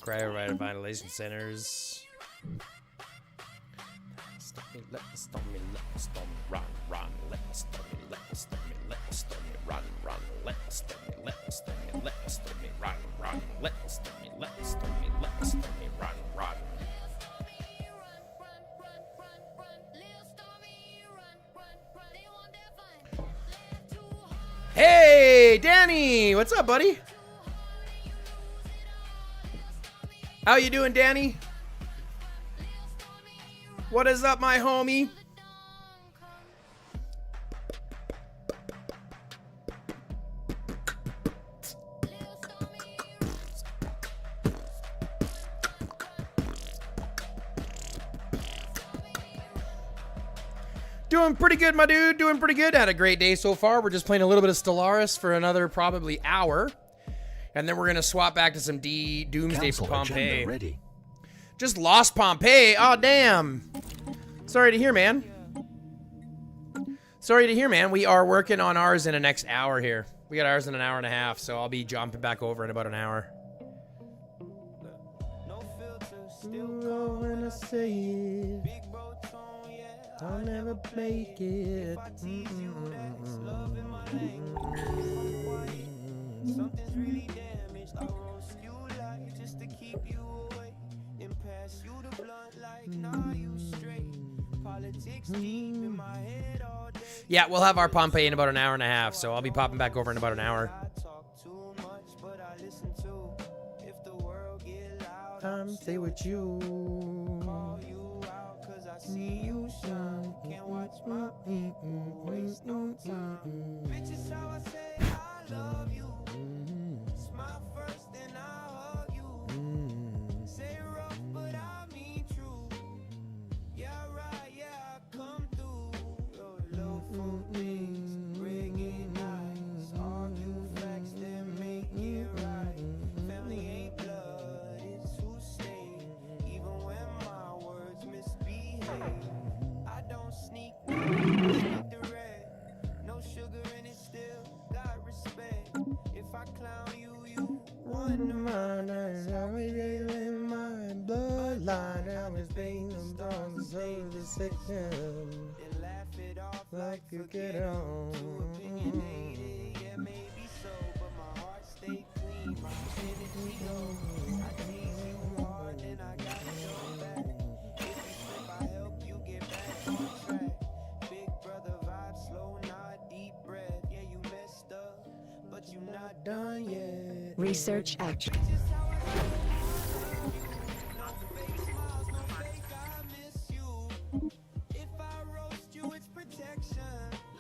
Cryo-revitalization centers. Let me storm me, run, run. Let me storm me, run, run. Let me storm me, run, run. Let me storm me, run, run. Hey, Danny! What's up, buddy? How you doing, Danny? What is up, my homie? Doing pretty good, my dude. Doing pretty good. Had a great day so far. We're just playing a little bit of Stellaris for another probably hour. And then we're going to swap back to some Doomsday Council for Pompeii. agenda ready. Just lost Pompeii. Oh, damn. Sorry to hear, man. Sorry to hear, man. We are working on ours in the next hour here. We got ours in an hour and a half, so I'll be jumping back over in about an hour. No filter, still When I say it, big bro tone, yeah. I'll never make it. If I tease you, that's love in my language. Something's really damaged. I roast you like just to keep you away and pass you the blunt like nah, you straight. Politics deep in my head all day. Yeah, we'll have our Pompeii in about an hour and a half, so I'll be popping back over in about an hour. I talk too much, but I listen too. If the world get loud, I'm stay with you. call you out 'cause I see you shine. Can't watch my people waste no time. Bitch, it's how I say I love you. Smile first, then I hug you. Say rough, but I mean true. Yeah, right, yeah, I come through. Your little fool things, rigging nice. Argue facts, then make it right. Family ain't blood, it's who stay. Even when my words misbehave, I don't sneak the red. No sugar in it, still got respect. If I clown you, you run around. In my bloodline, I was being the second. Then laugh it off Like you forget get it. on. Too opinionated, yeah, maybe so, but my heart stay clean. My energy low. I tease you hard, then I got your back. If you slip, I help you get back on track. Big brother vibe, slow, not deep breath. Yeah, you messed up, but you not done yet. Research action. Just how I feel. No fake smiles, no fake I miss you. If I roast you, it's protection.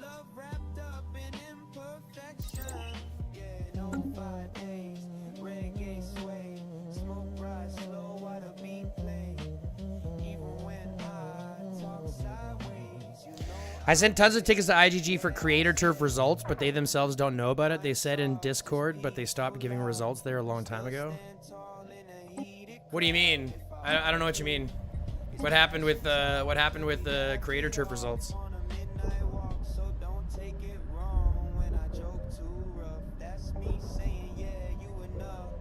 Love wrapped up in imperfection. Yeah, no fight aims, reggae sway. Smoke rise slow while the beat play. Even when I talk sideways, you know I sent tons of tickets to IGG for Creator Turf results, but they themselves don't know about it. They said in Discord, but they stopped giving results there a long time ago. What do you mean? I don't know what you mean. What happened with the Creator Turf results? on a midnight walk, so don't take it wrong when I joke too rough. That's me saying, yeah, you enough.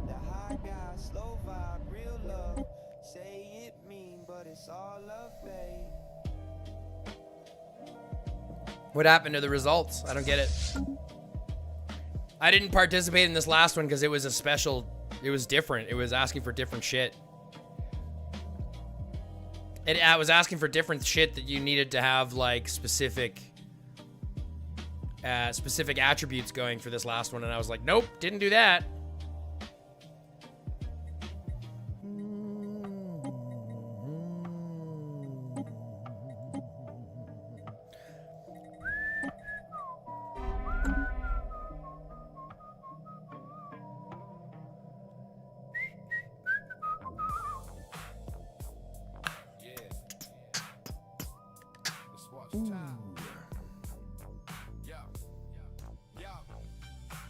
The high guy, slow vibe, real love. Say it mean, but it's all love, babe. What happened to the results? I don't get it. I didn't participate in this last one because it was a special. It was different. It was asking for different shit. I was asking for different shit that you needed to have like specific attributes going for this last one, and I was like, nope, didn't do that.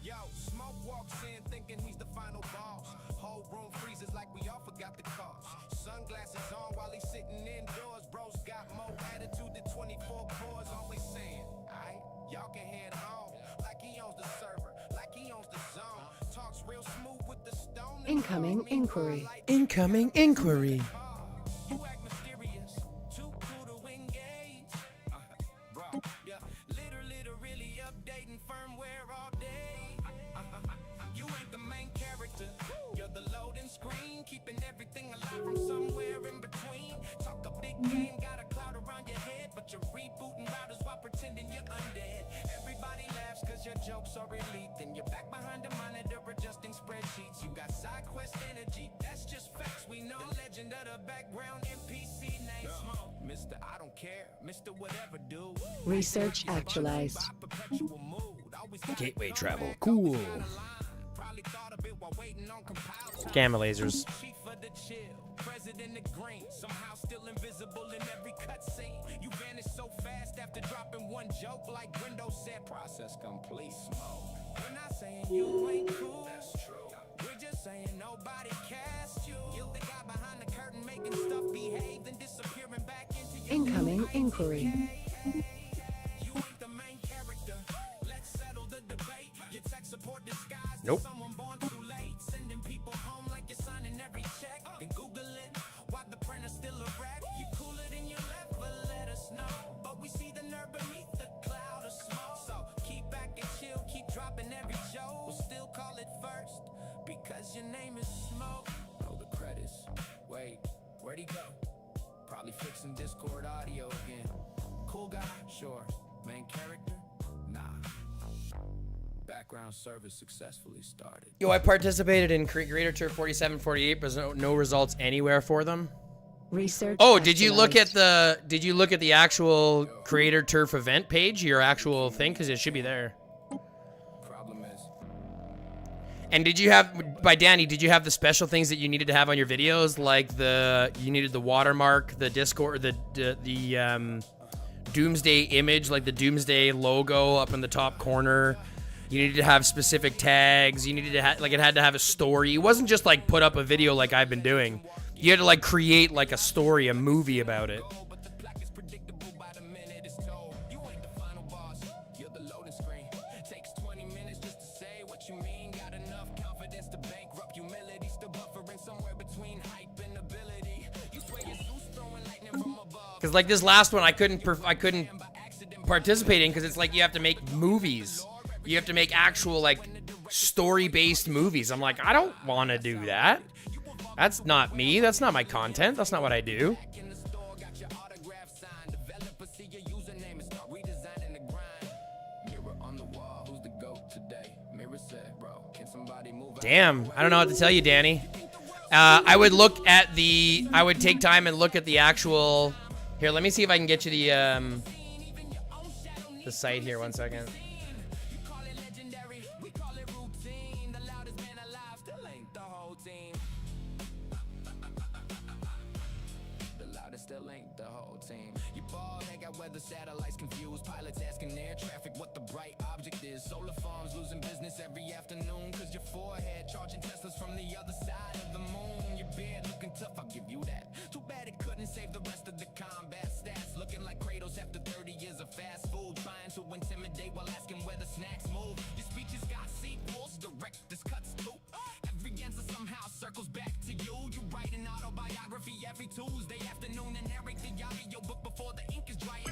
Yo, Smoke walks in thinking he's the final boss. Whole room freezes like we all forgot the cost. Sunglasses on while he's sitting indoors. Bros Incoming inquiry. Incoming inquiry. You act mysterious, too cool to engage. Bro, yeah, literally updating firmware all day. You ain't the main character, you're the loading screen, keeping everything alive from somewhere in between. Talk a big game, got a cloud around your head, but you're rebooting routers while pretending you're undead. Everybody laughs cause your jokes are elite, then you're back behind the monitor adjusting spreadsheets. You got side quest energy, that's just facts we know. The legend of the background NPC name Smoke. Mr. I don't care, Mr. Whatever do. Research actualized. Perpetual mood, always Gateway travel. Cool. probably thought of it while waiting on compile. Gamma lasers. Chief of the chill, president of green, somehow still invisible in every cutscene. You vanish so fast after dropping one joke, like Windows said, process complete. Smoke. We're not saying you ain't cool. That's true. We're just saying nobody cast you. You're the guy behind the curtain making stuff behave, then disappearing back into your Incoming inquiry. You ain't the main character. Let's settle the debate. Your tech support disguised Nope. as someone born too late. Sending people home like you're signing every check. Then Google it while the printer's still a wreck. You cooler than you left, but let us know. But we see the nerve beneath the cloud of smoke. So keep back and chill, keep dropping every show. We'll still call it first because your name is Smoke. Roll the credits. Wait, where'd he go? Probably fixing Discord audio again. Cool guy, sure. Main character? Nah. Background service successfully started. Yo, I participated in Creator Tour 4748, but no results anywhere for them. Research. Oh, did you look at actualized. the actual Creator Turf event page, your actual thing? Because it should be there. Problem is, And did you have, by Danny, did you have the special things that you needed to have on your videos, like you needed the watermark, the Discord, the Doomsday image, like the Doomsday logo up in the top corner. You needed to have specific tags. You needed to have, like, it had to have a story. It wasn't just like put up a video like I've been doing. You had to like create like a story, a movie about it. but the plaque is predictable by the minute it's told. You ain't the final boss, you're the loading screen. Takes 20 minutes just to say what you mean. Got enough confidence to bankrupt humility. Still buffering somewhere between hype and ability. You swear you're Zeus throwing lightning from above. Because like this last one, I couldn't participate in because it's like you have to make movies. You have to make actual like story-based movies. I'm like, I don't want to do that. That's not me. That's not my content. That's not what I do. In the store, got your autograph signed. Developer, see your username and start redesigning the grind. Mirror on the wall, who's the GOAT today? Mirror said, bro, can somebody move? Damn, I don't know what to tell you, Danny. I would look at I would take time and look at the actual. Here, let me see if I can get you the site here. 1 second. You call it legendary, we call it routine. The loudest man alive still ain't the whole team. The loudest still ain't the whole team. You ball head got weather satellites confused. Pilots asking air traffic what the bright object is. Solar farms losing business every afternoon. Cause your forehead charging Teslas from the other side of the moon. Your beard looking tough, I'll give you that. Too bad it couldn't save the rest of the combat stats. Looking like Kratos after 30 years of fast food. Trying to intimidate while asking where the snacks move. Your speeches got sequels, director's cuts too. Every answer somehow circles back to you. You write an autobiography every Tuesday afternoon and narrate the audio book before the ink is dry. You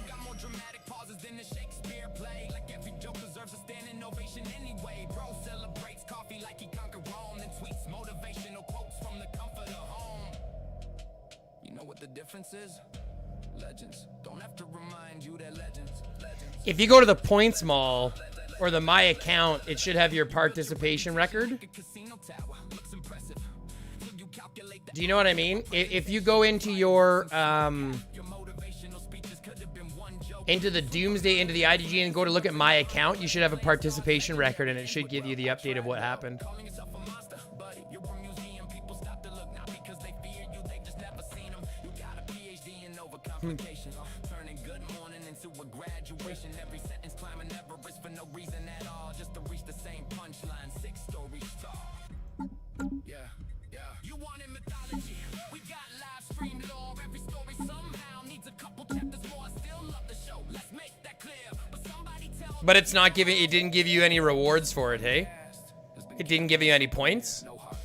got more dramatic pauses than the Shakespeare play. Like every joke deserves a standing ovation anyway. Bro celebrates coffee like he conquered Rome, then tweets motivational quotes from the comfort of home. You know what the difference is? Legends don't have to remind you that legends. If you go to the Points Mall or the My Account, it should have your participation record. Casino tower looks impressive. Till you calculate the Do you know what I mean? If you go into your motivational speeches could have been one joke. into the Doomsday, into the IDG, and go to look at My Account, you should have a participation record, and it should give you the update of what happened. Calling yourself a monster, buddy. You're a museum. People stop to look not because they fear you, they just never seen them. You got a PhD in overcomplication, turning good morning into a graduation. Every sentence climbing Everest for no reason at all, just to reach the same punchline. 6 stories tall. Yeah, yeah. You wanted mythology? We got live stream lore. Every story somehow needs a couple chapters more. I still love the show. Let's make that clear. But somebody tell me. But it didn't give you any rewards for it, hey? It didn't give you any points? No hard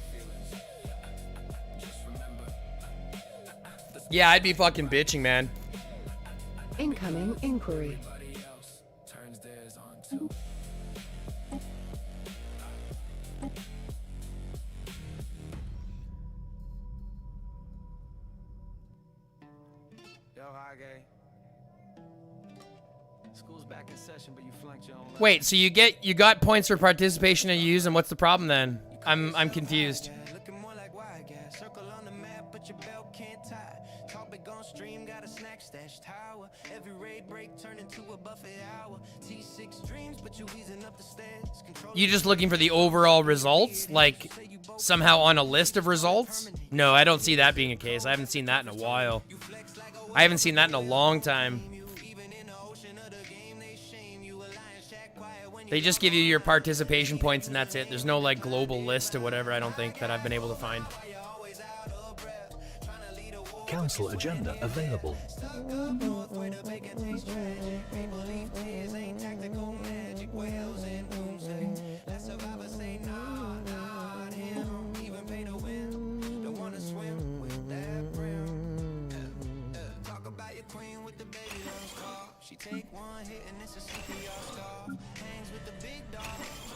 Yeah, I'd be fucking bitching, man. Incoming inquiry. Turns theirs on too. Yo, hi, gay. School's back in session, but you flunked your own. Wait, so you got points for participation and use, and what's the problem then? I'm confused. Looking more like wide gas. Circle on the map, but your belt can't tie. Topic on stream, got a snack stash tower. Every raid break turned into a buffet hour. T6 dreams, but you wheezing up the stairs. Control You just looking for the overall results, like somehow on a list of results? No, I don't see that being a case. I haven't seen that in a while. I haven't seen that in a long time. They just give you your participation points and that's it. There's no like global list or whatever, I don't think, that I've been able to find. Council agenda available. She take one hit and it's a CPR scar. Hangs with the big dogs,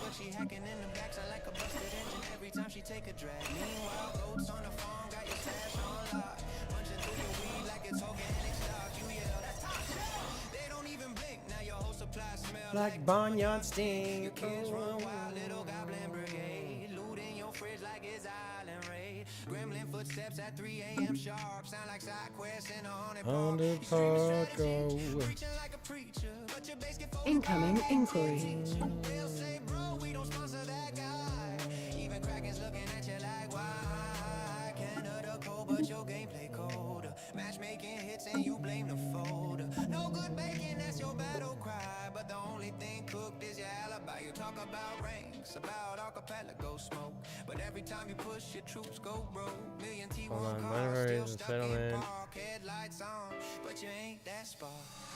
but she hacking in the backs like a busted engine every time she take a drag. Meanwhile, goats on the farm got your stash on lock. Punching through your weed like it's organic stock. You yell, that's top shelf. They don't even blink. Now your whole supply smell Like barnyard sting. your kids run wild, little goblin brigade. Looting your fridge like it's island raid. Gremlin footsteps at 3 a.m. sharp. Sound like side quests in a haunted park. Preaching like a preacher, but your base get full. Incoming inquiry. They'll say, bro, we don't sponsor that guy. Even Kraken's looking at you like, why? Canada cold, but your gameplay colder. Matchmaking hits and you blame the folder. No good bacon, that's your battle cry. But the only thing cooked is your alibi. You talk about ranks, about archipelago smoke. But every time you push, your troops go broke. Million T1 Hold on, cars whatever still is the stuck in settlement. park. Headlights on, but you ain't that spark.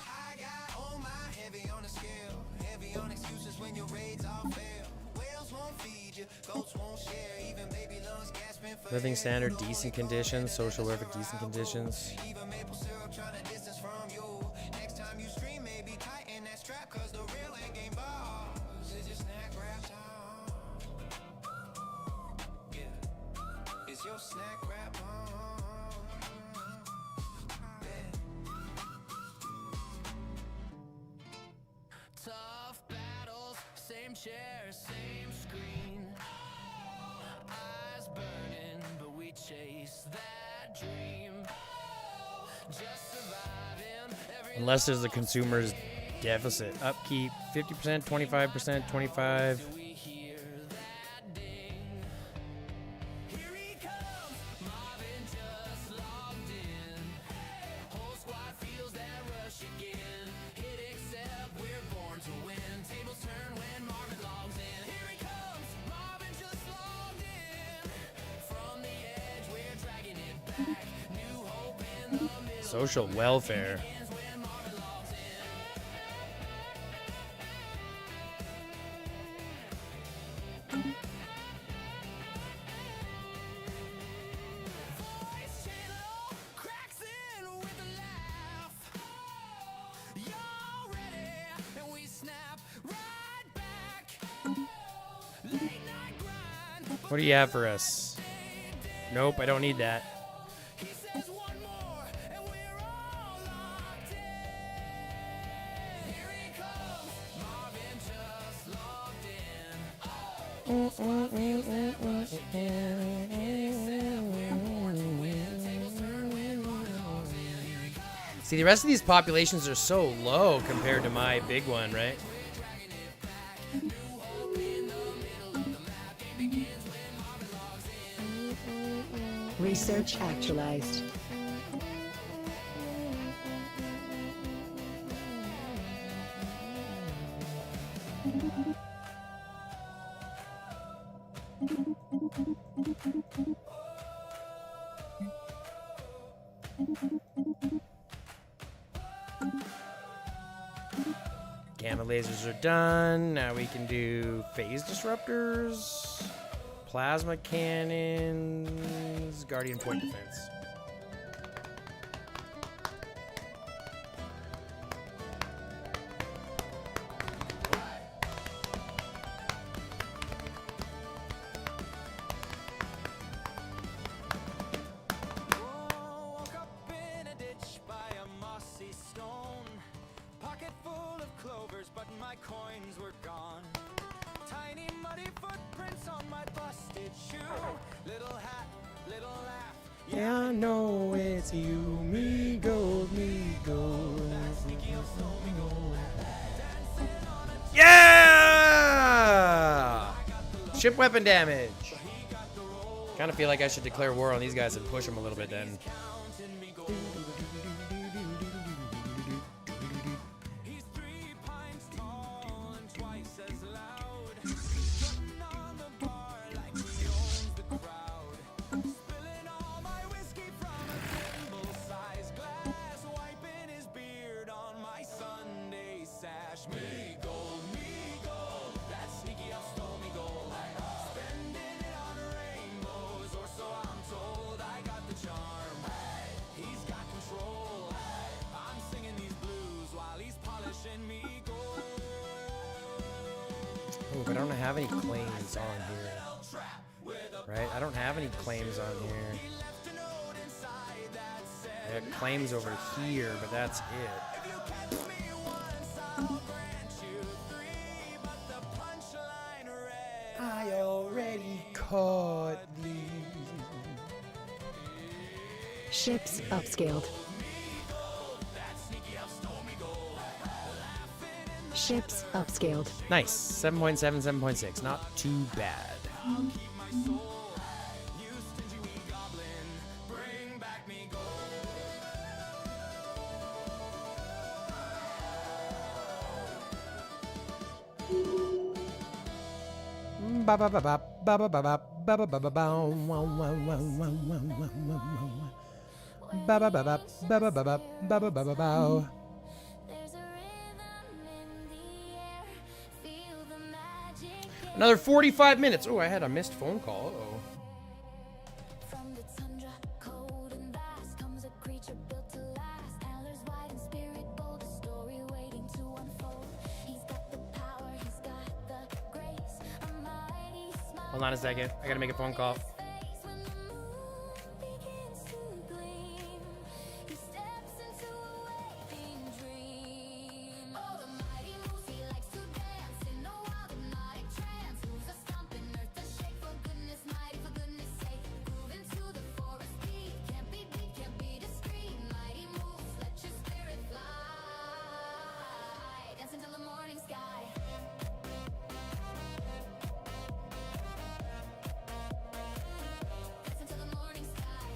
I got all my heavy on the scale. Heavy on excuses when your raids all fail. Whales won't feed you, goats won't share. Even baby lungs gasping for Living air. standard, decent conditions, social welfare, decent conditions. Even maple syrup trying to distance from you. Next time you stream, maybe tighten that strap. Cause the real end game balls is your snack wrap time. Yeah, it's your snack wrap time. Tough battles, same chair, same screen. Eyes burning, but we chase that dream. Just surviving every Unless there's a consumer's deficit. Upkeep 50%, 25%, 25. we hear that ding. Here he comes, Marvin just logged in. Whole squad feels that rush again. Hit accept, we're born to win. Tables turn when Marvin logs in. Here he comes, Marvin just logged in. From the edge, we're dragging it back. New hope in the middle. Social welfare. When Marvin logs in. Voice channel cracks in with a laugh. Y'all ready? And we snap right back. Late night grind. What do you have for us? Nope, I don't need that. He says one more, and we're all locked in. Here he comes, Marvin just logged in. Oh, squad feels that rush again. Hit accept, we're born to win. Tables turn when Marvin logs in. Here he comes, See, the rest of these populations are so low compared to my big one, right? dragging it back. New hope in the middle of the map. Game begins when Marvin logs in. Research actualized. Gamma lasers are done. Now we can do phase disruptors, plasma cannons, guardian point defense. glossy stone. Pocket full of clovers, but my coins were gone. Tiny muddy footprints on my busted shoe. Little hat, little laugh. Yeah, I know it's you, me gold, me gold. Yeah! Ship weapon damage. Kind of feel like I should declare war on these guys and push them a little bit then. He's 3 pints tall and twice as loud. Putting on the bar like he owns the crowd. Spilling all my whiskey from a thimble-sized glass. Wiping his beard on my Sunday sash. Me gold, that sneaky elf stole me gold. Spending it on rainbows, or so I'm told. I got the charm, he's got control. I'm singing these blues while he's polishing me gold. Oh, but I don't have any claims on here. Right? I don't have any claims on here. I have claims over here, but that's it. I already caught these. Ships upscaled. Ships upscaled. Nice. 7.7, 7.6. Not too bad. Ba ba ba ba ba ba ba ba ba ba ba ba ba wow wow wow wow wow wow wow ba ba ba ba ba ba ba ba ba ba ba ba ba. There's a rhythm in the air. Feel the magic Another 45 minutes. Oh, I had a missed phone call. Uh-oh. from the tundra, cold and vast comes a creature built to last. Antlers wide and spirit bold, a story waiting to unfold. He's got the power, he's got the grace, a mighty smile. Hold on a second. I gotta make a phone call. Face when the moon begins to gleam, he steps into a waking dream. Oh, the mighty moves, he likes to dance in a wild hypnotic trance. Moves a stomping earth to shake. For goodness mighty, for goodness sake, groove into the forest beat. Can't be beat, can't be discreet. Mighty moves, let your spirit fly. Dance until the morning sky. Dance until the morning sky.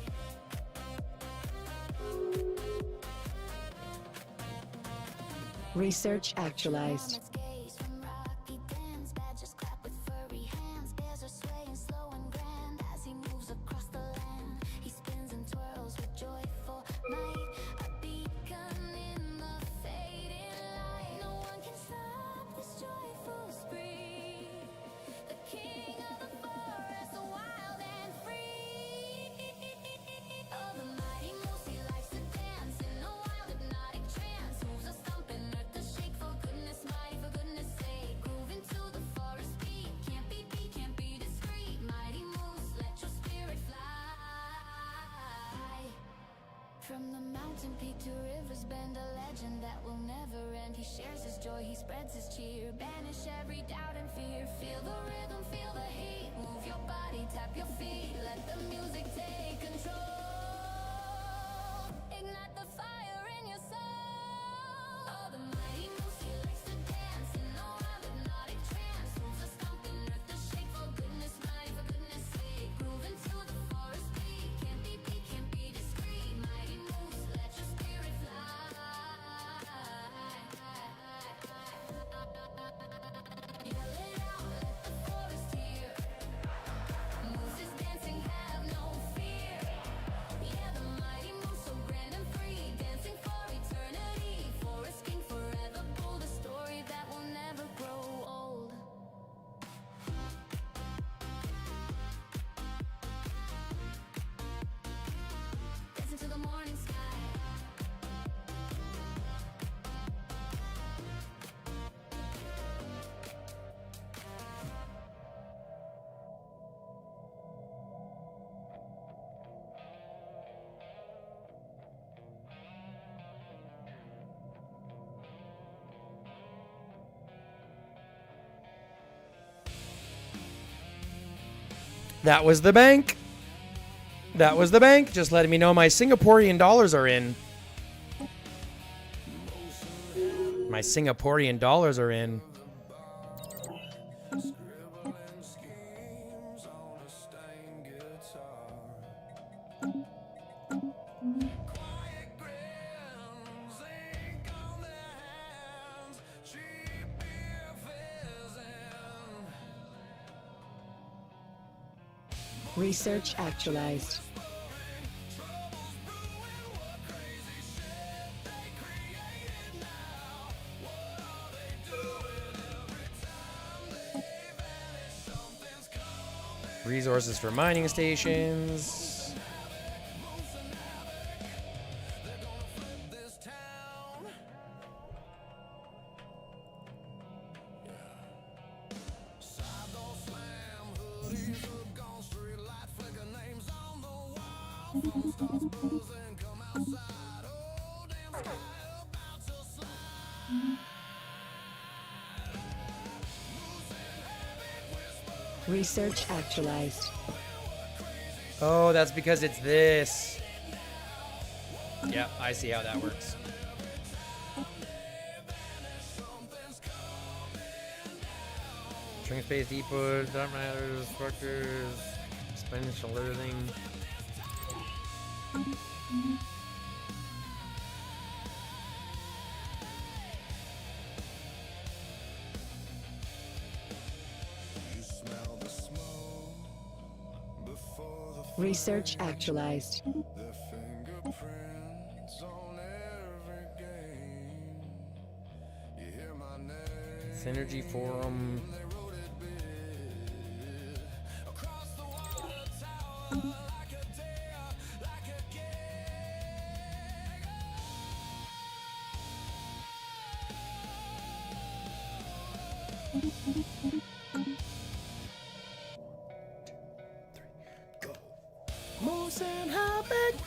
Research actualized. Comet's gaze from rocky dens. Badgers clap with furry hands. Bears are swaying slow and grand as he moves across the land. He spins and twirls with joyful might, a beacon in the fading light. No one can stop this joyful spree. The king of the forest, wild and free. Oh, the mighty moose, he likes to dance in a wild hypnotic trance. Moves a stomping earth to shake. For goodness mighty, for goodness sake, groove into the forest beat. Can't be beat, can't be discreet. Mighty moose, let your spirit fly. From the mountain peak to rivers bend, a legend that will never end. He shares his joy, he spreads his cheer. Banish every doubt and fear. Feel the rhythm, feel the heat. Move your body, tap your feet. Let the music take control. Ignite the fire in your soul. Oh, the mighty moose, he likes to dance in a wild hypnotic trance. Moves a stomping earth to shake. For goodness mighty, for goodness sake, groove into the forest beat. Can't be beat, can't be discreet. Mighty moose, let your spirit fly. Yell it out, let the forest hear. Moose is dancing, have no fear. Yeah, the mighty moose, so grand and free. That was the bank. That was the bank. Just letting me know my Singaporean dollars are in. My Singaporean dollars are in. Research actualized. Resources for mining stations. Research actualized. Oh, that's because it's this. Yep, I see how that works. String space input, dot matters, structures, exponential everything. Research actualized. Synergy forum. Motion habit.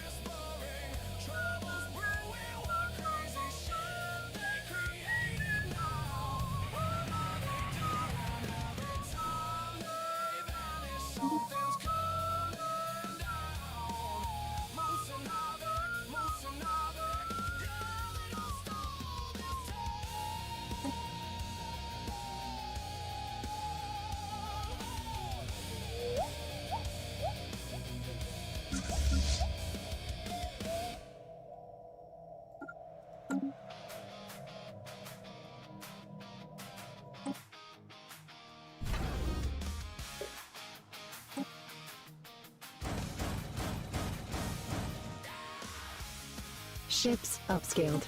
Ships upscaled.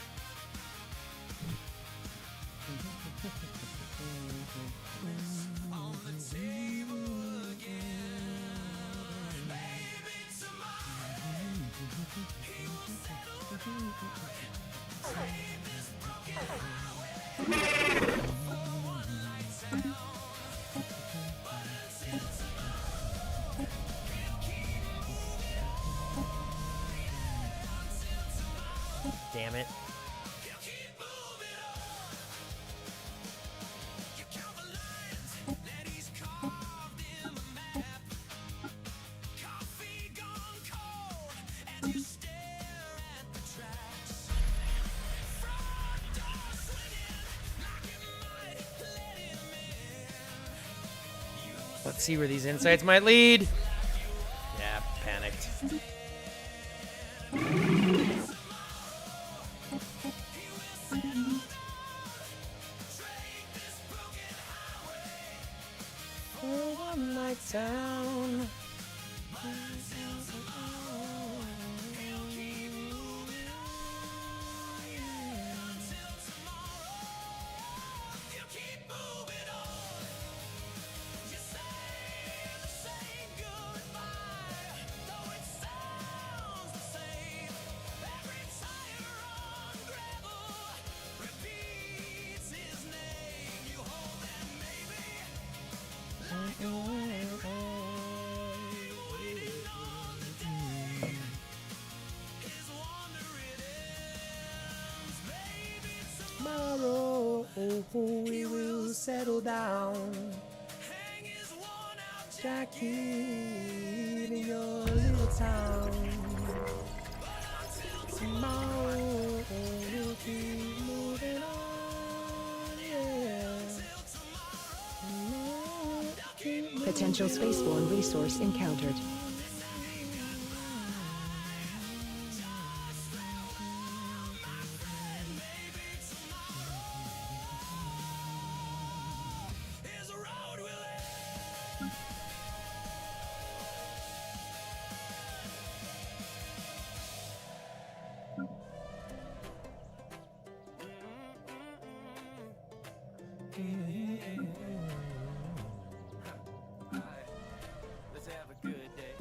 Damn it. Let's see where these insights might lead. Yeah, panicked. Town. Tomorrow, we will settle down. Jackie in your little town. Tomorrow we'll keep moving on, yeah. Potential spaceborne resource encountered. Let's have a good day.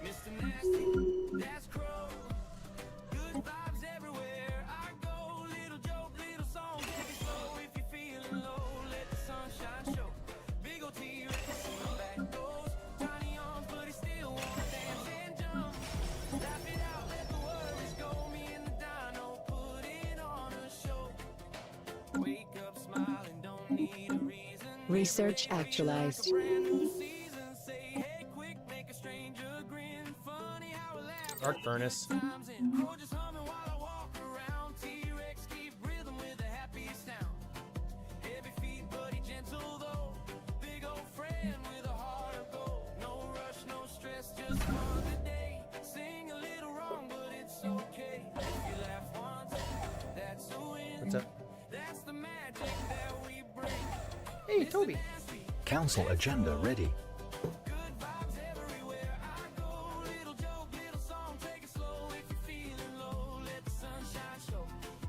Mr. Nasty, that's Crow. Good vibes everywhere I go. Little joke, little song, take it slow. If you're feeling low, let the sunshine show. Big ol' T-Rex on the back goes. Tiny arms, but he still wanna dance and jump. Laugh it out, let the worries go. Me and the dino putting on a show. Wake up smiling, don't need a reason. Research actualized. Brand new season, say hey quick, make a stranger grin. Funny how we laugh. Arc furnace. Times in. Crow just humming while I walk around. T-Rex keep rhythm with a happy sound. Heavy feet, but he gentle though. Big old friend with a heart of gold. No rush, no stress, just fun today. Sing a little wrong, but it's okay. If you laugh once, that's a win. What's up? That's the magic that we bring. Hey, Toby. Council agenda ready. Good vibes everywhere I go. Little joke, little song, take it slow. If you're feeling low, let the sunshine show.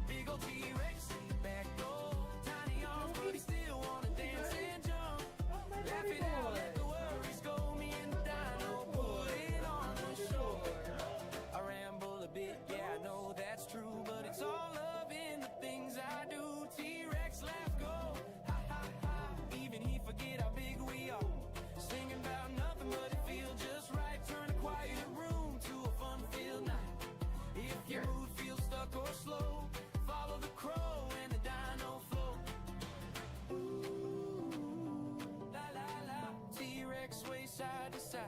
Big ol' T-Rex, back go. Tiny arms, but he still wanna dance and jump. Laugh it out, let the worries go. Me and the dino put it on the show. I ramble a bit, yeah, I know that's true, but it's all love in the things I do. T-Rex, laugh, go. Ha ha ha. Even he forget how big we are. Singing about nothing, but it feels just right. Turn a quiet room to a fun-filled night. If your mood feels stuck or slow, follow the crow and the dino flow. Ooh, la la la. T-Rex sway side to side.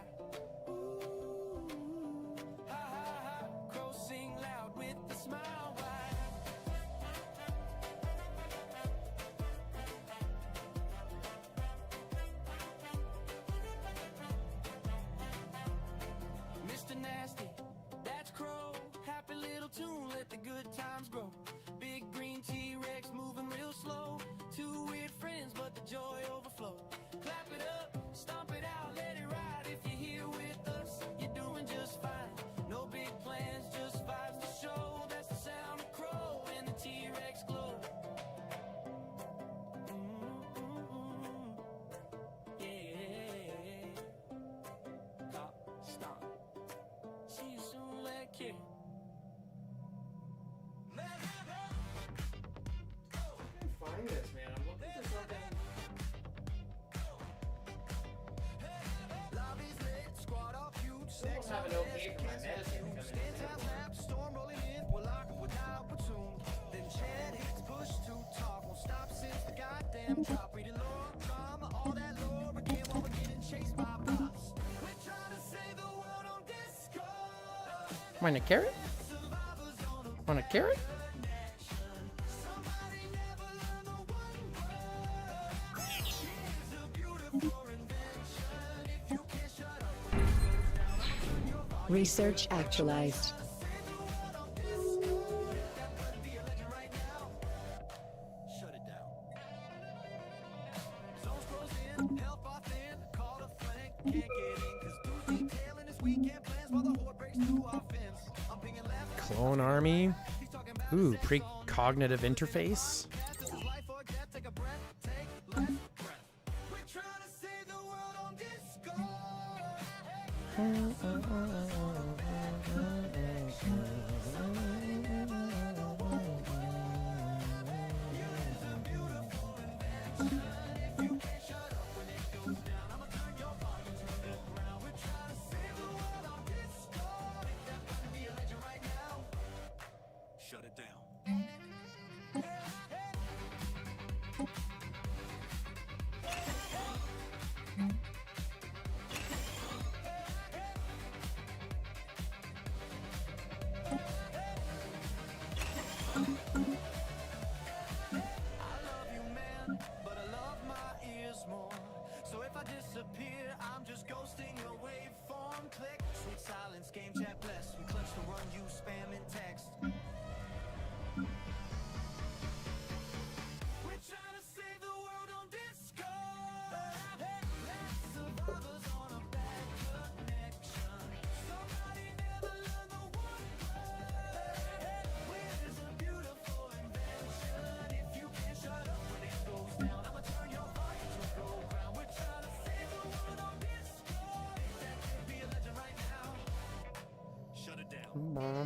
Ooh, ha ha ha. Crow sing loud with the smile wide. Mr. Nasty, that's Crow. Happy little tune, let the good times grow. Big green T-Rex moving real slow. Two weird friends, but the joy overflow. Clap it up, stomp it out, let it ride. If you're here with us, you're doing just fine. No big plans, just vibes to show. That's the sound of Crow and the T-Rex glow. Yeah. Stop. See you soon, let kick. Find this, man. I'm looking for something. Lobbies lit, squad all cute. Almost have an okay for my medicine to come in. Storm rolling in, we're locked, we're now platoon. Then Chad hits push to talk. Won't stop since the goddamn drop. Reading lore, drama, all that lore. Again, while we're getting chased by bots. We're trying to save the world on Discord. Want a carrot? Want a carrot? Somebody never learned the one word. Here's a beautiful invention. If you can't shut up when it goes down, I'ma turn your volume. Research actualized. Save the world on Discord. That button be a legend right now. Shut it down. Zones closed in, health bar thin. Call a flank, can't get in. 'Cause dudes detailing this weekend plans while the horde breaks through our fence. I'm pinging left. Clone army. Ooh, precognitive interface. This is life or death. Take a breath, take life breath. We're trying to save the world on Discord. Shut it down.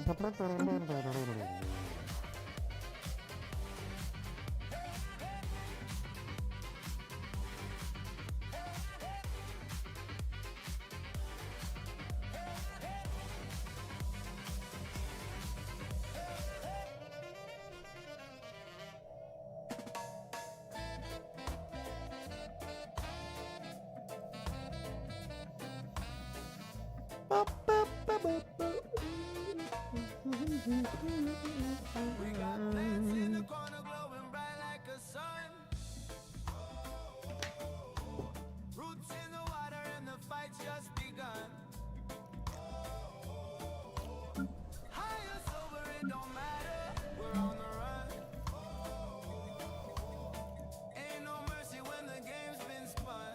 We got plants in the corner glowing bright like a sun. Roots in the water and the fight's just begun. High or sober, it don't matter. We're on the run. Ain't no mercy when the game's been spun.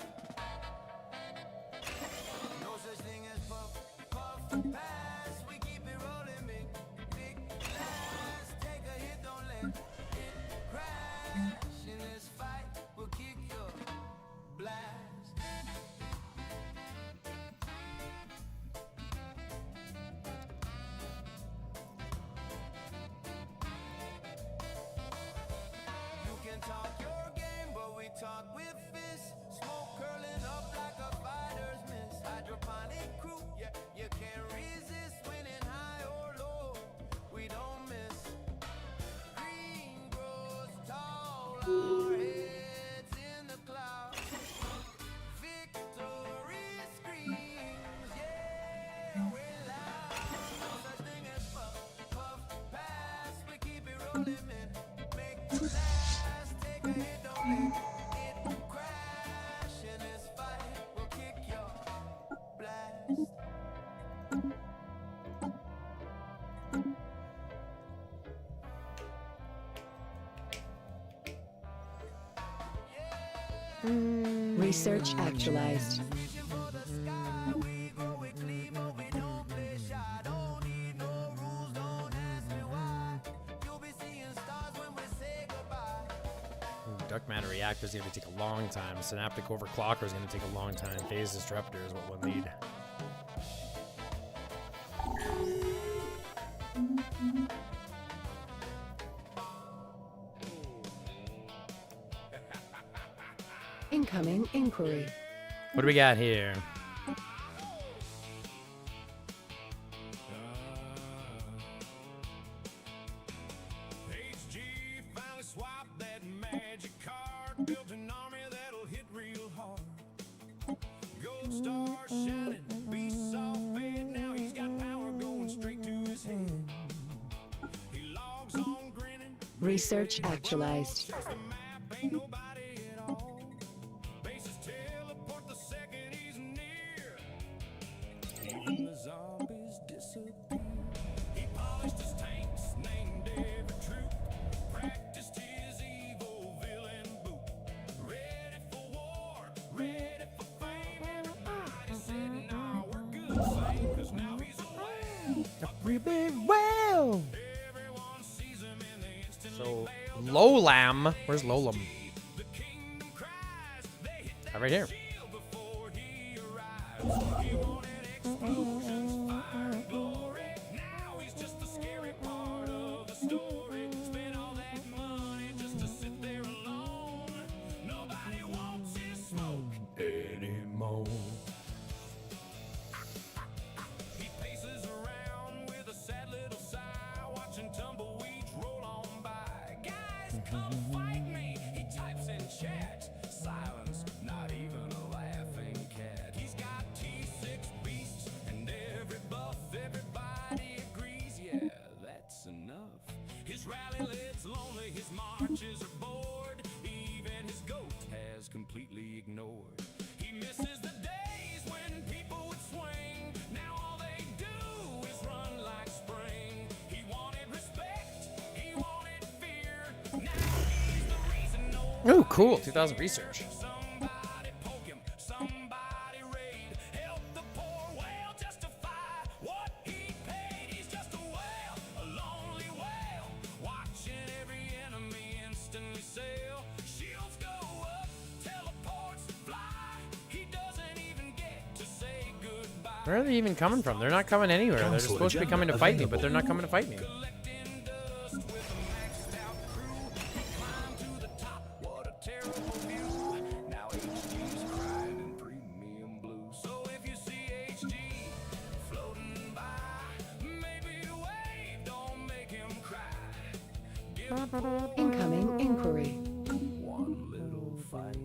No such thing as puff, puff, pass. We keep it rolling, big, big blast. Take a hit, don't let it crash. In this fight, we'll kick your blast. You can talk your game, but we talk with fists. Smoke curling up like a fighter's miss. Hydroponic crew, yeah, you can't resist. Winning high or low, we don't miss. Green grows tall, our heads in the clouds. Victory screams, yeah, we're loud. No such thing as puff, puff, pass. We keep it rolling, man. Make it last. Take a hit, don't let it crash. In this fight, we'll kick your blast. Research actualized. Reaching for the sky, we go with clean, but we don't play shy. Don't need no rules, don't ask me why. You'll be seeing stars when we say goodbye. Dark matter reactor is going to take a long time. Synaptic overclocker is going to take a long time. Phase disruptor is what we'll need. Incoming inquiry. What do we got here? HG finally swapped that magic card, built an army that'll hit real hard. Gold star shining, beasts all fed. Now he's got power going straight to his head. He logs on grinning. Research actualized. Search the map, ain't nobody at all. Bases teleport the second he's near. Even the zombies disappear. He polished his tanks, named every troop. Practiced his evil villain boot. Ready for war, ready for fame. Everybody said, nah, we're good, same. 'Cause now he's away. Well. Everyone sees him in the instant. So, Lolam. Where's Lolam? The kingdom cries, they hit that Right here. shield before he arrives. He wanted explosions, fire, glory. Now he's just the scary part of the story. Spent all that money just to sit there alone. Nobody wants his smoke anymore. He paces around with a sad little sigh, watching tumbleweeds roll on by. Guys, come fight me, he types in chat. Silence, not even a laughing cat. He's got T6 beasts and every buff, everybody agrees, yeah, that's enough. His rally lid's lonely, his marches are bored. Even his goat has completely ignored. He misses the days when people would swing. Now all they do is run like spring. He wanted respect, he wanted fear. Now he's the reason no Oh, cool. 2000 research. somebody poke him, somebody raid. Help the poor whale justify what he paid. He's just a whale, a lonely whale, watching every enemy instantly sail. Shields go up, teleports fly. He doesn't even get to say goodbye. Where are they even coming from? They're not coming anywhere. They're Council supposed to be agenda coming to fight me, but available. they're not coming to fight me. What a terrible view. Now HG's crying in premium blue. So if you see HG floating by, maybe wave, don't make him cry. Give him Incoming inquiry. one little fight.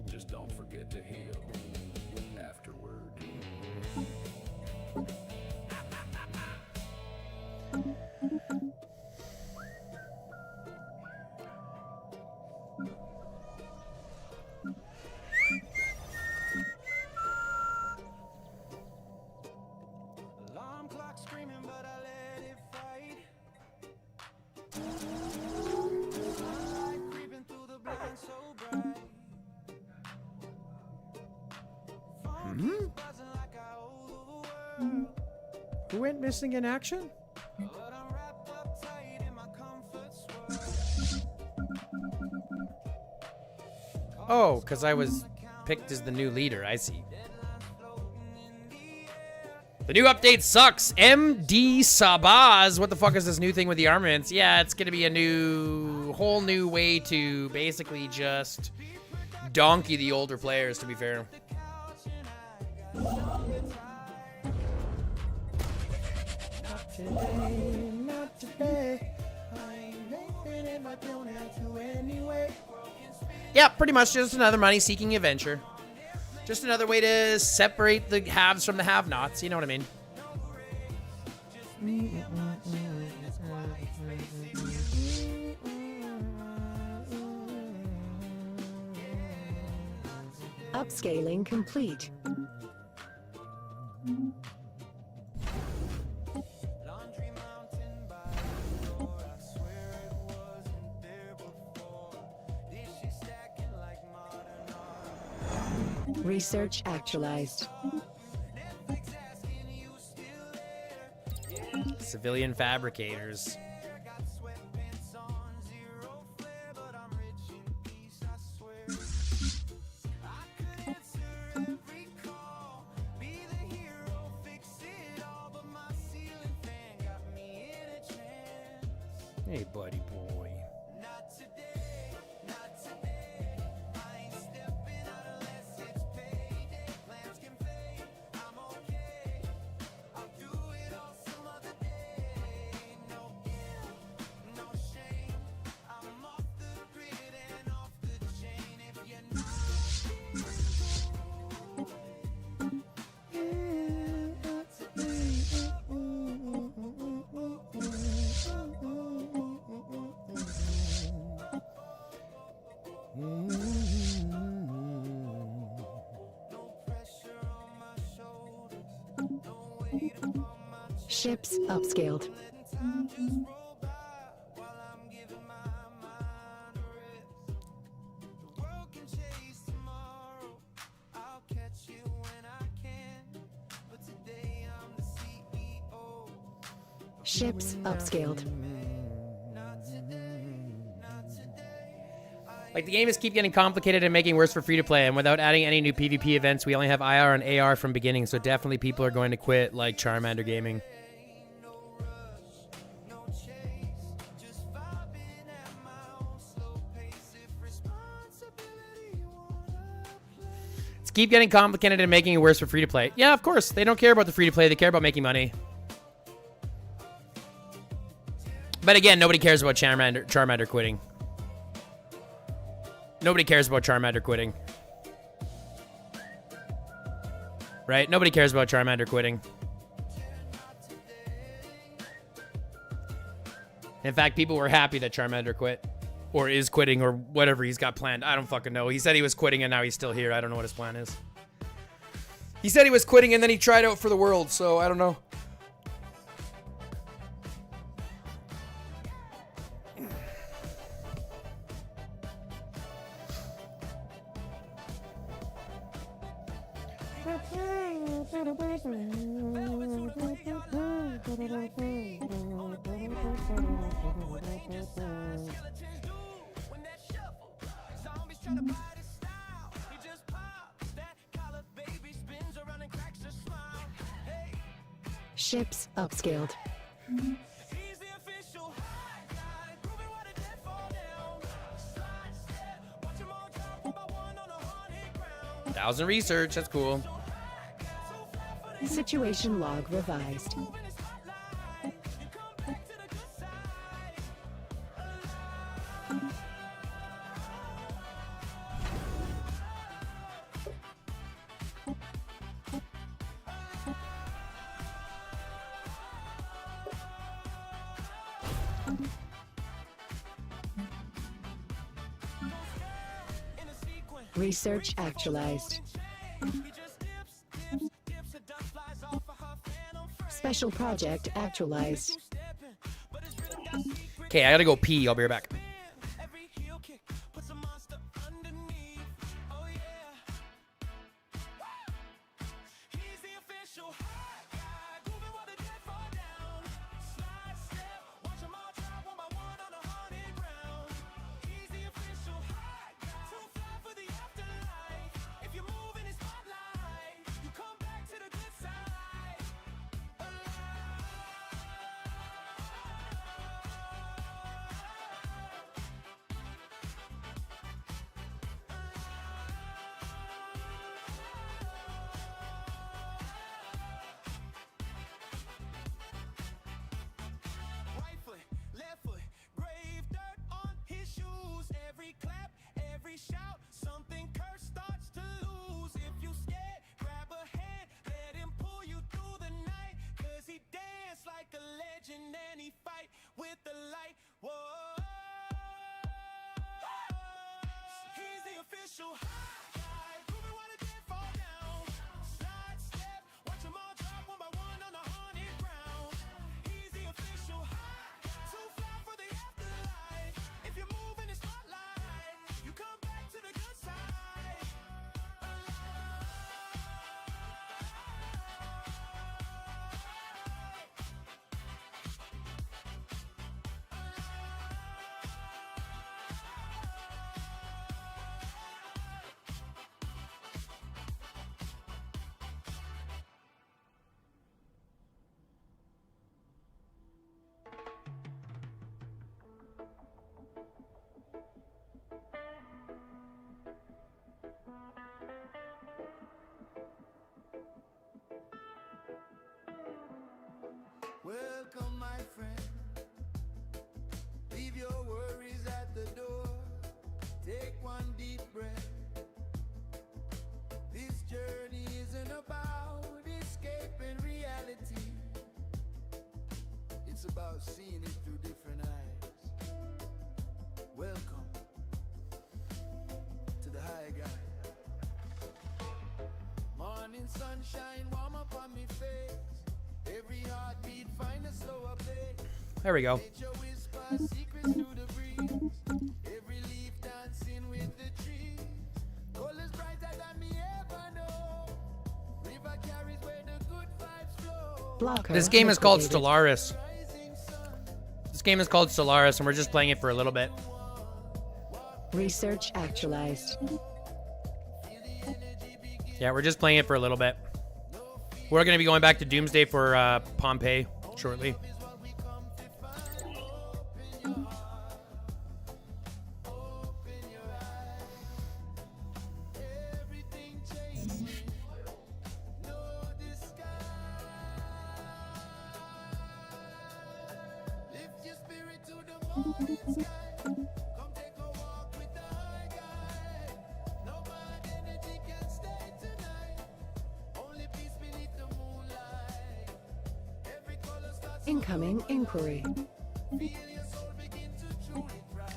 Just don't forget to heal afterward. Alarm clock screaming, but I let it fight. Sunlight creeping through the blinds so bright. Phone keeps buzzing like I owe the world. Who went missing in action? But I'm wrapped up tight in my comfort swirl. Oh, because I was picked as the new leader. I see. The new update sucks. MD Sabaz. What the fuck is this new thing with the armaments? Yeah, it's gonna be a whole new way to basically just donkey the older players, to be fair. Yeah, pretty much just another money-seeking adventure. Just another way to separate the haves from the have-nots. You know what I mean? Upscaling complete. Laundry mountain by the door. I swear it wasn't there before. Dishes stacking like modern art. Research actualized. Netflix asking you still there. Civilian fabricators. Got sweatpants on, zero flare, but I'm rich in peace, I swear. I could answer every call, be the hero, fix it all, but my ceiling fan got me in a trance. Hey, buddy boy. Not today, not today. I ain't stepping out unless it's payday. Plans can fade, I'm okay. I'll do it all some other day. No guilt, no shame. I'm off the grid and off the chain. If you're not pressure on my shoulders, no weight upon my chest. Ships upscaled. Letting time just roll by while I'm giving my mind a rest. The world can chase tomorrow, I'll catch it when I can. But today I'm the CEO. Ships upscaled. Not today, not today. Like, the game is keep getting complicated and making worse for free-to-play, and without adding any new PvP events, we only have IR and AR from beginning, so definitely people are going to quit, like Charmander Gaming. No rush, no chase, just vibing at my own slow pace. If responsibility wanna play. It's keep getting complicated and making it worse for free-to-play. Yeah, of course. They don't care about the free-to-play. They care about making money. But again, nobody cares about Charmander quitting. Nobody cares about Charmander quitting. Right? Nobody cares about Charmander quitting. In fact, people were happy that Charmander quit. Or is quitting, or whatever he's got planned. I don't fucking know. He said he was quitting and now he's still here. I don't know what his plan is. He said he was quitting and then he tried out for the world, so I don't know. Skeletons do when that shuffle. Zombies tryna buy this style. He just pops that Ships upscaled. He's the official hot guy, proving why the dead fall down. Slide step, watch 'em all drop one by one on the haunted ground. 1,000 research. That's cool. Situation log revised. Moving the spotlight, you come back to the good side. In a sequence, Research actualized. he just dips, the dust flies off of her phantom frame. Special project actualized. Stepping, but his rhythm got secret. Okay, I gotta go pee. I'll be right back. Every heel kick puts a monster underneath. Oh yeah. He's the official hot guy, moving while the dead fall down. Slide step, watch 'em all drop one by one on the haunted ground. He's the official hot guy, too fly for the afterlife. If you move in his spotlight, you come back to the good side. Right foot, left foot, grave dirt on his shoes. Every clap, every shout, something cursed starts to lose. If you scared, grab a hand, let him pull you through the night. 'Cause he dance like a legend and he fight with the light. Whoa. He's the official hot guy, proving why the dead fall down. Slide step, watch 'em all drop one by one on the haunted ground. He's the official hot guy, too fly for the afterlife. If you move in the spotlight, you come back to the good side. Welcome, my friend. Leave your worries at the door. Take one deep breath. This journey isn't about escaping reality. It's about seeing it through different eyes. Welcome to the high guy. Morning sunshine, warm up on me face. Every heartbeat find a slower pace. There we go. Nature whispers secrets through the breeze. Every leaf dancing with the trees. Colors brighter than me ever know. River carries where the good vibes flow. Blocker This game is called liquidated. Stellaris. This game is called Stellaris, and we're just playing it for a little bit. Research actualized. Yeah, we're just playing it for a little bit. We're going to be going back to Doomsday for Pompeii shortly. Lift your spirit to the morning sky. Come take a walk with the high guy. No bad energy can stay tonight. Only peace beneath the moonlight. Every color starts to Incoming inquiry. feel your soul begin to truly thrive.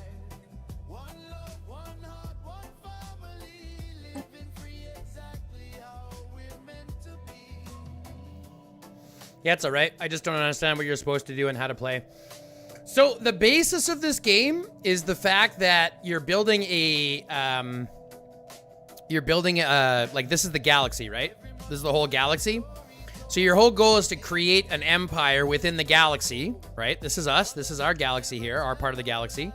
One love, one heart, one family. Living free exactly how we're meant to be. Yeah, it's all right. I just don't understand what you're supposed to do and how to play. So the basis of this game is the fact that you're building a, like this is the galaxy, right? This is the whole galaxy. So your whole goal is to create an empire within the galaxy, right? This is us. This is our galaxy here, our part of the galaxy.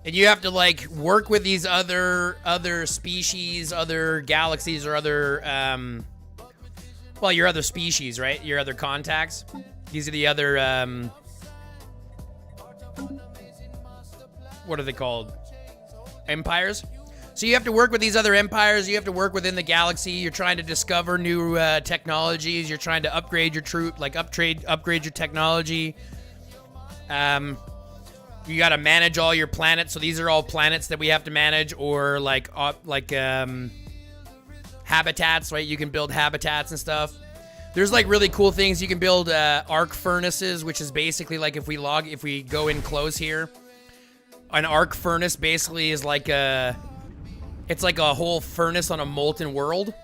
And you have to like work with these other species, other galaxies, or other Well, your other species, right? Your other contacts. These are the other, what are they called? Empires? So you have to work with these other empires. You have to work within the galaxy. You're trying to discover new technologies. You're trying to upgrade your troop, like upgrade your technology. You got to manage all your planets. So these are all planets that we have to manage, or like habitats, right? You can build habitats and stuff. There's like really cool things. You can build arc furnaces, which is basically like if we go in close here, an arc furnace basically is like it's like a whole furnace on a molten world,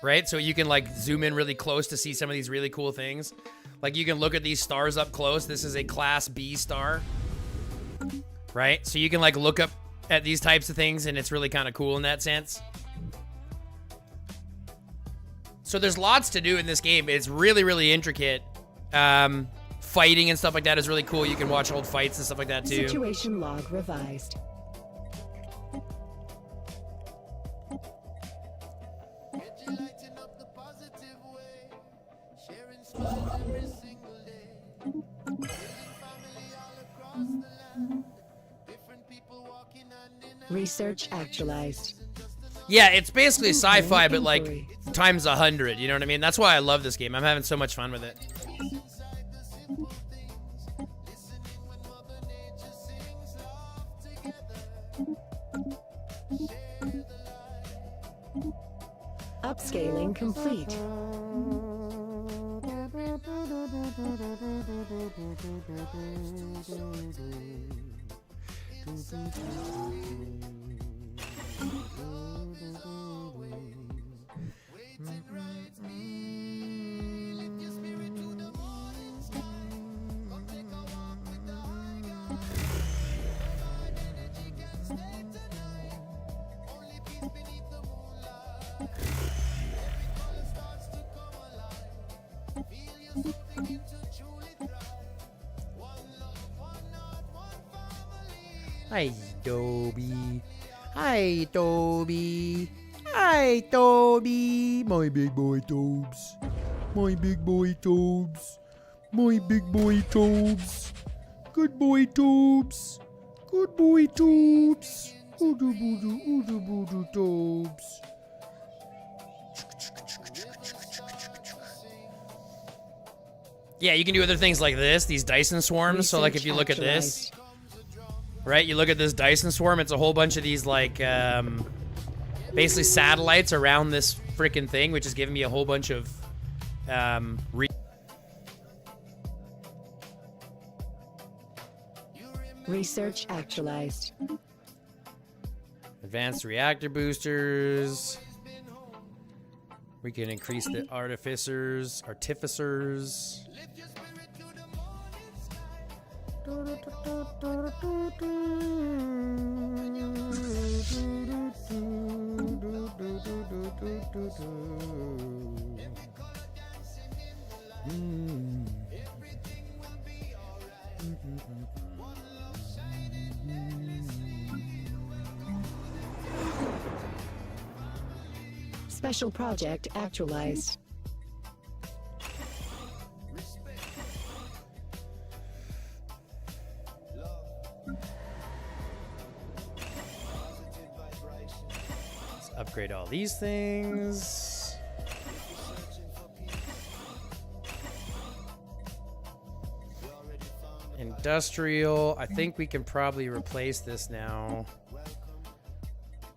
right? So you can like zoom in really close to see some of these really cool things. Like you can look at these stars up close. This is a class B star, right? So you can like look up at these types of things, and it's really kind of cool in that sense. So there's lots to do in this game. It's really, really intricate. Fighting and stuff like that is really cool. You can watch old fights and stuff like that too. Situation log revised. Research actualized. Yeah, it's basically sci-fi, but like times 100. You know what I mean? That's why I love this game. I'm having so much fun with it. Upscaling complete. Hi, Toby. Hi, Toby. Hi, Toby. My big boy Tobes. My big boy Tobes. My big boy Tobes. Good boy Tobes. Good boy Tobes. Oodo boodo, oodo boodo Tobes. Yeah, you can do other things like this, these Dyson swarms. So like if you look at this, right, you look at this Dyson swarm, it's a whole bunch of these like basically satellites around this freaking thing, which is giving me a whole bunch of Research actualized. advanced reactor boosters. We can increase the artificers. Special project actualized. Let's upgrade all these things. Industrial. I think we can probably replace this now.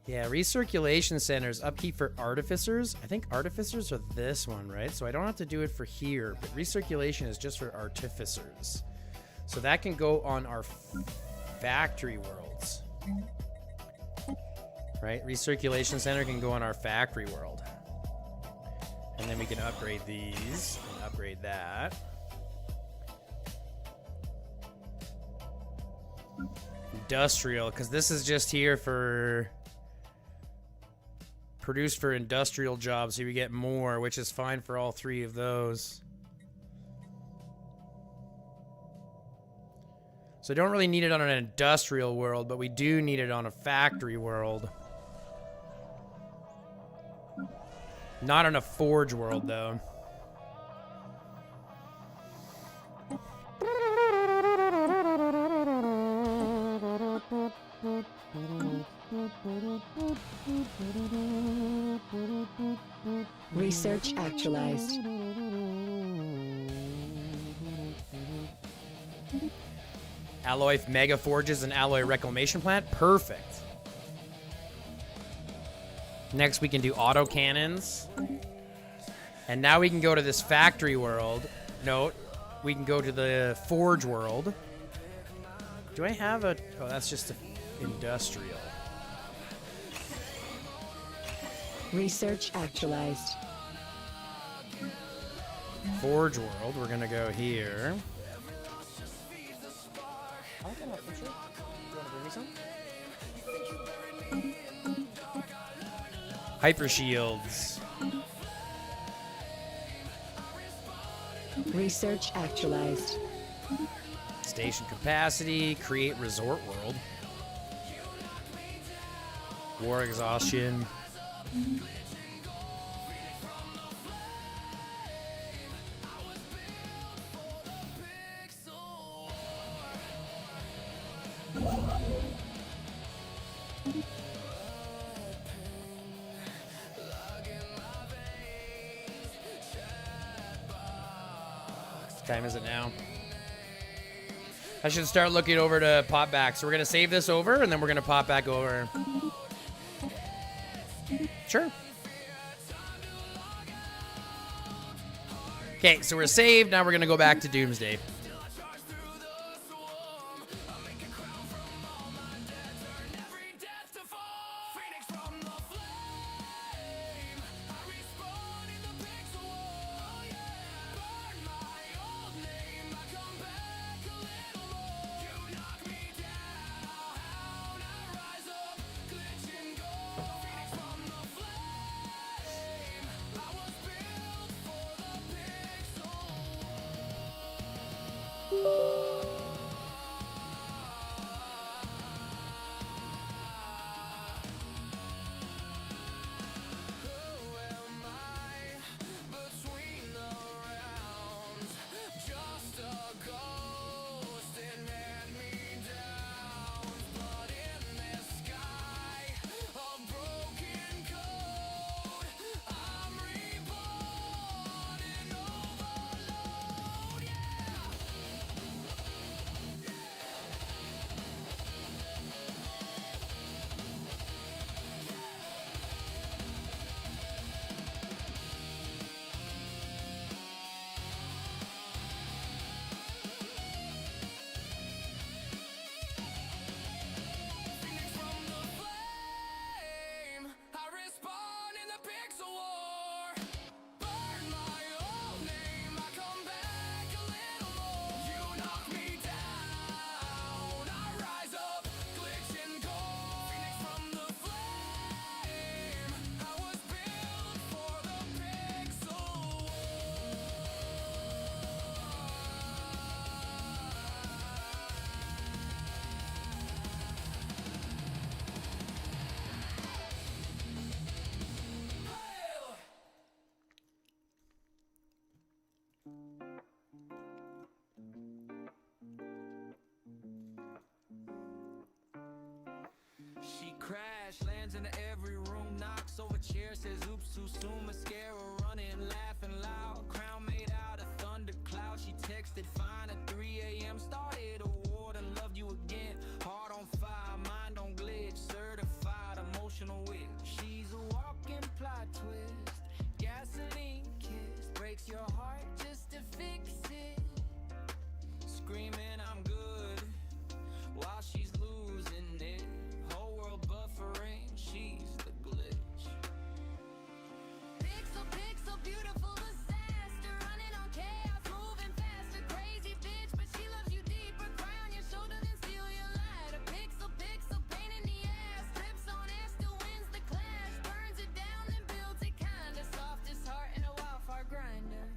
Yeah, recirculation centers, upkeep for artificers. I think artificers are this one, right? So I don't have to do it for here, but recirculation is just for artificers. So that can go on our factory worlds. Right? Recirculation center can go on our factory world. And then we can upgrade these and upgrade that. Industrial, because this is just here for produced for industrial jobs, so we get more, which is fine for all three of those. So I don't really need it on an industrial world, but we do need it on a factory world. Not on a Forge world, though. Research actualized. Alloy Mega Forges and Alloy Reclamation Plant? Perfect. Next, we can do auto cannons. And now we can go to this factory world. No, we can go to the Forge world. Do I have a... Oh, that's just a industrial. Research actualized. Forge world, we're gonna go here. Hyper shields. Research actualized. Station capacity. Create resort world. War exhaustion. What time is it now? I should start looking over to pop back. So we're gonna save this over and then we're gonna pop back over. Sure. Okay, so we're saved. Now we're gonna go back to Doomsday. She crash, lands in every room, knocks over chairs, says oops too soon, mascara running, laughing loud, crown made out of thundercloud. She texted fine at 3 a.m., started a war and loved you again. Heart on fire, mind on glitch, certified emotional whip. She's a walking plot twist, gasoline kiss, breaks your heart just to fix it. Screaming I'm good while she's losing it. Whole world buffering, she's the glitch. Pixel, pixel, beautiful disaster. Running on chaos, moving faster. Crazy bitch, but she loves you deeper. Cry on your shoulder, then steal your lighter. Pixel, pixel, pain in the ass. Trips on air, still wins the clash. Burns it down, then builds it kinda. Softest heart in a wildfire grinder.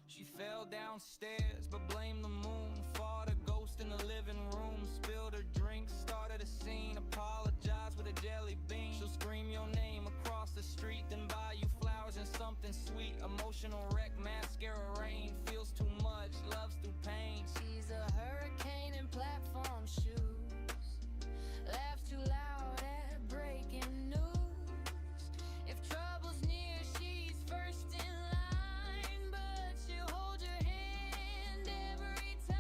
She fell downstairs, but blamed the moon. Fought a ghost in the living room. Spilled her drink, started a scene. Apologize with a jelly bean. She'll scream your name across the street, then buy you flowers and something sweet. Emotional wreck, mascara rain. Feels too much, loves through pain. She's a hurricane in platform shoes. Laughs too loud at breaking news. If trouble's near, she's first in line, but she'll hold your hand every time.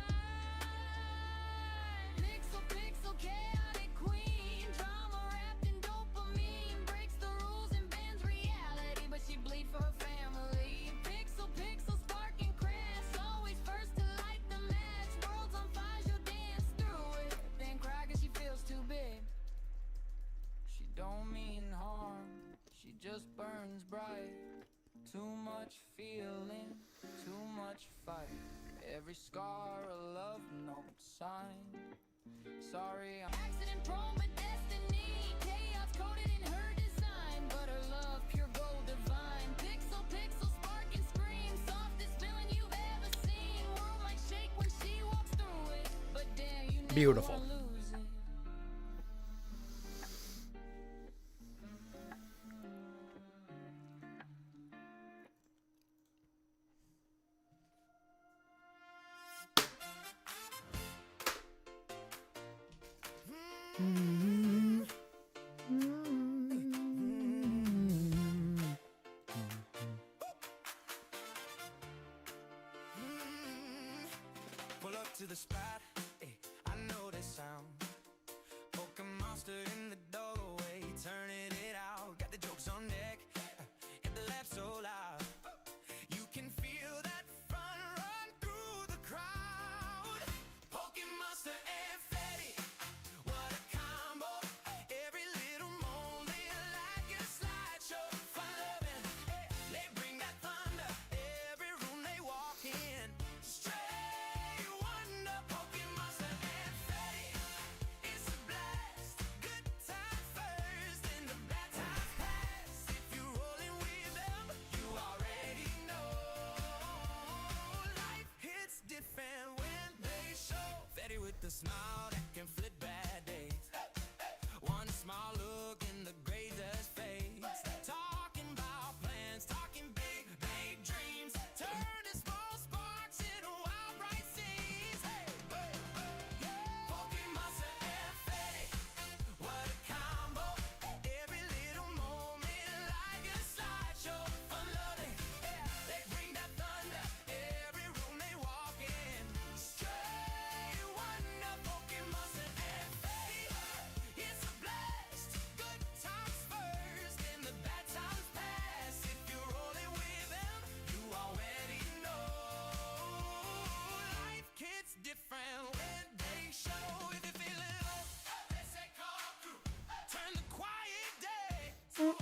Pixel, pixel, chaotic queen. Drama wrapped in dopamine. Breaks the rules and bends reality, but she bleed for her family. Pixel, pixel, spark and crash. Always first to light the match. World's on fire, she'll dance through it. Then cry 'cause she feels too big. She don't mean harm, she just burns bright. Too much feeling, too much fight. Every scar a love note sign. Sorry, I'm Accident prone but destiny. Chaos coded in her design, but her love pure gold divine. Pixel, pixel, spark and scream. Softest feeling you've ever seen. World might shake when she walks through it, but damn, you never Beautiful. wanna lose it. pull up to the spot. I know this sound. Poke a monster in the doorway, turning it out. Got the jokes on deck, hit the laugh so loud. You can feel that fun run through the crowd. Poking monster and Freddy, what a combo. Every little moment like a slideshow. Fun loving, they bring that thunder. Every room they walk in. Straight wonder, poking monster and Freddy. It's a blast. Good time first and the bad times past. If you're rolling with them, you already know. Life hits different when they show. Freddy with the smile that can flip bad days. One small look in the grazer's face. Talking about plans, talking big, big dreams. Turning small sparks into wild bright scenes. Poking monster and Freddy, what a combo. Every little moment like a slideshow. Fun loving, they bring that thunder. Every room they walk in. Straight wonder, poking monster and Freddy. It's a blast. Good times first and the bad times past. If you're rolling with them, you already know. Life gets different when they show. If you feel it low, they say call crew. Turn the quiet day to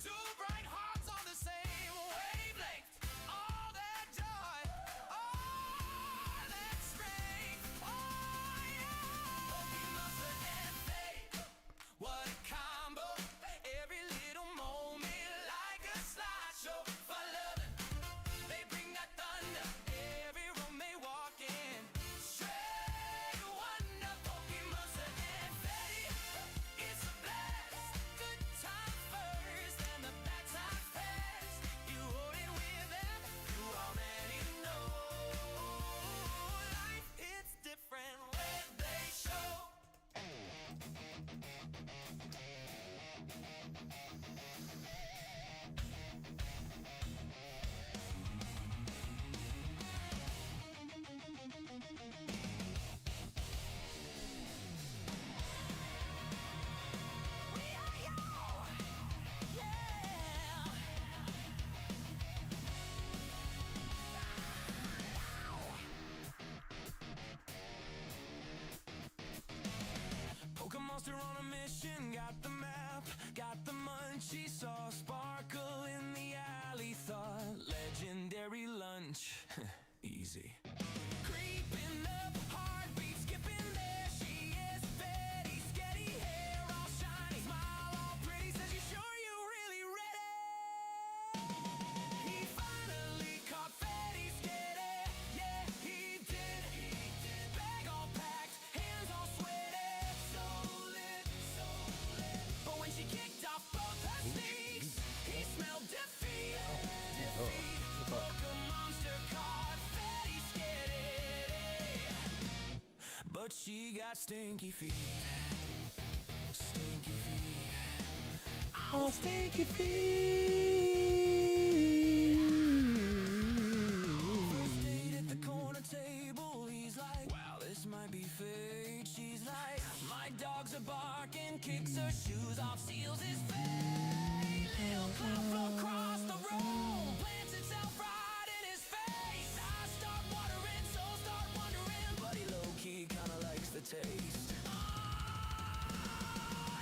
two bright hearts on the same wavelength. All that joy, all that strength. Oh yeah. Poking monster and fate, what a combo. Every little moment like a slideshow. For loving, they bring that thunder. Every room they walk in. Straight wonder, poking monster and fate. It's a blast. Good time first and the bad times past. You rolling with them, you already know. Life it's different when they show. Poke a monster on a mission, got the map, got the munchie, saw a sparkle in the alley, thought legendary lunch, easy. Creeping up, heartbeat skipping there, she is Betty, sketty hair all shiny, smile all pretty, says you sure you really ready? He finally caught Fetty sketty, yeah he did. Bag all packed, hands all sweaty, she got stinky feet. Stinky feet. Oh, stinky feet. First date at the corner table, he's like, wow, this might be fate. She's like, my dogs are barking, kicks her shoes off, seals his fate. Little cloud flow across the room, plants itself right in his face. I start watering, so start wondering, but he low-key kinda likes the taste.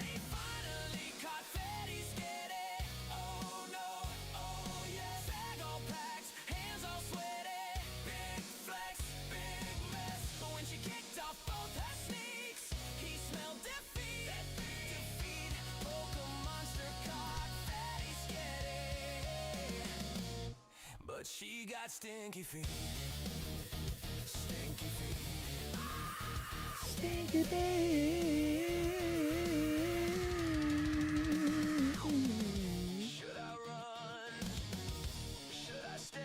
He finally caught Fetty skinny. Oh no, oh yeah. Bag all packed, hands all sweaty. Big flex, big mess. But when she kicked off both her sneaks, he smelled defeat. Defeat. Pokemon monster caught Fetty skinny. But she got stinky feet. Stinky feet. Stinky feet. Should I run? Should I stay?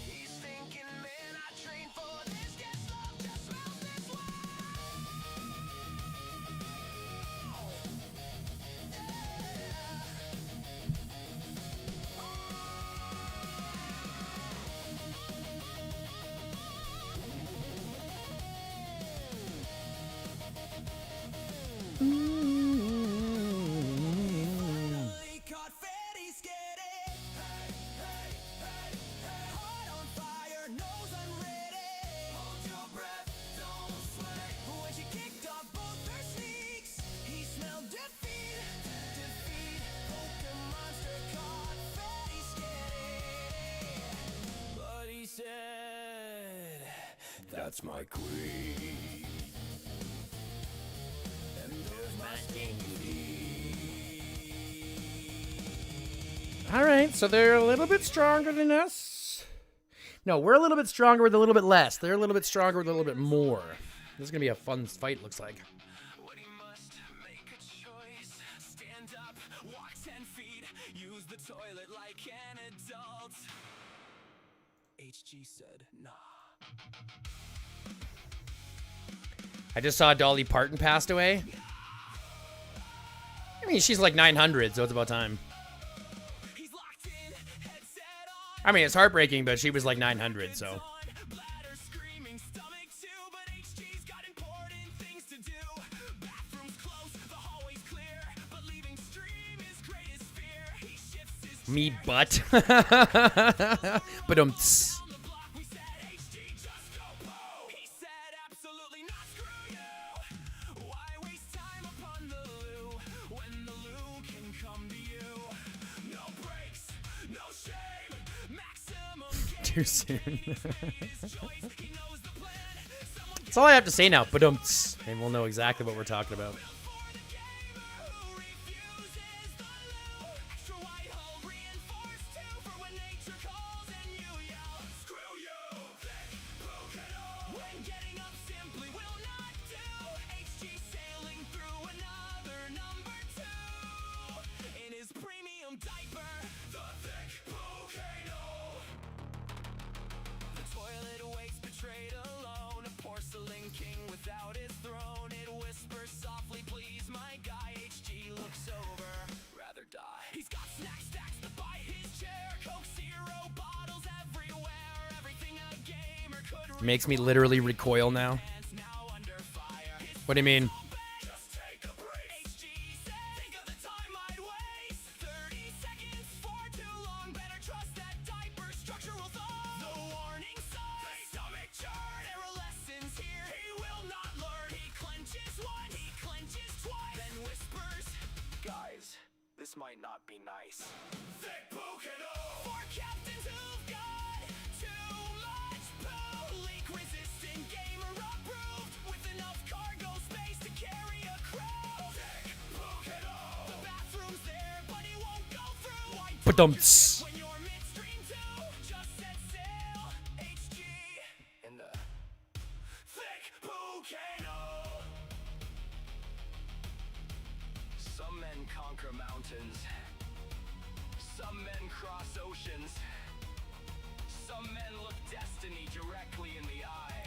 He's thinking, man, I trained for this. Guess love just smells this way. Finally caught Fetty skinny. Hey, hey, hey, hey. Heart on fire, nose unready. Hold your breath, don't sweat. When she kicked off both her sneaks, he smelled defeat. Defeat. Pokemon monster caught Fetty skinny. But he said, that's my queen. And there's my stinky feet. All right, so they're a little bit stronger than us. No, we're a little bit stronger with a little bit less. They're a little bit stronger with a little bit more. This is gonna be a fun fight, looks like. What he must make a choice. Stand up, walk 10 feet, use the toilet like an adult. HG said, nah. I just saw Dolly Parton passed away. I mean, she's like 900, so it's about time. He's locked in, headset on. I mean, it's heartbreaking, but she was like 900, so. Bladder screaming, stomach too, but HG's got important things to do. Bathrooms close, the hallway's clear, but leaving stream is greatest fear. He shifts his Me butt. But on the block. We said HG just go boo. He said absolutely not, screw you. Why waste time upon the loo when the loo can come to you? No breaks, no shame, maximum gain. too soon. His choice, he knows the plan. Someone That's all I have to say now. But and we'll know exactly what we're talking about. for the gamer who refuses the loo. Extra wide hull reinforced too for when nature calls and you yell, screw you, thick Pokemon. When getting up simply will not do. HG sailing through another number 2 in his premium diaper. The thick Pokemon. The toilet waits betrayed alone. A porcelain king without his throne. It whispers softly, please, my guy. HG looks over, rather die. He's got snack stacks to buy his chair. Coke Zero bottles everywhere. Everything a gamer could Makes me literally recoil now. request now under fire. His What do you mean? just take a break. HG said, think of the time I'd waste. 30 seconds for too long. Better trust that diaper structural thought. The warning sign. Stomach churn. There are lessons here. He will not learn. He clenches once. He clenches twice. Then whispers, guys, this might not be nice. Thick Pokemon. For captains who've got too much poo. Leak resistant gamer approved. With enough cargo space to carry a crew. Thick Pokemon. The bathroom's there, but he won't go through. Why Ba-dum-ts. when you're midstream too? Just set sail. HG in the thick Pokemon. Some men conquer mountains. Some men cross oceans. Some men look destiny directly in the eye.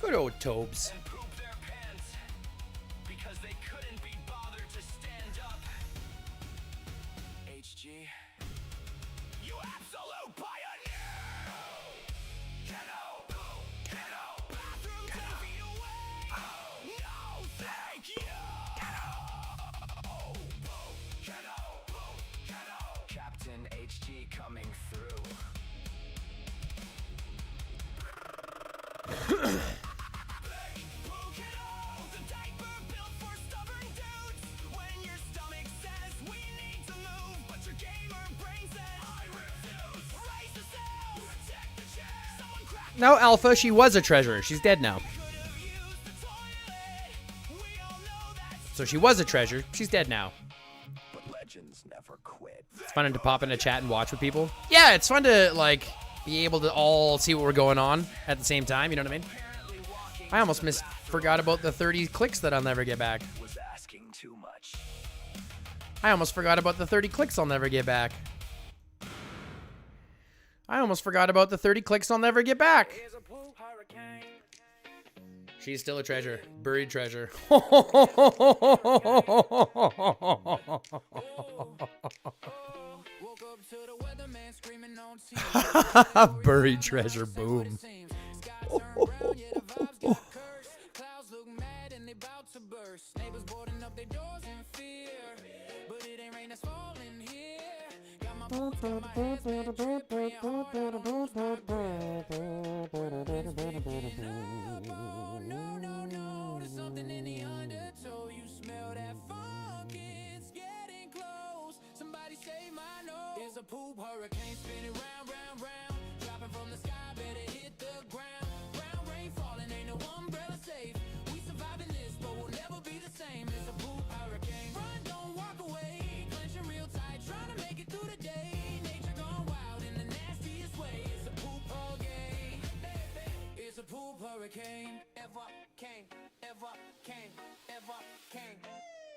Good old Tobes. Poop their pants because they couldn't be bothered to stand up. HG, you absolute pioneer! Kiddo, bathroom 10 feet away. No, thank you. Kiddo, Captain HG coming through. No, Alpha, she was a treasure. She's dead now. So she was a treasure. She's dead now. But legends never quit. It's fun to pop in a chat and watch with people. Yeah, it's fun to, like, be able to all see what we're going on at the same time. You know what I mean? I almost forgot about the 30 clicks that I'll never get back. Was asking too much. I almost forgot about the 30 clicks I'll never get back. I almost forgot about the 30 clicks I'll never get back. She's still a treasure. Buried treasure. Buried treasure. Boom. Something in the undertow, you smell that funk, it's getting close. Somebody say my nose. It's a poop hurricane spinning round, round, round. Dropping from the sky, better hit the ground. Brown rain falling, ain't no umbrella safe. We surviving this, but we'll never be the same. It's a poop hurricane. Run, don't walk away. Clenching real tight, trying to make it through the day. Nature gone wild in the nastiest way. It's a poop hurricane. It's a poop hurricane. Ever came, ever came, ever came.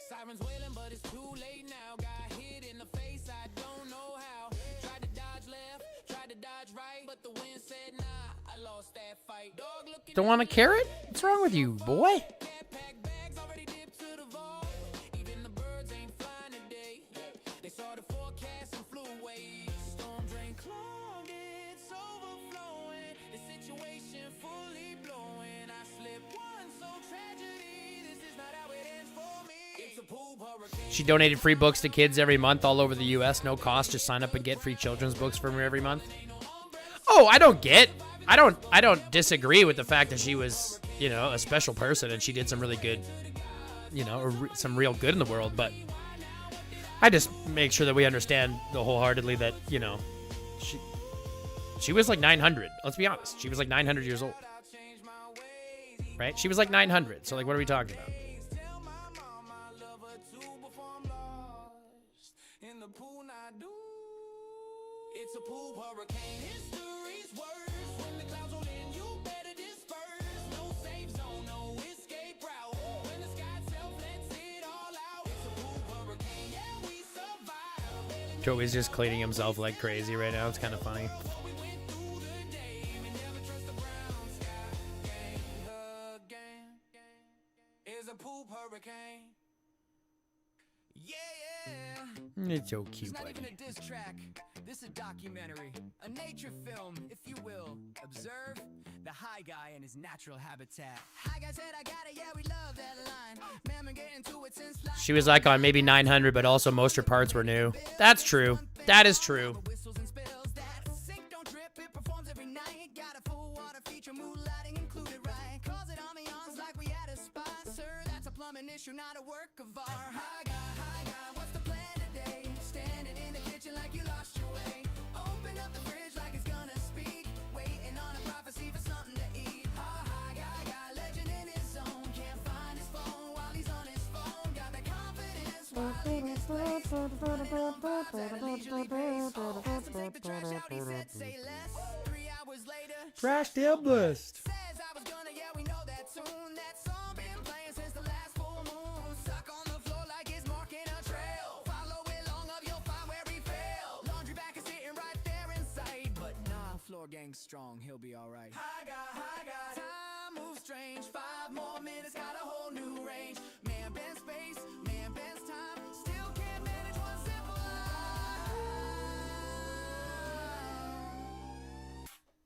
Sirens wailing, but it's too late now. Got hit in the face, I don't know how. Tried to dodge left, tried to dodge right, but the wind said nah, I lost that fight. Dog looking. Don't want a carrot? What's wrong with you, boy? Pack bags already dipped to the vault. Even the birds ain't flying today. They saw the forecast and flew away. Storm drain clogged, it's overflowing. The situation fully blowing. I slipped once, so tragedy. This is not how it ends for me. It's a poop hurricane. She donated free books to kids every month all over the U.S. No cost. Just sign up and get free children's books from her every month. Oh, I don't disagree with the fact that she was, you know, a special person and she did some really good, you know, some real good in the world. But I just make sure that we understand wholeheartedly that, you know, she was like 900. Let's be honest. She was like 900 years old. Right? She was like 900. So, like, what are we talking about? It's a poop hurricane. History's worse. When the clouds roll in, you better disperse. No safe zone, no escape route. When the sky itself lets it all out. It's a poop hurricane. Yeah, we survive. Joey's just cleaning himself like crazy right now. It's kind of funny. We went through the day. We never trust the brown sky. Again. It's a poop hurricane. Yeah. It's so cute. It's not even a diss track. This is a documentary, a nature film, if you will. Observe the high guy in his natural habitat. High guy said, I got it, yeah, we love that line. Man, been getting to it since life. She was like on maybe 900, but also most her parts were new. That's true. That is true. Whistles and spills that sink, don't drip, it performs every night. Got a full water feature, mood lighting included, right? Calls it ambiance like we at a spa, sir. That's a plumbing issue, not a work of art. High guy, what's the plan today? Standing in the kitchen like you lost your way. Open up the fridge like it's gonna speak. Waiting on a prophecy for something to eat. High guy, legend in his zone. Can't find his phone while he's on his phone. Got the confidence while he gets placed. At a leisurely pace. Oh, has to take the trash out, he said, say less. 3 hours later, Trash the list. says I was gonna, yeah, we know that tune. That song been playing since the last full moon. Suck on the floor like it's marking a trail. Follow it long up, you'll find where he fell. Laundry back is sitting right there in sight. But nah, floor gang's strong, he'll be alright. High guy, time I move strange. 5 more minutes, got a whole new range. Man bends space, man bends time. Still can't manage one simple lie.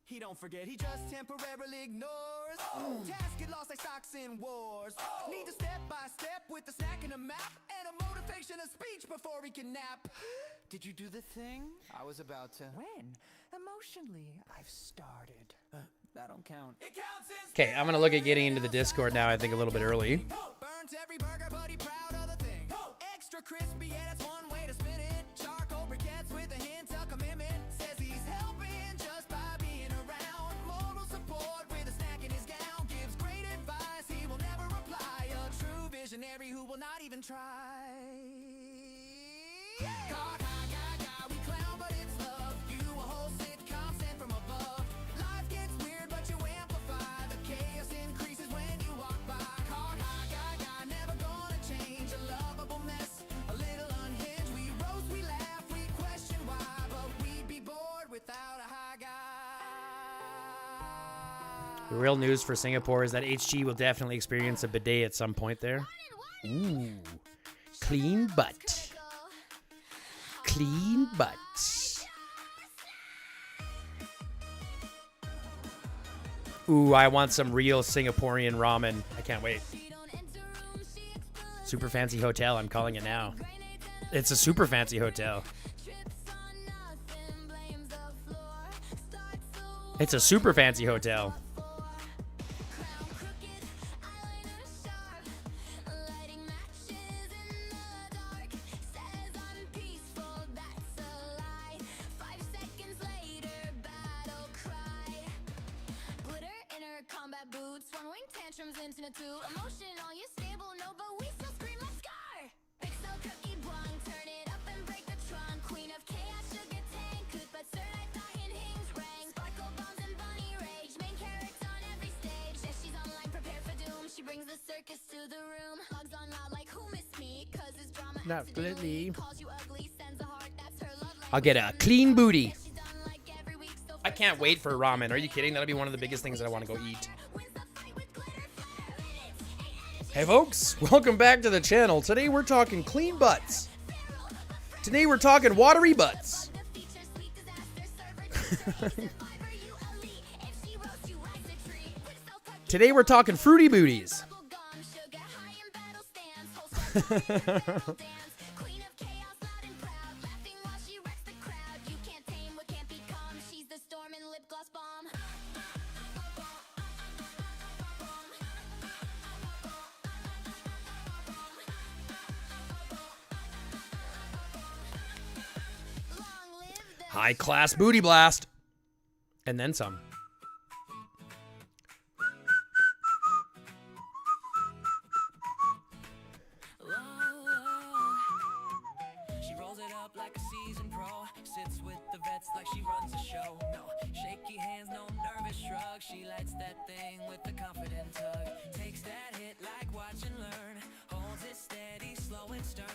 He don't forget, he just temporarily ignores. Tasks get lost like stocks in wars. Need to step by step with the snack and a map and a motivation of speech before he can nap. Did you do the thing? I was about to. When? Emotionally, I've started. That don't count. It counts in Okay, I'm gonna look at getting into the Discord now. I think a little bit early. burns every burger, but he proud of the thing. Extra crispy, yeah, that's one way to spin it. Charcoal briquettes with a hint of commitment. Says he's helping just by being around. Moral support with a snack in his gown. Gives great advice, he will never reply. A true visionary who will not even try. We clown, but it's love. You a whole sitcom sent from above. Life gets weird, but you amplify. The chaos increases when you walk by. Never gonna change. A lovable mess, a little unhinged. We roast, we laugh, we question why, but we'd be bored without a high guy. The real news for Singapore is that HG will definitely experience a bidet at some point there. Ooh, clean butt. Clean butt. Ooh, I want some real Singaporean ramen. I can't wait. Super fancy hotel, I'm calling it now. It's a super fancy hotel. It's a super fancy hotel. Emotional, you stable, no, but we still scream like Scar. Pixel cookie blonde, turn it up and break the trunk. Queen of chaos, sugar tank, could but sir, I thought in Hings rang. Sparkle bombs and bunny rage, main character on every stage. If she's online, prepare for doom. She brings the circus to the room. Logs on loud like who missed me? Cause it's drama. Not has to do with me. lately. Calls you ugly, sends a heart, that's her love language. I'll get a clean booty. She's done like every week, so I can't wait for ramen. Are you kidding? That'll be one of the biggest things that I want to go eat. wins the fight with glitter, fire in it. Hey folks, welcome back to the channel. Today we're talking clean butts. Today we're talking watery butts. Today we're talking fruity booties. High class booty blast. And then some. She rolls it up like a seasoned pro. Sits with the vets like she runs a show. No shaky hands, no nervous shrug. She lights that thing with a confident tug. Takes that hit like watch and learn. Holds it steady, slow and stern.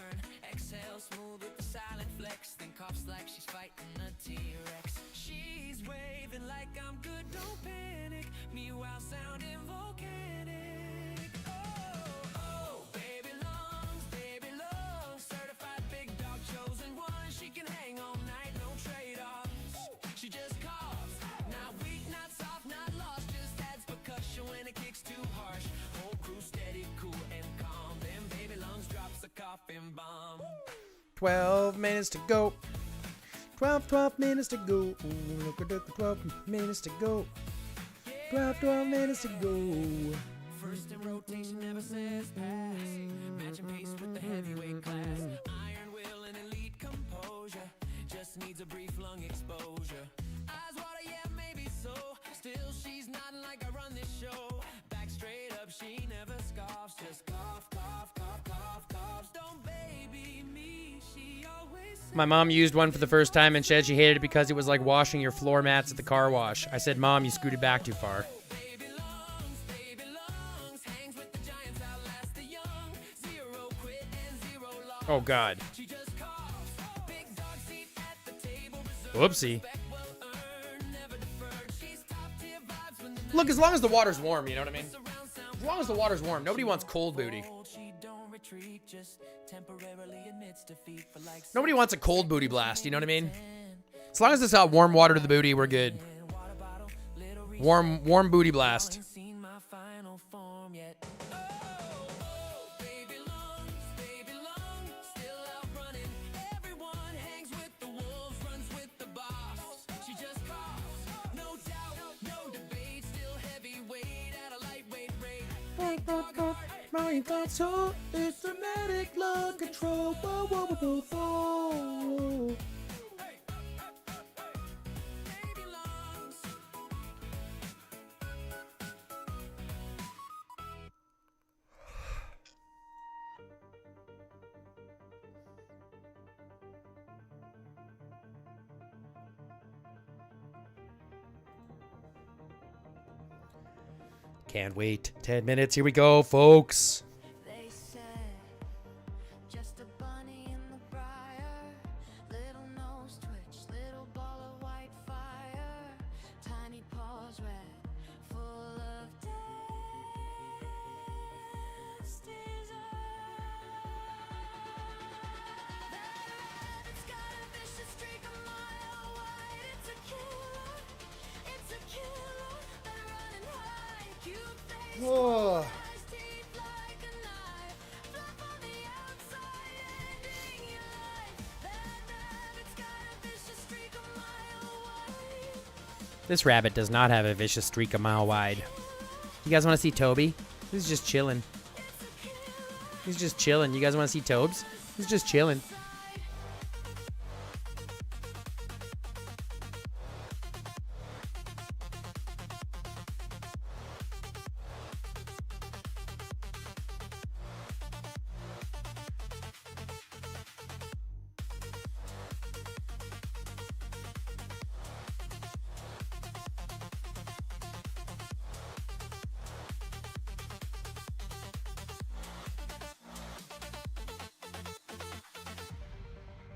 Exhale smooth with the silent flex. Then coughs like she's fighting a T-Rex. She's waving like I'm good, don't panic. Meanwhile sounding volcanic. Oh, baby lungs, certified big dog, chosen one. She can hang all night, no trade-offs. She just coughs, not weak, not soft, not lost. Just adds percussion when it kicks too harsh. Whole crew steady, cool and calm. Then baby lungs drops a coughing bomb. 12 minutes to go. 12 minutes to go. Ooh, look at the 12 minutes to go. 12 minutes to go. First in rotation never says pass. Matching pace with the heavyweight class. Iron will and elite composure. Just needs a brief lung exposure. Eyes water, yeah, maybe so. Still, she's nodding like I run this show. Back straight up, she never scoffs. Just cough, cough, cough, cough, coughs. Don't baby me, she always says. My mom used one for the first time and said she hated it because it was like washing your floor mats at the car wash. I said, Mom, you scooted back too far. Baby lungs, hangs with the giants, outlast the young. Zero quit and zero loss. Oh, God. She just coughs. Big dog seat at the table. Whoopsie. Well earned, never deferred. She's top tier vibes when the Look, as long as the water's warm, you know what I mean? As long as the water's warm. Nobody wants cold booty. Nobody wants a cold booty blast, you know what I mean? As long as it's got warm water to the booty, we're good. Warm booty blast. My thoughts so it's dramatic love control. Whoa, whoa, whoa, whoa. Can't wait. 10 minutes. Here we go, folks. They said, just a bunny in the briar, little nose twitch, little ball of white fire, tiny paws red, full of desires. That rabbit's got a vicious streak a mile wide. It's a killer, but running high, cute face, Oh. eyes, teeth like a knife, fluff on the outside, ending your life. That rabbit's got a vicious streak a mile wide. This rabbit does not have a vicious streak a mile wide. You guys want to see Toby? He's just chilling. He's just chilling. You guys want to see Tobes? He's just chilling.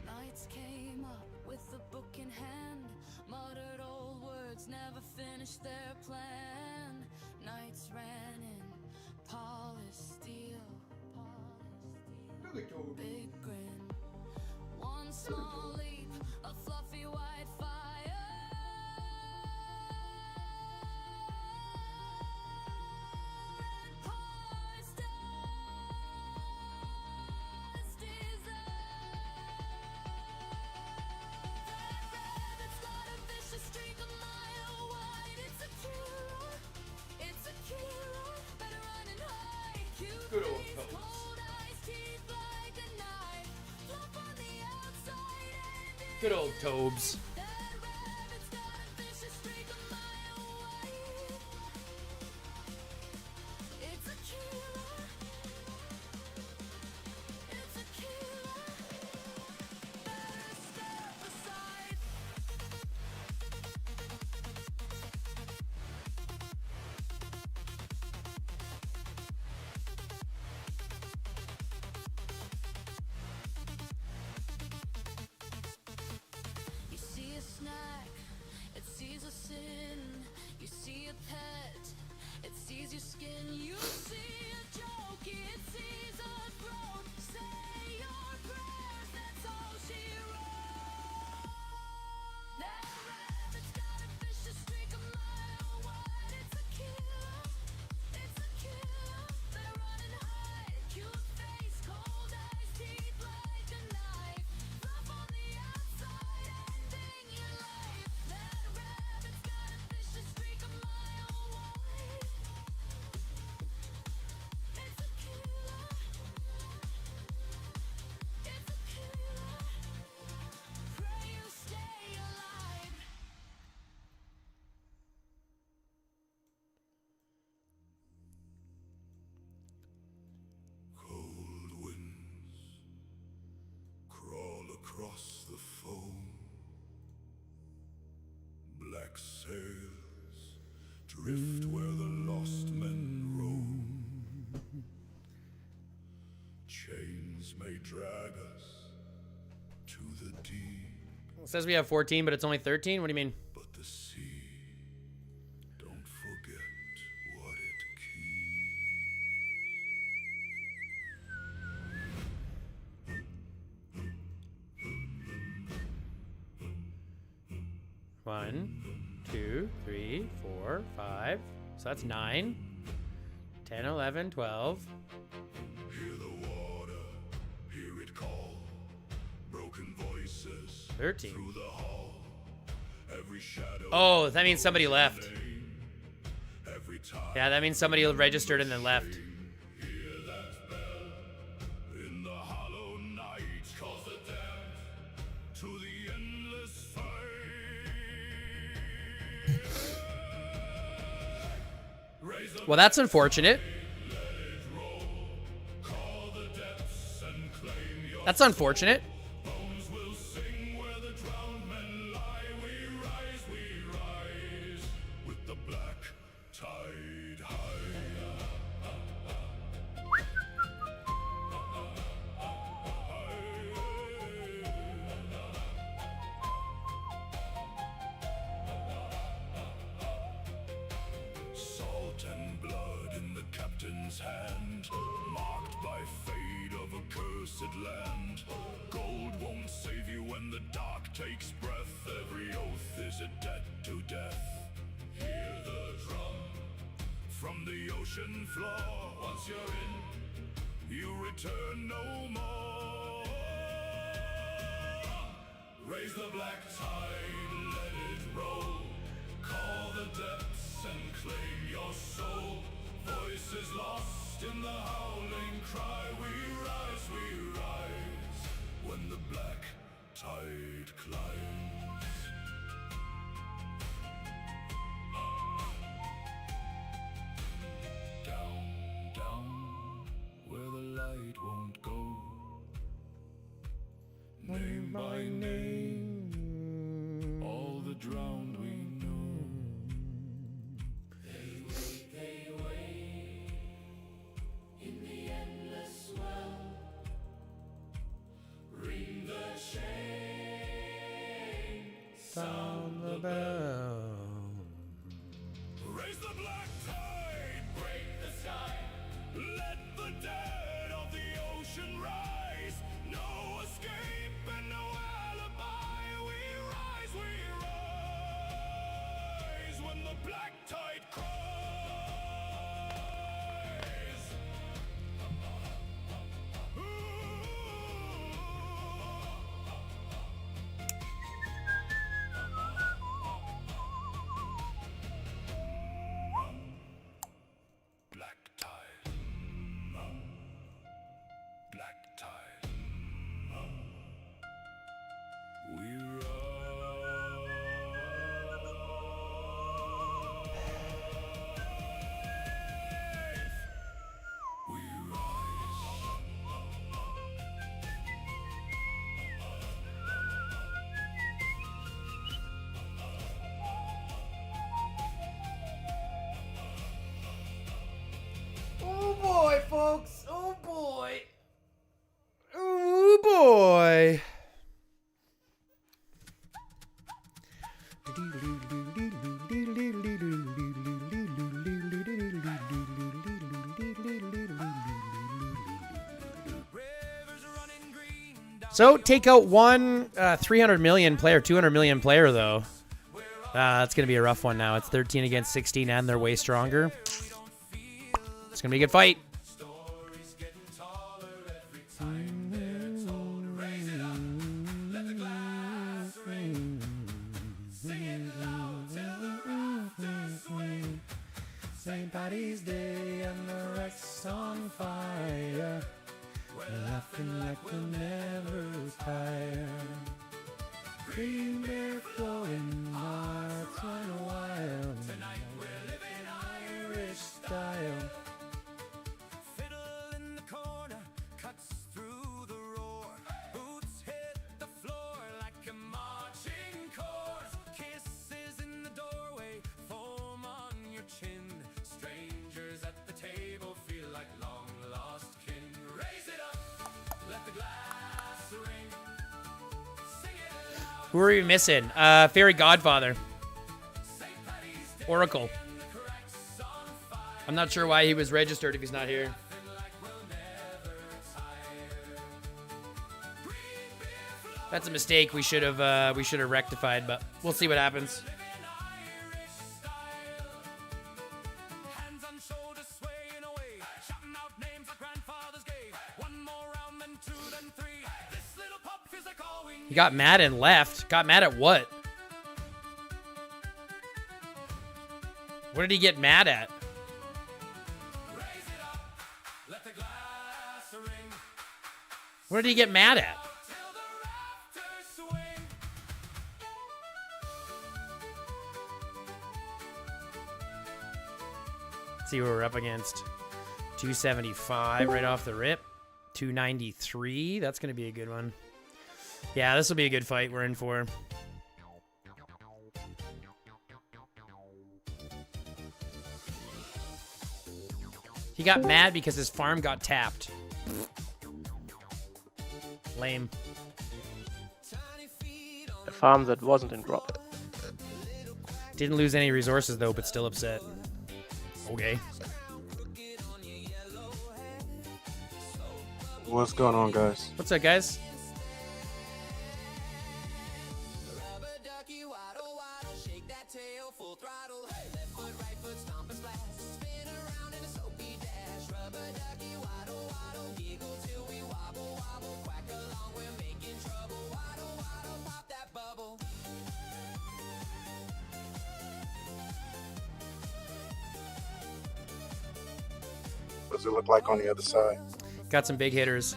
Knights came up with a book in hand, muttered old words, never finished their plan. Knights ran in, polished steel, big grin, one small leap, a fluffy white fire. And poised as desire. That rabbit's got a vicious streak a mile wide. It's a killer, better running high. Cute Good old face, Tobes. cold eyes, teeth like a knife, fluff on the outside, ending Good old Tobes. that rabbit's got a vicious streak a mile wide. It's a killer. It's a killer. Better step aside. You see a snack, it sees a sin. You see a pet, it sees your skin. You see a joke, it sees a throat. Say your prayers, that's all she wrote. That rabbit's got a vicious streak a mile wide. It's a killer, they're running high. Cute face, cold eyes, teeth like a knife, fluff on the outside, ending your life. That rabbit's got a vicious streak a mile wide. It's a killer. It's a killer. Pray you stay alive. Cold winds crawl across the foam. Black sails drift where the lost men roam. Chains may drag us to the deep, It says we have 14, but it's only 13. What do you mean? but the sea, don't forget, 1, 2, 3, 4, 5. So that's 9. 10, 11, 12. Hear the water, hear it call. Broken voices 13. through the hall. Every shadow. Oh, that means somebody left. Every time. Yeah, that means somebody registered and then left. Hear that bell in the hollow night. Calls the damned to the endless fight. Raise the Well, that's unfortunate. call the depths and claim your That's unfortunate. bones will sing where the drowned men lie. We rise with the black tide high. Salt and blood in the captain's hand, marked by fate of a cursed land. Gold won't save you when the dark takes breath. Every oath is a debt to death. Hear the drum from the ocean floor. Once you're in, you return no more. Raise the black tide, let it roll. Call the depths and claim your soul. Voices lost in the howling cry. We rise when the black tide climbs. Down, down, where the light won't go. Name by name, all the drowned we know. They wait in the endless well. Ring the chain, Sound the bell. raise the black tide, break the sky. Let the dead of the ocean rise. No escape and no alibi. We rise when the black tide cries. Black tide. Black tide. We Oh boy, folks. Oh boy. Oh boy. So take out one 300 million player, 200 million player though. That's gonna be a rough one now. It's 13 against 16, and they're way stronger. It's gonna be a good fight. St. Patty's Day and the wreck's on fire. We're laughing like we'll never tire. Green beer flowing, hearts run wild. Tonight we're living Irish style. Fiddle in the corner cuts through the roar. Boots hit the floor like a marching chorus. Kisses in the doorway, foam on your chin. Strangers at the table feel like long lost kin. Raise it up, let the glass ring. Sing it loud. Who are we missing? Fairy Godfather. Oracle. I'm not sure why he was registered if he's not here. Like we'll never tire. Green beer flow That's a mistake we should have rectified, but we'll see what happens. Hands on shoulders swaying away, shouting out names our grandfathers gave. One more round, then two, then three. This little pup feels like all we He got mad and left. Got mad at what? What did he get mad at? let the glass ring What did he get mad at? till the rafters swing. See who we're up against. 275 right off the rip. 293. That's going to be a good one. Yeah, this will be a good fight we're in for. He got mad because his farm got tapped. Lame. A farm that wasn't in drop. Didn't lose any resources though, but still upset. Okay. What's going on, guys? What's up, guys? What does it look like on the other side? Got some big hitters.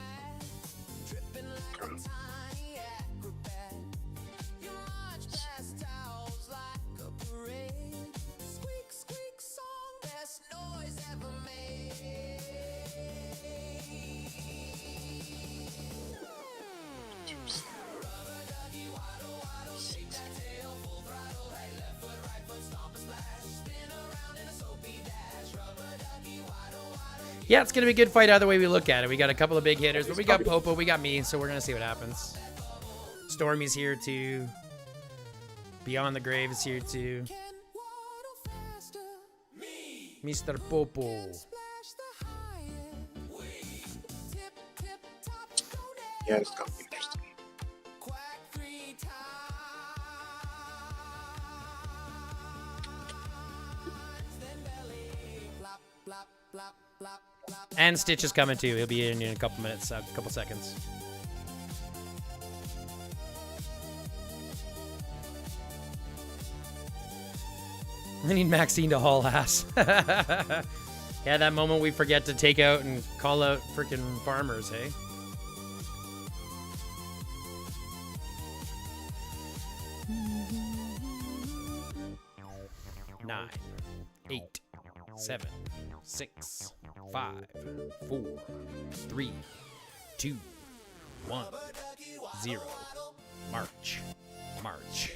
Yeah, it's going to be a good fight either way we look at it. We got a couple of big hitters, but we got Popo, we got me, so we're going to see what happens. Stormy's here too. Beyond the Grave is here too. Mr. Popo. Yeah, it's gonna be interesting. And Stitch is coming too. He'll be in a couple minutes, a couple seconds. I need Maxine to haul ass. Yeah, that moment we forget to take out and call out freaking farmers, hey? Nine, 8, 7, 6, 5, 4, 3, 2, 1, 0. March. March.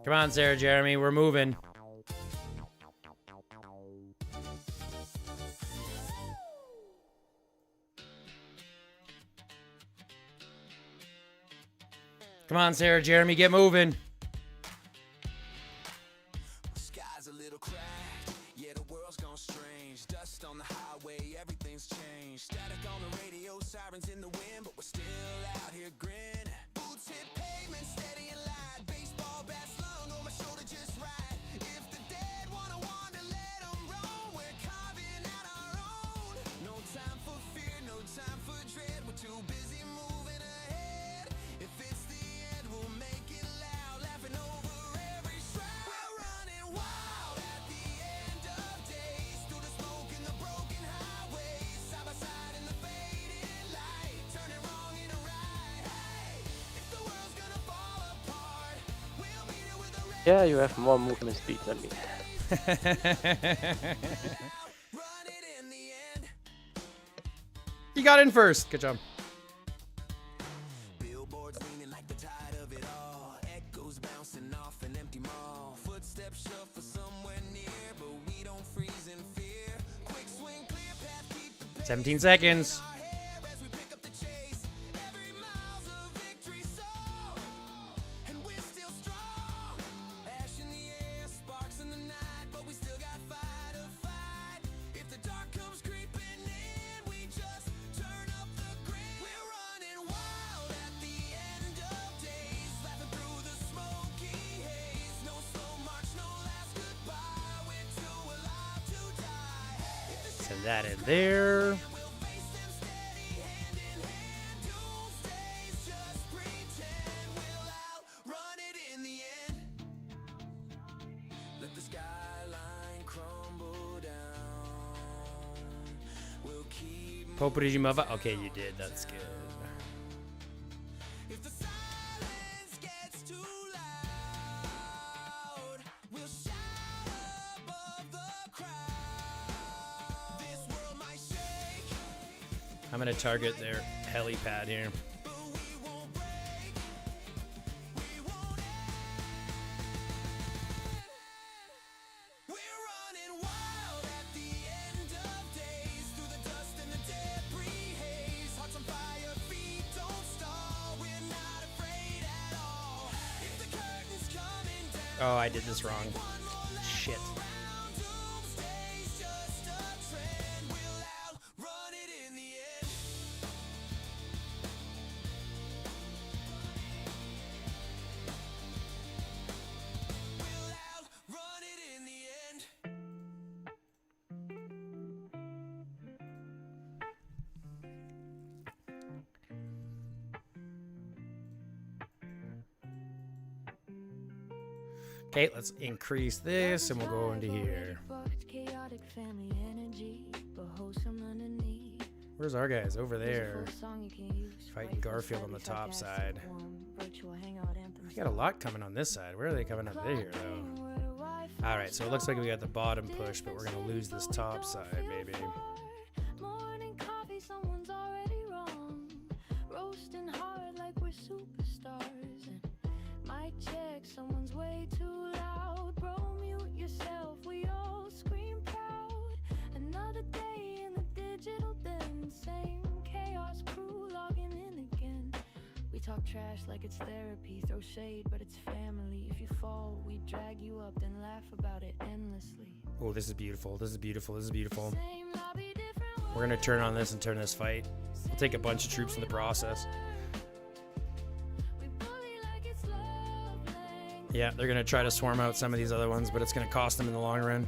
Come on, Sarah Jeremy, we're moving. Come on, Sarah Jeremy, get moving. Sky's a little cracked, yeah, the world's gone strange. Dust on the highway, everything's changed. Static on the radio, sirens in the wind, but we're still out here grinning. Boots hit pavement, steady and light. Baseball bat slung on my shoulder just right. If the dead wanna wander, let them roam. We're carving out our own. No time for fear, no time for dread. We're too busy moving ahead. If it's the end, we'll make it loud, laughing over every shroud. We're running wild at the end of days, through the smoke and the broken highways, side by side in the fading light, turning wrong into right. Hey, if the world's gonna fall apart, we'll meet it with a red. Yeah, you have more movement speed than me. Run it in the end. You got in first. Good job. Billboards leaning like the tide of it all. Echoes bouncing off an empty mall. Footsteps shuffle somewhere. 17 seconds. Send that in there. Popo, did you move up? Okay, you did. That's good. I'm gonna target their helipad here. Oh, I did this wrong. Shit. Okay, let's increase this and we'll go into here. Where's our guys? Over there. Fighting Garfield on the top side. I got a lot coming on this side. Where are they coming up there, though? Alright, so it looks like we got the bottom push, but we're going to lose this top side, maybe. Morning coffee, someone's already wrong. Roasting hard like we're superstars. And mic check, someone's way too loud. Bro, mute yourself, we all scream proud. Another day in the digital den. Same chaos crew logging in again. We talk trash like it's therapy. Throw shade, but it's family. If you fall, we drag you up, then laugh about it endlessly. Oh, this is beautiful. This is beautiful. This is beautiful. We're going to turn on this and turn this fight. We'll take a bunch of troops in the process. Yeah, they're going to try to swarm out some of these other ones, but it's going to cost them in the long run.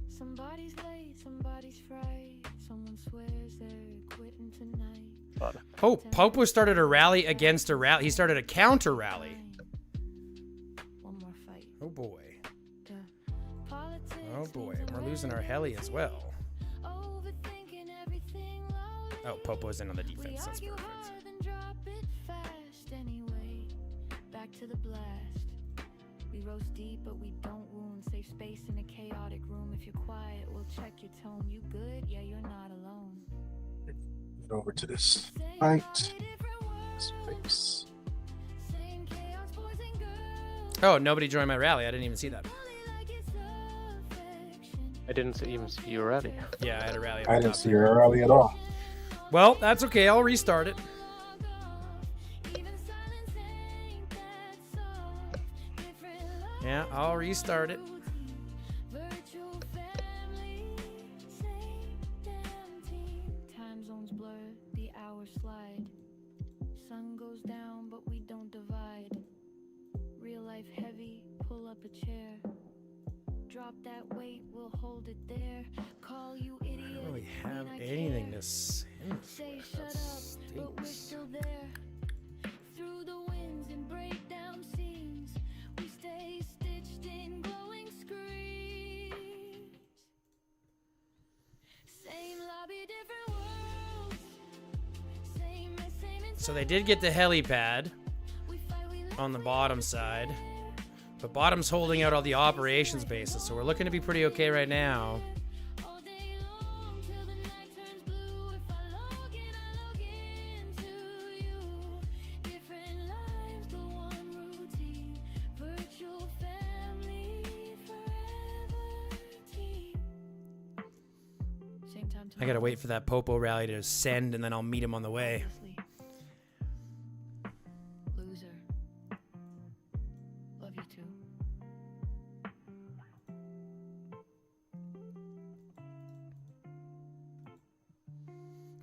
Somebody's late, somebody's fright. Someone swears they're quitting tonight. Oh, Popo started a rally against a rally. He started a counter rally. One more fight. Oh boy. Oh boy. And we're losing our heli as well. Overthinking everything loud. Oh, Popo's in on the defense. That's perfect. Drop it fast anyway. Back to the blast. We roast deep, but we don't wound. Save space in a chaotic room. If you're quiet, we'll check your tone. You good? Yeah, you're not alone. Get over to this fight. Space. Oh, nobody joined my rally. I didn't even see that. I didn't even see you rally. Yeah, I had a rally. I didn't see your rally at all. Well, that's okay. I'll restart it. Yeah, I'll restart it. Time zones blur, the hours slide. Sun goes down, but we don't divide. Real life heavy, pull up a chair. Drop that weight, we'll hold it there. Call you idiot. I don't really have anything to say. Say shut up, but we're still there. Through the winds and breakdown scenes, we stay stitched in glowing screens. Same lobby, different worlds. Same So they did get the helipad on the bottom side, but bottom's holding out all the operations bases, so we're looking to be pretty okay right now. I gotta wait for that Popo rally to send, and then I'll meet him on the way. Loser. Love you too.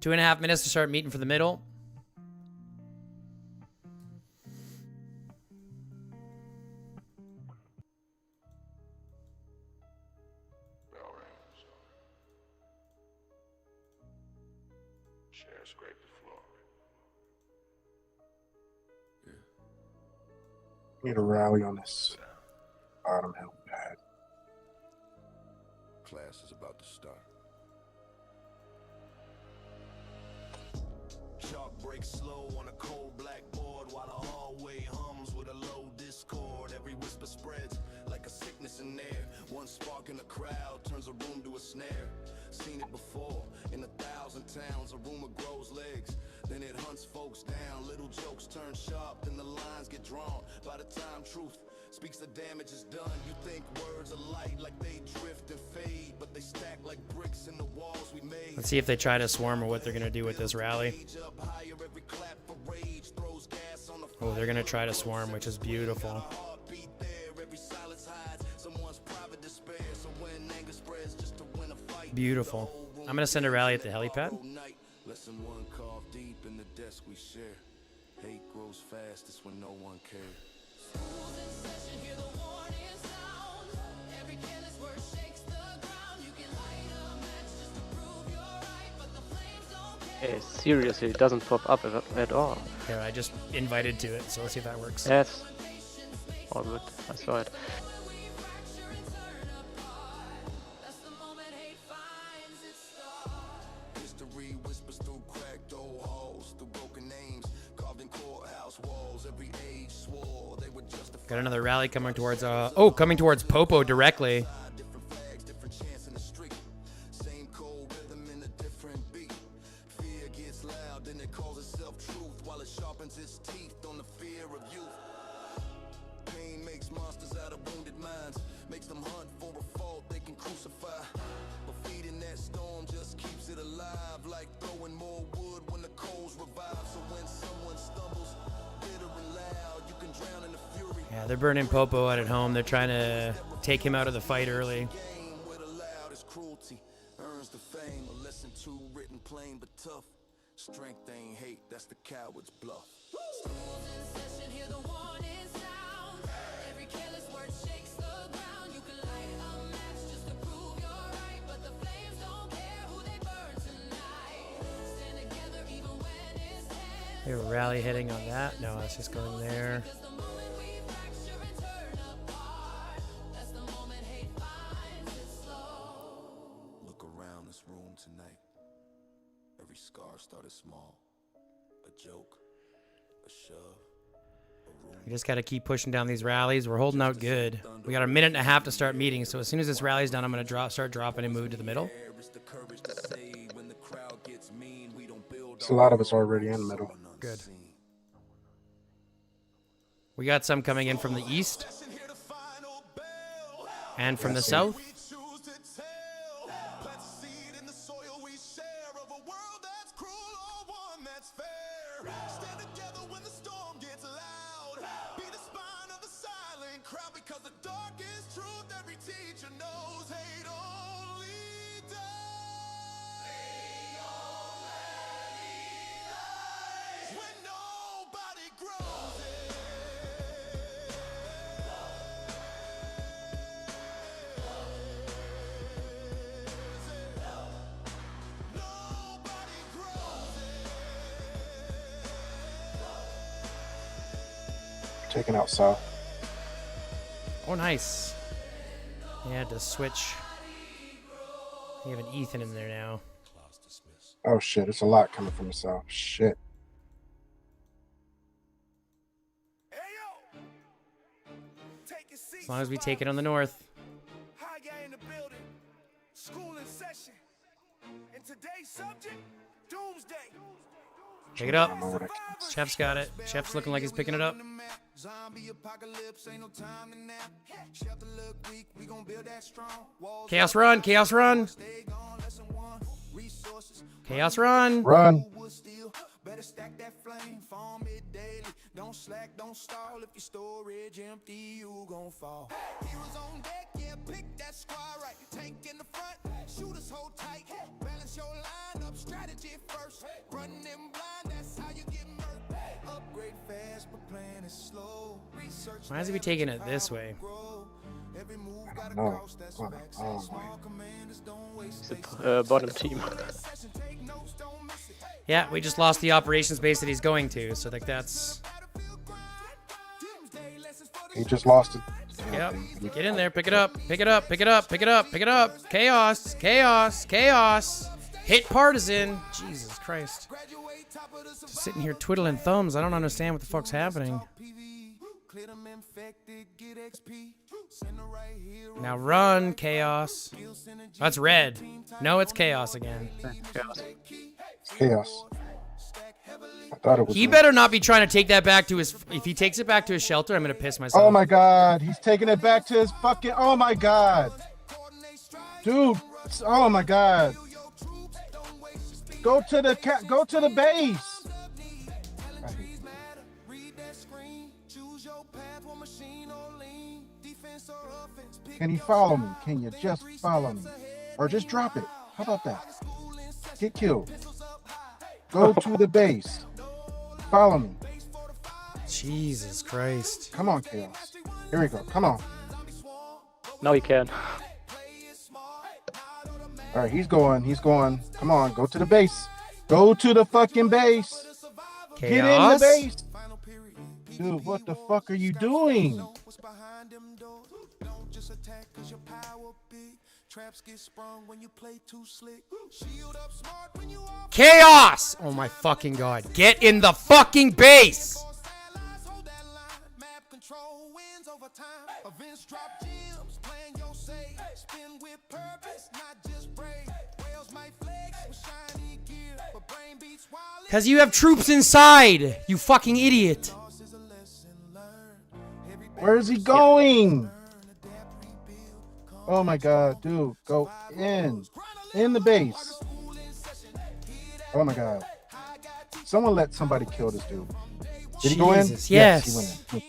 2.5 minutes to start meeting for the middle. Chair scrape the floor. Need a rally on this bottom helipad. Class is about to start. Chalk breaks slow on a cold blackboard while the hallway hums with a low discord. Every whisper spreads like a sickness in there. One spark in the crowd turns a room to a snare. Seen it before in 1,000 towns. A rumor grows legs, then it hunts folks down. Little jokes turn sharp, then the lines get drawn. By the time truth speaks, the damage is done. You think words are light, like they drift and fade, but they stack like bricks in the walls we made. Let's see if they try to swarm or what they're gonna do with this rally. Oh, they're gonna try to swarm, which is beautiful. Beautiful. I'm gonna send a rally at the helipad. Lesson one carved deep in the desk we share. Hate grows fastest when no one cares. Seriously, it doesn't pop up at all. Here, I just invited to it, so let's see if that works. Yes. All good. I saw it. Got another rally coming towards coming towards Popo directly. Yeah, they're burning Popo out at home. They're trying to take him out of the fight early. Strength ain't hate, that's the coward's bluff. They have a rally heading on that. No, it's just going there. Look around this room tonight. Every scar started small. A joke, a shove, a room. We just got to keep pushing down these rallies. We're holding out good. We got a minute and a half to start meeting, so as soon as this rally's done, I'm going to start dropping and move to the middle. So a lot of us already in the middle. Good. We got some coming in from the east and from the south. Taking out south. Oh, nice. He had to switch. You have an Ethan in there now. Oh shit, it's a lot coming from the south. Shit. As long as we take it on the north. High guy in the building. School in session. And today's subject, doomsday. Pick it up. Chef's got it. Chef's looking like he's picking it up. Zombie apocalypse, ain't no time to nap. Shelter look weak, we gon' build that strong. Walls Chaos run. Chaos run. stay gone, lesson one. Resources. Chaos run. Run. Better stack that flame, farm it daily. Don't slack, don't stall. If your storage empty, you gon' fall. Heroes on deck, yeah, pick that squad right. Tank in the front, shooters hold tight. Balance your line up, strategy first. Running them blind, that's how you get murked. Upgrade fast, but plan is slow. Research. Why is he taking it this way? Every move got a No. cost, that's facts. Small commanders don't waste It's space. the bottom team. Take notes, don't miss it. Yeah, we just lost the operations base that he's going to. So like that's. He just lost it. Yep. Get in there. Pick it up. Pick it up. Pick it up. Pick it up. Pick it up. Chaos. Chaos. Chaos. Hit partisan. Jesus Christ. Just sitting here twiddling thumbs. I don't understand what the fuck's happening. Now run, Chaos. That's red. No, it's Chaos again. Chaos. I thought it was. He better not be trying to take that back to his... If he takes it back to his shelter, I'm going to piss myself. Oh my God. He's taking it back to his fucking. Oh my God. Dude. Oh my God. Go to the Go to the base. Can you follow me? Can you just follow me? Or just drop it? How about that? Get killed. Go to the base. Follow me. Jesus Christ. Come on, Chaos. Here we go. Come on. Now he can. All right, he's going. He's going. Come on, go to the base. Go to the fucking base. Chaos. Get in the base. Dude, what the fuck are you doing? Chaos! Oh my fucking God. Get in the fucking base! Because you have troops inside, you fucking idiot. Where is he going? Oh my God, dude, go in the base. Oh my God. Someone let somebody kill this dude. Did he go in? Jesus, yes. He went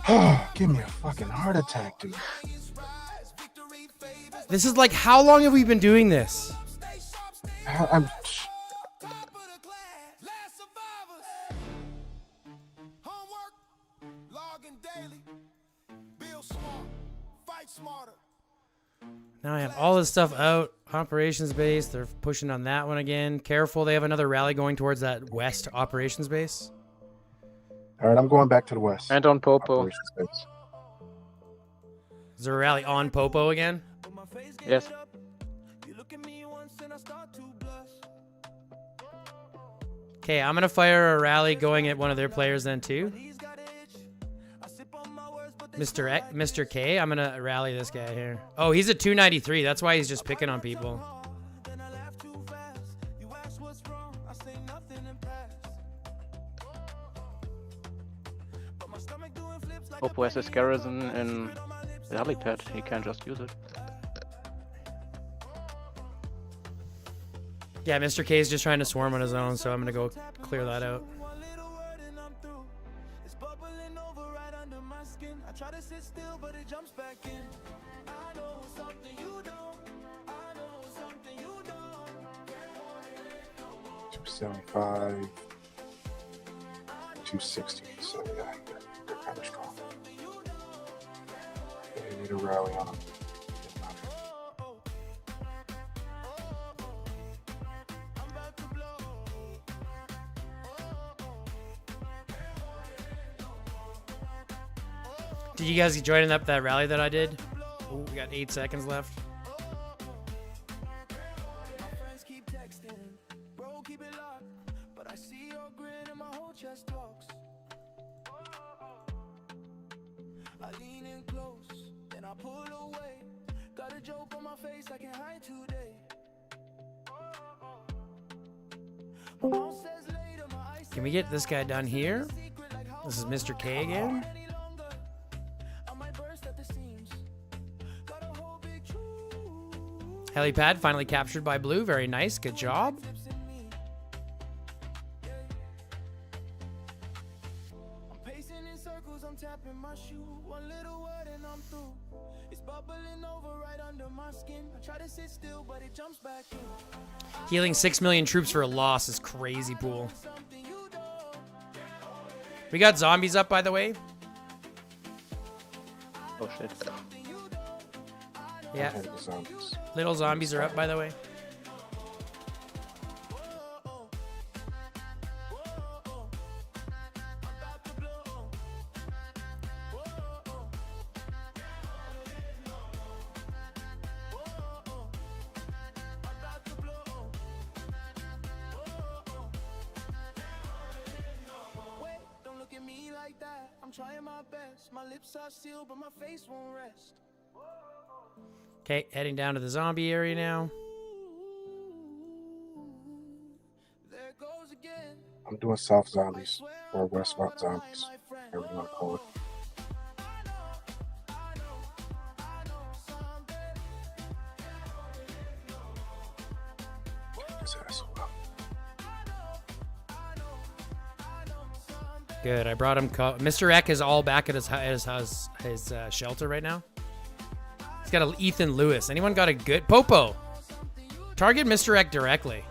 in. Give me a fucking heart attack, dude. This is like, how long have we been doing this? I'm. Now I have all this stuff out. Operations base. They're pushing on that one again. Careful, they have another rally going towards that west operations base. All right, I'm going back to the west. And on Popo. Is there a rally on Popo again? Yes. Okay, I'm gonna fire a rally going at one of their players then too. Mr. K, I'm gonna rally this guy here. Oh, he's a 293. That's why he's just picking on people. Popo has his garrison in the helipad. He can just use it. Yeah, Mr. K is just trying to swarm on his own, so I'm gonna go clear that out. Try to sit still, but it jumps back in. I know something you don't. I know something you don't. 275, 260. So yeah, they're kind of strong. They need a rally on them. Did you guys join up that rally that I did? Ooh, we got 8 seconds left. I lean in close, then I pull away. Got a joke on my face I can't hide today. My mom says later, my eyes Can we get this guy done here? This is Mr. K again. any longer. I might burst at the seams. Got a whole big truth. Helipad finally captured by Blue. Very nice. Good job. I'm pacing in circles, I'm tapping my shoe. One little word and I'm through. It's bubbling over right under my skin. I try to sit still, but it jumps back in. Healing 6 million troops for a loss is crazy pool. We got zombies up, by the way. Oh shit. Yeah. Ahead of the zombies. Little zombies are up, by the way. Wait, don't look at me like that. I'm trying my best. My lips are sealed, but my face won't rest. Okay, heading down to the zombie area now. There goes again. I'm doing south zombies or west zombies, whatever you want to call it. Get this asshole up. Good, I brought him. Mr. Eck is all back at his shelter right now. He's got a Ethan Lewis. Anyone got a good Popo? Target Mr. Eck directly.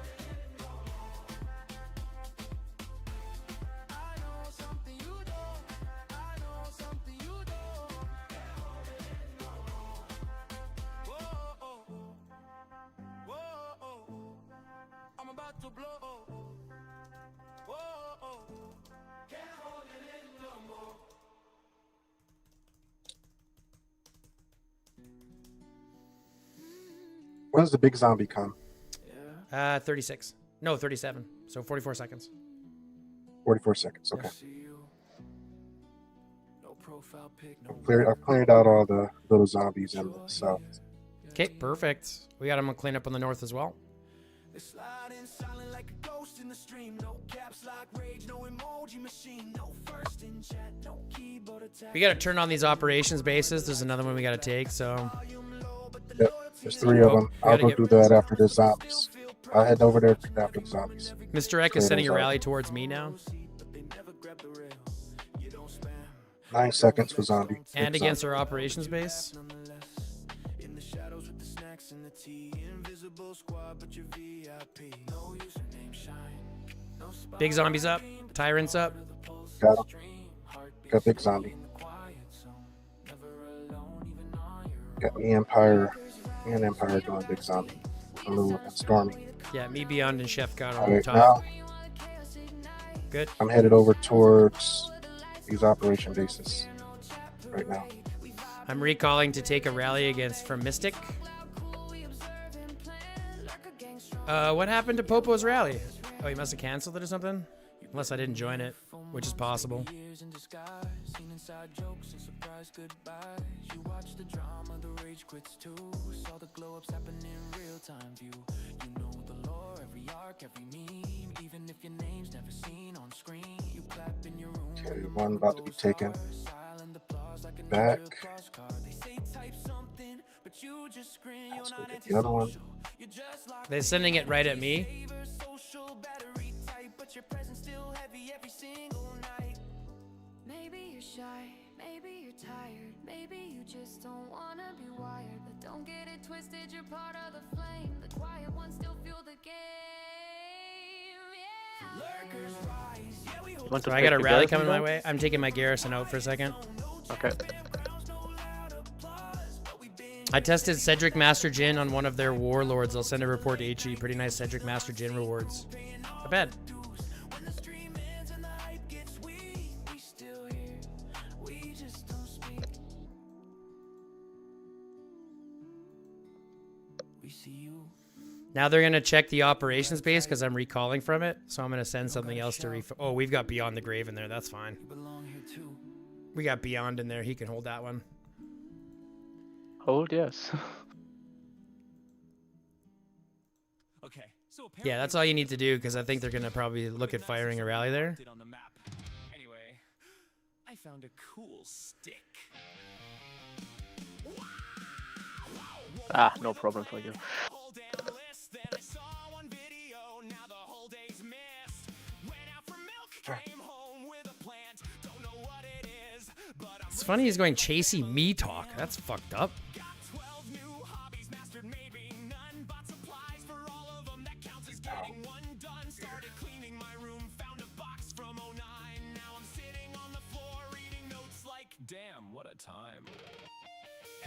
I'm about to blow. Whoa, can't hold it in no more. When does the big zombie come? 36. No, 37. So 44 seconds. 44 seconds. Okay. No profile pic, no I've cleared out all the little zombies in the south. Okay, perfect. We got him clean up on the north as well. They slide in silent like a ghost in the stream. No caps lock rage, no emoji machine. No first in chat, no keyboard attack. We got to turn on these operations bases. There's another one we got to take. So Yep, there's 3 of them. I'll go do that after the zombies. I'll head over there after the zombies. Mr. Eck is sending a rally towards me now. 9 seconds for zombie. And Big against zombie. our operations base. In the shadows with the snacks and the tea. Invisible squad, but your VIP. No username shine. No spot. Big zombies up. Tyrants up. Got him. Got big zombie. Got me Empire and Empire doing big zombie. Lou and Stormy. Yeah, me, Beyond, and Chef got on Alright, top. now Good. I'm headed over towards these operation bases right now. I'm recalling to take a rally against from Mystic. What happened to Popo's rally? Oh, he must have canceled it or something? Unless I didn't join it, which is possible. Seen inside jokes and surprise goodbyes. You watch the drama, the rage quits too. Saw the glow ups happen in real time view. You know the lore, every arc, every meme. Even if your name's never seen on screen, you clap in your room. Okay, one about to be taken back. They say type something, but you just scream. Let's go get the other one. They're sending it right at me. Social battery type, but your presence still heavy every single night. Maybe you're shy, maybe you're tired, maybe you just don't wanna be wired. But don't get it twisted, you're part of the flame. The quiet ones still feel the game. Yeah. So I got a rally coming my way. I'm taking my Garrison out for a second. Okay. I tested Cedric Master Jin on one of their warlords. I'll send a report to HE. Pretty nice Cedric Master Jin rewards. Not bad. Now they're going to check the operations base because I'm recalling from it. So I'm going to send something else to Oh, we've got Beyond the Grave in there. That's fine. We got Beyond in there. He can hold that one. Hold, yes. Okay, so Yeah, that's all you need to do because I think they're gonna probably look at firing a rally there. on the map. Anyway, I found a cool stick. Ah, no problem for you. Whole damn list that I saw on video. Now the whole day's missed. Went out for milk, came home with a plant. Don't know what it is, but I'm It's funny he's going chasey me talk. That's fucked up. got 12 new hobbies, mastered maybe none. Bought supplies for all of them. That counts as getting one done. Started cleaning my room, found a box from '09. Now I'm sitting on the floor reading notes like, damn, what a time.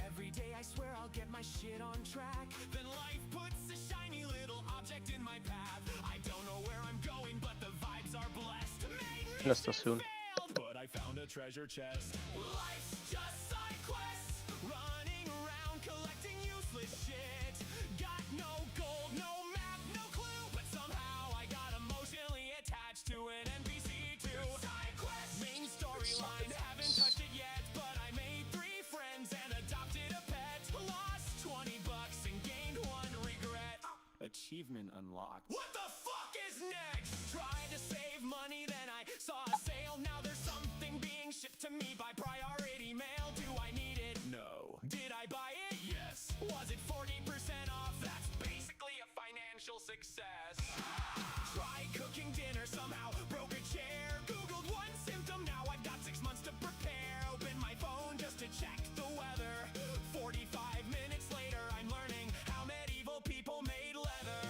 Every day I swear I'll get my shit on track. Then life puts a shiny little object in my path. I don't know where I'm going, but the vibes are blessed. Made me Just as soon. failed, but I found a treasure chest. Life's just side quests, running around collecting useless shit. Got no gold, no map, no clue, but somehow I got emotionally attached to an NPC too. Side quest, main storyline, haven't touched it yet, but I made 3 friends and adopted a pet. Lost 20 bucks and gained 1 regret. Achievement unlocked. What the fuck is next? Tried to save money, then I saw a sale. Now there's something being shipped to me by priority mail. Do I need it? No. Did I buy it? Yes. Was it 40% off? That's basically a financial success. Tried cooking dinner, somehow broke a chair. Googled one symptom, now I've got 6 months to prepare. Opened my phone just to check the weather. 45 minutes later, I'm learning how medieval people made leather.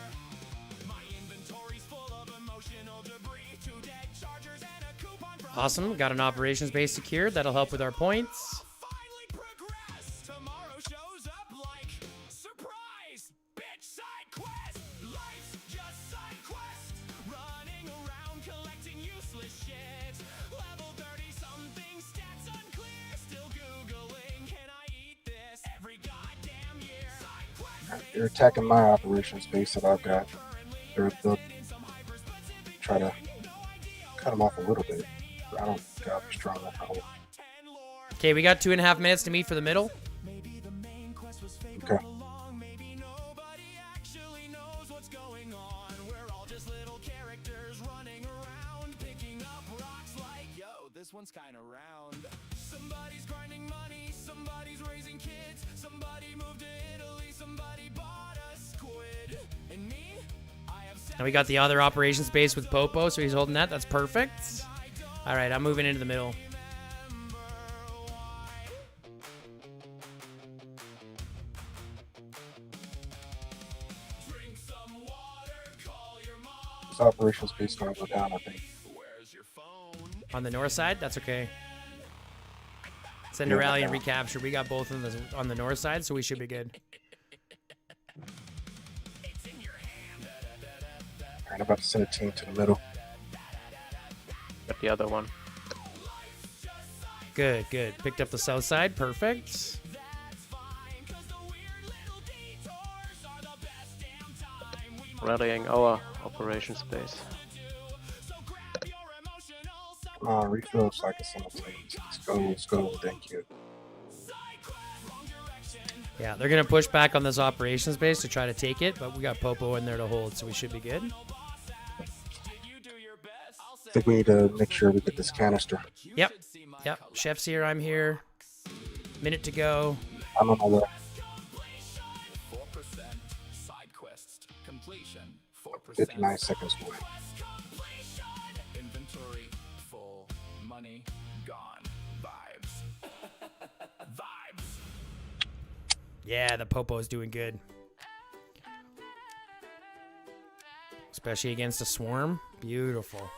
My inventory's full of emotional debris, 2 dead chargers and a coupon from Awesome. Got an operations base secured. That'll help with our points. finally progress. Tomorrow shows up like surprise, bitch, side quest. Life's just side quest. Running around collecting useless shit. Level 30 something, stats unclear. Still googling, can I eat this? Every goddamn year. Side quest. They're attacking my operations base that I've got. They'll try to cut them off a little bit. But I don't think I'll be strong enough. Okay, we got 2.5 minutes to meet for the middle. Okay. Maybe nobody actually knows what's going on. We're all just little characters running around, picking up rocks like, yo, this one's kind of round. Somebody's grinding money, somebody's raising kids, somebody moved to Italy, somebody bought a squid. And me, I have And we got the other operations base with Popo, so he's holding that. That's perfect. All right, I'm moving into the middle. This operations base is going to go down, I think. On the north side, that's okay. Send a rally and recapture. We got both on the north side, so we should be good. Alright, I'm about to send a team to the middle. Got the other one. Good, good. Picked up the south side. Perfect. Rallying our operations base. Come on, refill so I can send a team. Let's go. Thank you. Yeah, they're going to push back on this operations base to try to take it, but we got Popo in there to hold, so we should be good. I think we need to make sure we get this canister. Yep. Yep. Chef's here. I'm here. Minute to go. I'm on my way. 4% side quests completion. 4% 59 seconds away. inventory full. Money gone. Vibes. Vibes. Yeah, the Popo's doing good. Especially against a swarm. Beautiful.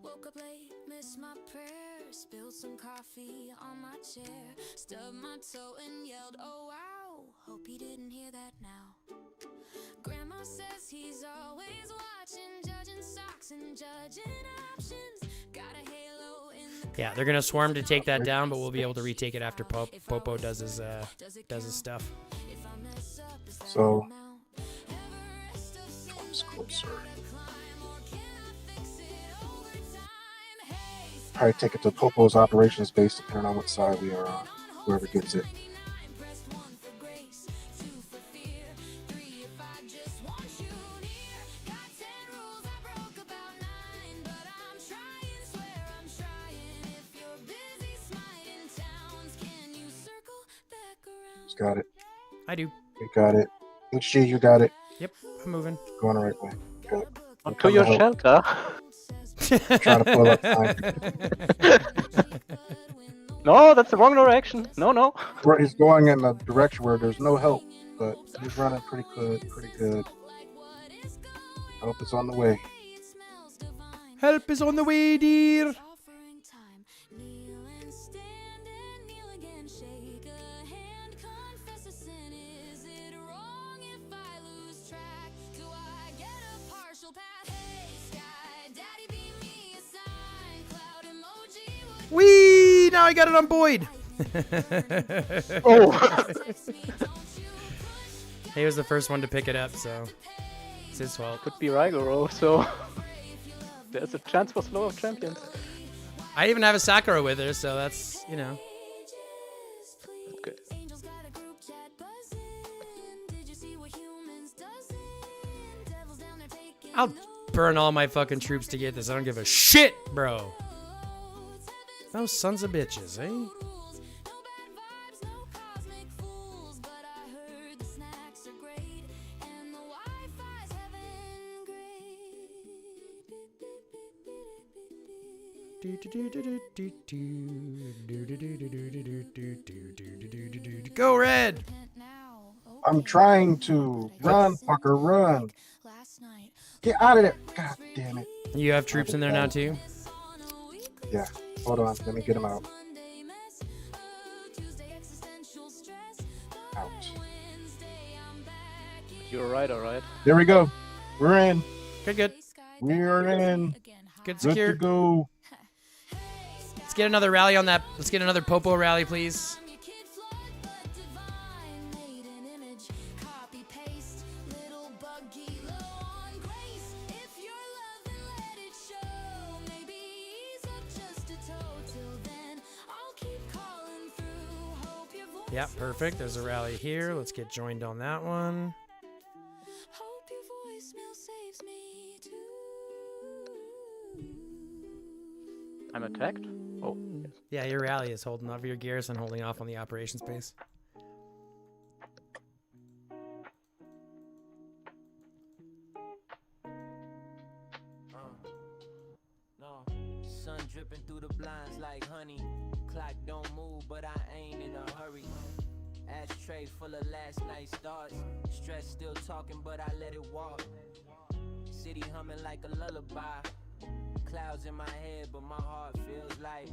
Woke up late, missed my prayer, spilled some coffee on my chair, stubbed my toe and yelled, oh wow, hope he didn't hear that now. Grandma says he's always watching, judging stocks and judging options. Got a halo in the Yeah, they're gonna swarm to take that down, but we'll be able to retake it after Popo does his stuff. if I mess up, is that So, now? Everest of sin, it's closer. climb, or can I fix it? Oh probably take it to Popo's operations base, depending on what side we are on. Whoever gets it. Who's got it? I do. You got it. HG, you got it. Yep, I'm moving. Going the right way. Good. On to your shelter. Trying to pull up time. No, that's the wrong direction. No. He's going in a direction where there's no help, but he's running pretty good. Pretty good. Help is on the way. Help is on the way, dear. Whee! Now I got it on Boyd. Oh. He was the first one to pick it up, so it's his fault. Could be Raigoro, so there's a chance for slow of champions. I even have a Sakura with her, so that's, you know. That's good. I'll burn all my fucking troops to get this. I don't give a shit, bro. Those sons of bitches, eh? Go Red! I'm trying to run, fucker, run. Get out of there. God damn it. You have troops in there now too? Yeah. Hold on. Let me get him out. Out. You're right, alright. There we go. We're in. Good. We're in. Good secure. Good to go. Let's get another rally on that. Let's get another Popo rally, please. Yeah, perfect. There's a rally here. Let's get joined on that one. I'm attacked? Oh, yes. Yeah, your rally is holding off. Your garrison holding off on the operations base. Sun dripping through the blinds like honey. Clock don't move, but I ain't in a hurry. Ashtray full of last night's thoughts. Stress still talking, but I let it walk. City humming like a lullaby. Clouds in my head, but my heart feels like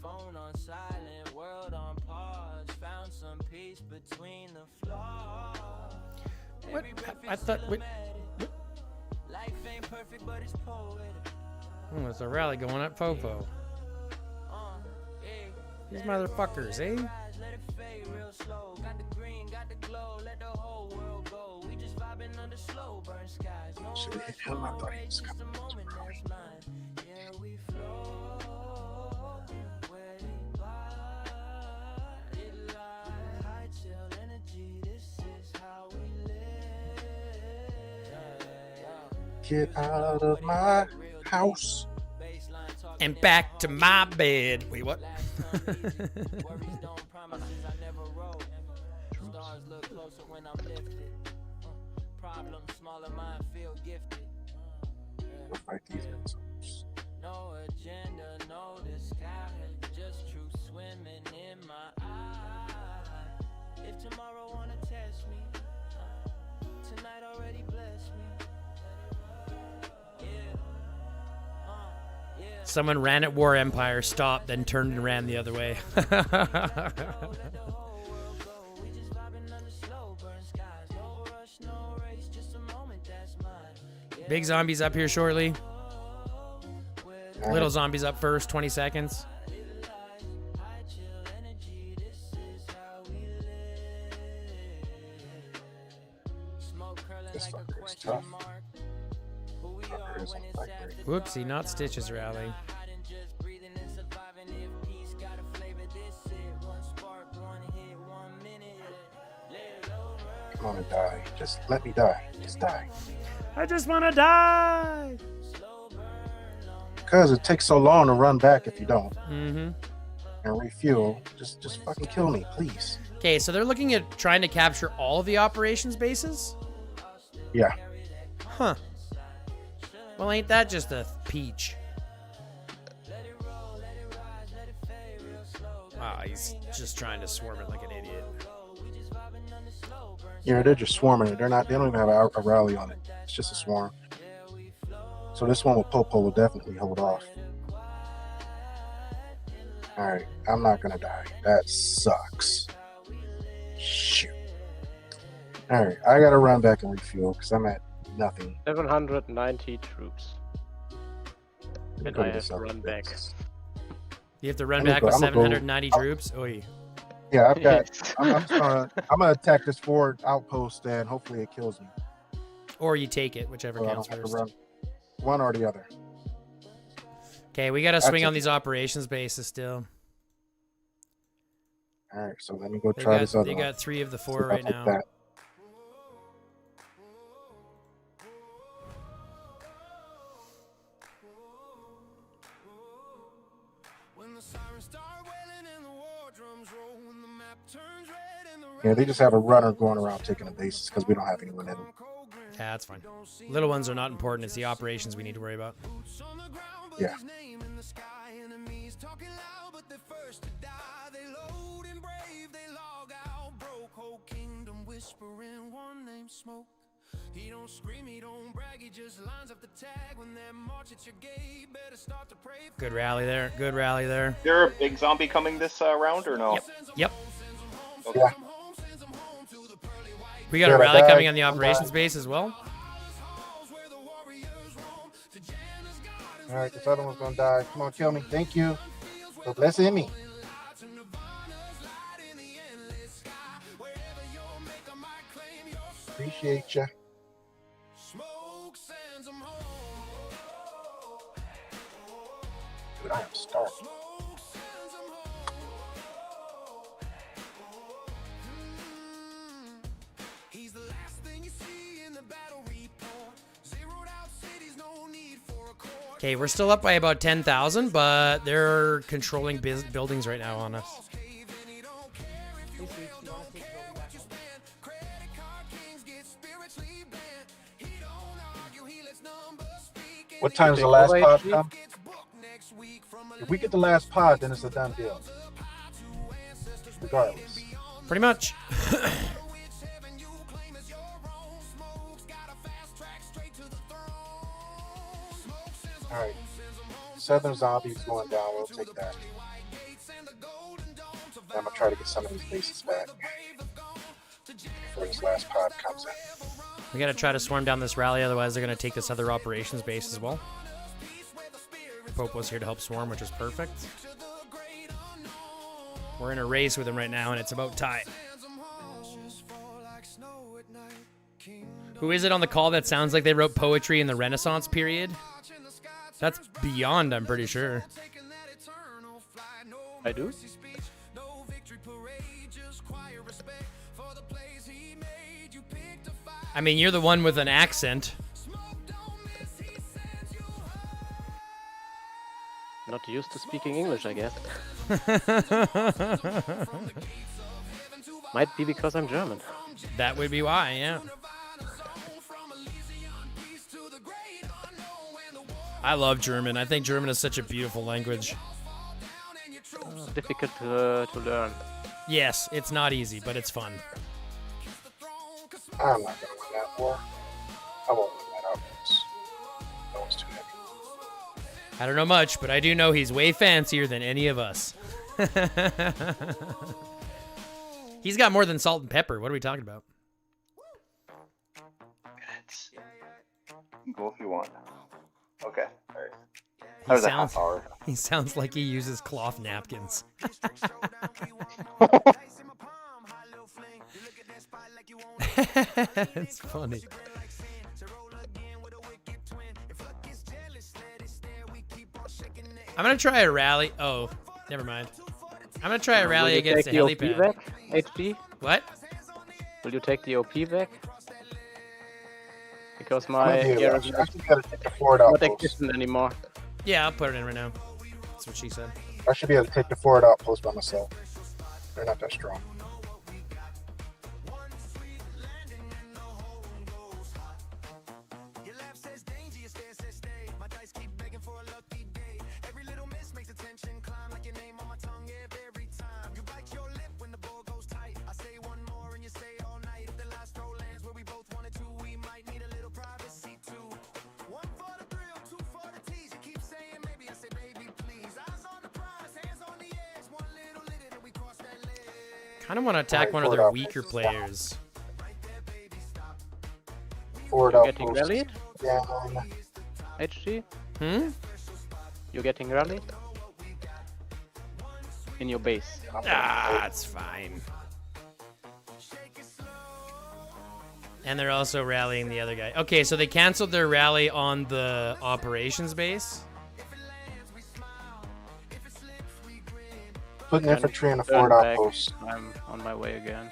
phone on silent, world on pause. Found some peace between the flaws. What? I thought. Wait. Life ain't perfect, but it's poetic. Oh, there's a rally going at Popo. These motherfuckers, eh? Let it fade real slow. Got the green, got the glow. Let the whole world go. We just vibing under slow burn skies. No rush, no race, just a moment that's mine. Yeah, we flow. Where they body lie. High chill energy. This is how we live. Get out of my house. And back to my bed. Wait, what? Worries don't promises I never wrote. Stars look closer when I'm lifted. Problems smaller, mine feel gifted. We'll fight these assholes. No agenda, no disguise. Just truth swimming in my eye. If tomorrow wanna test me, tonight already blessed me. Someone ran at War Empire, stopped, then turned and ran the other way. Big zombies up here shortly. Little zombies up first, 20 seconds. This fucker is tough. Whoopsie, not Stitch's rally. want to die. Just let me die. Just die. I just want to die. Because it takes so long to run back if you don't. Mm-hmm. And refuel. Just fucking kill me, please. Okay, so they're looking at trying to capture all of the operations bases? Yeah. Huh. Well, ain't that just a peach? Ah, he's just trying to swarm it like an idiot. Yeah, they're just swarming it. They don't even have a rally on it. It's just a swarm. So this one with Popo will definitely hold off. Alright, I'm not gonna die. That sucks. Shoot. Alright, I gotta run back and refuel because I'm at nothing. 790 troops. And I have to run back. You have to run back with 790 troops? Oi. Yeah, I've got. I'm gonna attack this forward outpost and hopefully it kills me. Or you take it, whichever So I counts don't have to first. run one or the other. Okay, we gotta swing That's on it. these operations bases still. All right, so let me go try this other They one. got 3 of the See 4 if I right take now. that. Yeah, they just have a runner going around taking the bases because we don't have anyone in them. Yeah, that's fine. Little ones are not important. It's the operations we need to worry about. Yeah. He don't scream, he don't brag, he just lines up the tag. When that march at your gate, better start to pray. Good rally there. Good rally there. Is there a big zombie coming this round or no? Yep. Okay. Yeah. We got a Yeah, rally that- coming on the I'm operations back. base as well. All right, this other one's gonna die. Come on, kill me. Thank you. So bless me. Appreciate ya. Dude, I am starved. Okay, we're still up by about 10,000, but they're controlling buildings right now on us. What time's the last pod come? If we get the last pod, then it's a done deal. Regardless. Pretty much. All right. Southern zombies going down. We'll take that. I'm gonna try to get some of these bases back before this last pod comes in. We gotta try to swarm down this rally, otherwise they're gonna take this other operations base as well. Popo's here to help swarm, which is perfect. We're in a race with him right now, and it's about time. Who is it on the call that sounds like they wrote poetry in the Renaissance period? That's beyond, I'm pretty sure. I do? I mean, you're the one with an accent. Not used to speaking English, I guess. Might be because I'm German. That would be why, yeah. I love German. I think German is such a beautiful language. Difficult to learn. Yes, it's not easy, but it's fun. I'm not gonna win that war. I won't win that outpost. That one's too heavy. I don't know much, but I do know he's way fancier than any of us. He's got more than salt and pepper. What are we talking about? Go if you want. Okay, alright. That was a half hour. He sounds like he uses cloth napkins. It's funny. I'm gonna try a rally. Oh, never mind. I'm gonna try a rally against the helipad. HG? What? Will you take the OP back? Because I'm my gonna be able gear is to actually gotta take the forward not outpost. existent anymore. Yeah, I'll put it in right now. That's what she said. I should be able to take the forward outpost by myself. They're not that strong. Your left says danger, your stare says stay. My dice keep begging for a lucky day. Every little miss makes the tension climb like your name on my tongue every time. You bite your lip when the ball goes tight. I say one more and you say all night. If the last throw lands where we both wanted to, we might need a little privacy too. One for the thrill, two for the tease. You keep saying maybe, I say baby please. Eyes on the prize, hands on the edge. One little litter and we cross that ledge. Kind of want to attack one of their weaker players. Forward You're getting outpost rallied? down. HG? Hmm? You're getting rallied? In your base. Ah, it's fine. And they're also rallying the other guy. Okay, so they canceled their rally on the operations base. Putting infantry in the Turn forward back. outpost. I'm on my way again.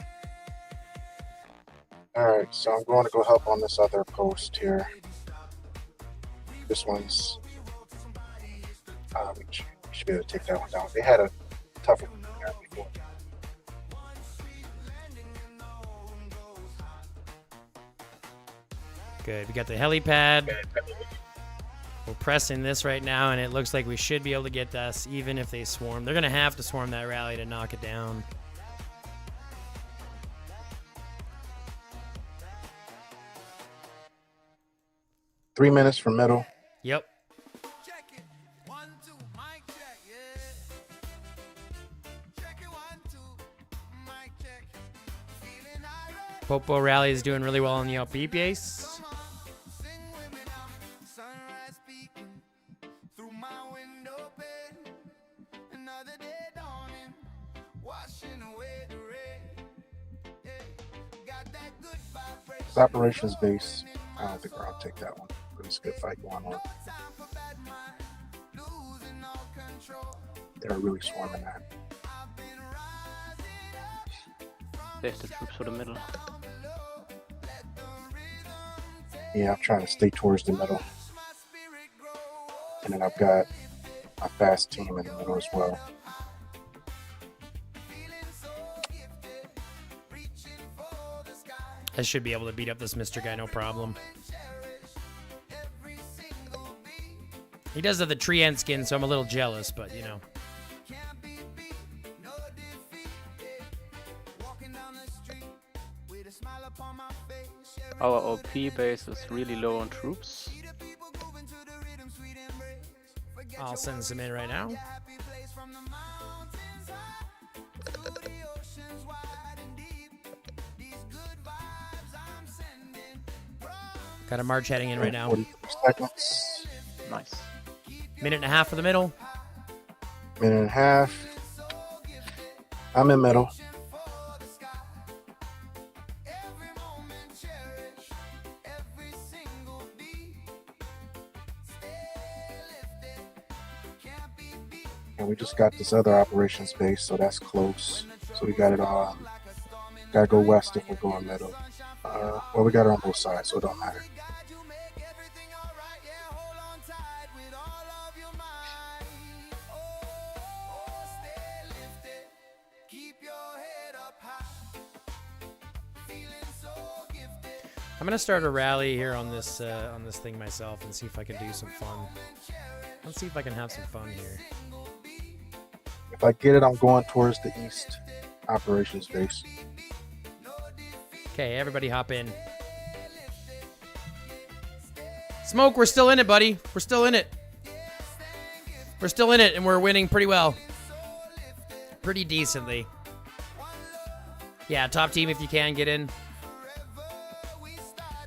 Alright, so I'm going to go help on this other post here. This one's we should be able to take that one down. They had a tougher one there before. Good. We got the helipad. We're pressing this right now, and it looks like we should be able to get us even if they swarm. They're going to have to swarm that rally to knock it down. Three minutes for middle. Yep. Check it. 1, 2, mic check, yeah. Check it, 1, 2, mic check. Feeling irate. Popo rally is doing really well on the LP base. Sing with me now. Sunrise speaking through my window pane. Another day dawning, washing away the rain. Yeah. Got that good vibration. This operations base. I don't think we're gonna take that one. But it's a good fight going on. They're really swarming that. Save the troops for the middle. Yeah, I'm trying to stay towards the middle. And then I've got a fast team in the middle as well. I should be able to beat up this Mr. Guy, no problem. He does have the tree ant skin, so I'm a little jealous, but you know. Our OP base is really low on troops. I'll send some in right now. Got a march heading in right now. 44 seconds. Nice. Minute and a half for the middle. Minute and a half. I'm in middle. And we just got this other operations base, so that's close. So we got it all. Gotta go west if we're going middle. Well, we got it on both sides, so it don't matter. I'm gonna start a rally here on this thing myself and see if I can do some fun. Let's see if I can have some fun here. If I get it, I'm going towards the east operations base. Okay, everybody hop in. Smoke, we're still in it, buddy. We're still in it. We're still in it, and we're winning pretty well. Pretty decently. Yeah, top team if you can, get in.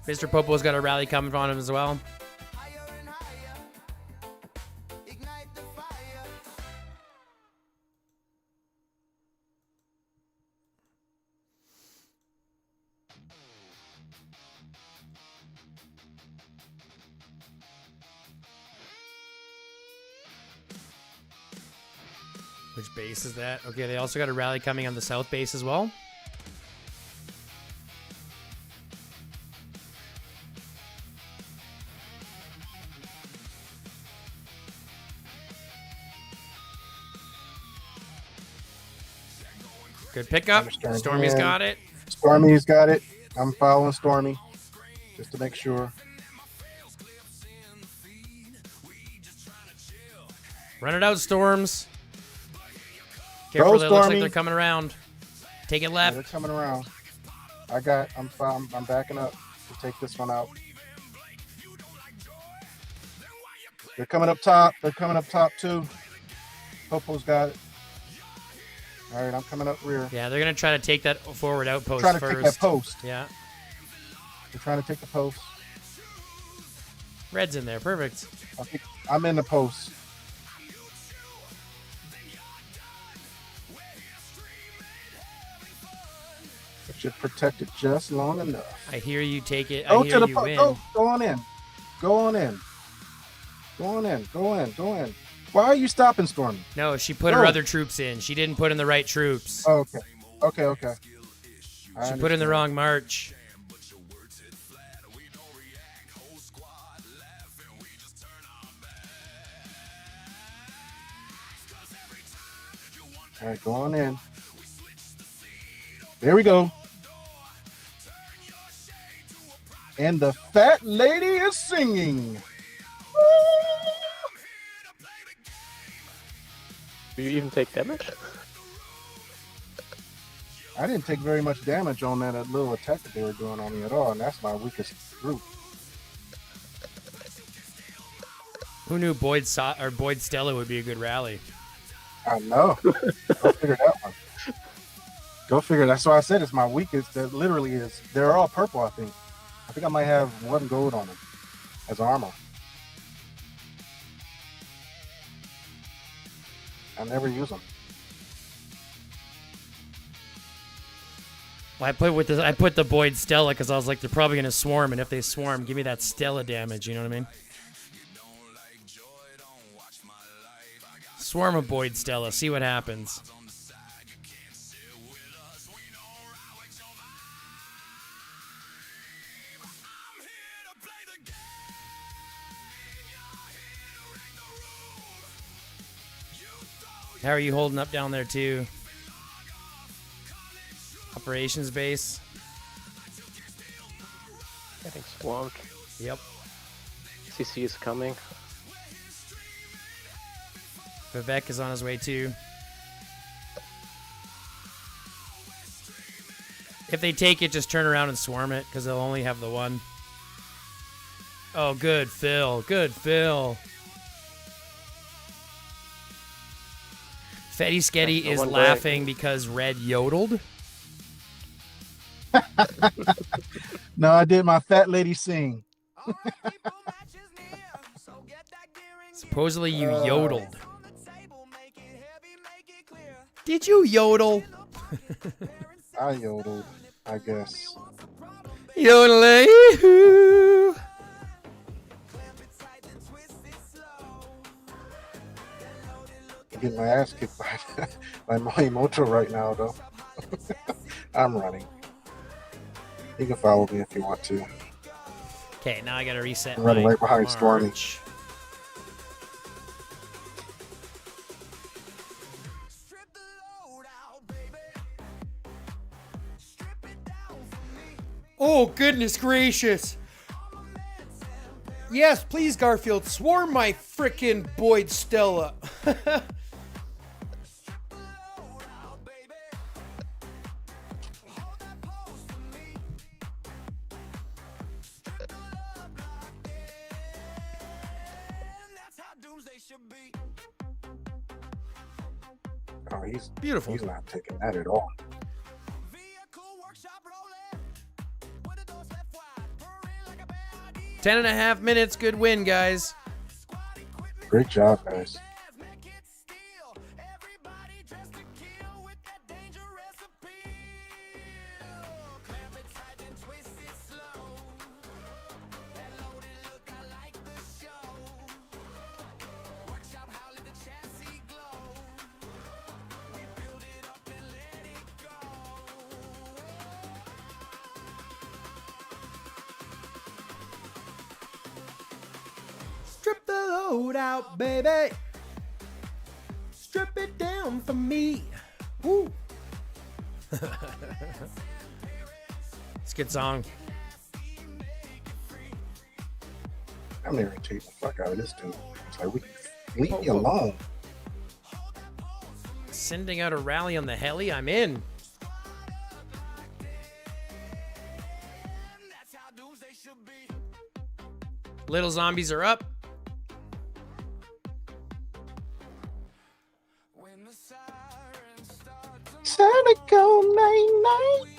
Mr. Popo's got a rally coming on him as well. Which base is that? Okay, they also got a rally coming on the south base as well. Good pickup. Understand Stormy's him. got it. Stormy's got it. I'm following Stormy just to make sure. Run it out, Storms. Careful, Go, it looks like Stormy. they're coming around. Take it Yeah, left. they're coming around. I'm backing up to take this one out. They're coming up top. They're coming up top too. Popo's got it. All right, I'm coming up rear. Yeah, they're gonna try to take that forward outpost Trying to first. take that post. Yeah. They're trying to take the post. Red's in there. Perfect. I think I'm in the post. It should protect it just long enough. I hear you take it. Go I to hear the you post. win. Go on in. Go on in. Go on in. Go in. Go in. Why are you stopping, Stormy? No, she put her Go. other troops in. She didn't put in the right troops. Oh, okay. Okay. Okay. I She put in the understand. wrong march. All right, go on in. There we go. And the fat lady is singing. Do you even take damage? I didn't take very much damage on that little attack that they were doing on me at all, and that's my weakest group. Who knew Boyd Stella would be a good rally? I know. Go figure that one. Go figure. That's why I said it's my weakest. That literally is. They're all purple, I think. I think I might have one gold on them as armor. I never use them. Well, I put the Boyd Stella because I was like, they're probably gonna swarm, and if they swarm, give me that Stella damage. You know what I mean? Swarm a Boyd Stella. See what happens. How are you holding up down there too? Operations base. Getting swamped. Yep. CC is coming. Vivek is on his way too. If they take it, just turn around and swarm it, because they'll only have the one. Oh, good Phil. Good Phil. Fetty Sketty is laughing because Red yodeled. No, I did my fat lady sing. Supposedly you yodeled. Did you yodel? I yodeled, I guess. Yodeling. I'm getting my ass kicked by Morimoto right now, though. I'm running. You can follow me if you want to. Okay, now I gotta reset. I'm running my right behind Stormy. march. Oh, goodness gracious. Yes, please, Garfield, swarm my frickin' Boyd Stella. Oh, he's beautiful. He's not taking that at all. Ten and a half minutes, good win, guys. Great job, guys. Strip the load out, baby. Strip it down for me. Woo. It's a good song. I'm irritating the fuck out of this dude. It's like, leave me alone. Sending out a rally on the heli. I'm in. Little zombies are up. Time to go night night.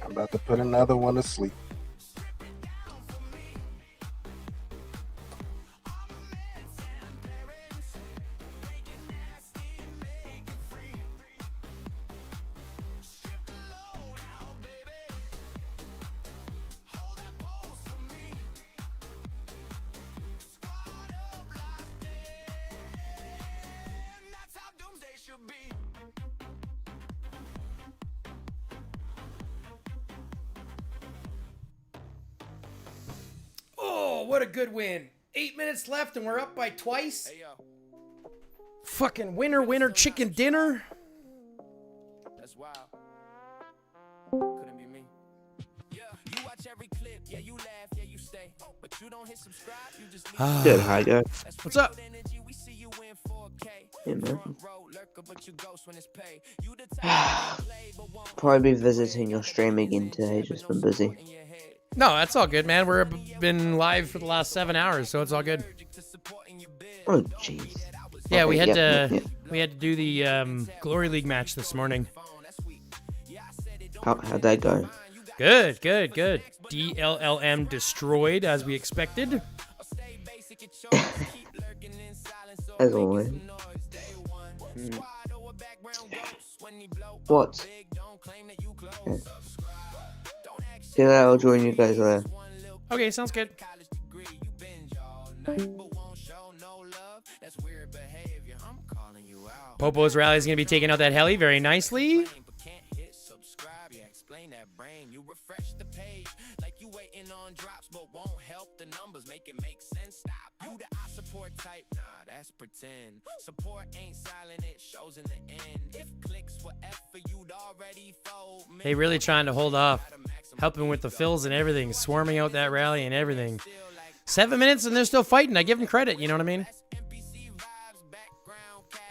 I'm about to put another one to sleep. Oh, what a good win. 8 minutes left and we're up by twice. Fucking winner, winner, chicken dinner. That's wild. Couldn't be me. Yeah, you watch every clip. Yeah, you laugh. Yeah, you stay. But you don't hit subscribe. You just leave. Good, hi guys. What's up? Yeah, man. Probably be visiting your stream again today, just been busy. No, that's all good, man. We've been live for the last 7 hours, so it's all good. Oh, jeez. Yeah, Okay, we had yep, to yep. we had to do the Glory League match this morning. How'd that go? Good, good, good. DLLM destroyed as we expected. As always. Mm. What? Okay. Yeah, I'll join you guys there. Okay, sounds good. Popo's rally is going to be taking out that heli very nicely. Pretend support ain't silent, it shows in the end. If clicks were F for you'd already fold. They really trying to hold off, helping with the fills and everything, swarming out that rally and everything. 7 minutes and they're still fighting. I give them credit, you know what I mean?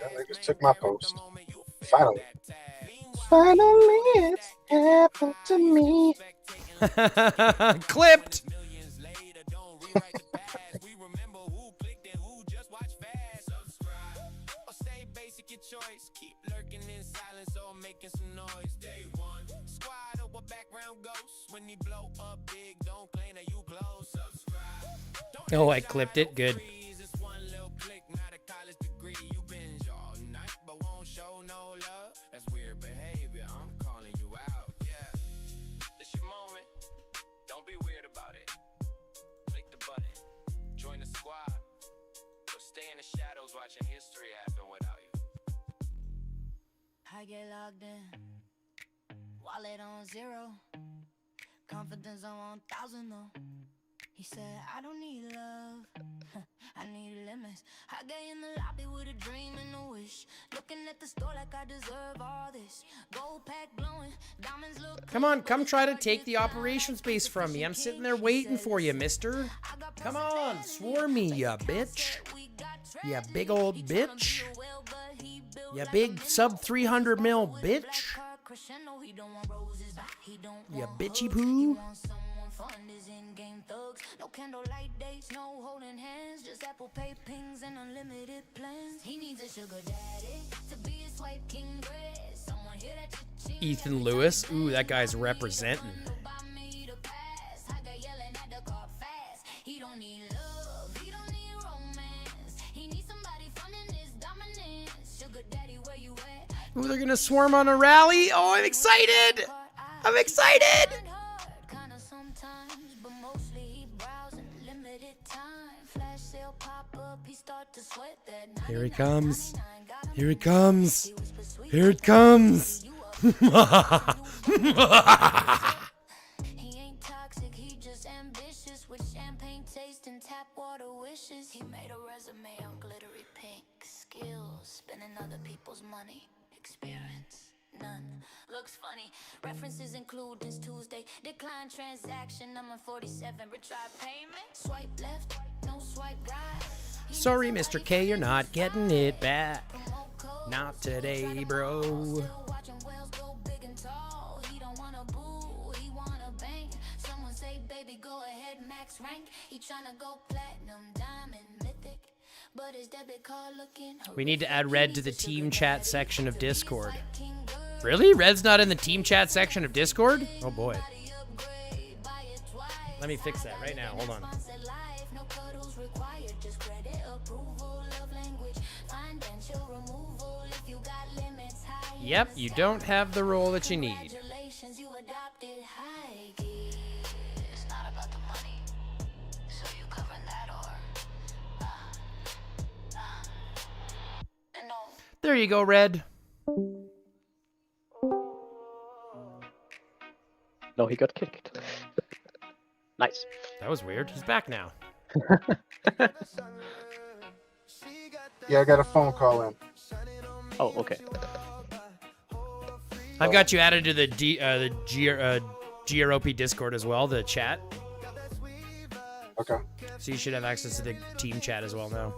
Yeah, they just took my post. Finally. Finally, it's happened to me. Clipped. Choice, keep lurking in silence or making some noise. Day one, squad or background ghost. When you blow up big, don't claim that you close. Subscribe. Oh, I clipped it. Good. It's one little click, not a college degree. You binge all night, but won't show no love. That's weird behavior. I'm calling you out. Yeah, this your moment. Don't be weird about it. Click the button, join the squad, or stay in the shadows watching history happen without you. I get logged in, wallet on 0, confidence on 1,000 though. He said, I don't need love, I need limits. I get in the lobby with a dream and a wish, looking at the store like I deserve all this. Gold pack glowing, diamonds look. Come on, come try to take the operations base from me. I'm sitting there waiting for you, mister. Come on, swarm me, ya bitch. Ya big old bitch. Ya big sub 300 mil bitch. Ya bitchy poo. No candlelight dates, no holding hands, just Apple Pay pings and unlimited plans. He needs a sugar daddy to be a swipe king bread. Someone hear that Ethan Lewis. Ooh, that guy's representing. He don't need love, he don't need romance. He needs somebody funding his dominance. Sugar daddy, where you at? Ooh, they're gonna swarm on a rally. Oh, I'm excited. I'm excited. credit time. Flash sale pop up, he start to sweat that. Here he comes. Here he comes. Here it comes. He ain't toxic, he just ambitious with champagne taste and tap water wishes. He made a resume on glittery pink. Skills, spending other people's money. Experience, none. Looks funny. References include this Tuesday. Decline transaction number 47. Retry payment. Swipe left, no swipe right. Sorry, Mr. K, you're not getting it back. Not today, bro. Watching whales go big and tall. He don't wanna boo, he wanna bang. Someone say, baby, go ahead, max rank. He tryna go platinum, diamond, mythic. But his debit card looking. We need to add Red to the team chat section of Discord. Really? Red's not in the team chat section of Discord? Oh boy. Let me fix that right now. Hold on. No cuddles required, just credit approval of language. Financial removal if you got limits high. Yep, you don't have the role that you need. Congratulations, you adopted high key. It's not about the money. So you covering that or no. There you go, Red. No, he got kicked. Nice. That was weird. He's back now. Yeah, I got a phone call in. Oh, okay. I've got you added to the GROP Discord as well, the chat. Okay. So you should have access to the team chat as well now.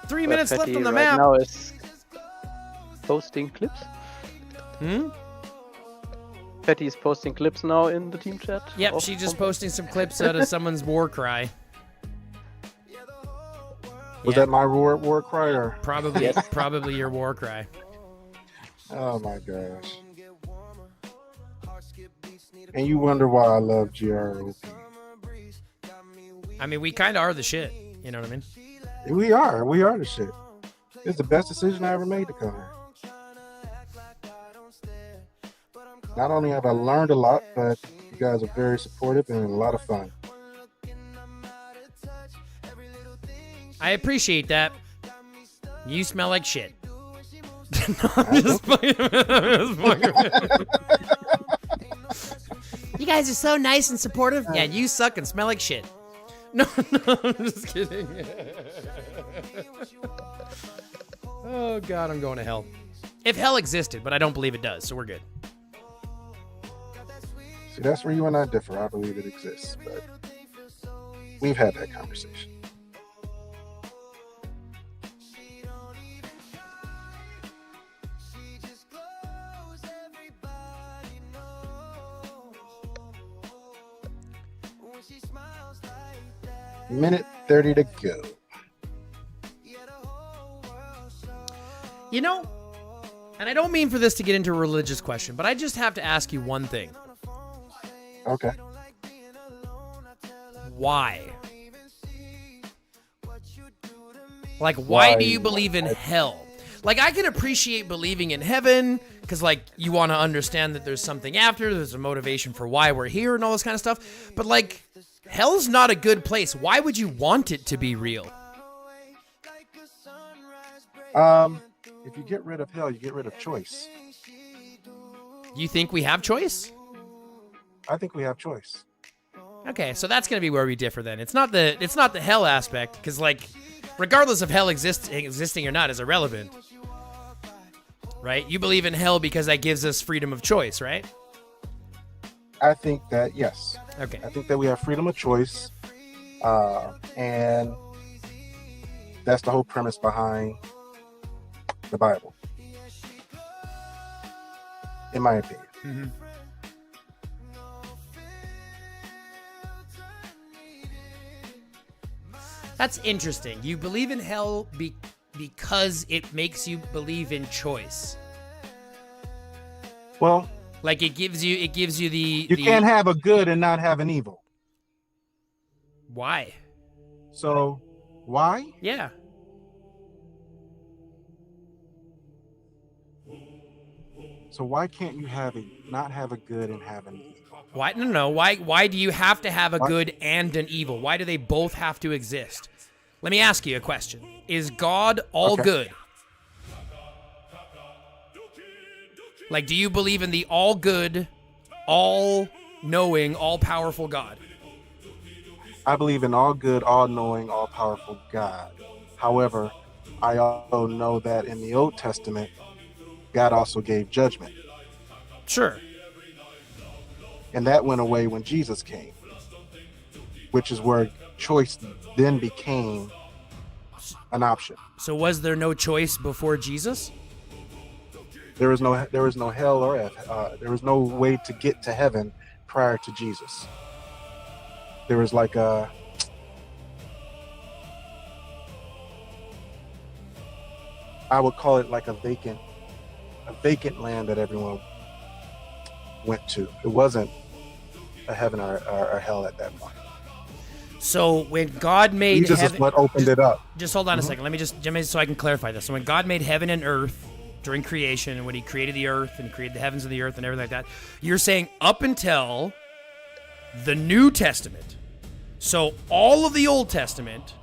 Three minutes left on the right map. Now is posting clips. Patty is posting clips now in the team chat. Yep, of she's just something. posting some clips out of someone's war cry. Was that my war cry or? Probably, probably your war cry. Oh my gosh. And you wonder why I love GROP. I mean, we kind of are the shit. You know what I mean? We are the shit. It's the best decision I ever made to come here. Not only have I learned a lot, but you guys are very supportive and a lot of fun. I appreciate that. You smell like shit. No, I'm just fucking- I'm just fucking- You guys are so nice and supportive. Yeah, you suck and smell like shit. No, I'm just kidding. Oh God, I'm going to hell. If hell existed, but I don't believe it does, so we're good. See, that's where you and I differ. I believe it exists, but we've had that conversation. Minute 30 to go. You know, and I don't mean for this to get into a religious question, but I just have to ask you one thing. Okay. Why? Like, why do you believe in hell? Like, I can appreciate believing in heaven because, like, you want to understand that there's something after, there's a motivation for why we're here and all this kind of stuff. But, like, hell's not a good place. Why would you want it to be real? If you get rid of hell, you get rid of choice. You think we have choice? I think we have choice. Okay, so that's gonna be where we differ then. It's not the hell aspect, because like, regardless of hell existing or not is irrelevant, right? You believe in hell because that gives us freedom of choice, right? I think that yes. Okay. I think that we have freedom of choice, and that's the whole premise behind the Bible, in my opinion. Mm-hmm. That's interesting. You believe in hell because it makes you believe in choice. Well, like it gives you the you can't have a good and not have an evil. Why? So, why? So why can't you not have a good and have an evil? Why? No. Why do you have to have a What? good and an evil? Why do they both have to exist? Let me ask you a question. Is God all Okay. good? Like, do you believe in the all good, all knowing, all powerful God? I believe in all good, all knowing, all powerful God. However, I also know that in the Old Testament, God also gave judgment. Sure. And that went away when Jesus came, which is where choice then became an option. So was there no choice before Jesus? There was no hell or there was no way to get to heaven prior to Jesus. There was like I would call it like a vacant land that everyone went to. It wasn't a heaven or hell at that point. So when God made Jesus heaven, is what opened it up. Just hold on a second. Let me so I can clarify this. So when God made heaven and earth during creation, and when He created the earth and created the heavens and the earth and everything like that, you're saying up until the New Testament, so all of the Old Testament,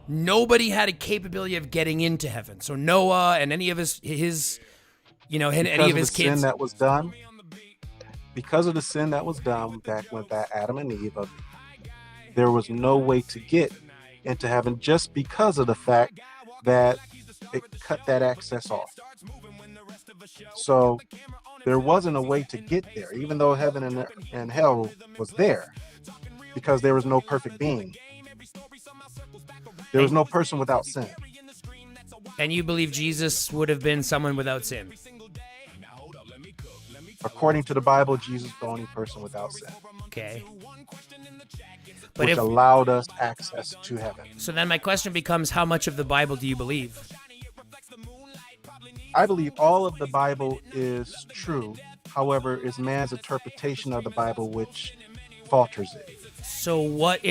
nobody had a capability of getting into heaven. So Noah and any of his any of his kids. Sin that was done, because of the sin that was done back when Adam and Eve, there was no way to get into heaven just because of the fact that it cut that access off. So there wasn't a way to get there, even though heaven and hell was there, because there was no perfect being. There was no person without sin. And you believe Jesus would have been someone without sin? According to the Bible, Jesus is the only person without sin. Okay. Which allowed us access to heaven. So then my question becomes, how much of the Bible do you believe? I believe all of the Bible is true. However, it's man's interpretation of the Bible which falters it. So what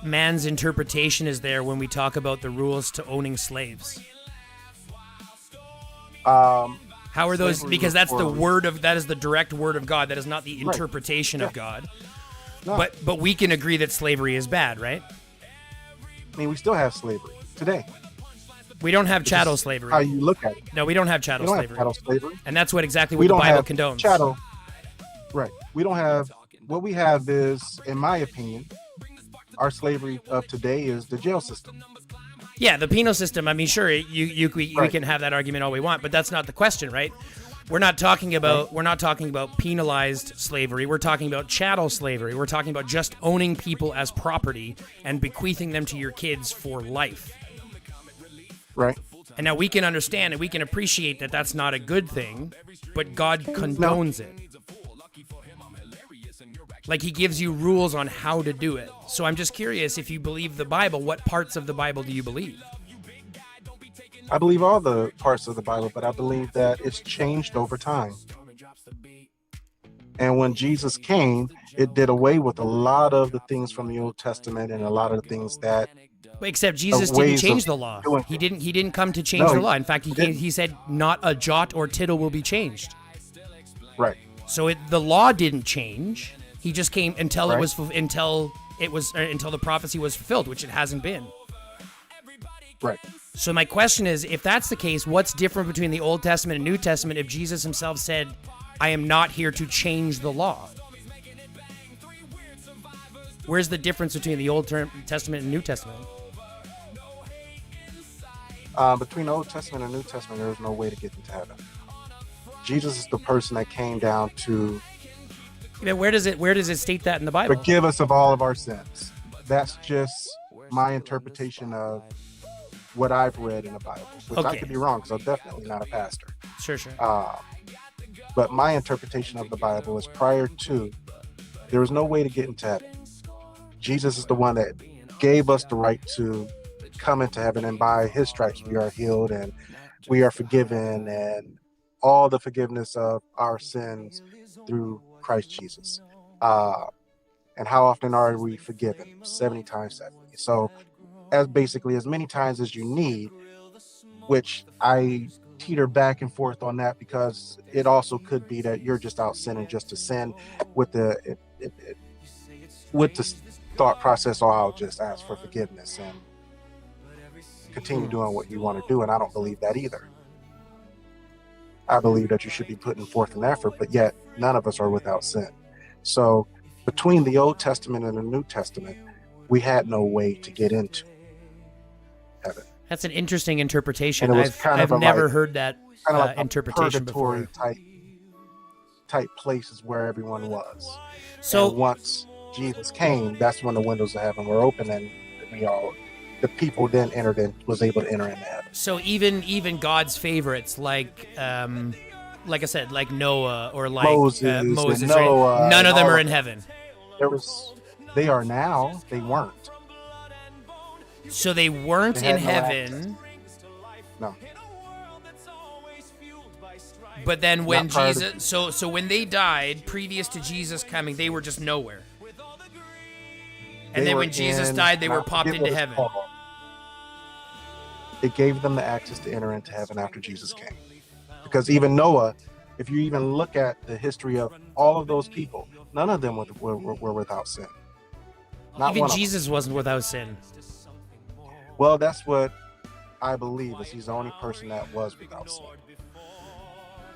man's interpretation is there when we talk about the rules to owning slaves? How are those? Because that's that is the direct word of God. That is not the interpretation of God. No. But we can agree that slavery is bad, right? I mean, we still have slavery today. We don't have chattel slavery. How you look at it. No, we don't have chattel slavery. Have chattel slavery. And that's what the Bible condones. Chattel. Right. We don't have. What we have is, in my opinion, our slavery of today is the jail system. Yeah, the penal system. I mean, sure, we can have that argument all we want, but that's not the question, right? We're not talking about penalized slavery. We're talking about chattel slavery. We're talking about just owning people as property and bequeathing them to your kids for life. Right. And now we can understand and we can appreciate that that's not a good thing, but God condones it. Like He gives you rules on how to do it. So I'm just curious, if you believe the Bible, what parts of the Bible do you believe? I believe all the parts of the Bible, but I believe that it's changed over time. And when Jesus came, it did away with a lot of the things from the Old Testament and a lot of the things that. Except Jesus didn't change the law. He didn't come to change the law. In fact, he said not a jot or tittle will be changed. Right. So the law didn't change. He just came until the prophecy was fulfilled, which it hasn't been. Right. So my question is, if that's the case, what's different between the Old Testament and New Testament if Jesus Himself said, "I am not here to change the law"? Where's the difference between the Old Testament and New Testament? Between the Old Testament and New Testament, there is no way to get into heaven. Jesus is the person that came down to. Where does it state that in the Bible? Forgive us of all of our sins. That's just my interpretation of what I've read in the Bible, which I could be wrong because I'm definitely not a pastor. Sure. But my interpretation of the Bible is prior to, there was no way to get into heaven. Jesus is the one that gave us the right to come into heaven, and by His stripes we are healed and we are forgiven, and all the forgiveness of our sins through Christ Jesus. And how often are we forgiven? 70 times 70. So as many times as you need, which I teeter back and forth on that, because it also could be that you're just out sinning just to sin, with the thought process, oh, I'll just ask for forgiveness and continue doing what you want to do. And I don't believe that either. I believe that you should be putting forth an effort, but yet none of us are without sin. So between the Old Testament and the New Testament, we had no way to get into heaven. That's an interesting interpretation. And it was I've never heard that interpretation before. Type places where everyone was. So and once Jesus came, that's when the windows of heaven were open, and the people then was able to enter into heaven. So even God's favorites, like I said, like Noah or like Moses, Noah, right? None of them are in heaven. They are now. They weren't. So they weren't in heaven. No. But then when Jesus, so when they died, previous to Jesus coming, they were just nowhere. And then when Jesus died, they were popped into heaven. It gave them the access to enter into heaven after Jesus came. Because even Noah, if you even look at the history of all of those people, none of them were without sin. Not even Jesus wasn't without sin. Well, that's what I believe, is he's the only person that was without sin.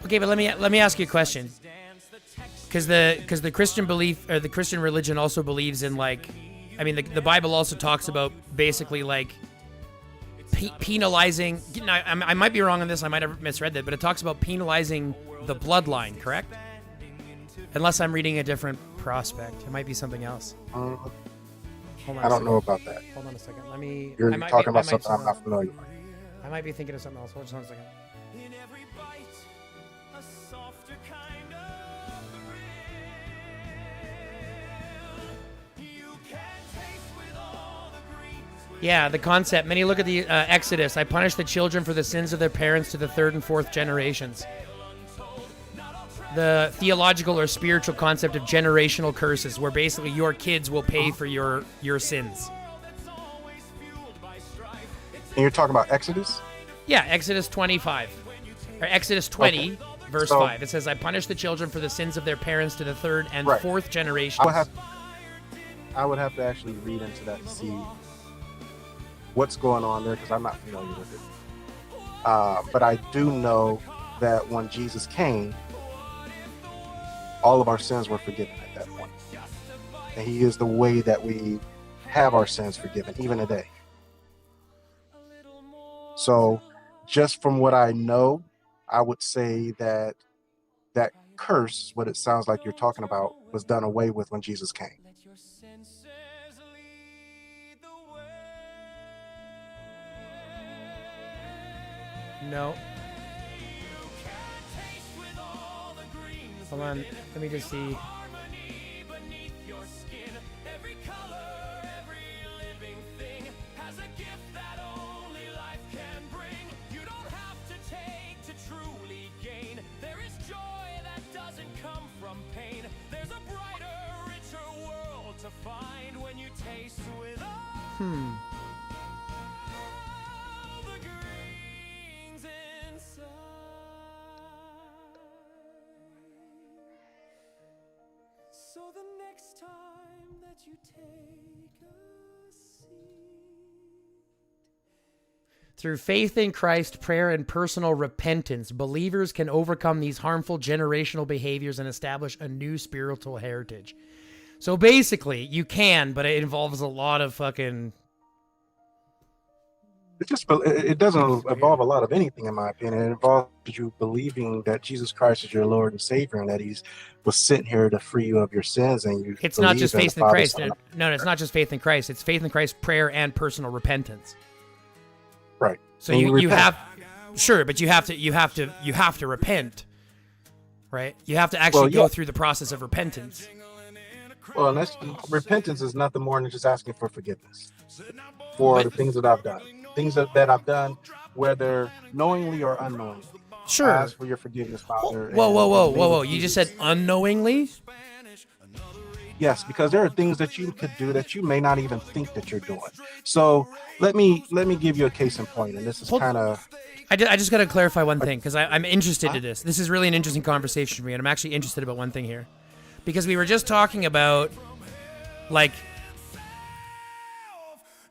Okay, but let me ask you a question. Because the Christian belief, or the Christian religion, also believes in, like, I mean, the Bible also talks about basically like penalizing. Now, I might be wrong on this. I might have misread that, but it talks about penalizing the bloodline. Correct? Unless I'm reading a different prospect, it might be something else. I don't know about that. Hold on a second. You're talking about something I'm not familiar with. I might be thinking of something else. Hold on a second. Yeah, the concept. Many look at the Exodus. I punish the children for the sins of their parents to the third and fourth generations. The theological or spiritual concept of generational curses, where basically your kids will pay for your sins. And you're talking about Exodus? Yeah, Exodus 25. Or Exodus 20, verse 5. It says, I punish the children for the sins of their parents to the third and fourth generations. I would have to actually read into that to see what's going on there, because I'm not familiar with it. But I do know that when Jesus came, all of our sins were forgiven at that point. And he is the way that we have our sins forgiven, even today. So just from what I know, I would say that that curse, what it sounds like you're talking about, was done away with when Jesus came. No. Hold on, let me just see. So the next time that you take a seat. Through faith in Christ, prayer, and personal repentance, believers can overcome these harmful generational behaviors and establish a new spiritual heritage. So basically, you can, but it involves a lot of fucking... It doesn't involve a lot of anything, in my opinion. It involves you believing that Jesus Christ is your Lord and Savior, and that He was sent here to free you of your sins. And you. It's not just faith in Christ. No, it's not just faith in Christ. It's faith in Christ, prayer, and personal repentance. Right. So you have, sure, but you have to repent, right? You have to actually go through the process of repentance. Well, repentance is nothing more than just asking for forgiveness for the things that I've done. Things that I've done, whether knowingly or unknowingly. Sure. I ask for your forgiveness, Father. Whoa. You just said unknowingly? Yes, because there are things that you could do that you may not even think that you're doing. So let me give you a case in point, and this is kind of. I just got to clarify one thing because I'm interested in this. This is really an interesting conversation for me, and I'm actually interested about one thing here. Because we were just talking about, like...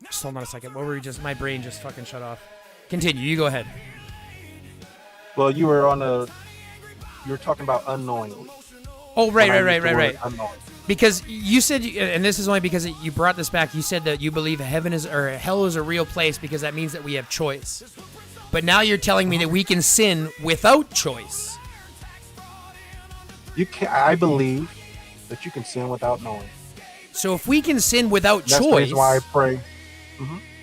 Just hold on a second. What were we just... My brain just fucking shut off. Continue. You go ahead. Well, you were talking about unknowingly. Oh, right. Unknowingly. Because you said, and this is only because you brought this back, you said that you believe hell is a real place because that means that we have choice. But now you're telling me that we can sin without choice. I believe that you can sin without knowing. So if we can sin without That's choice, the reason why I pray.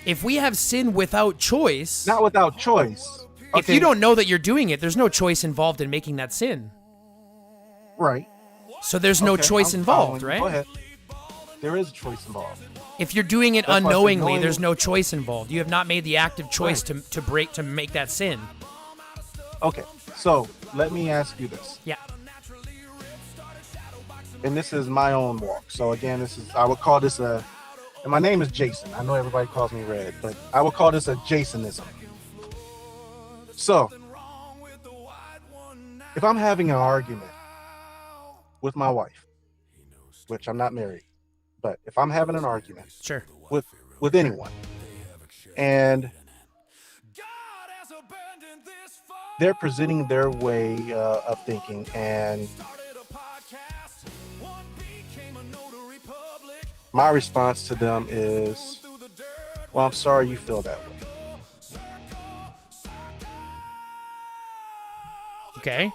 If we have sin without choice, not without choice. Okay. If you don't know that you're doing it, there's no choice involved in making that sin. Right. So there's no choice involved, right? Go ahead. There is a choice involved. If you're doing it unknowingly, there's no choice involved. You have not made the active choice to make that sin. Okay. So let me ask you this. Yeah. And this is my own walk. So again, I would call this and my name is Jason. I know everybody calls me Red, but I would call this a Jasonism. So if I'm having an argument with my wife, which I'm not married, but if I'm having an argument sure, with anyone, and they're presenting their way of thinking, and my response to them is, well, I'm sorry you feel that way. Okay.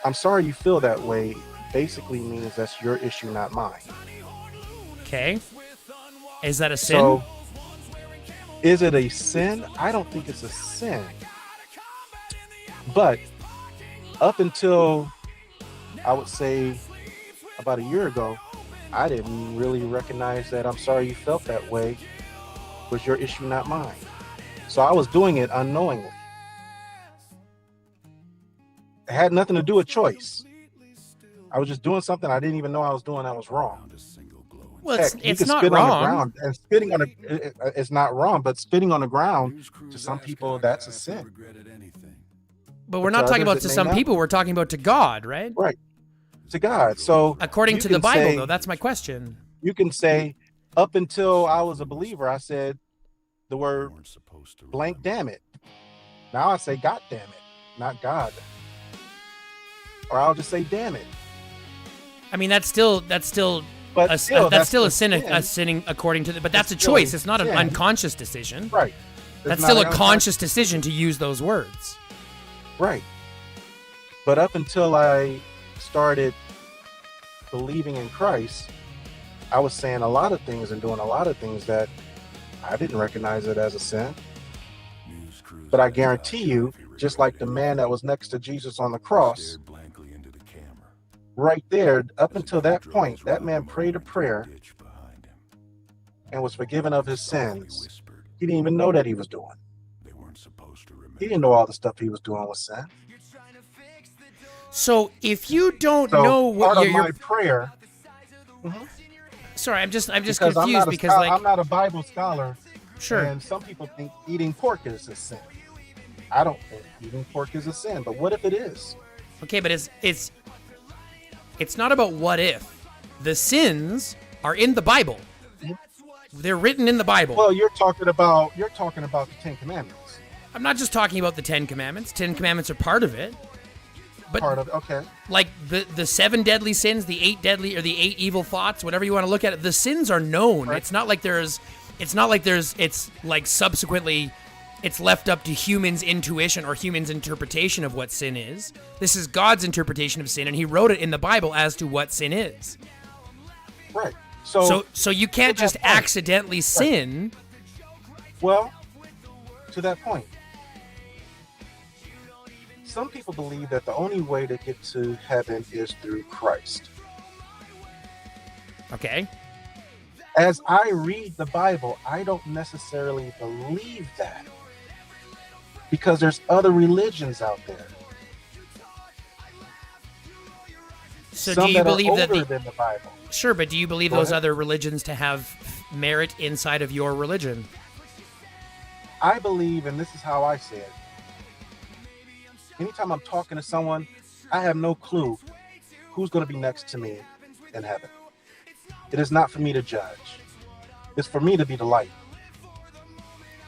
I'm sorry you feel that way basically means that's your issue, not mine. Okay. Is that a sin? So, is it a sin? I don't think it's a sin. But up until, I would say, about a year ago, I didn't really recognize that I'm sorry you felt that way was your issue, not mine. So I was doing it unknowingly. It had nothing to do with choice. I was just doing something I didn't even know I was doing. I was wrong. Well, Heck, it's not wrong. On the ground and spitting on it's not wrong, but spitting on the ground to some people that's a sin. But we're not talking about to some people. We're talking about to God, right? Right. To God. So according to the Bible, though, that's my question. You can say, up until I was a believer, I said the word blank damn it. Now I say God damn it, not God. Or I'll just say damn it. I mean, that's still a sinning according to but that's a choice. It's not an unconscious decision. Right. That's still a conscious decision to use those words. Right. But up until I started believing in Christ, I was saying a lot of things and doing a lot of things that I didn't recognize it as a sin. But I guarantee you, just like the man that was next to Jesus on the cross, right there, up until that point, that man prayed a prayer and was forgiven of his sins. He didn't even know that he was doing. He didn't know all the stuff he was doing was sin. So if you don't know what my prayer. Sorry, I'm just because confused because I'm not a Bible scholar. Sure. And some people think eating pork is a sin. I don't think eating pork is a sin, but what if it is? Okay, but it's not about what if. The sins are in the Bible. They're written in the Bible. Well, you're talking about the Ten Commandments. I'm not just talking about the Ten Commandments. 10 Commandments are part of it. But part of it, okay. Like the 7 deadly sins, the 8 deadly or the 8 evil thoughts, whatever you want to look at it, the sins are known. Right. It's like subsequently it's left up to humans' intuition or humans' interpretation of what sin is. This is God's interpretation of sin, and he wrote it in the Bible as to what sin is. Right. So you can't just accidentally sin. Well, to that point, some people believe that the only way to get to heaven is through Christ. Okay. As I read the Bible, I don't necessarily believe that. Because there's other religions out there. So some do you that believe are that older than the Bible. Sure, but do you believe Go those ahead. other religions to have merit inside of your religion? I believe, and this is how I say it. Anytime I'm talking to someone, I have no clue who's going to be next to me in heaven. It is not for me to judge. It's for me to be the light.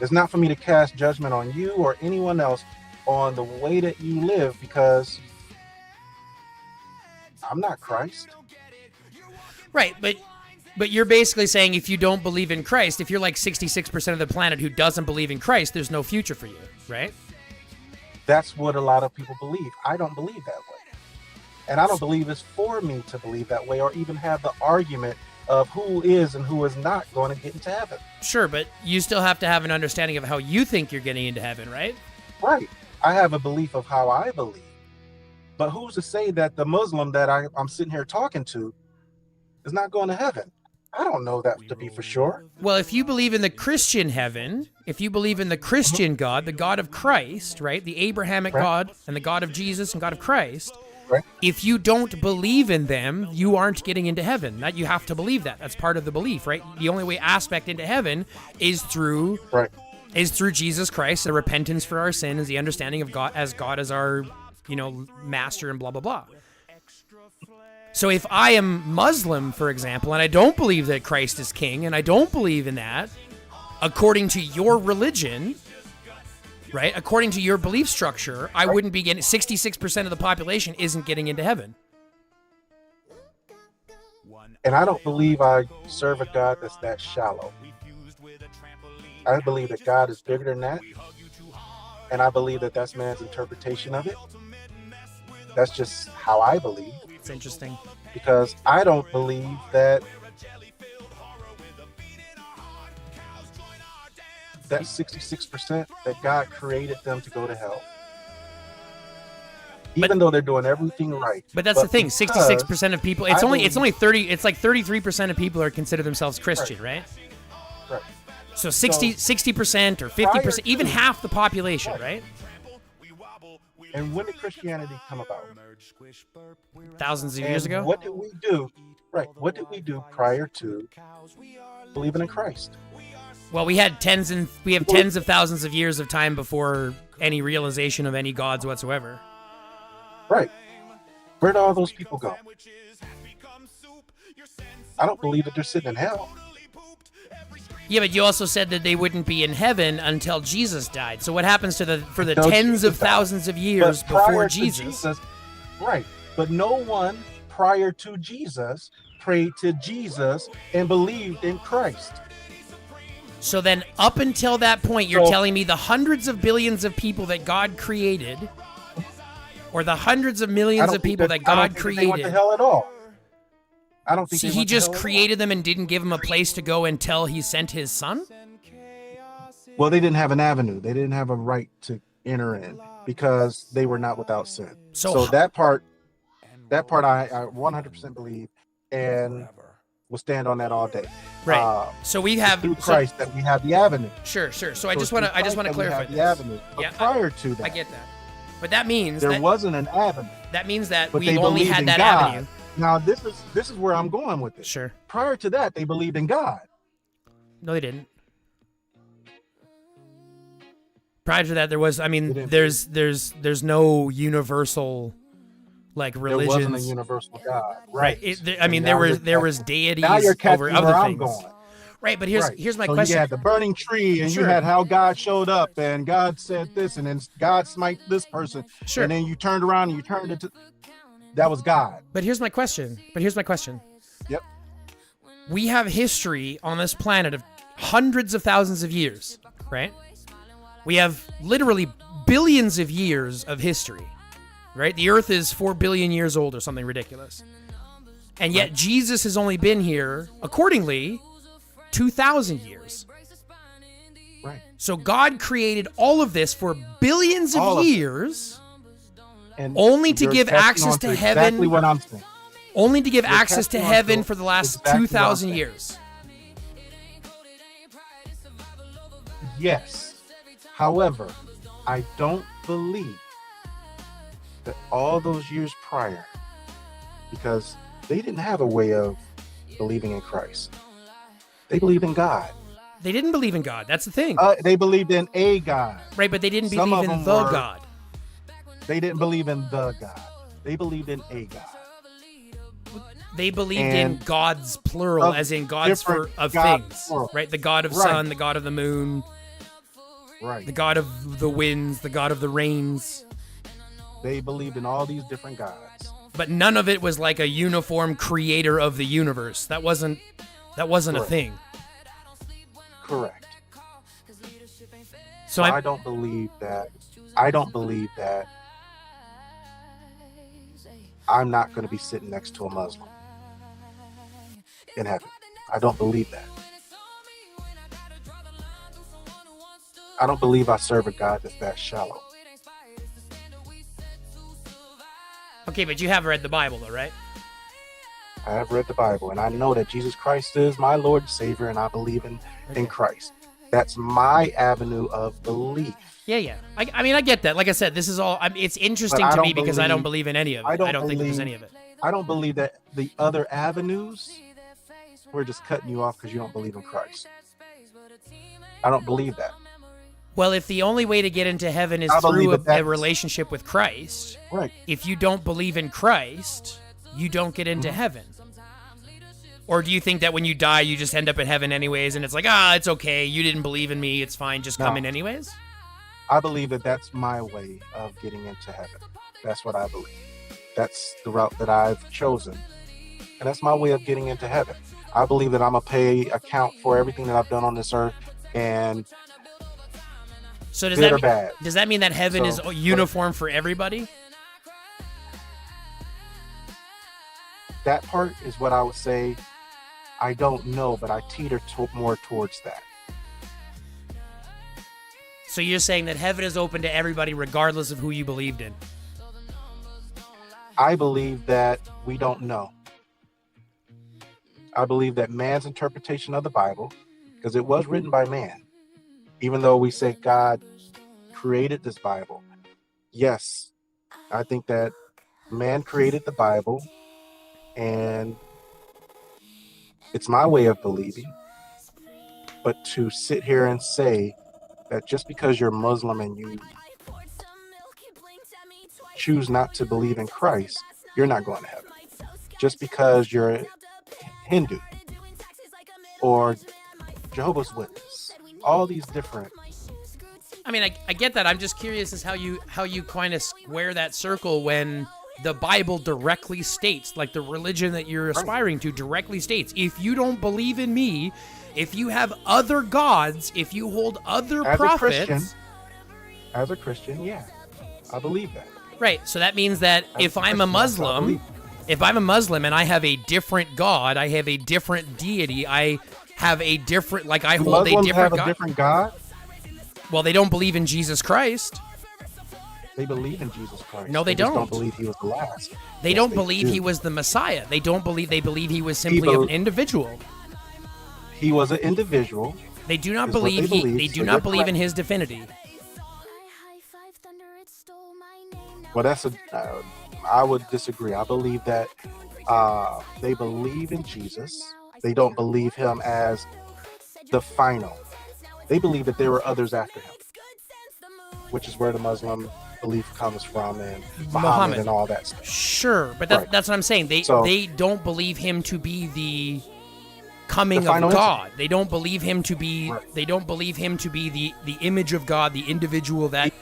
It's not for me to cast judgment on you or anyone else on the way that you live, because I'm not Christ. Right, but you're basically saying if you don't believe in Christ, if you're like 66% of the planet who doesn't believe in Christ, there's no future for you, right? That's what a lot of people believe. I don't believe that way. And I don't believe it's for me to believe that way or even have the argument of who is and who is not going to get into heaven. Sure, but you still have to have an understanding of how you think you're getting into heaven, right? Right. I have a belief of how I believe. But who's to say that the Muslim that I'm sitting here talking to is not going to heaven? I don't know that to be for sure. Well, if you believe in the Christian heaven, if you believe in the Christian God, the God of Christ, right? The Abrahamic God and the God of Jesus and God of Christ, if you don't believe in them, you aren't getting into heaven. That you have to believe that. That's part of the belief, right? The only way aspect into heaven is through Jesus Christ, the repentance for our sin, is the understanding of God as our, master and blah blah blah. So if I am Muslim, for example, and I don't believe that Christ is king, and I don't believe in that, according to your religion, right? According to your belief structure, I wouldn't be getting 66% of the population isn't getting into heaven. And I don't believe I serve a God that's that shallow. I believe that God is bigger than that. And I believe that that's man's interpretation of it. That's just how I believe. It's interesting. Because I don't believe that 66% that God created them to go to hell. Even though they're doing everything right. But that's the thing, 66% of people, it's only 33% of people are consider themselves Christian, right? Right. So 60% or 50%, even half the population, right? And when did Christianity come about? Thousands of years ago? What did we do? Right. What did we do prior to believing in Christ? Well, we have tens of thousands of years of time before any realization of any gods whatsoever. Right. Where did all those people go? I don't believe that they're sitting in hell. Yeah, but you also said that they wouldn't be in heaven until Jesus died. So what happens for the Until tens of Jesus died. thousands of years But prior before to Jesus? Right. But no one prior to Jesus prayed to Jesus and believed in Christ. So then up until that point, you're telling me the hundreds of billions of people that God created, or the hundreds of millions of people that God created. They went to hell at all. I don't think See, they he went to just hell at all. created them and didn't give them a place to go until he sent his son? Well, they didn't have an avenue. They didn't have a right to enter in because they were not without sin. So that part I 100% believe and will stand on that all day. Right. So we have through Christ that we have the avenue. Sure. So I just want to clarify the avenue. But prior to that, I get that. But that means there wasn't an avenue. That means that But we they only believed had in that God. avenue. Now this is where I'm going with this. Sure. Prior to that, they believed in God. No, they didn't. Prior to that, there was. I mean, there's no universal, like, religions. There wasn't a universal God, right? There was deities now you're over catching other where I'm things. going. Right, but here's my so question. You had the burning tree, and Sure. you had how God showed up, and God said this, and then God smite this person. Sure. And then you turned around and you turned it to that was God. But here's my question. Yep. We have history on this planet of hundreds of thousands of years, right? We have literally billions of years of history, right? The Earth is 4 billion years old or something ridiculous. And yet Jesus has only been here, accordingly, 2,000 years. Right. So God created all of this for billions of years, and only to you're give catching access on to exactly heaven. what I'm saying. Only to give You're access to catching on heaven to for the last exactly what I'm 2,000 saying. years. Yes. However, I don't believe that all those years prior because they didn't have a way of believing in Christ. They believed in God. They didn't believe in God. That's the thing. They believed in a God. Right, but they didn't Some believe of in them the were- God. They didn't believe in the God. They believed in a God. They believed in And gods, plural, of as in gods different of God, things. plural. Right? The God of Right. sun, the God of the moon, Right. the God of the winds, the God of the rains. They believed in all these different gods. But none of it was like a uniform creator of the universe. That wasn't a Correct. thing. Correct. So I don't believe that. I don't believe that I'm not going to be sitting next to a Muslim in heaven. I don't believe that. I don't believe I serve a God that's that shallow. Okay, but you have read the Bible though, right? I have read the Bible, and I know that Jesus Christ is my Lord and Savior, and I believe in Christ. That's my avenue of belief. Yeah. I mean, I get that. Like I said, this is all. It's interesting But I to me don't because I don't believe- believe in any of it. I I don't don't think that there's believe- any of it. I don't believe that the other avenues, we're just cutting you off because you don't believe in Christ. I don't believe that. Well, if the only way to get into heaven is I believe through that a that's- relationship with Christ, Right. if you don't believe in Christ, you don't get into Mm-hmm. heaven. Or do you think that when you die, you just end up in heaven anyways, and it's like, it's okay, you didn't believe in me, it's fine, just come No. in anyways? I believe that that's my way of getting into heaven. That's what I believe. That's the route that I've chosen. And that's my way of getting into heaven. I believe that I'm going to pay account for everything that I've done on this earth, and So does good that or mean, bad. does that mean that heaven So, is uniform for everybody? That part is what I would say. I don't know, but I teeter more towards that. So you're saying that heaven is open to everybody regardless of who you believed in? I believe that we don't know. I believe that man's interpretation of the Bible, because it was written by man, even though we say God created this Bible. Yes, I think that man created the Bible, and it's my way of believing. But to sit here and say that just because you're Muslim and you choose not to believe in Christ, you're not going to heaven. Just because you're Hindu or Jehovah's Witness, all these different. I mean, I get that. I'm just curious as how you kind of square that circle when the Bible directly states, like the religion that you're aspiring to directly states, if you don't believe in me, if you have other gods, if you hold other prophets. As a Christian, yeah, I believe that. Right. So that means that if I'm a Muslim, and I have a different God, I have a different deity, I have a different, like I hold a Muslims different have a God. different God. Well, they don't believe in Jesus Christ. They believe in Jesus Christ. No, they just don't. believe he was the last. They Yes, don't believe do. he was the Messiah. They believe he was simply an individual. He was an individual. They do not is what believe they he. believe, They so do you're not believe in correct. his divinity. Well, that's I would disagree. I believe that they believe in Jesus. They don't believe him as the final. They believe that there were others after him, which is where the Muslim belief comes from, and Muhammad and all that stuff. Sure, but Right. that's what I'm saying. They So- they don't believe him to be the coming The of final God. They don't believe him to be. They don't believe him to be the image of God, the individual that.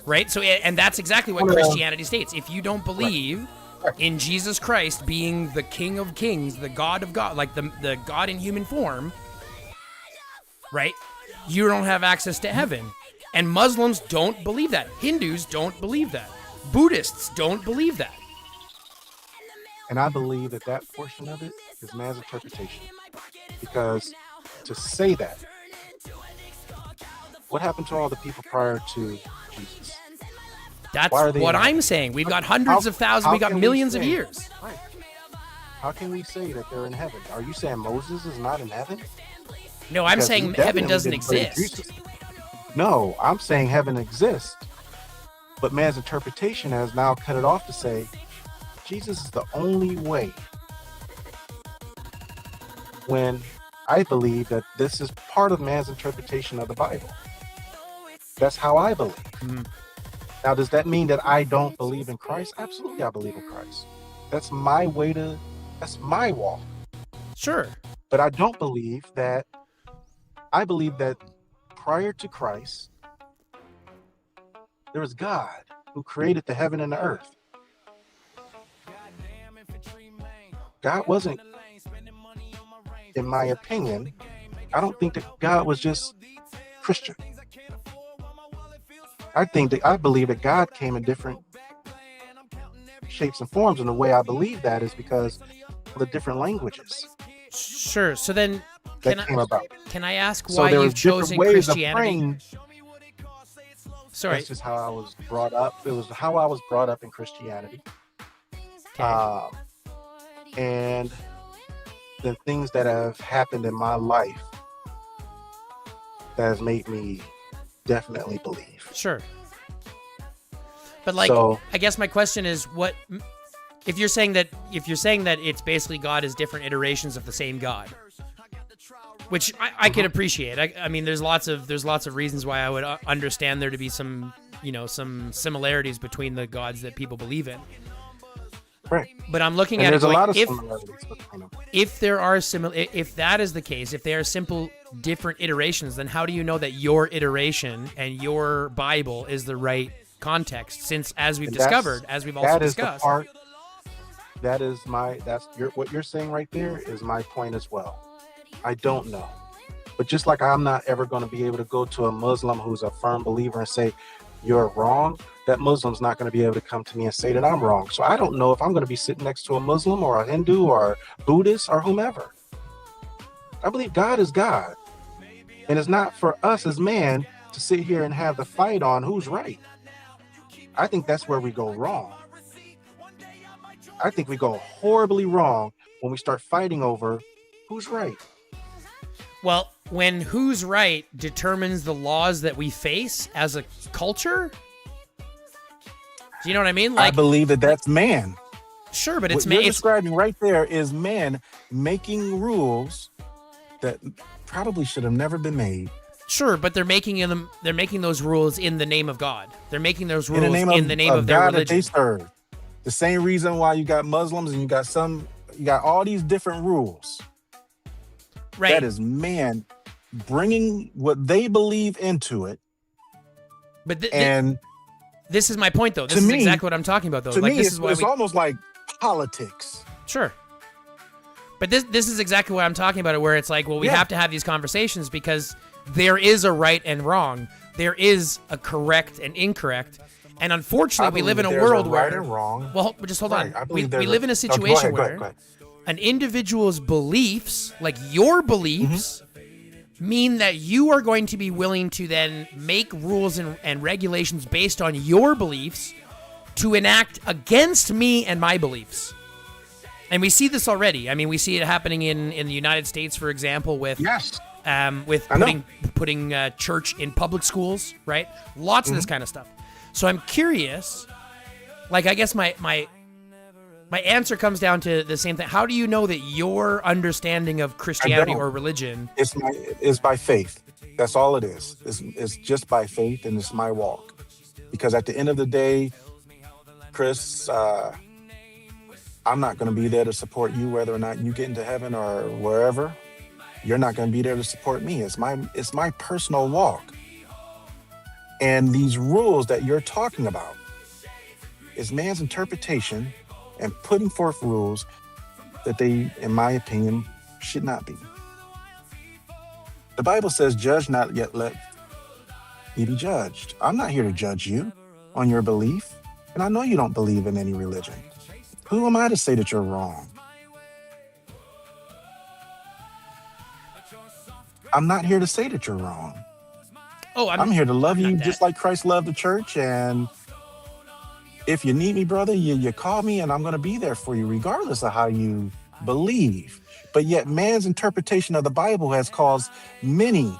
Right. So and that's exactly what Well, Christianity states. If you don't believe in Jesus Christ being the King of Kings, the God of God, like the God in human form, right? You don't have access to heaven. And Muslims don't believe that. Hindus don't believe that. Buddhists don't believe that. And I believe that that portion of it is man's interpretation. Because to say that, what happened to all the people prior to Jesus? That's Why are they what in I'm heaven? saying. We've got hundreds of thousands. We got can millions of say- years. Right. How can we say that they're in heaven? Are you saying Moses is not in heaven? No, I'm Because he saying heaven definitely doesn't didn't praise exist. Jesus. No, I'm saying heaven exists. But man's interpretation has now cut it off to say Jesus is the only way. When I believe that this is part of man's interpretation of the Bible. That's how I believe. Now, does that mean that I don't believe in Christ? Absolutely, I believe in Christ. That's my walk. Sure. But I don't believe that, I believe that prior to Christ, there was God who created the heaven and the earth. God wasn't, in my opinion, I don't think that God was just Christian. I believe that God came in different shapes and forms, and the way I believe that is because of the different languages. Sure. So then, that came about. Can I ask So why there you've was different chosen ways of Christianity? praying. Sorry. That's just how I was brought up. It was how I was brought up in Christianity. And the things that have happened in my life that has made me definitely believe. Sure. But like, So- I guess my question is, what if you're saying that it's basically God is different iterations of the same God, which I can appreciate. I mean, there's lots of reasons why I would understand there to be some similarities between the gods that people believe in. Right. But I'm looking And at there's it a going, lot of similarities between them. if that is the case, if they are simple different iterations, then how do you know that your iteration and your Bible is the right context? Since, as we've And discovered, as we've also that is discussed, the part. What you're saying right there is my point as well. I don't know, but just like I'm not ever going to be able to go to a Muslim who's a firm believer and say you're wrong, that Muslim's not going to be able to come to me and say that I'm wrong. So I don't know if I'm going to be sitting next to a Muslim or a Hindu or a Buddhist or whomever. I believe God is God, and it's not for us as man to sit here and have the fight on who's right. I think that's where we go wrong. I think we go horribly wrong when we start fighting over who's right. well, when who's right determines the laws that we face as a culture. Do you know what I mean? I believe that that's man. Sure, but What you're describing right there is man making rules that probably should have never been made. Sure, but they're making those rules in the name of God. They're making those rules In the name of their God that religion. they serve. The same reason why you got Muslims and you got all these different rules. Right. That is man bringing what they believe into it. But this is my point, though. This to is me- exactly what I'm talking about, though. To Like, me, this it's, is why it's we almost like politics. Sure. But this is exactly what I'm talking about, where it's like, well, we have to have these conversations because there is a right and wrong. There is a correct and incorrect. And unfortunately, we live in a world where... right and wrong. Well, just hold on. Right, I We believe there's live in a go situation ahead, go where ahead. an individual's beliefs, like your beliefs, mean that you are going to be willing to then make rules and regulations based on your beliefs to enact against me and my beliefs. And we see this already. I mean, we see it happening in the United States, for example, with putting church in public schools, right? Lots of this kind of stuff. So I'm curious, like, I guess my answer comes down to the same thing. How do you know that your understanding of Christianity or religion... It's by faith. That's all it is. It's just by faith, and it's my walk. Because at the end of the day, Chris, I'm not going to be there to support you, whether or not you get into heaven or wherever. You're not going to be there to support me. It's my personal walk. And these rules that you're talking about is man's interpretation and putting forth rules that they, in my opinion, should not be. The Bible says, judge not yet let ye be judged. I'm not here to judge you on your belief. And I know you don't believe in any religion. Who am I to say that you're wrong? I'm not here to say that you're wrong. Oh, I'm here to love you just like Christ loved the church. And if you need me, brother, you call me and I'm going to be there for you, regardless of how you believe. But yet man's interpretation of the Bible has caused many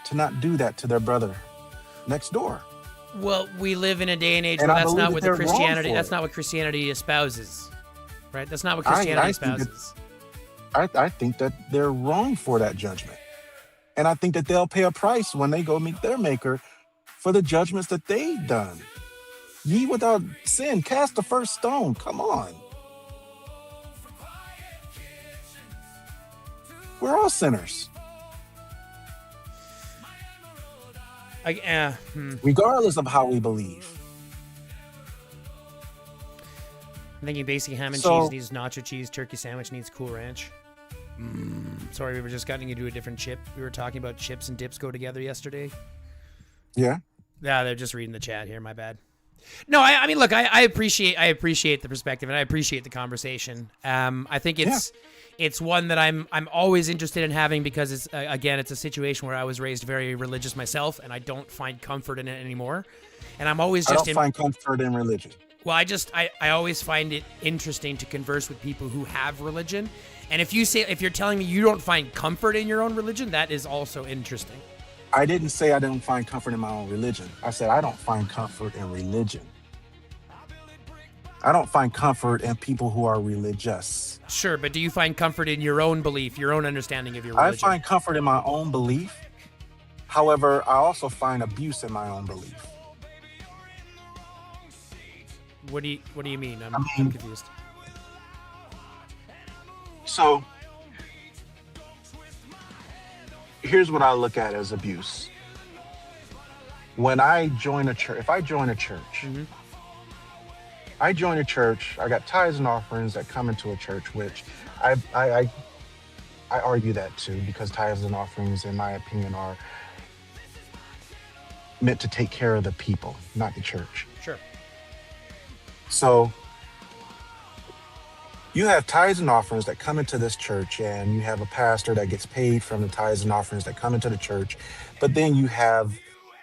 to not do that to their brother next door. Well, we live in a day and age And where I that's believe not that what the they're wrong Christianity. for That's it. not what Christianity espouses, right? That's not what I Christianity think that espouses. I think that they're wrong for that judgment. And I think that they'll pay a price when they go meet their maker for the judgments that they've done. Ye without sin, cast the first stone. Come on. We're all sinners, regardless of how we believe. I'm thinking basic ham and So- cheese needs nacho cheese. Turkey sandwich needs Cool Ranch. Sorry, we were just getting into a different chip. We were talking about chips and dips go together yesterday. Yeah. Yeah, they're just reading the chat here. My bad. No, I mean, look, I appreciate the perspective and I appreciate the conversation. I think it's one that I'm always interested in having because it's again, it's a situation where I was raised very religious myself and I don't find comfort in it anymore. And I'm always I just don't find comfort in religion. Well, I always find it interesting to converse with people who have religion. And if you're telling me you don't find comfort in your own religion, that is also interesting. I didn't say I don't find comfort in my own religion. I said I don't find comfort in religion. I don't find comfort in people who are religious. Sure, but do you find comfort in your own belief, your own understanding of your religion? I find comfort in my own belief. However, I also find abuse in my own belief. What do you mean? I'm confused. So here's what I look at as abuse. When I join a church, if I join a church, I join a church, I got tithes and offerings that come into a church, which I argue that too, because tithes and offerings, in my opinion, are meant to take care of the people, not the church. Sure. So you have tithes and offerings that come into this church, and you have a pastor that gets paid from the tithes and offerings that come into the church, but then you have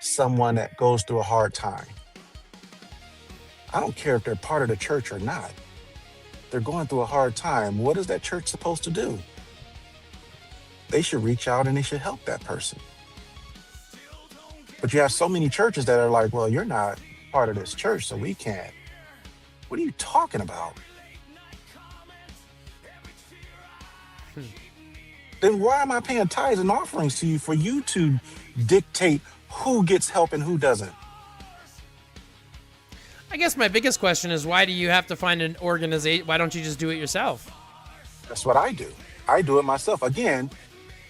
someone that goes through a hard time. I don't care if they're part of the church or not. They're going through a hard time. What is that church supposed to do? They should reach out and they should help that person. But you have so many churches that are like, well, you're not part of this church, so we can't. What are you talking about? Then why am I paying tithes and offerings to you for you to dictate who gets help and who doesn't? I guess my biggest question is why do you have to find an organization? Why don't you just do it yourself? That's what I do. I do it myself. Again,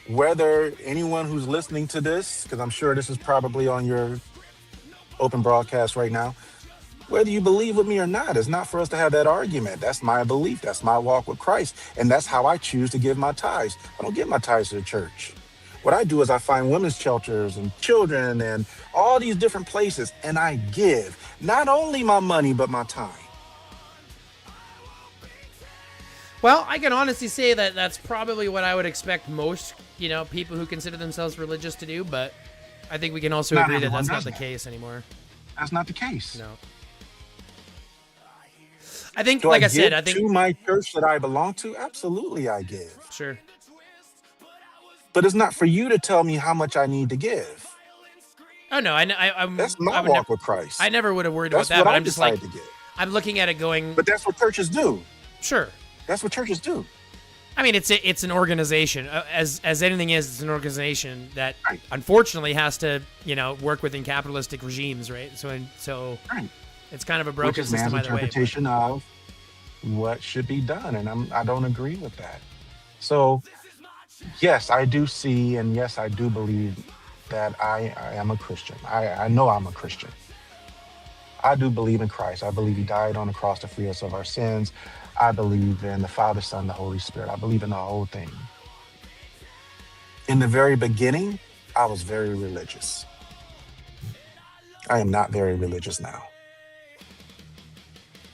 whether anyone who's listening to this, because I'm sure this is probably on your open broadcast right now, whether you believe with me or not, it's not for us to have that argument. That's my belief. That's my walk with Christ. And that's how I choose to give my tithes. I don't give my tithes to the church. What I do is I find women's shelters and children and all these different places, and I give not only my money, but my time. Well, I can honestly say that that's probably what I would expect most, people who consider themselves religious to do, but I think we can also Not agree that everyone that's not does the that. case anymore. That's not the case. No. I think, Do like I give said, I think to my church that I belong to, absolutely I give. Sure. But it's not for you to tell me how much I need to give. Oh no, That's my I would walk never, with Christ. I never would have worried That's about that, what but I I'm just like, decide to give. I'm looking at it going. But that's what churches do. Sure. That's what churches do. I mean, it's an organization. As anything is, it's an organization that unfortunately has to, work within capitalistic regimes, right? So it's kind of a broken Which is system man's either way. interpretation of what should be done, and I don't agree with that. So, yes, I do see, and yes, I do believe that I am a Christian. I know I'm a Christian. I do believe in Christ. I believe he died on the cross to free us of our sins. I believe in the Father, Son, the Holy Spirit. I believe in the whole thing. In the very beginning, I was very religious. I am not very religious now.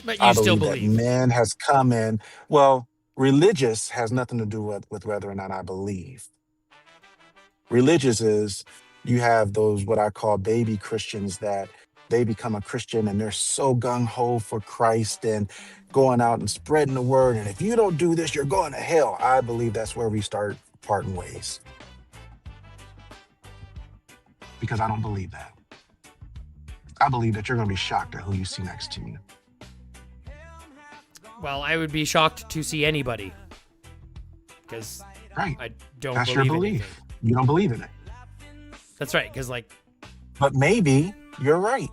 But you I still believe believe. that man has come in. Well, religious has nothing to do with whether or not I believe. Religious is you have those what I call baby Christians that they become a Christian and they're so gung-ho for Christ and going out and spreading the word. And if you don't do this, you're going to hell. I believe that's where we start parting ways. Because I don't believe that. I believe that you're going to be shocked at who you see next to you. Well, I would be shocked to see anybody. Because Right. I don't That's believe your belief. anything. You don't believe in it. That's right, because, like... But maybe you're right.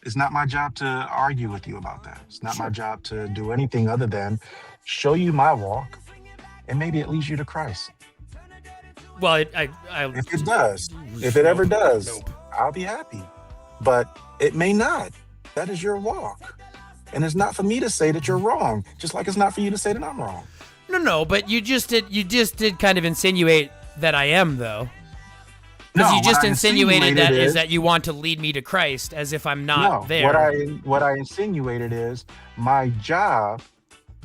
It's not my job to argue with you about that. It's not my job to do anything other than show you my walk, and maybe it leads you to Christ. Well, If it does, if it ever does, I'll be happy. But it may not. That is your walk. And it's not for me to say that you're wrong, just like it's not for you to say that I'm wrong. No, but you just did kind of insinuate that I am, though. Because No, you just what I insinuated that insinuated is that you want to lead me to Christ as if I'm not No, there. what I insinuated is my job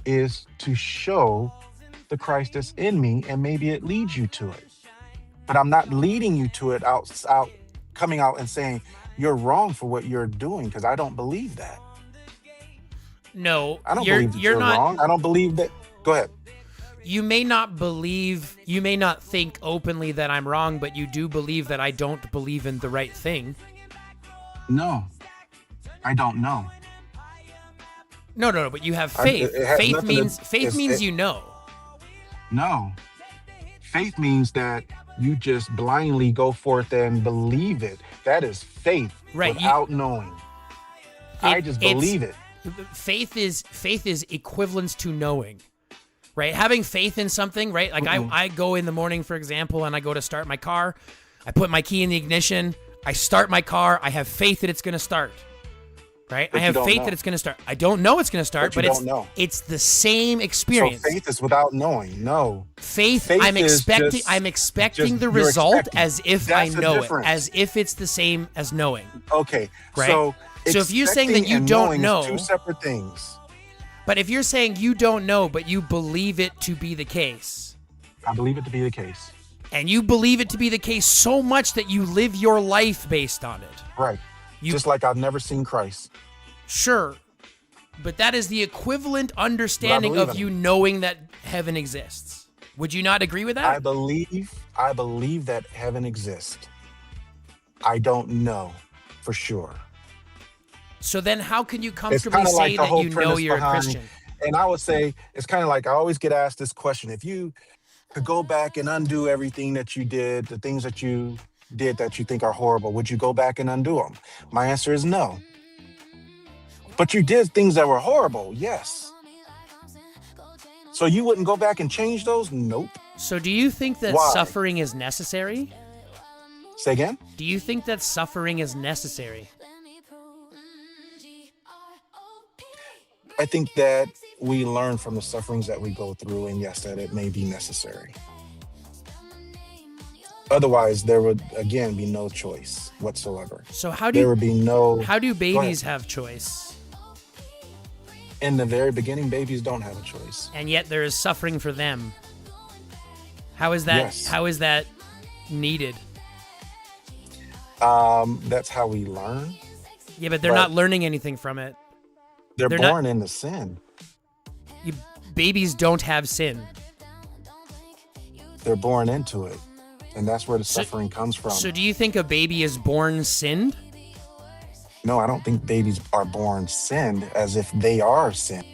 is to show the Christ that's in me, and maybe it leads you to it. But I'm not leading you to it out coming out and saying you're wrong for what you're doing, because I don't believe that. No, I don't believe that you're not wrong. I don't believe that. Go ahead. You may not think openly that I'm wrong, but you do believe that I don't believe in the right thing. No, I don't know. No, but you have faith. Faith means you know. No. Faith means that you just blindly go forth and believe it. That is faith, right, without knowing. I just believe it. Faith is equivalent to knowing. Right? Having faith in something, right? Like I go in the morning, for example, and I go to start my car. I put my key in the ignition. I start my car. I have faith that it's going to start. Right? But I have faith that it's going to start. I don't know it's going to start, but it's the same experience. So faith is without knowing. No. Faith I'm expecting the result as if I know it, as if it's the same as knowing. Okay. Right? So if you're saying that you don't know, two separate things. But if you're saying you don't know, but you believe it to be the case. I believe it to be the case. And you believe it to be the case so much that you live your life based on it. Right. Just like I've never seen Christ. Sure. But that is the equivalent understanding of you knowing that heaven exists. Would you not agree with that? I believe that heaven exists. I don't know for sure. So then how can you comfortably say that you know you're a Christian? And I would say, it's kind of like, I always get asked this question. If you could go back and undo everything that you did, the things that you did that you think are horrible, would you go back and undo them? My answer is no. But you did things that were horrible, yes. So you wouldn't go back and change those? Nope. So do you think that suffering is necessary? Say again? Do you think that suffering is necessary? I think that we learn from the sufferings that we go through, and yes, that it may be necessary. Otherwise, there would, again, be no choice whatsoever. So how do there would be no... How do babies have choice? In the very beginning, babies don't have a choice. And yet there is suffering for them. How is that? Yes. How is that needed? That's how we learn. Yeah, but they're not learning anything from it. They're born into sin. Babies don't have sin. They're born into it. And that's where the suffering comes from. So do you think a baby is born sinned? No, I don't think babies are born sinned as if they are sin.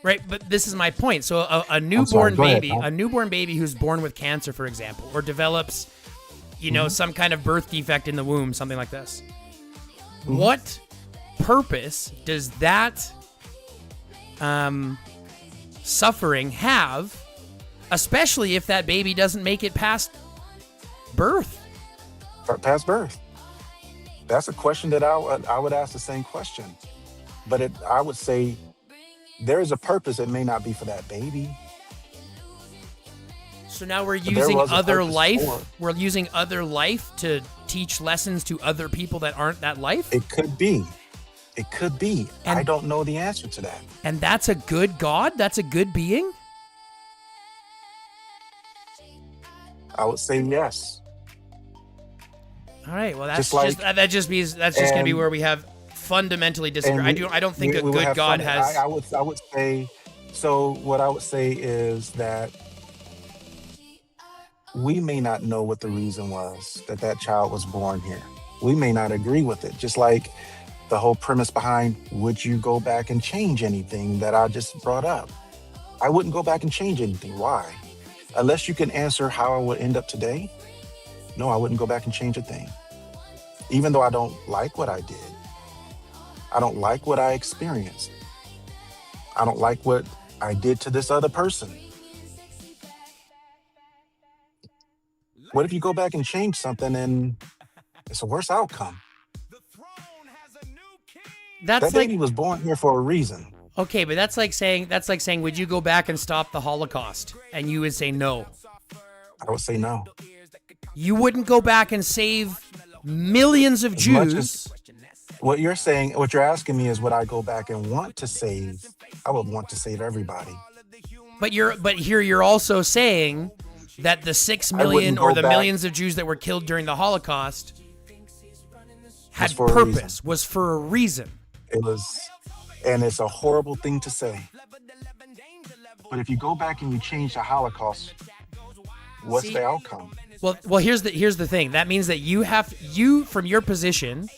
Right, but this is my point. So a newborn baby who's born with cancer, for example, or develops, some kind of birth defect in the womb, something like this. What purpose does that suffering have, especially if that baby doesn't make it past birth? Past birth. That's a question that I would ask the same question. But I would say there is a purpose. It may not be for that baby. So now we're using other life. We're using other life to teach lessons to other people that aren't that life? It could be. It could be. And I don't know the answer to that. And that's a good God? That's a good being? I would say yes. All right. Well, that's just going to be where we have fundamentally disagree. I don't think a good God has. I would say. So what I would say is that we may not know what the reason was that that child was born here. We may not agree with it. Just like the whole premise behind, would you go back and change anything that I just brought up? I wouldn't go back and change anything. Why? Unless you can answer how I would end up today, no, I wouldn't go back and change a thing. Even though I don't like what I did. I don't like what I experienced. I don't like what I did to this other person. What if you go back and change something and it's a worse outcome? That's That like baby was born here for a reason. okay, but that's like saying would you go back and stop the Holocaust? And you would say no. I would say no. You wouldn't go back and save millions of As much Jews. as what you're saying, what you're asking me is would I go back and want to save? I would want to save everybody. But here you're also saying that the 6 million wouldn't or go the back- millions of Jews that were killed during the Holocaust had for a purpose, was for a reason. It was, and it's a horrible thing to say. But if you go back and you change the Holocaust, what's See? the outcome? Well, here's the thing. That means that you from your position,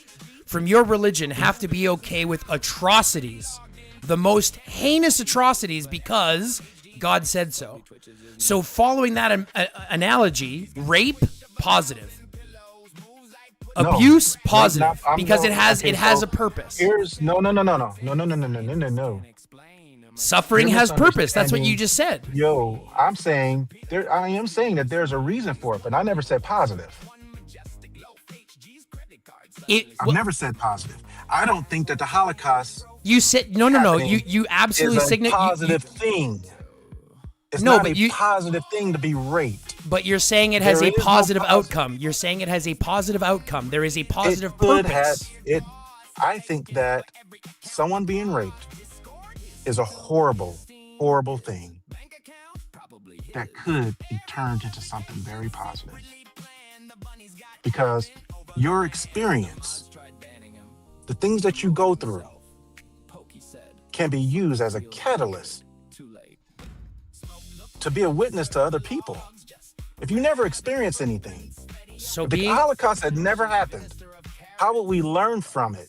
from your religion, have to be okay with atrocities, the most heinous atrocities, because God said so. So following that analogy, rape, positive. No, Abuse, not- positive, I'm because going- it has okay, so a purpose. Here's no. Suffering You're has purpose. That's what you misunderstanding. just said. Yo, I'm saying I am saying that there's a reason for it, but I never said positive. I've never said positive. I don't think that the Holocaust You said no. happening You absolutely is a signal positive thing. It's No, not but a positive thing to be raped. But you're saying it has There a is no positive posi- outcome. You're saying it has a positive outcome. There is a positive It could purpose. have it. I think that someone being raped is a horrible, horrible thing that could be turned into something very positive. Because your experience, the things that you go through, can be used as a catalyst to be a witness to other people. If you never experience anything, so if the being Holocaust had never happened, how would we learn from it?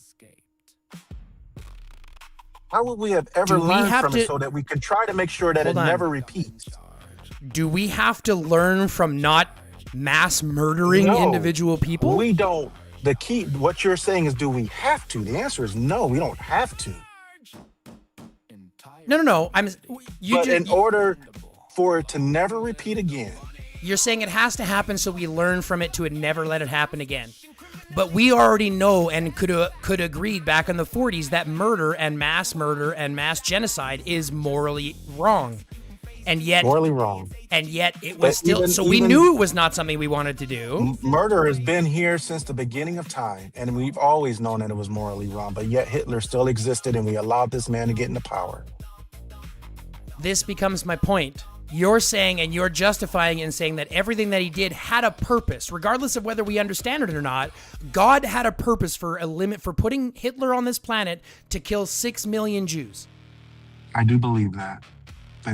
How would we have ever Do we learned have from to- it so that we can try to make sure that it Hold on. never repeats? do we have to learn from not mass murdering No, individual people? We don't. The key, what you're saying is, do we have to? The answer is no, we don't have to. No. But in order for it to never repeat again, You're saying it has to happen so we learn from it to never let it happen again. But we already know and could agree back in the 40s that murder and mass genocide is morally wrong. And yet morally wrong. And yet it But was still even- so we even- knew it was not something we wanted to do. Murder has been here since the beginning of time, and we've always known that it was morally wrong, but yet Hitler still existed, and we allowed this man to get into power. This becomes my point. You're saying and you're justifying it and saying that everything that he did had a purpose, regardless of whether we understand it or not. God had a purpose for putting Hitler on this planet to kill 6 million Jews. I do believe that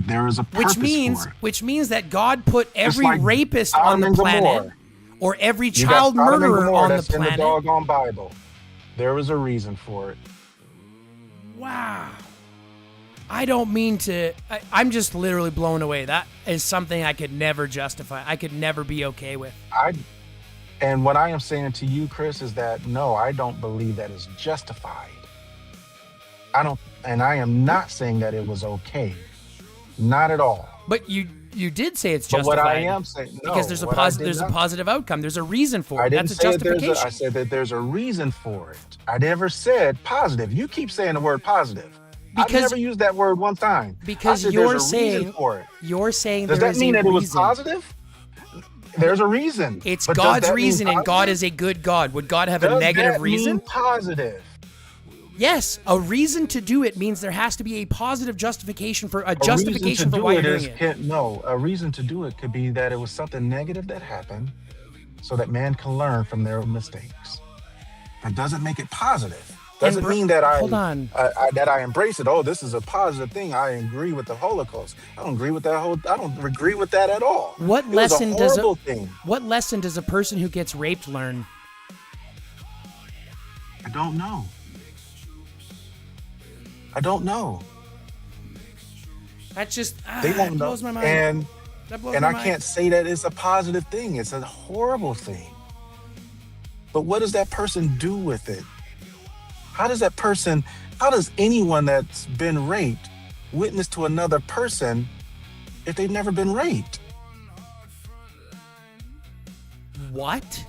there is a purpose for it. Which means that God put every like rapist Sodom on the and planet Gomorrah. or every You got child Sodom and murderer Gomorrah on the that's in planet. the doggone Bible. There was a reason for it. Wow. I don't mean to. I'm just literally blown away. That is something I could never justify. I could never be okay with. And what I am saying to you, Chris, is that no, I don't believe that is justified. And I am not saying that it was okay. Not at all. But you did say it's But justified. what I am saying, no, because there's a what I positive did not- positive outcome. There's a reason for it. I didn't That's a say that justification. I said that there's a reason for it. I never said positive. You keep saying the word positive. I've never used that word one time. Because I said you're there's a reason saying for it. you're saying Does there that is mean a that it was reason. positive? There's a reason. It's But does God's that mean reason, and God positive? is a good God. Would God have a Does negative that reason? mean positive? Yes, a reason to do it means there has to be a positive justification for A justification reason for to why do you're it doing is it. no. A reason to do it could be that it was something negative that happened, so that man can learn from their mistakes. That doesn't make it positive. Doesn't mean that hold on. that I embrace it. Oh, this is a positive thing. I agree with the Holocaust. I don't agree with that I don't agree with that at all. What It was a lesson horrible thing. What lesson does a person who gets raped learn? I don't know. I don't know. That just They won't that blows know. my mind. That blows And my I mind. can't say that it's a positive thing. It's a horrible thing. But what does that person do with it? How does anyone that's been raped witness to another person if they've never been raped? What?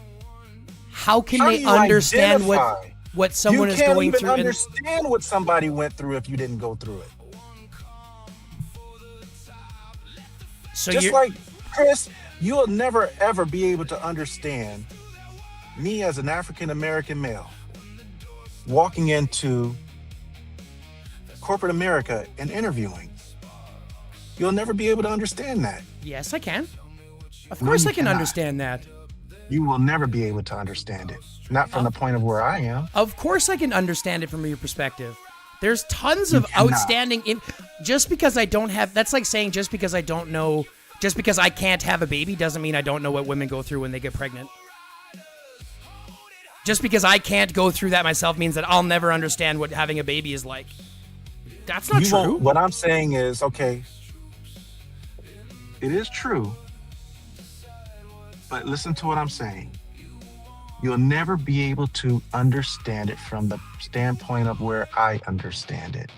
How can How they do you understand identify? what someone is going You can't even through? and- understand what somebody went through if you didn't go through it. So Just you're like Chris, you'll never ever be able to understand me as an African American male walking into corporate America and interviewing. You'll never be able to understand that. yes, I can. Of No, course, you I can cannot. understand that. You will never be able to understand it. Not from the point of where I am. Of course, I can understand it from your perspective. There's tons of cannot. outstanding. Just because I don't have, that's like saying just because I don't know, just because I can't have a baby doesn't mean I don't know what women go through when they get pregnant. Just because I can't go through that myself means that I'll never understand what having a baby is like. That's not true. What I'm saying is, okay, it is true, but listen to what I'm saying. You'll never be able to understand it from the standpoint of where I understand it.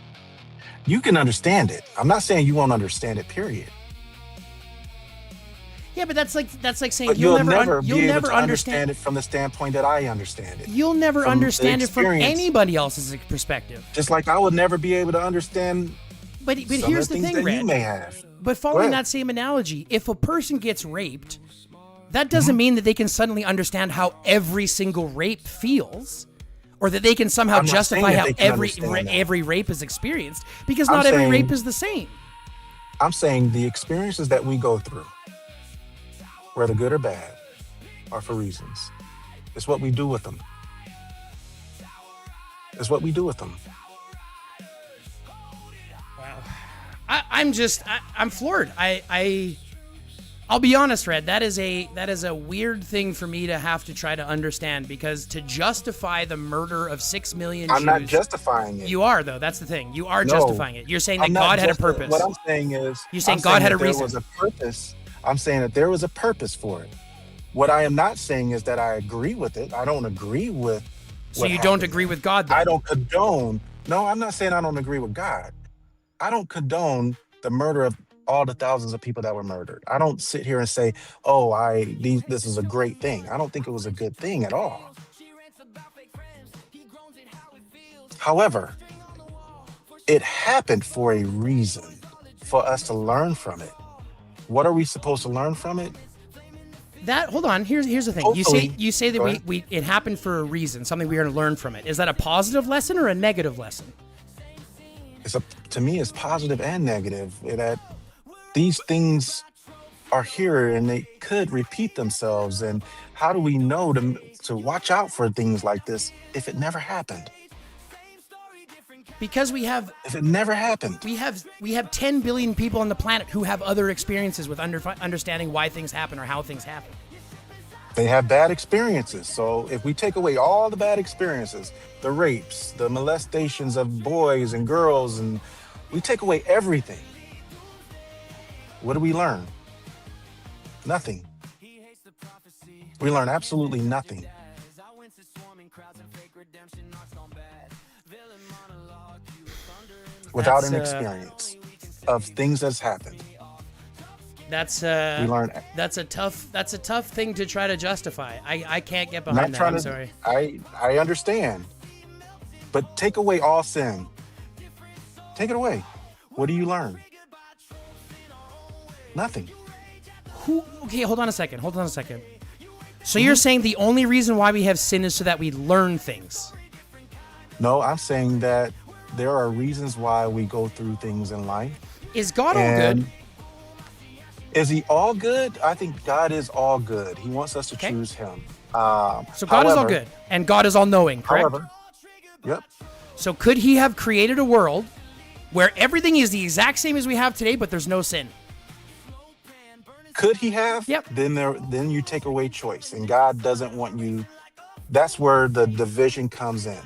You can understand it. I'm not saying you won't understand it, period. Yeah, but that's like saying But you'll never you'll be able never to understand it from the standpoint that I understand it. You'll never From the understand it from experience. anybody else's perspective. Just like I would never be able to understand But some here's of the the things thing, that Red. you may have. But Go following ahead. that same analogy, if a person gets raped, that doesn't Mm-hmm. mean that they can suddenly understand how every single rape feels, or that they can somehow I'm not saying justify that how they can understand that. every rape is experienced, because I'm not every saying- rape is the same. I'm saying the experiences that we go through, whether good or bad, are for reasons. It's what we do with them. It's what we do with them. I'm floored. I'll be honest, Red. That is a weird thing for me to have to try to understand, because to justify the murder of 6 million I'm Jews, not justifying it. You are, though. That's the thing. You are No. justifying it. You're saying that I'm not God had a justi- purpose. What I'm saying is, You're saying I'm God had a that there reason. was a purpose. I'm saying that there was a purpose for it. What I am not saying is that I agree with it. I don't agree with. So what you don't happened. agree with God, then? I don't condone. No, I'm not saying I don't agree with God. I don't condone the murder of all the thousands of people that were murdered. I don't sit here and say, "Oh, this is a great thing." I don't think it was a good thing at all. However, it happened for a reason, for us to learn from it. What are we supposed to learn from it? Hold on. Here's the thing. Hopefully- You say that Go ahead. it happened for a reason, something we are going to learn from it. Is that a positive lesson or a negative lesson? To me, it's positive and negative, that these things are here and they could repeat themselves. And how do we know to watch out for things like this if it never happened? Because if it never happened, we have 10 billion people on the planet who have other experiences with understanding why things happen or how things happen. they have bad experiences. So if we take away all the bad experiences, the rapes, the molestations of boys and girls, and we take away everything, what do we learn? Nothing. We learn absolutely nothing. Without an experience of things that's happened. That's We learn. that's a tough thing to try to justify. I can't get Not behind that. trying I'm to. sorry. I understand, but take away all sin. Take it away. What do you learn? Nothing. Okay, hold on a second. So you're saying the only reason why we have sin is so that we learn things? No, I'm saying that there are reasons why we go through things in life. Is God all good? Is he all good? I think God is all good. He wants us to choose him. So God is all good, and God is all knowing, correct? However, Yep. So could he have created a world where everything is the exact same as we have today, but there's no sin? Could he have? Yep. Then you take away choice, and God doesn't want you. That's where the division comes in.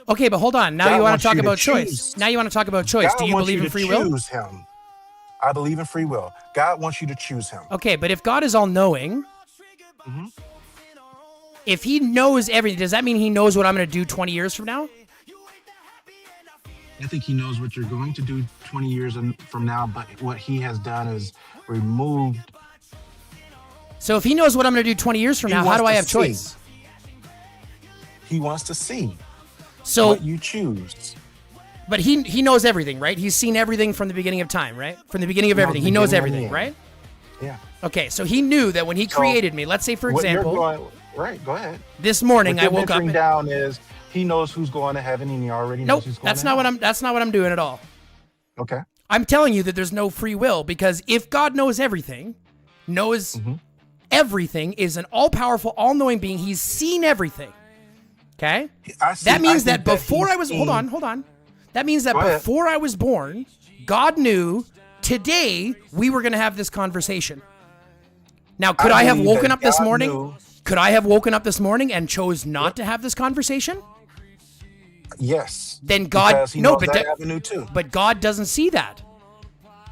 Okay, but hold on. Now God you want wants to talk you to about choice. choose. Now you want to talk about choice. God Do you wants believe in to free will? choose him. I believe in free will. God wants you to choose him. Okay, but if God is all-knowing, Mm-hmm. if he knows everything, does that mean he knows what I'm going to do 20 years from now? I think he knows what you're going to do 20 years from now, but what he has done is removed. So if he knows what I'm going to do 20 years from He now, how wants do I to have see. choice? He wants to see So, what you choose. but he knows everything, right? He's seen everything from the beginning of time, right? From the beginning of From everything. the He knows beginning and the everything, end. right? Yeah. Okay, so he knew that when he So, created me, let's say for What you're example, right, go ahead. this morning What I you're woke up venturing down is he knows who's going to heaven and he already knows Nope, who's going that's to not hell. that's not what I'm doing at all. Okay. I'm telling you that there's no free will, because if God knows everything, knows everything, is an all-powerful, all-knowing being, he's seen everything. Okay? That means that before I was hold on. That means that Go ahead. before I was born, God knew today we were going to have this conversation. Now, could I have believe woken that up this God morning? knew- Could I have woken up this morning and chose not to have this conversation? Yes. Then God Because he no, knows but that avenue too. but God doesn't see that.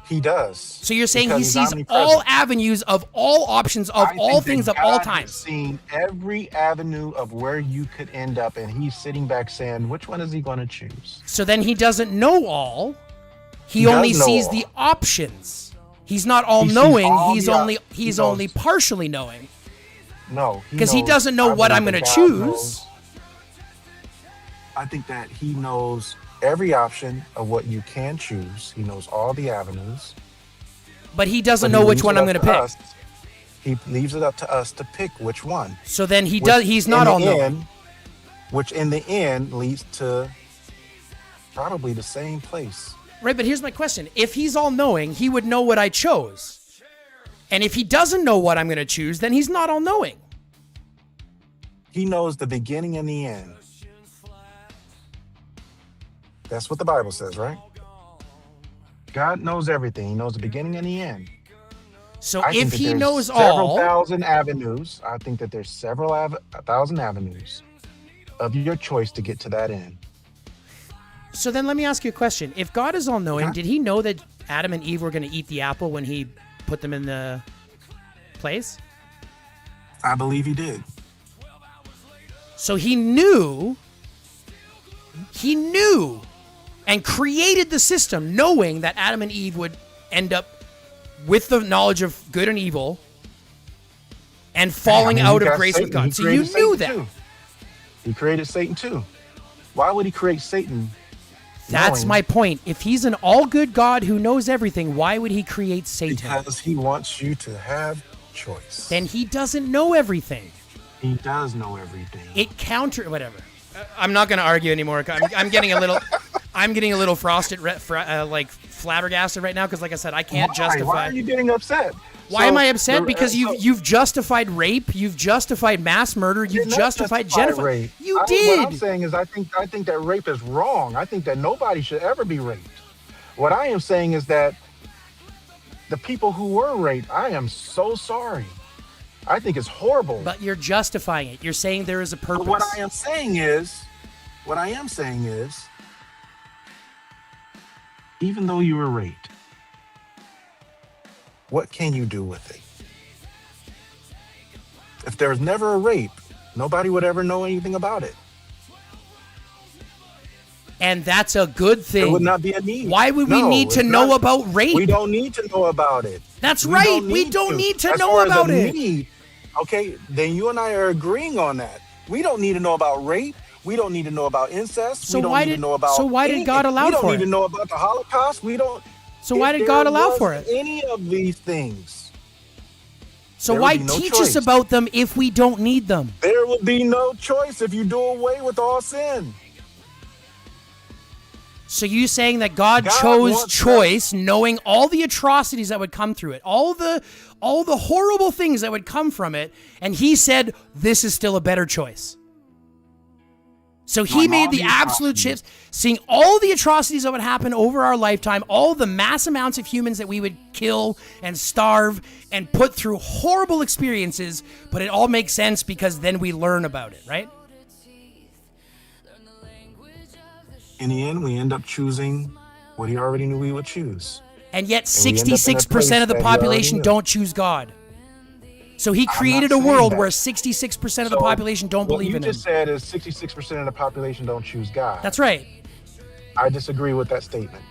He does. So you're saying Because he he's sees omnipresent. all avenues of all options of I all think that things of all God time. has seen every avenue of where you could end up, and he's sitting back saying, which one is he going to choose? So then he doesn't know all. He He does only know sees all. the options. He's not all He sees knowing. all He's the only he he's knows. only partially knowing, No. because he knows- doesn't know I what believe I'm that going to God choose. knows- I think that he knows every option of what you can choose. He knows all the avenues. But he doesn't but he know which leaves one it I'm up going to pick. us- He leaves it up to us to pick which one. So then he Which does. He's not in the all knowing. end- Which in the end leads to probably the same place. Right, but here's my question. If he's all knowing, he would know what I chose. And if he doesn't know what I'm going to choose, then he's not all knowing. He knows the beginning and the end. That's what the Bible says, right? God knows everything. He knows the beginning and the end. So I think if that he there's knows several all, thousand avenues. I think that there's several thousand avenues of your choice to get to that end. so then let me ask you a question. If God is all knowing, Yeah. did he know that Adam and Eve were going to eat the apple when he put them in the place? I believe he did. So he knew, and created the system knowing that Adam and Eve would end up with the knowledge of good and evil and falling I mean, out you of got grace with Satan. He God. So you created knew Satan that. too. He created Satan too. Why would he create Satan? That's knowing- my point. If he's an all-good God who knows everything, why would he create Satan? Because he wants you to have choice. Then he doesn't know everything. He does know everything. It whatever. I'm not going to argue anymore. I'm getting a little, frosted, like flabbergasted right now because, like I said, I can't justify. Why are you getting upset? Why So, am I upset? the- Because you've justified rape, you've justified mass murder, you've did not justified justify genocide. rape. You What did. I'm saying is I think that rape is wrong. I think that nobody should ever be raped. What I am saying is that the people who were raped, I am so sorry. I think it's horrible. But you're justifying it. You're saying there is a purpose. But what I am saying is, even though you were raped, what can you do with it? If there was never a rape, nobody would ever know anything about it. And that's a good thing. There would not be a need. Why would we No, need to it's know not. about rape? We don't need to know about it. That's right. We don't need to As know far as about a it. need, okay, then you and I are agreeing on that. We don't need to know about rape. We don't need to know about incest. So we don't why need did- to know about so why did anything. God allow We don't for need it? to know about the Holocaust. We don't. So why if did God there allow for wasn't it? Any of these things. So there would why be no teach choice. us about them if we don't need them? There will be no choice if you do away with all sin. So you saying that God God chose wants choice, knowing all the atrocities that would come through it, all the horrible things that would come from it, and he said this is still a better choice. So he made the absolute chips, seeing all the atrocities that would happen over our lifetime, all the mass amounts of humans that we would kill and starve and put through horrible experiences, but it all makes sense because then we learn about it, right? In the end, we end up choosing what he already knew we would choose. And yet And we end up in a 66% of place the that he already population knew. don't choose God. So he I'm created not a saying world that. where 66% of the So, population don't believe in What him. you just said is 66% of the population don't choose God. That's right. I disagree with that statement.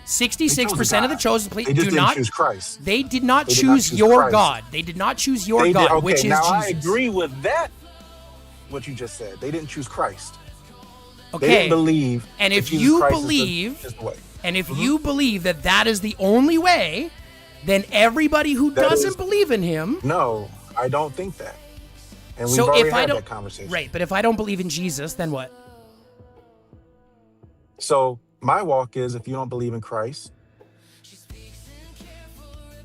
66% of the chosen They do just didn't not choose Christ. They did not They did not choose choose your Christ. God. They did not choose your They did- God, okay, which is now Jesus. I agree with that, what you just said. They didn't choose Christ. Okay. They didn't believe And that if Jesus you Christ is the- believe, is the way. and if you believe that that is the only way, then everybody who That doesn't is- believe in him. No, I don't think that. And we've So already if I had don't, that conversation. right? But if I don't believe in Jesus, then what? So my walk is, if you don't believe in Christ,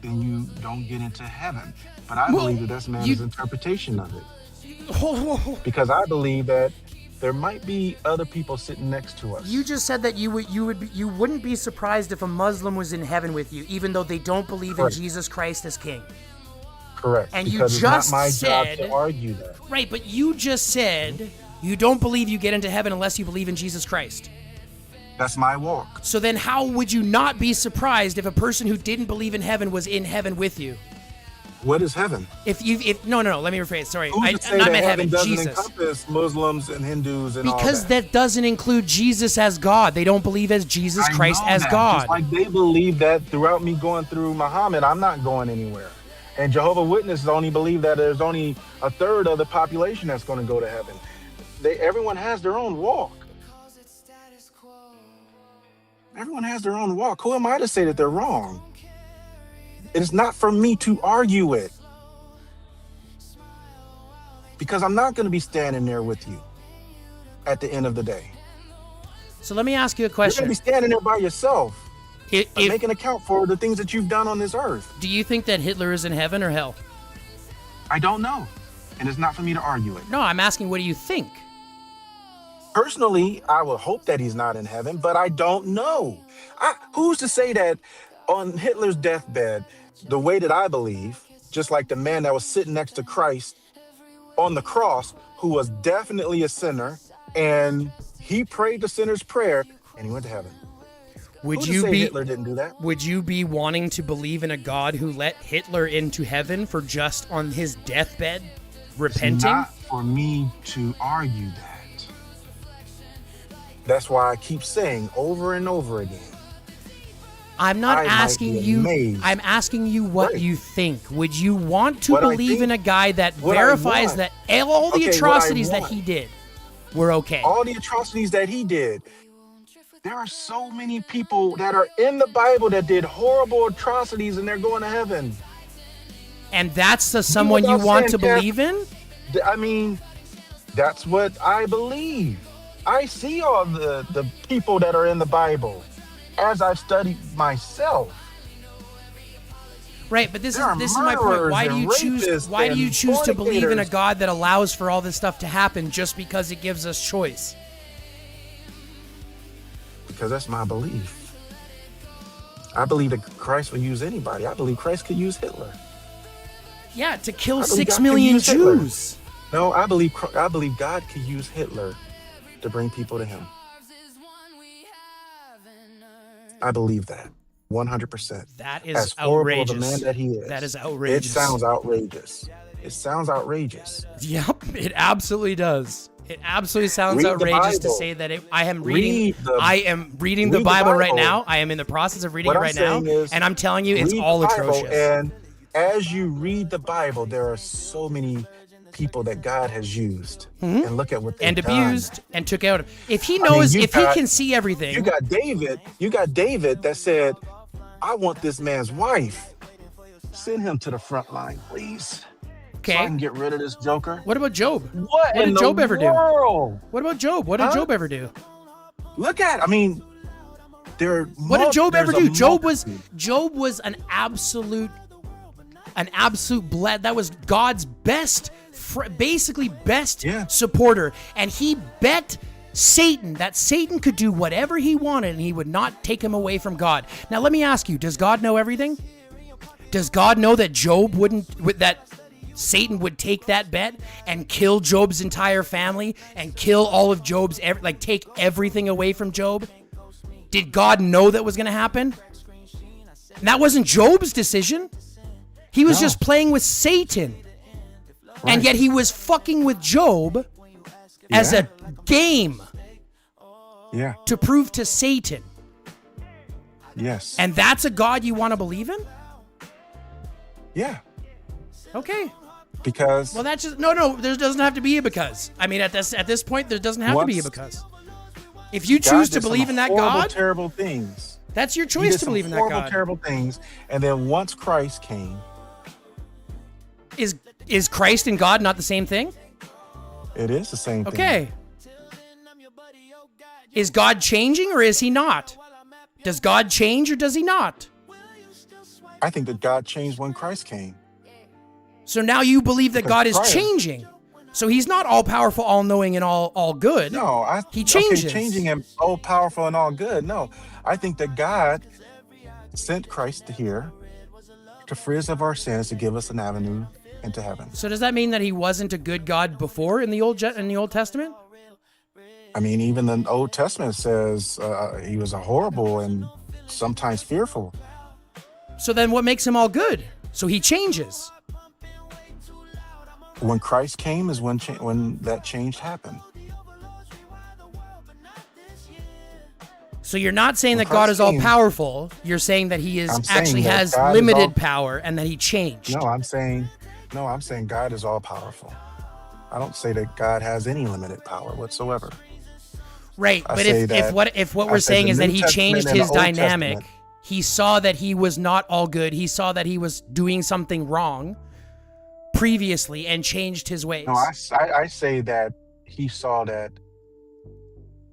then you don't get into heaven. But I believe that that's man's interpretation of it. Because I believe that there might be other people sitting next to us. You just said that you wouldn't be surprised if a Muslim was in heaven with you, even though they don't believe Correct. in Jesus Christ as King. Correct. And because you just it's not my said, job to argue that. Right, but you just said you don't believe you get into heaven unless you believe in Jesus Christ. That's my walk. So then how would you not be surprised if a person who didn't believe in heaven was in heaven with you? What is heaven? No, let me rephrase. Sorry, Who's to say not that meant heaven heaven, doesn't Jesus. encompass Muslims and Hindus and all Because that? that doesn't include Jesus as God. They don't believe as Jesus I Christ know as that. God. Just like they believe that throughout me going through Muhammad, I'm not going anywhere. And Jehovah's Witnesses only believe that there's only a third of the population that's going to go to heaven. Everyone has their own walk. Everyone has their own walk. Who am I to say that they're wrong? It's not for me to argue it. Because I'm not going to be standing there with you at the end of the day. So let me ask you a You're question. going to be standing there by yourself. If, Make an account for the things that you've done on this earth. do you think that Hitler is in heaven or hell? I don't know. And it's not for me to argue it. No, I'm asking what do you think? Personally, I would hope that he's not in heaven, but I don't know. Who's to say that on Hitler's deathbed, the way that I believe, just like the man that was sitting next to Christ on the cross, who was definitely a sinner, and he prayed the sinner's prayer, and he went to heaven. Would Who's to you say be Hitler didn't do that? Would you be wanting to believe in a God who let Hitler into heaven for just on his deathbed repenting? It's not for me to argue that. That's why I keep saying over and over again. I'm not I might asking be you. amazed. I'm asking you what Right. you think. Would you want to What I believe think- in a guy that what I verifies want. that all the Okay, what I atrocities that want. he did were okay? All the atrocities that he did. There are so many people that are in the Bible that did horrible atrocities and they're going to heaven. And that's the someone you without want to saying, Kev, believe in? I mean, that's what I believe. I see all the people that are in the Bible as I've studied myself. Right, but this There are is my point. murderers Why do you and choose? rapists Why do you and choose to believe in a fornicators. God that allows for all this stuff to happen just because it gives us choice? Because that's my belief. I believe that Christ will use anybody. I believe Christ could use Hitler. Yeah, to kill I believe 6 God could million use Hitler. Jews. No, I believe God could use Hitler to bring people to him. I believe that 100%. That is As horrible of outrageous. a man that he is. That is outrageous. It sounds outrageous. It sounds outrageous. Yep, it absolutely does. It absolutely sounds Read the outrageous to Bible. say that I am reading. Read the- I am reading the read the Bible right Bible. now. I am in the process of reading What it I'm right now, saying is, and I'm telling you, it's read all the Bible, atrocious. And as you read the Bible, there are so many people that God has used, and look at what they've And done. abused and took out. If he I mean, knows, you if got- he can see everything, You got David that said, I want this man's wife. Send him to the front line, please. okay. So I can get rid of this joker. What about Job? What in did the Job ever do? world? What about Job? What did Huh? Job ever do? Look at, I mean, What did Job ever there's a do? Job multitude. was an absolute an absolute that was God's best, basically best supporter. And he bet Satan that Satan could do whatever he wanted and he would not take him away from God. Now, let me ask you, does God know everything? Does God know that that Satan would take that bet and kill Job's entire family and kill all of Job's, take everything away from Job? Did God know that was going to happen? And that wasn't Job's decision. He was just playing with Satan. Right. And yet he was fucking with Job as a game to prove to Satan. Yes. And that's a God you want to believe in? Yeah. Okay. Because well, that's just no. There doesn't have to be a because. I mean, at this point, there doesn't have to be a because. If you choose to believe in that God, terrible things. That's your choice to believe in that God. Horrible, terrible things, and then once Christ came, is Christ and God not the same thing? It is the same thing. Okay. Is God changing or is he not? Does God change or does he not? I think that God changed when Christ came. So now you believe that God is changing. So he's not all-powerful, all-knowing, and all good. No, he changes. Okay, changing and all-powerful and all good. No, I think that God sent Christ here to free us of our sins, to give us an avenue into heaven. So does that mean that he wasn't a good God before in the Old Testament? I mean, even the Old Testament says he was a horrible and sometimes fearful. So then what makes him all good? So he changes. When Christ came is when that change happened. So you're not saying that God is all powerful. You're saying that he actually has limited power and that he changed. No, I'm saying God is all powerful. I don't say that God has any limited power whatsoever. Right, but if what we're saying is that he changed his dynamic, he saw that he was not all good. He saw that he was doing something wrong previously and changed his ways. No, I say that he saw that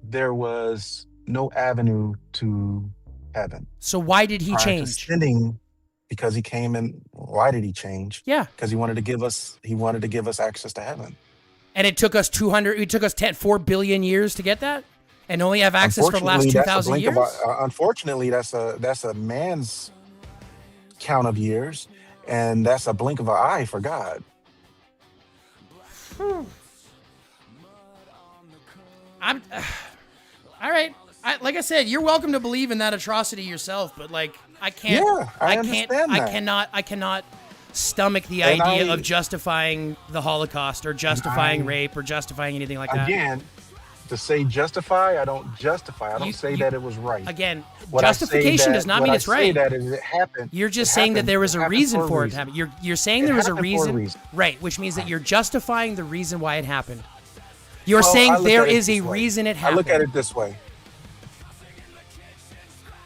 there was no avenue to heaven. So why did he change? Sinning, because he came and why did he change? Yeah, because he wanted to give us access to heaven. And it took us 4 billion years to get that, and only have access for the last 2,000 years. Unfortunately, that's a man's count of years. And that's a blink of an eye for God. All right. Like I said, you're welcome to believe in that atrocity yourself, but like I can't. Yeah, I understand that. I cannot stomach the idea of justifying the Holocaust or justifying rape or justifying anything like that. Again, to say justify, I don't justify. I don't say that it was right. Again, justification does not mean it's right. That is it happened. You're just saying that there was a reason for it to happen. You're saying there was a reason, right? Which means that you're justifying the reason why it happened. You're saying there is a reason it happened. I look at it this way.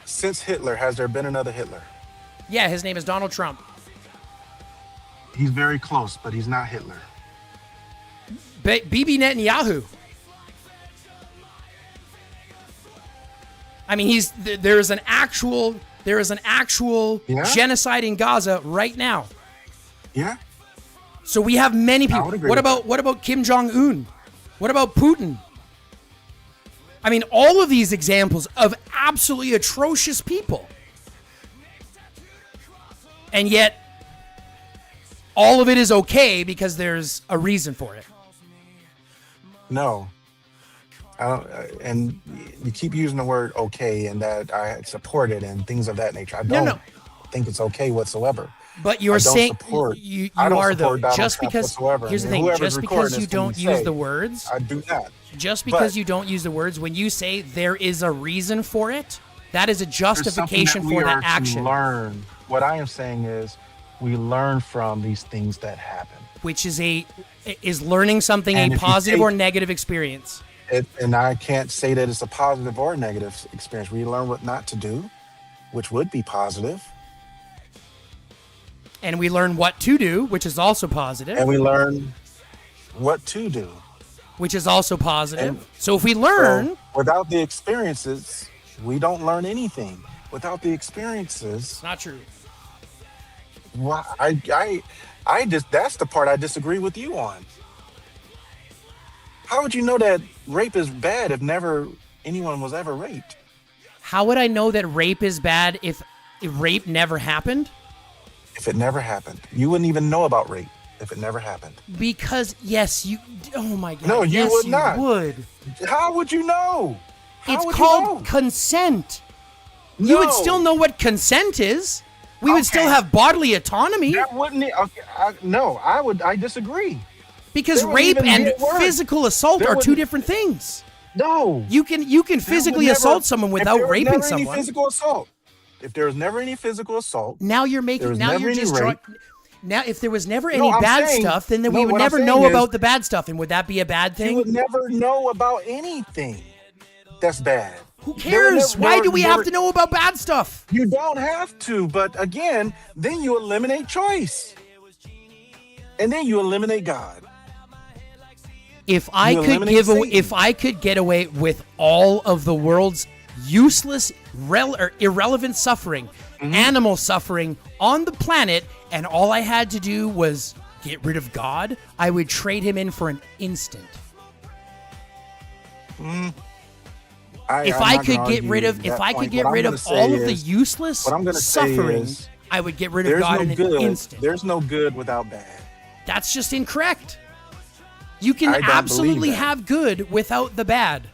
Since Hitler, has there been another Hitler? Yeah, his name is Donald Trump. He's very close, but he's not Hitler. Bibi Netanyahu. I mean, there is an actual genocide in Gaza right now. Yeah. So we have many people. What about Kim Jong-un? What about Putin? I mean, all of these examples of absolutely atrocious people. And yet all of it is okay because there's a reason for it. No. I don't, and you keep using the word okay and that I support it and things of that nature. I don't think it's okay whatsoever. But you're saying you are though. Just because here's the thing, just because you don't use the words, I do not. Just because you don't use the words, when you say there is a reason for it, that is a justification for that action. Learn. What I am saying is, we learn from these things that happen. Which is learning something a positive or negative experience. And I can't say that it's a positive or negative experience. We learn what not to do, which would be positive. And we learn what to do, which is also positive. And we learn what to do, which is also positive. So if we learn... without the experiences, we don't learn anything. Without the experiences... Not true. Why? I just that's the part I disagree with you on. How would you know that rape is bad if never anyone was ever raped? How would I know that rape is bad if rape never happened? If it never happened, you wouldn't even know about rape if it never happened. Because yes, you. Oh my God. No, you yes, would you not. Would. How would you know? How It's would called you know? consent. You would No. still know what consent is. We would still Okay. have bodily autonomy. That wouldn't. Okay, no, I would. I disagree. Because There wouldn't rape even be and a word. physical assault There are two wouldn't- different things. No. You can physically never- assault someone if without there was raping never any someone. physical assault. If there was never any physical assault, Now you're there making. was Now never you're any just. rape. Now, if there was never No, any I'm bad saying- stuff, then no, we would what I'm never saying know is- about the bad stuff. And would that be a bad you thing? would never know about anything that's bad. Who There would cares? never- Why there do we would have never- to know about bad stuff? You don't have to, but again, then you eliminate choice. And then you eliminate God. If I You could eliminate give away, Satan. if I could get away with all of the world's useless, or irrelevant suffering, Mm-hmm. animal suffering on the planet, and all I had to do was get rid of God, I would trade him in for an instant. If I'm I not could gonna get argue rid of, that if I could point. get What I'm rid gonna of say all of the is- useless what I'm gonna say suffering, is, I would get rid of There's God no in an good. instant. There's no good without bad. That's just incorrect. You I can don't absolutely believe that. have good without the bad.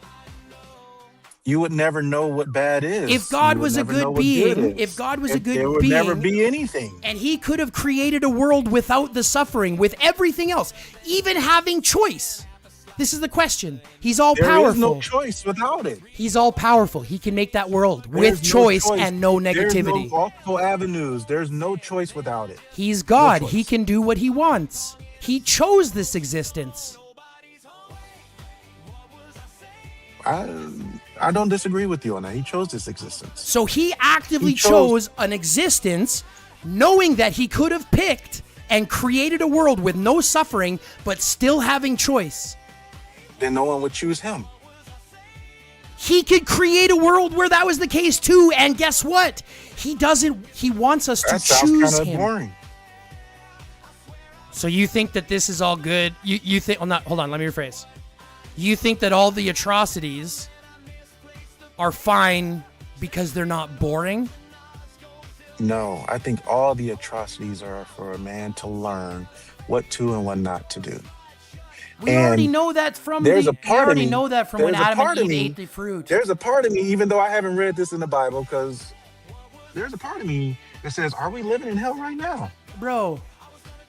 You would never know what bad is. If God You would was a never know good what being, is. if God was a good there would never being- be anything. And he could have created a world without the suffering, with everything else, even having choice. This is the question. He's all There powerful. is no choice without it. He's all powerful. He can make that world There's with no choice and no negativity. There's no multiple avenues. There's no choice without it. He's God. choice. He can do what he wants. He chose this existence. I don't disagree with you on that. He chose this existence. So he actively He chose- chose an existence knowing that he could have picked and created a world with no suffering, but still having choice. Then no one would choose him. He could create a world where that was the case too, and guess what? He doesn't. He wants us to That sounds choose kind of him. boring. So you think that this is all good? You think? Well, not. Hold on. Let me rephrase. You think that all the atrocities are fine because they're not boring? No, I think all the atrocities are for a man to learn what to and what not to do. We already know that from there's a we part of already me- know that from when there's a Adam part and of Eve me- ate the fruit. There's a part of me, even though I haven't read this in the Bible, because there's a part of me that says, are we living in hell right now? Bro,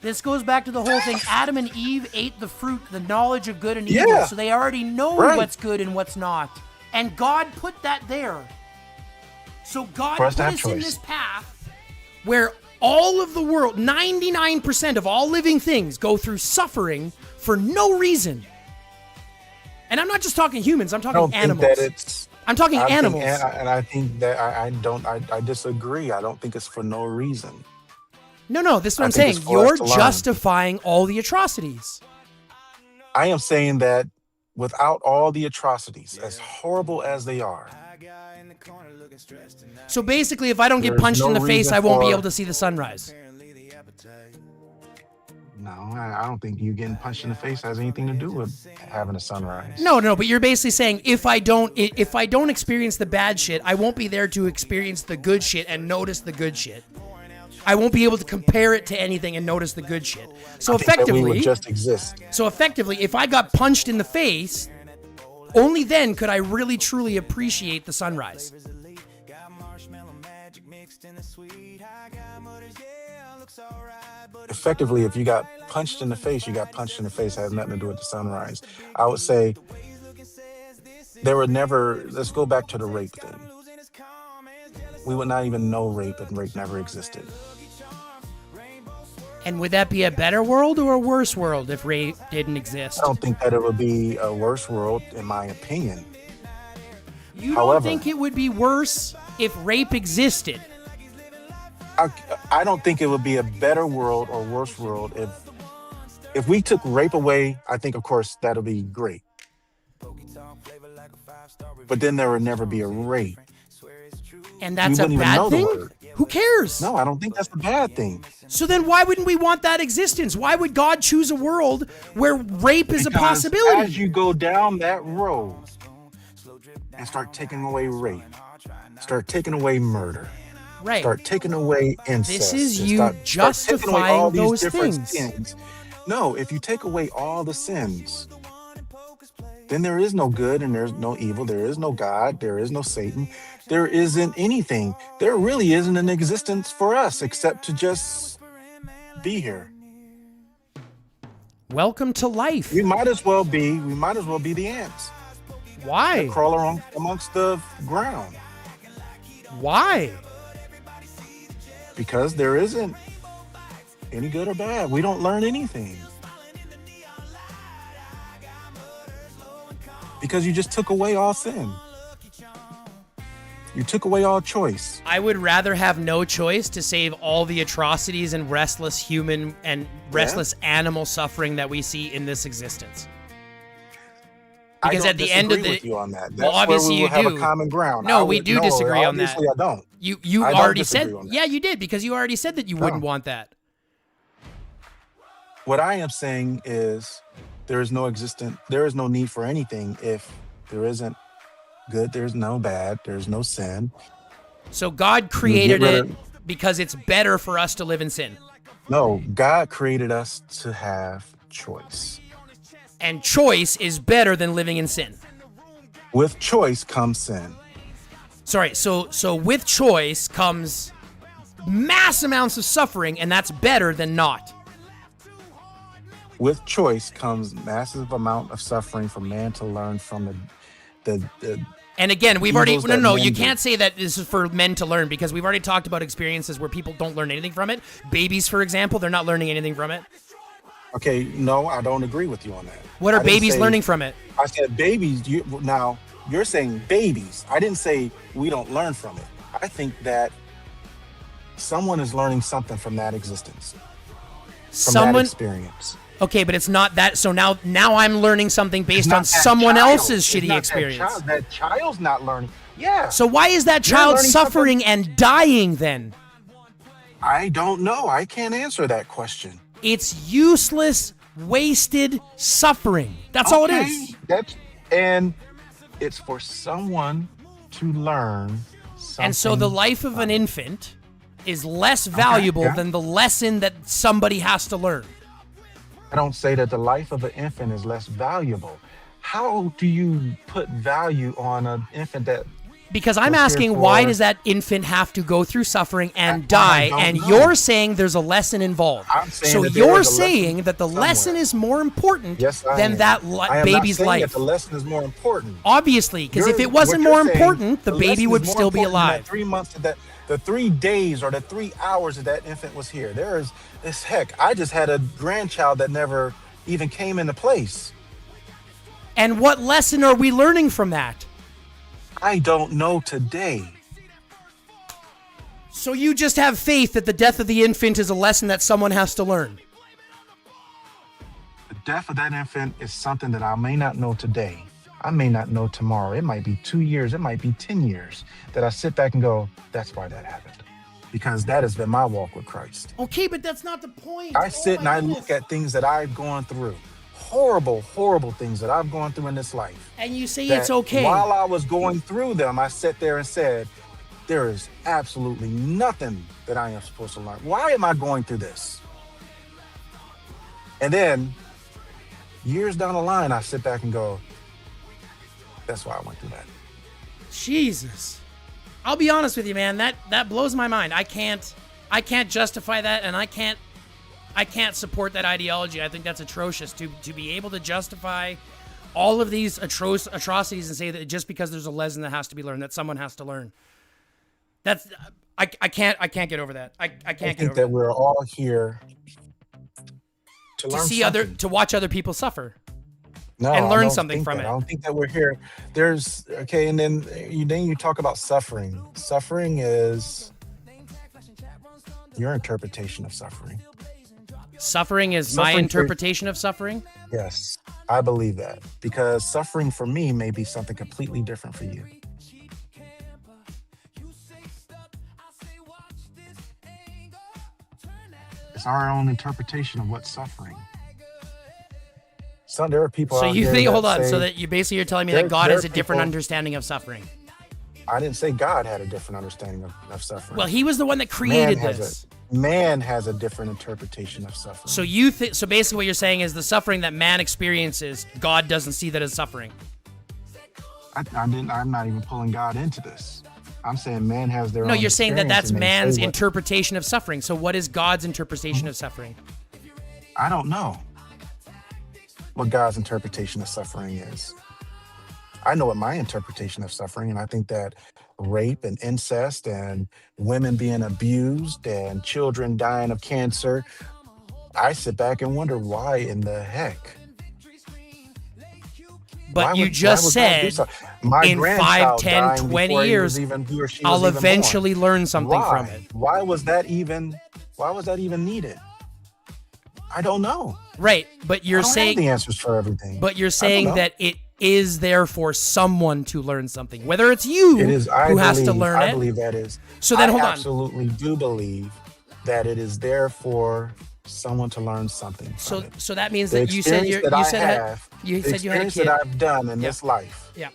this goes back to the whole thing. Adam and Eve ate the fruit, the knowledge of good and evil, Yeah. so they already know Right. what's good and what's not. And God put that there. So God For us put to have us in choice. this path where all of the world, 99% of all living things go through suffering for no reason. And I'm not just talking humans, I'm I talking don't animals. think that it's. I'm talking I think- animals. and I think that I disagree. I don't think it's for no reason. No, this is what I I'm think saying. it's for us You're to learn. justifying all the atrocities. I am saying that without all the atrocities, as horrible as they are, So basically, if I don't get There's punched no in the face, reason I won't be for- able to see the sunrise. no, I don't think you getting punched in the face has anything to do with having a sunrise. No, but you're basically saying if I don't experience the bad shit, I won't be there to experience the good shit and notice the good shit. I won't be able to compare it to anything and notice the good shit. So I think that we effectively, would just exist. if I got punched in the face, only then could I really truly appreciate the sunrise. Effectively, if you got punched in the face, you got punched in the face. It has nothing to do with the sunrise. I would say there were never. Let's go back to the rape thing. We would not even know rape, and rape never existed. And would that be a better world or a worse world if rape didn't exist? I don't think that it would be a worse world, in my opinion. You However, don't think it would be worse if rape existed? I don't think it would be a better world or worse world if we took rape away. I think, of course, that'll be great. But then there would never be a rape. And that's You a wouldn't even bad know the thing? word. Who cares? No, I don't think that's a bad thing. So then why wouldn't we want that existence? Why would God choose a world where rape is a Because possibility? as you go down that road and start taking away rape, start taking away murder, Right. start taking away incest. This is and you start taking away justifying all these those different things. sins. No, if you take away all the sins, then there is no good and there's no evil. There is no God. There is no Satan. There isn't anything. There really isn't an existence for us except to just be here. Welcome to life. We might as well be the ants. Why? That crawl around amongst the ground. Why? Because there isn't any good or bad. We don't learn anything. Because you just took away all sin. You took away all choice. I would rather have no choice to save all the atrocities and restless human and restless animal suffering that we see in this existence. Because I at don't the end of disagree the with you on that. That's well, obviously where we will you have do. a common ground. No, we do disagree on that. Obviously, I don't. You I don't already said disagree on that. yeah, you did because you already said that you wouldn't want that. What I am saying is there is no need for anything if there isn't good, there's no bad, there's no sin. So God created it because it's better for us to live in sin. No, God created us to have choice. And choice is better than living in sin. With choice comes sin. Sorry, so with choice comes mass amounts of suffering, and that's better than not. With choice comes massive amount of suffering for man to learn from the And again, we've already evils that no, men you do. can't say that this is for men to learn because we've already talked about experiences where people don't learn anything from it. Babies, for example, they're not learning anything from it. Okay, no, I don't agree with you on that. What are I didn't babies say- learning from it? I said babies. Now you're saying babies. I didn't say we don't learn from it. I think that someone is learning something from that existence, from that experience. Okay, but it's not that. So now I'm learning something based on Not that someone child. else's It's shitty not experience. That child's not learning. Yeah. So why is that You're child learning suffering and dying then? I don't know. I can't answer that question. It's useless, wasted suffering. That's all it is. And it's for someone to learn something. And so the life of an infant is less valuable than the lesson that somebody has to learn. I don't say that the life of an infant is less valuable. How do you put value on an infant that... Because I'm was here asking, why for- does that infant have to go through suffering and die? don't And know. you're saying there's a lesson involved. I'm saying So that there you're is a lesson saying that the lesson somewhere. is more important Yes, I than am. that I am baby's not saying life. that the lesson is more important. Obviously, because if You're- it wasn't what more you're saying, important, the baby lesson would is more still be important than alive. that 3 months that the 3 days or the 3 hours that that infant was here. There is this heck. I just had a grandchild that never even came into place. And what lesson are we learning from that? I don't know today. So you just have faith that the death of the infant is a lesson that someone has to learn. The death of that infant is something that I may not know today. I may not know tomorrow. It might be 2 years. It might be 10 years that I sit back and go, that's why that happened. Because that has been my walk with Christ. Okay, but that's not the point. I sit and I look at things that I've gone through. Horrible, horrible things that I've gone through in this life. And you say that it's okay. While I was going through them, I sat there and said, there is absolutely nothing that I am supposed to learn. Why am I going through this? And then years down the line, I sit back and go, that's why I went through that. Jesus. I'll be honest with you, man. That blows my mind. I can't justify that, and I can't support that ideology. I think that's atrocious to be able to justify all of these atrocities and say that just because there's a lesson that has to be learned, that someone has to learn. That's I can't get over that. I can't I get think over that we're all here to learn see something. to watch other people suffer. No, and I learn don't something think from that. it. I don't think that we're here. There's okay, and then you talk about suffering. Suffering is your interpretation of suffering. Suffering is my Suffering for- interpretation of suffering. Yes, I believe that because suffering for me may be something completely different for you. It's our own interpretation of what's suffering. There are people So out you there think, that hold on, say, so that you basically you're telling me there- that God there has are a different people- understanding of suffering. I didn't say God had a different understanding of suffering. Well, he was the one that created Man has this. Man has a different interpretation of suffering. So you think, so basically what you're saying is the suffering that man experiences, God doesn't see that as suffering. I'm not even pulling God into this. I'm saying man has their own. No, you're saying that experience that's and they man's say what- interpretation of suffering. So what is God's interpretation of suffering? I don't know what God's interpretation of suffering is. I know what my interpretation of suffering, and I think that rape and incest and women being abused and children dying of cancer, I sit back and wonder why in the heck. But Why you would- just why would God do said so? My in 5, grandchild 10, dying 20 before he years, was even- he or she was I'll even born. eventually learn something Why? from it. Why was that even needed? I don't know. Right, but you're I don't have saying the answers for everything. But you're I don't saying know. that it is there for someone to learn something, whether it's you It is. who has to learn I it. believe that is. So then, hold I on. absolutely do believe that it is there for someone to learn something. So, from it. so that means The that you said experience you that I said have, you the said you had a experience kid. that I've done in Yeah. this life. Yeah.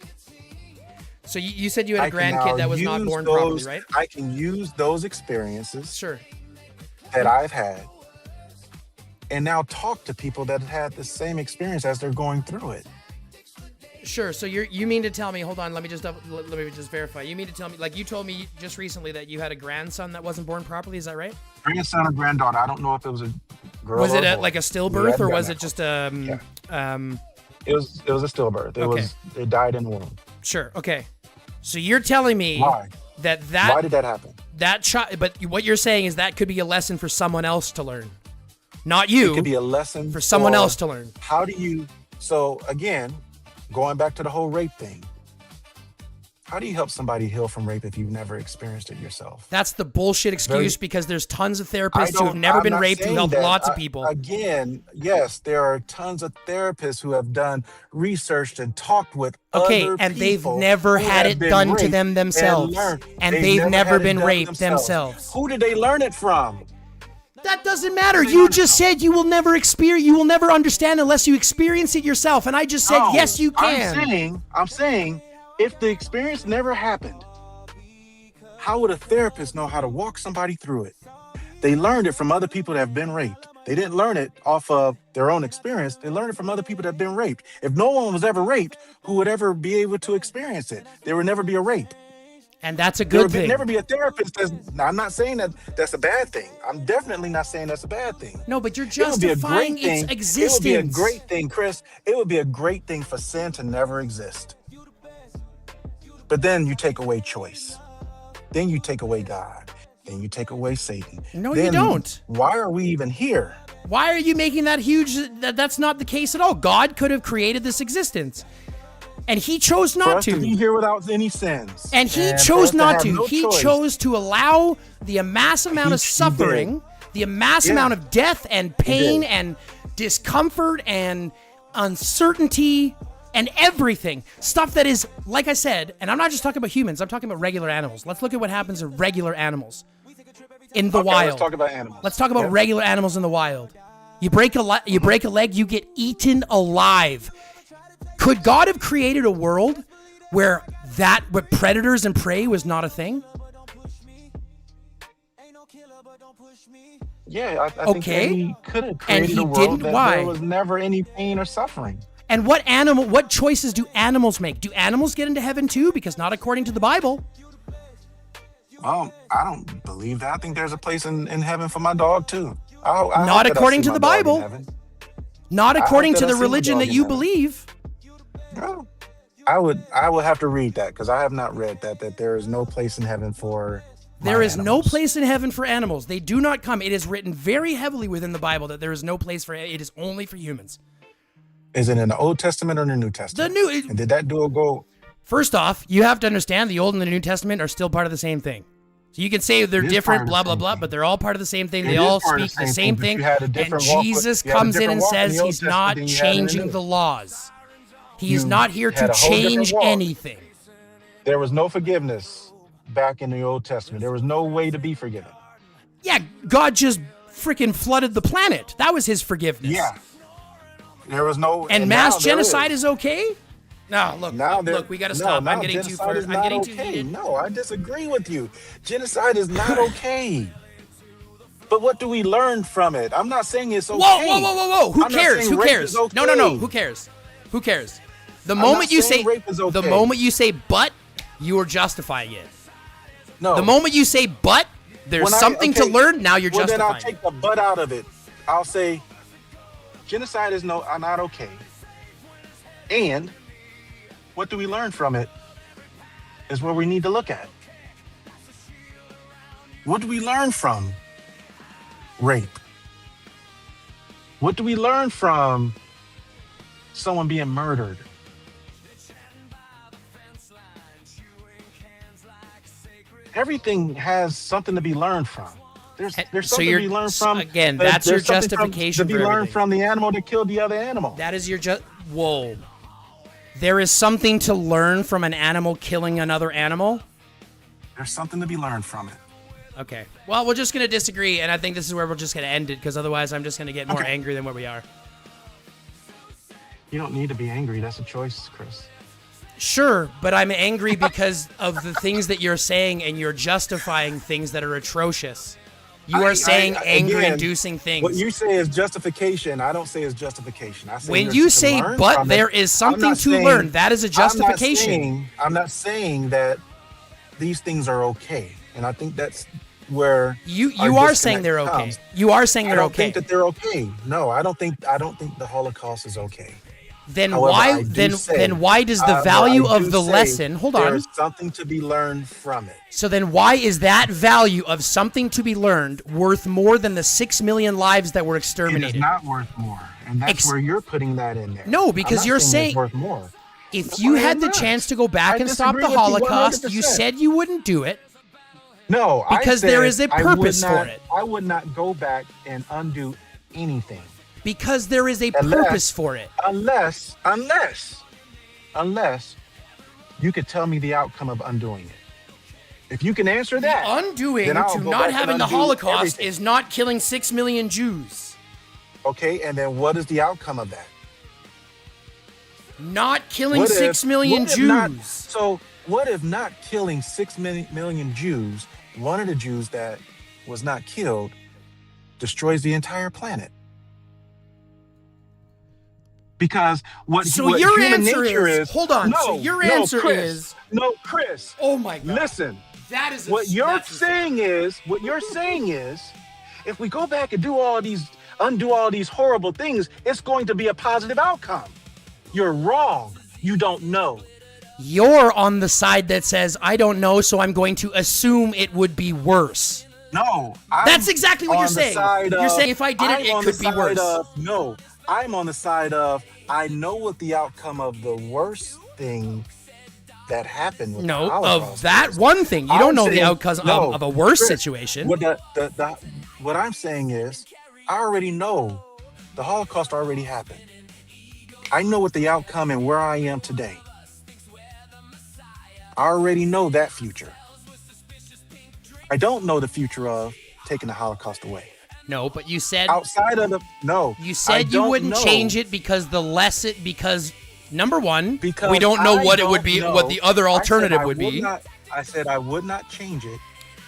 So you said you had a I can now grandkid that was not use born those- properly, right? I can use those experiences Sure. that I've had and now talk to people that have had the same experience as they're going through it. Sure. So you mean to tell me? Hold on. Let me just verify. You mean to tell me, like you told me just recently that you had a grandson that wasn't born properly? Is that right? Grandson or granddaughter, I don't know if it was a girl Was or it a boy. like a We stillbirth, hadn't or done was that. it just It was a stillbirth. It died in the womb. Sure. Okay. So you're telling me Why? that Why did that happen? that child, but what you're saying is that could be a lesson for someone else to learn, not you. It could be a lesson for someone else to learn. How do you? So again, going back to the whole rape thing. How do you help somebody heal from rape if you've never experienced it yourself? That's the bullshit excuse Very- because there's tons of I therapists who have don't- never I'm been not raped who saying help that. lots of people. Again, yes, there are tons of therapists who have done research and talked with Okay, other and they've people never who had have it been done to raped them themselves. learned. And they've never had it been done raped themselves. Who did they learn it from? That doesn't matter. You just said you will never experience, you will never understand unless you experience it yourself. And I just said, No, yes, you can. I'm saying, if the experience never happened, how would a therapist know how to walk somebody through it? They learned it from other people that have been raped. They didn't learn it off of their own experience. They learned it from other people that have been raped. If no one was ever raped, who would ever be able to experience it? There would never be a rape. And that's a There good would thing. never be a therapist. I'm not saying that that's a bad thing. I'm definitely not saying that's a bad thing. No, but you're It would be a justifying great thing. its existence. It would be a great thing, Chris. It would be a great thing for sin to never exist. But then you take away choice. Then you take away God. Then you take away Satan. No, Then you don't. Why are we even here? Why are you making that huge? That's not the case at all. God could have created this existence. And he chose For not us to be here without any sins. And he for us chose not have to. no He choice. chose to allow the massive amount of He suffering, the mass Yeah. amount of death and pain did. and discomfort and uncertainty and everything. Stuff that is, like I said, and I'm not just talking about humans, I'm talking about regular animals. Let's look at what happens to regular animals in the Okay, wild. Let's talk about animals. Let's talk about Yeah. regular animals in the wild. You break a leg, you get eaten alive. Could God have created a world where predators and prey was not a thing? Yeah, I think that he could have created he a world didn't? that Why? there was never any pain or suffering. And what choices do animals make? Do animals get into heaven too? Because not according to the Bible. I don't believe that. I think there's a place in heaven for my dog too. I hope Not that I according see to my the dog in Bible. heaven. Not I hope according that to I the see my religion dog that in you heaven. believe. No. I would have to read that because I have not read that there is no place in heaven for There is no place in heaven for animals. They do not come. It is written very heavily within the Bible that there is no place for it is only for humans. Is it in the Old Testament or the New Testament? The New. And did that duel go? First off, you have to understand the Old and the New Testament are still part of the same thing. So you can say they're It is different, part of blah, the blah, same blah, thing. but they're all part of the same thing. It They is all part of speak the the same same thing, thing. but you had a And different walk with- Jesus you had a comes in different and walk in says the Old he's not Testament than you had in the changing New. the laws. He is You not here had to a whole different change walk. anything. There was no forgiveness back in the Old Testament. There was no way to be forgiven. Yeah, God just freaking flooded the planet. That was his forgiveness. Yeah. There was no. And now mass there genocide is okay? No, look, Now we got to stop. I'm getting too genocide is I'm not getting okay. too heated. No, I disagree with you. Genocide is not okay. But what do we learn from it? I'm not saying it's okay. Whoa. Who I'm not cares? saying Who rape cares? is okay. No. Who cares? Who cares? The I'm moment not you saying say rape is okay. the moment you say but, you are justifying it. No. The moment you say but, there's something to learn. Now you're justifying. Then I'll take the but out of it. I'll say genocide is not okay. And what do we learn from it is what we need to look at. What do we learn from rape? What do we learn from someone being murdered? Everything has something to be learned from. There's something to be learned from. Again, that's your justification to be learned from the animal that killed the other animal. That is your whoa. There is something to learn from an animal killing another animal? There's something to be learned from it. Okay. Well, we're just going to disagree, and I think this is where we're just going to end it, because otherwise I'm just going to get more angry than what we are. You don't need to be angry. That's a choice, Chris. Sure, but I'm angry because of the things that you're saying, and you're justifying things that are atrocious. You are saying anger-inducing things. What you say is justification. I don't say it's justification. I say when you say, but there is something to learn, that is a justification. I'm not saying that these things are okay. And I think that's where you are saying they're okay. Comes. You are saying they're okay. I don't think that they're okay. No, I don't think the Holocaust is okay. Then However, why then why does the value of the lesson hold on? There's something to be learned from it. So then why is that value of something to be learned worth more than the 6 million lives that were exterminated? It is not worth more. And that's where you're putting that in there. No, because you're saying it's worth more. If you had the chance to go back and stop the Holocaust, you said you wouldn't do it. No, because there is a purpose for it. I would not go back and undo anything. Because there is a purpose for it. Unless you could tell me the outcome of undoing it. If you can answer that, undoing then I'll to go not back having and the undo Holocaust everything. is not killing 6 million Jews. Okay, and then what is the outcome of that? Not killing 6 million Jews. So what if not killing 6 million Jews, one of the Jews that was not killed, destroys the entire planet? Because what your human answer nature is hold on. No, So your no, answer Chris, is Chris. Oh my God! Listen, that is what you're saying is if we go back and undo all these horrible things, it's going to be a positive outcome. You're wrong. You don't know. You're on the side that says I don't know, so I'm going to assume it would be worse. No, that's exactly what you're saying. You're saying if I did it, it could be worse. No, I'm on the side of I know what the outcome of the worst thing that happened with the Holocaust of that one thing. You don't know the outcome of a worse situation. What I'm saying is I already know the Holocaust already happened. I know what the outcome and where I am today. I already know that future. I don't know the future of taking the Holocaust away. No, but you said outside of the You said you wouldn't change it because number one, we don't know what it would be, what the other alternative would be. I said I would not change it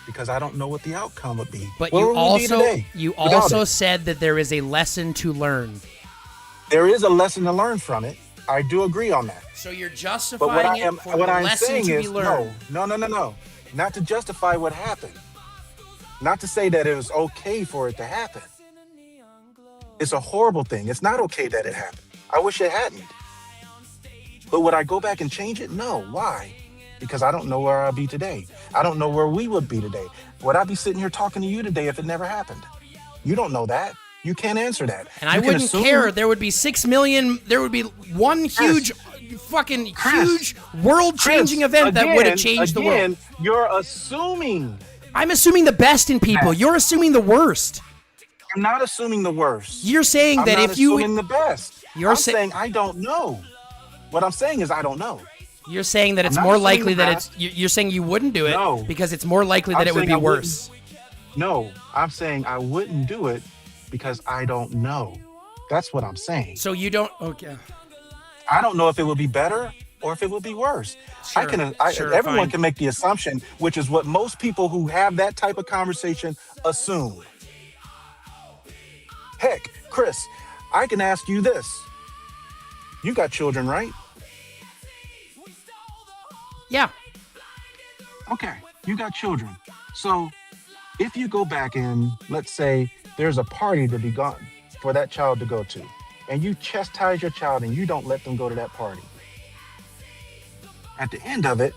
because I don't know what the outcome would be. But you also said that there is a lesson to learn. There is a lesson to learn from it. I do agree on that. So you're justifying it for the lesson to be learned. No. Not to justify what happened. Not to say that it was okay for it to happen. It's a horrible thing. It's not okay that it happened. I wish it hadn't. But would I go back and change it? No. Why? Because I don't know where I'll be today. I don't know where we would be today. Would I be sitting here talking to you today if it never happened? You don't know that. You can't answer that. And I wouldn't care. There would be 6 million. There would be one huge, huge world-changing event that would have changed the world. You're assuming. I'm assuming the best in people. You're assuming the worst. I'm not assuming the worst. You're saying that if you... I'm not assuming the best. I'm saying I don't know. What I'm saying is I don't know. You're saying that it's more likely that it's... You're saying you wouldn't do it because it's more likely that it would be worse. No, I'm saying I wouldn't do it because I don't know. That's what I'm saying. So you don't. Okay. I don't know if it will be better or if it will be worse. Sure, Everyone fine. can make the assumption, which is what most people who have that type of conversation assume. Heck, Chris, I can ask you this. You got children, right? Yeah. Okay, you got children. So if you go back and let's say there's a party to be gone for that child to go to, and you chastise your child and you don't let them go to that party. At the end of it,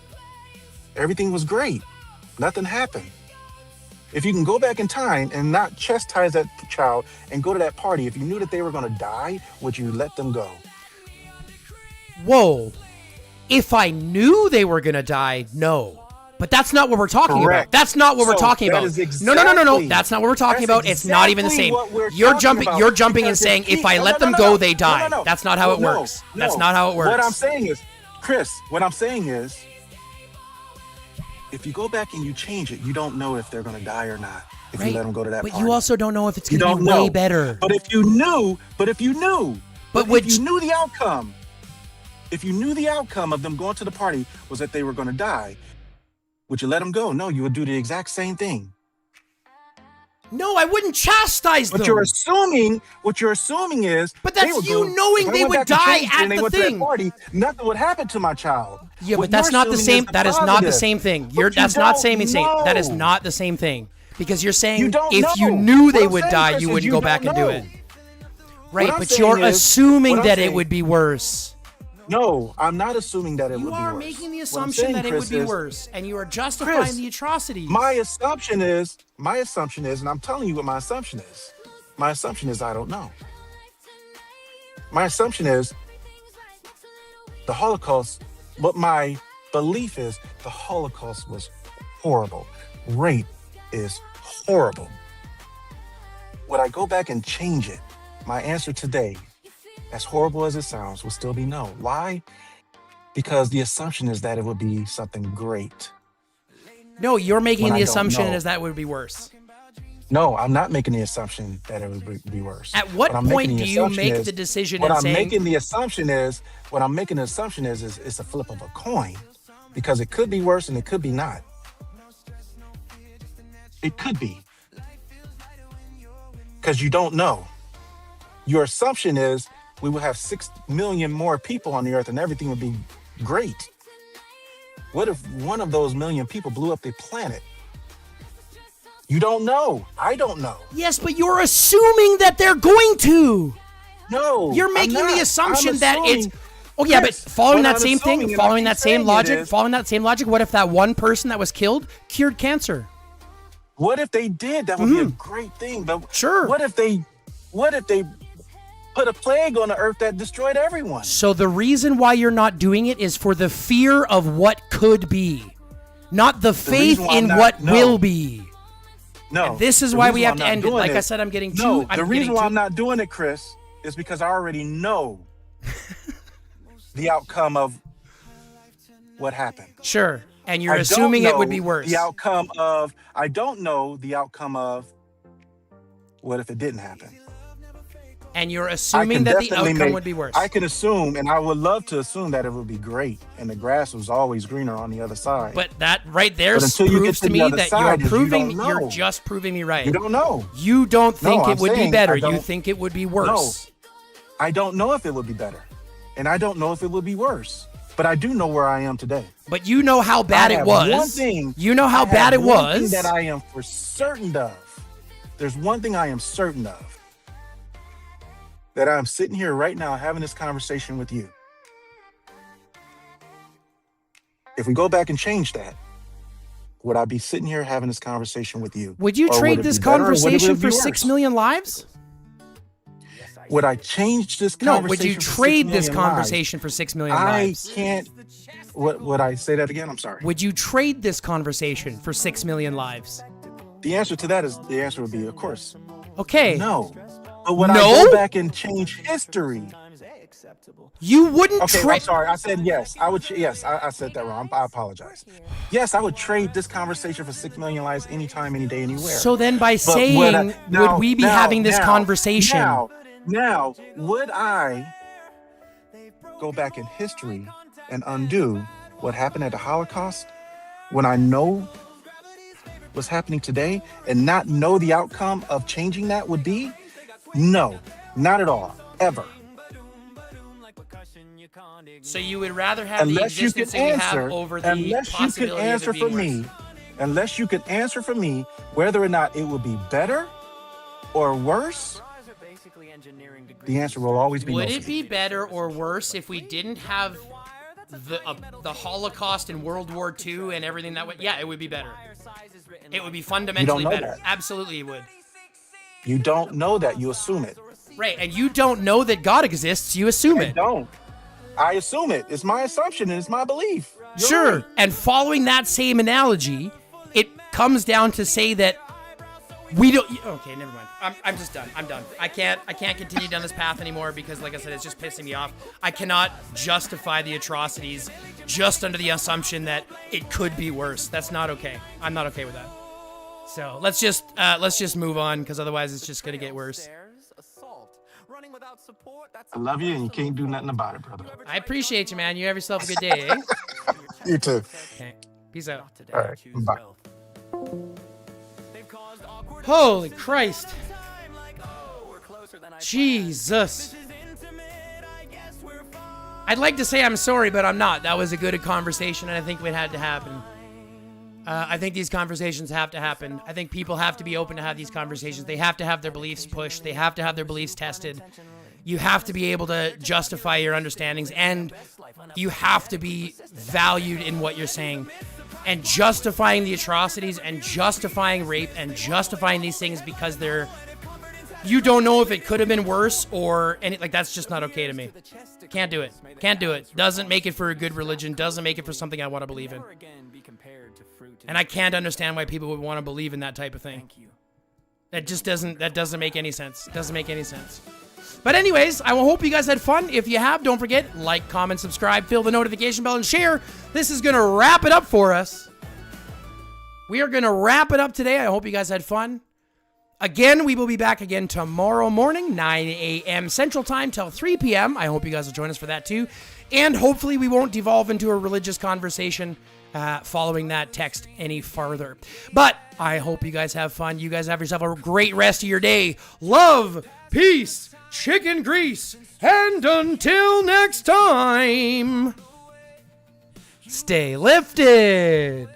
everything was great. Nothing happened. If you can go back in time and not chastise that child and go to that party, if you knew that they were going to die, would you let them go? Whoa. If I knew they were going to die, no. But that's not what we're talking Correct. about. That's not what we're So talking that about. is No. exactly- That's not what we're talking that's about. It's not even the exactly same. what we're You're talking jumping about, you're jumping and because saying if I no, let no, them no, go, no. they die. No. That's not how it No, works. That's no. not how it works. What I'm saying is, Chris, what I'm saying is, if you go back and you change it, you don't know if they're going to die or not. If you Right. let them go to that But party. you also don't know if it's You going to be don't way know. better. But if you knew, if you knew the outcome, if you knew the outcome of them going to the party was that they were going to die, would you let them go? No, you would do the exact same thing. No, I wouldn't chastise them. What you're assuming is, but that's they would you go, knowing if I they went would back and die changed it at and they the went to that thing. party, nothing would happen to my child. Yeah, What but that's you're not the assuming same. is That is not the positive. same thing. But you That's not don't same thing. That is know. not the same thing. Because you're saying You don't if you know. knew they What I'm would saying, die, Chris, you is wouldn't you go back don't and do know. it. Right, I'm but saying you're is- assuming what I'm that it saying- would be worse. No, I'm not assuming that it would be worse. You are making the What I'm assumption saying, that it Chris, would be is- worse, and you are justifying Chris, the atrocities. My assumption is, and I'm telling you what my assumption is. My assumption is I don't know. My assumption is the Holocaust, what my belief is, the Holocaust was horrible. Rape is horrible. Would I go back and change it? My answer today, as horrible as it sounds, will still be no. Why? Because the assumption is that it would be something great. No, you're making When the I don't assumption know. is that would be worse. No, I'm not making the assumption that it would be worse. At what I'm making point the do you assumption make is- the decision What in I'm saying- making the assumption is, it's a flip of a coin, because it could be worse and it could be not. It could be, because you don't know. Your assumption is we will have 6 million more people on the earth and everything would be great. What if one of those million people blew up the planet? You don't know. I don't know. Yes, but you're assuming that they're going to. No, You're I'm making not. the assumption I'm that it's. assuming- Oh yeah, Chris, but following what that I'm same assuming, thing, and I following keep that same saying logic, what if that one person that was killed cured cancer? What if they did? That would be a great thing. But sure. What if they put a plague on the earth that destroyed everyone? So the reason why you're not doing it is for the fear of what could be, not the faith reason why I'm in not- what no. will be. No. And this is the why reason we have I'm to not end it. doing Like I said, I'm getting too. No, I'm the reason getting why too- I'm not doing it, Chris, is because I already know the outcome of what happened. Sure, and you're I don't assuming it would know be worse. I don't know the outcome of what if it didn't happen. And you're I assuming can that the definitely outcome make- would be worse. I can assume, and I would love to assume that it would be great, and the grass was always greener on the other side. But that right there But until you proves get to to the me other that side you're is you proving don't know. you're just proving me right. You don't know. You don't No, think I'm it would be saying better. I You don't- think it would be worse. I don't know if it would be better, and I don't know if it would be worse. But I do know where I am today. But you know how bad I it have was. One thing, you know how I have bad it one thing was. that I am for certain of. There's one thing I am certain of. That I'm sitting here right now having this conversation with you. If we go back and change that, would I be sitting here having this conversation with you? Would you Or trade it this be better, or would it conversation be for worse? 6 million lives? Would I change this No, conversation? would you for 6 trade this million conversation for 6 million lives? lives? I can't. What would I say that again? I'm sorry. Would you trade this conversation for 6 million lives? The answer to that is the answer would be, of course. Okay. No. But would I No? go back and change history? You wouldn't Okay, I'm trade. sorry. I said yes. I would. Yes, I said that wrong. I apologize. Yes, I would trade this conversation for 6 million lives anytime, any day, anywhere. So then, by But saying, would we be having this conversation? Now, would I go back in history and undo what happened at the Holocaust when I know what's happening today and not know the outcome of changing that would be? No, not at all, ever. So you would rather have the Unless you existence can that we answer, have over the unless you can possibility answer of it for being worse. me, unless you can answer for me whether or not it will be better or worse, the answer will always be no. Would it be better or worse if we didn't have the Holocaust and World War II and everything that way? Yeah, it would be better. It would be fundamentally know better. that. Absolutely, it would. You don't know that. You assume it. Right, and you don't know that God exists. You assume it. I don't. I assume it. It's my assumption and it's my belief. You're Sure. right. And following that same analogy, it comes down to say that we don't. Okay, never mind. I'm just done. I'm done. I can't continue down this path anymore because, like I said, it's just pissing me off. I cannot justify the atrocities just under the assumption that it could be worse. That's not okay. I'm not okay with that. So let's just move on because otherwise it's just gonna get worse. I love you and you can't do nothing about it, brother. I appreciate you, man. You have yourself a good day, eh? You too. Okay. Peace out. All right. Bye. Holy Christ. Jesus. I'd like to say I'm sorry, but I'm not. That was a good conversation, and I think it had to happen. I think these conversations have to happen. I think people have to be open to have these conversations. They have to have their beliefs pushed. They have to have their beliefs tested. You have to be able to justify your understandings, and you have to be valued in what you're saying. And justifying the atrocities and justifying rape and justifying these things because you don't know if it could have been worse or any, like, that's just not okay to me. Can't do it. Can't do it. Doesn't make it for a good religion. Doesn't make it for something I want to believe in. And I can't understand why people would want to believe in that type of thing. That doesn't make any sense. Doesn't make any sense. But anyways, I hope you guys had fun. If you have, don't forget, like, comment, subscribe, fill the notification bell, and share. This is going to wrap it up for us. We are going to wrap it up today. I hope you guys had fun. Again, we will be back again tomorrow morning, 9 a.m. Central Time till 3 p.m. I hope you guys will join us for that too. And hopefully we won't devolve into a religious conversation following that text any farther. But I hope you guys have fun. You guys have yourself a great rest of your day. Love, peace, chicken grease, and until next time, stay lifted.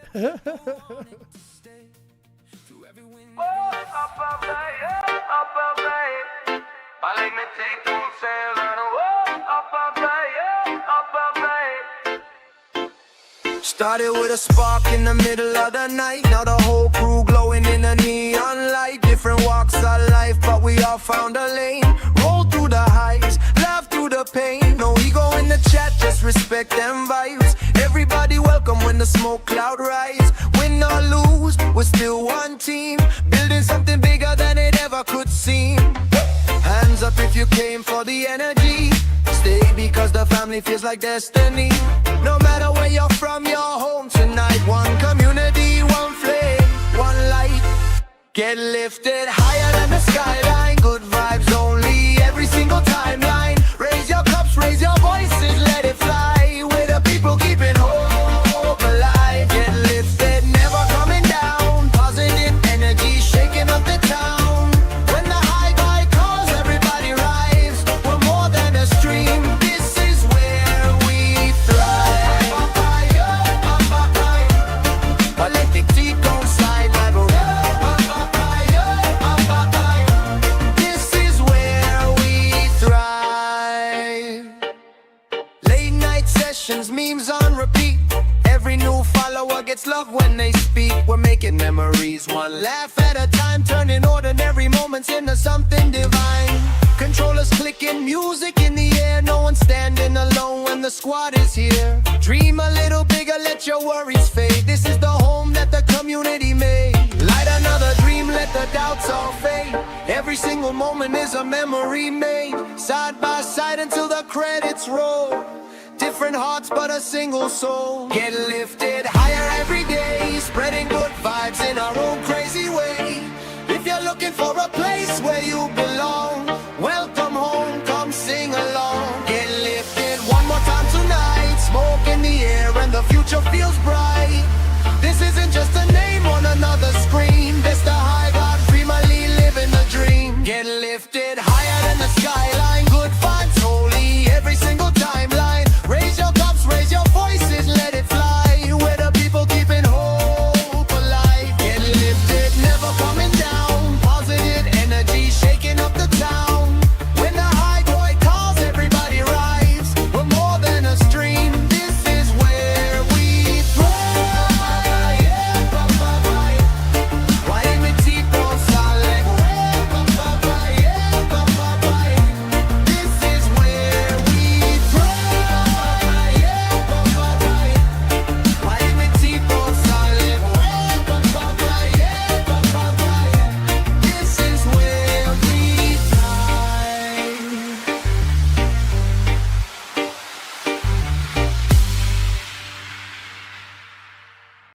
Started with a spark in the middle of the night. Now the whole crew glowing in a neon light. Different walks of life, but we all found a lane. Roll through the highs, laugh through the pain. No ego in the chat, just respect them vibes. Everybody welcome when the smoke cloud rise. Win or lose, we're still one team. Building something bigger than it ever could seem. Hands up if you came for the energy. Stay because the family feels like destiny. No matter where you're from, you're home tonight. One community, one flame, one light. Get lifted higher than the skyline. Good vibes only, every single timeline. Raise your cups, raise your voices, let it fly. With the people keeping hope alive. Get lifted, never coming down. Positive energy shaking up the town. When the high vibe calls, everybody rise. We're more than a stream. This is where we thrive. Electric tea on side level. This is where we thrive. Late night sessions, memes on repeat. Every new follower gets love when they speak. We're making memories, one laugh at a time, turning ordinary moments into something divine. Controllers clicking, music in the air. No one standing alone when the squad is here. Dream a little bigger, let your worries fade. This is the home that the community made. Light another dream, let the doubts all fade. day. Every single moment is a memory made, side by side until the credits roll. Different hearts but a single soul. Get lifted higher every day, spreading good vibes in our own crazy way. If you're looking for a place where you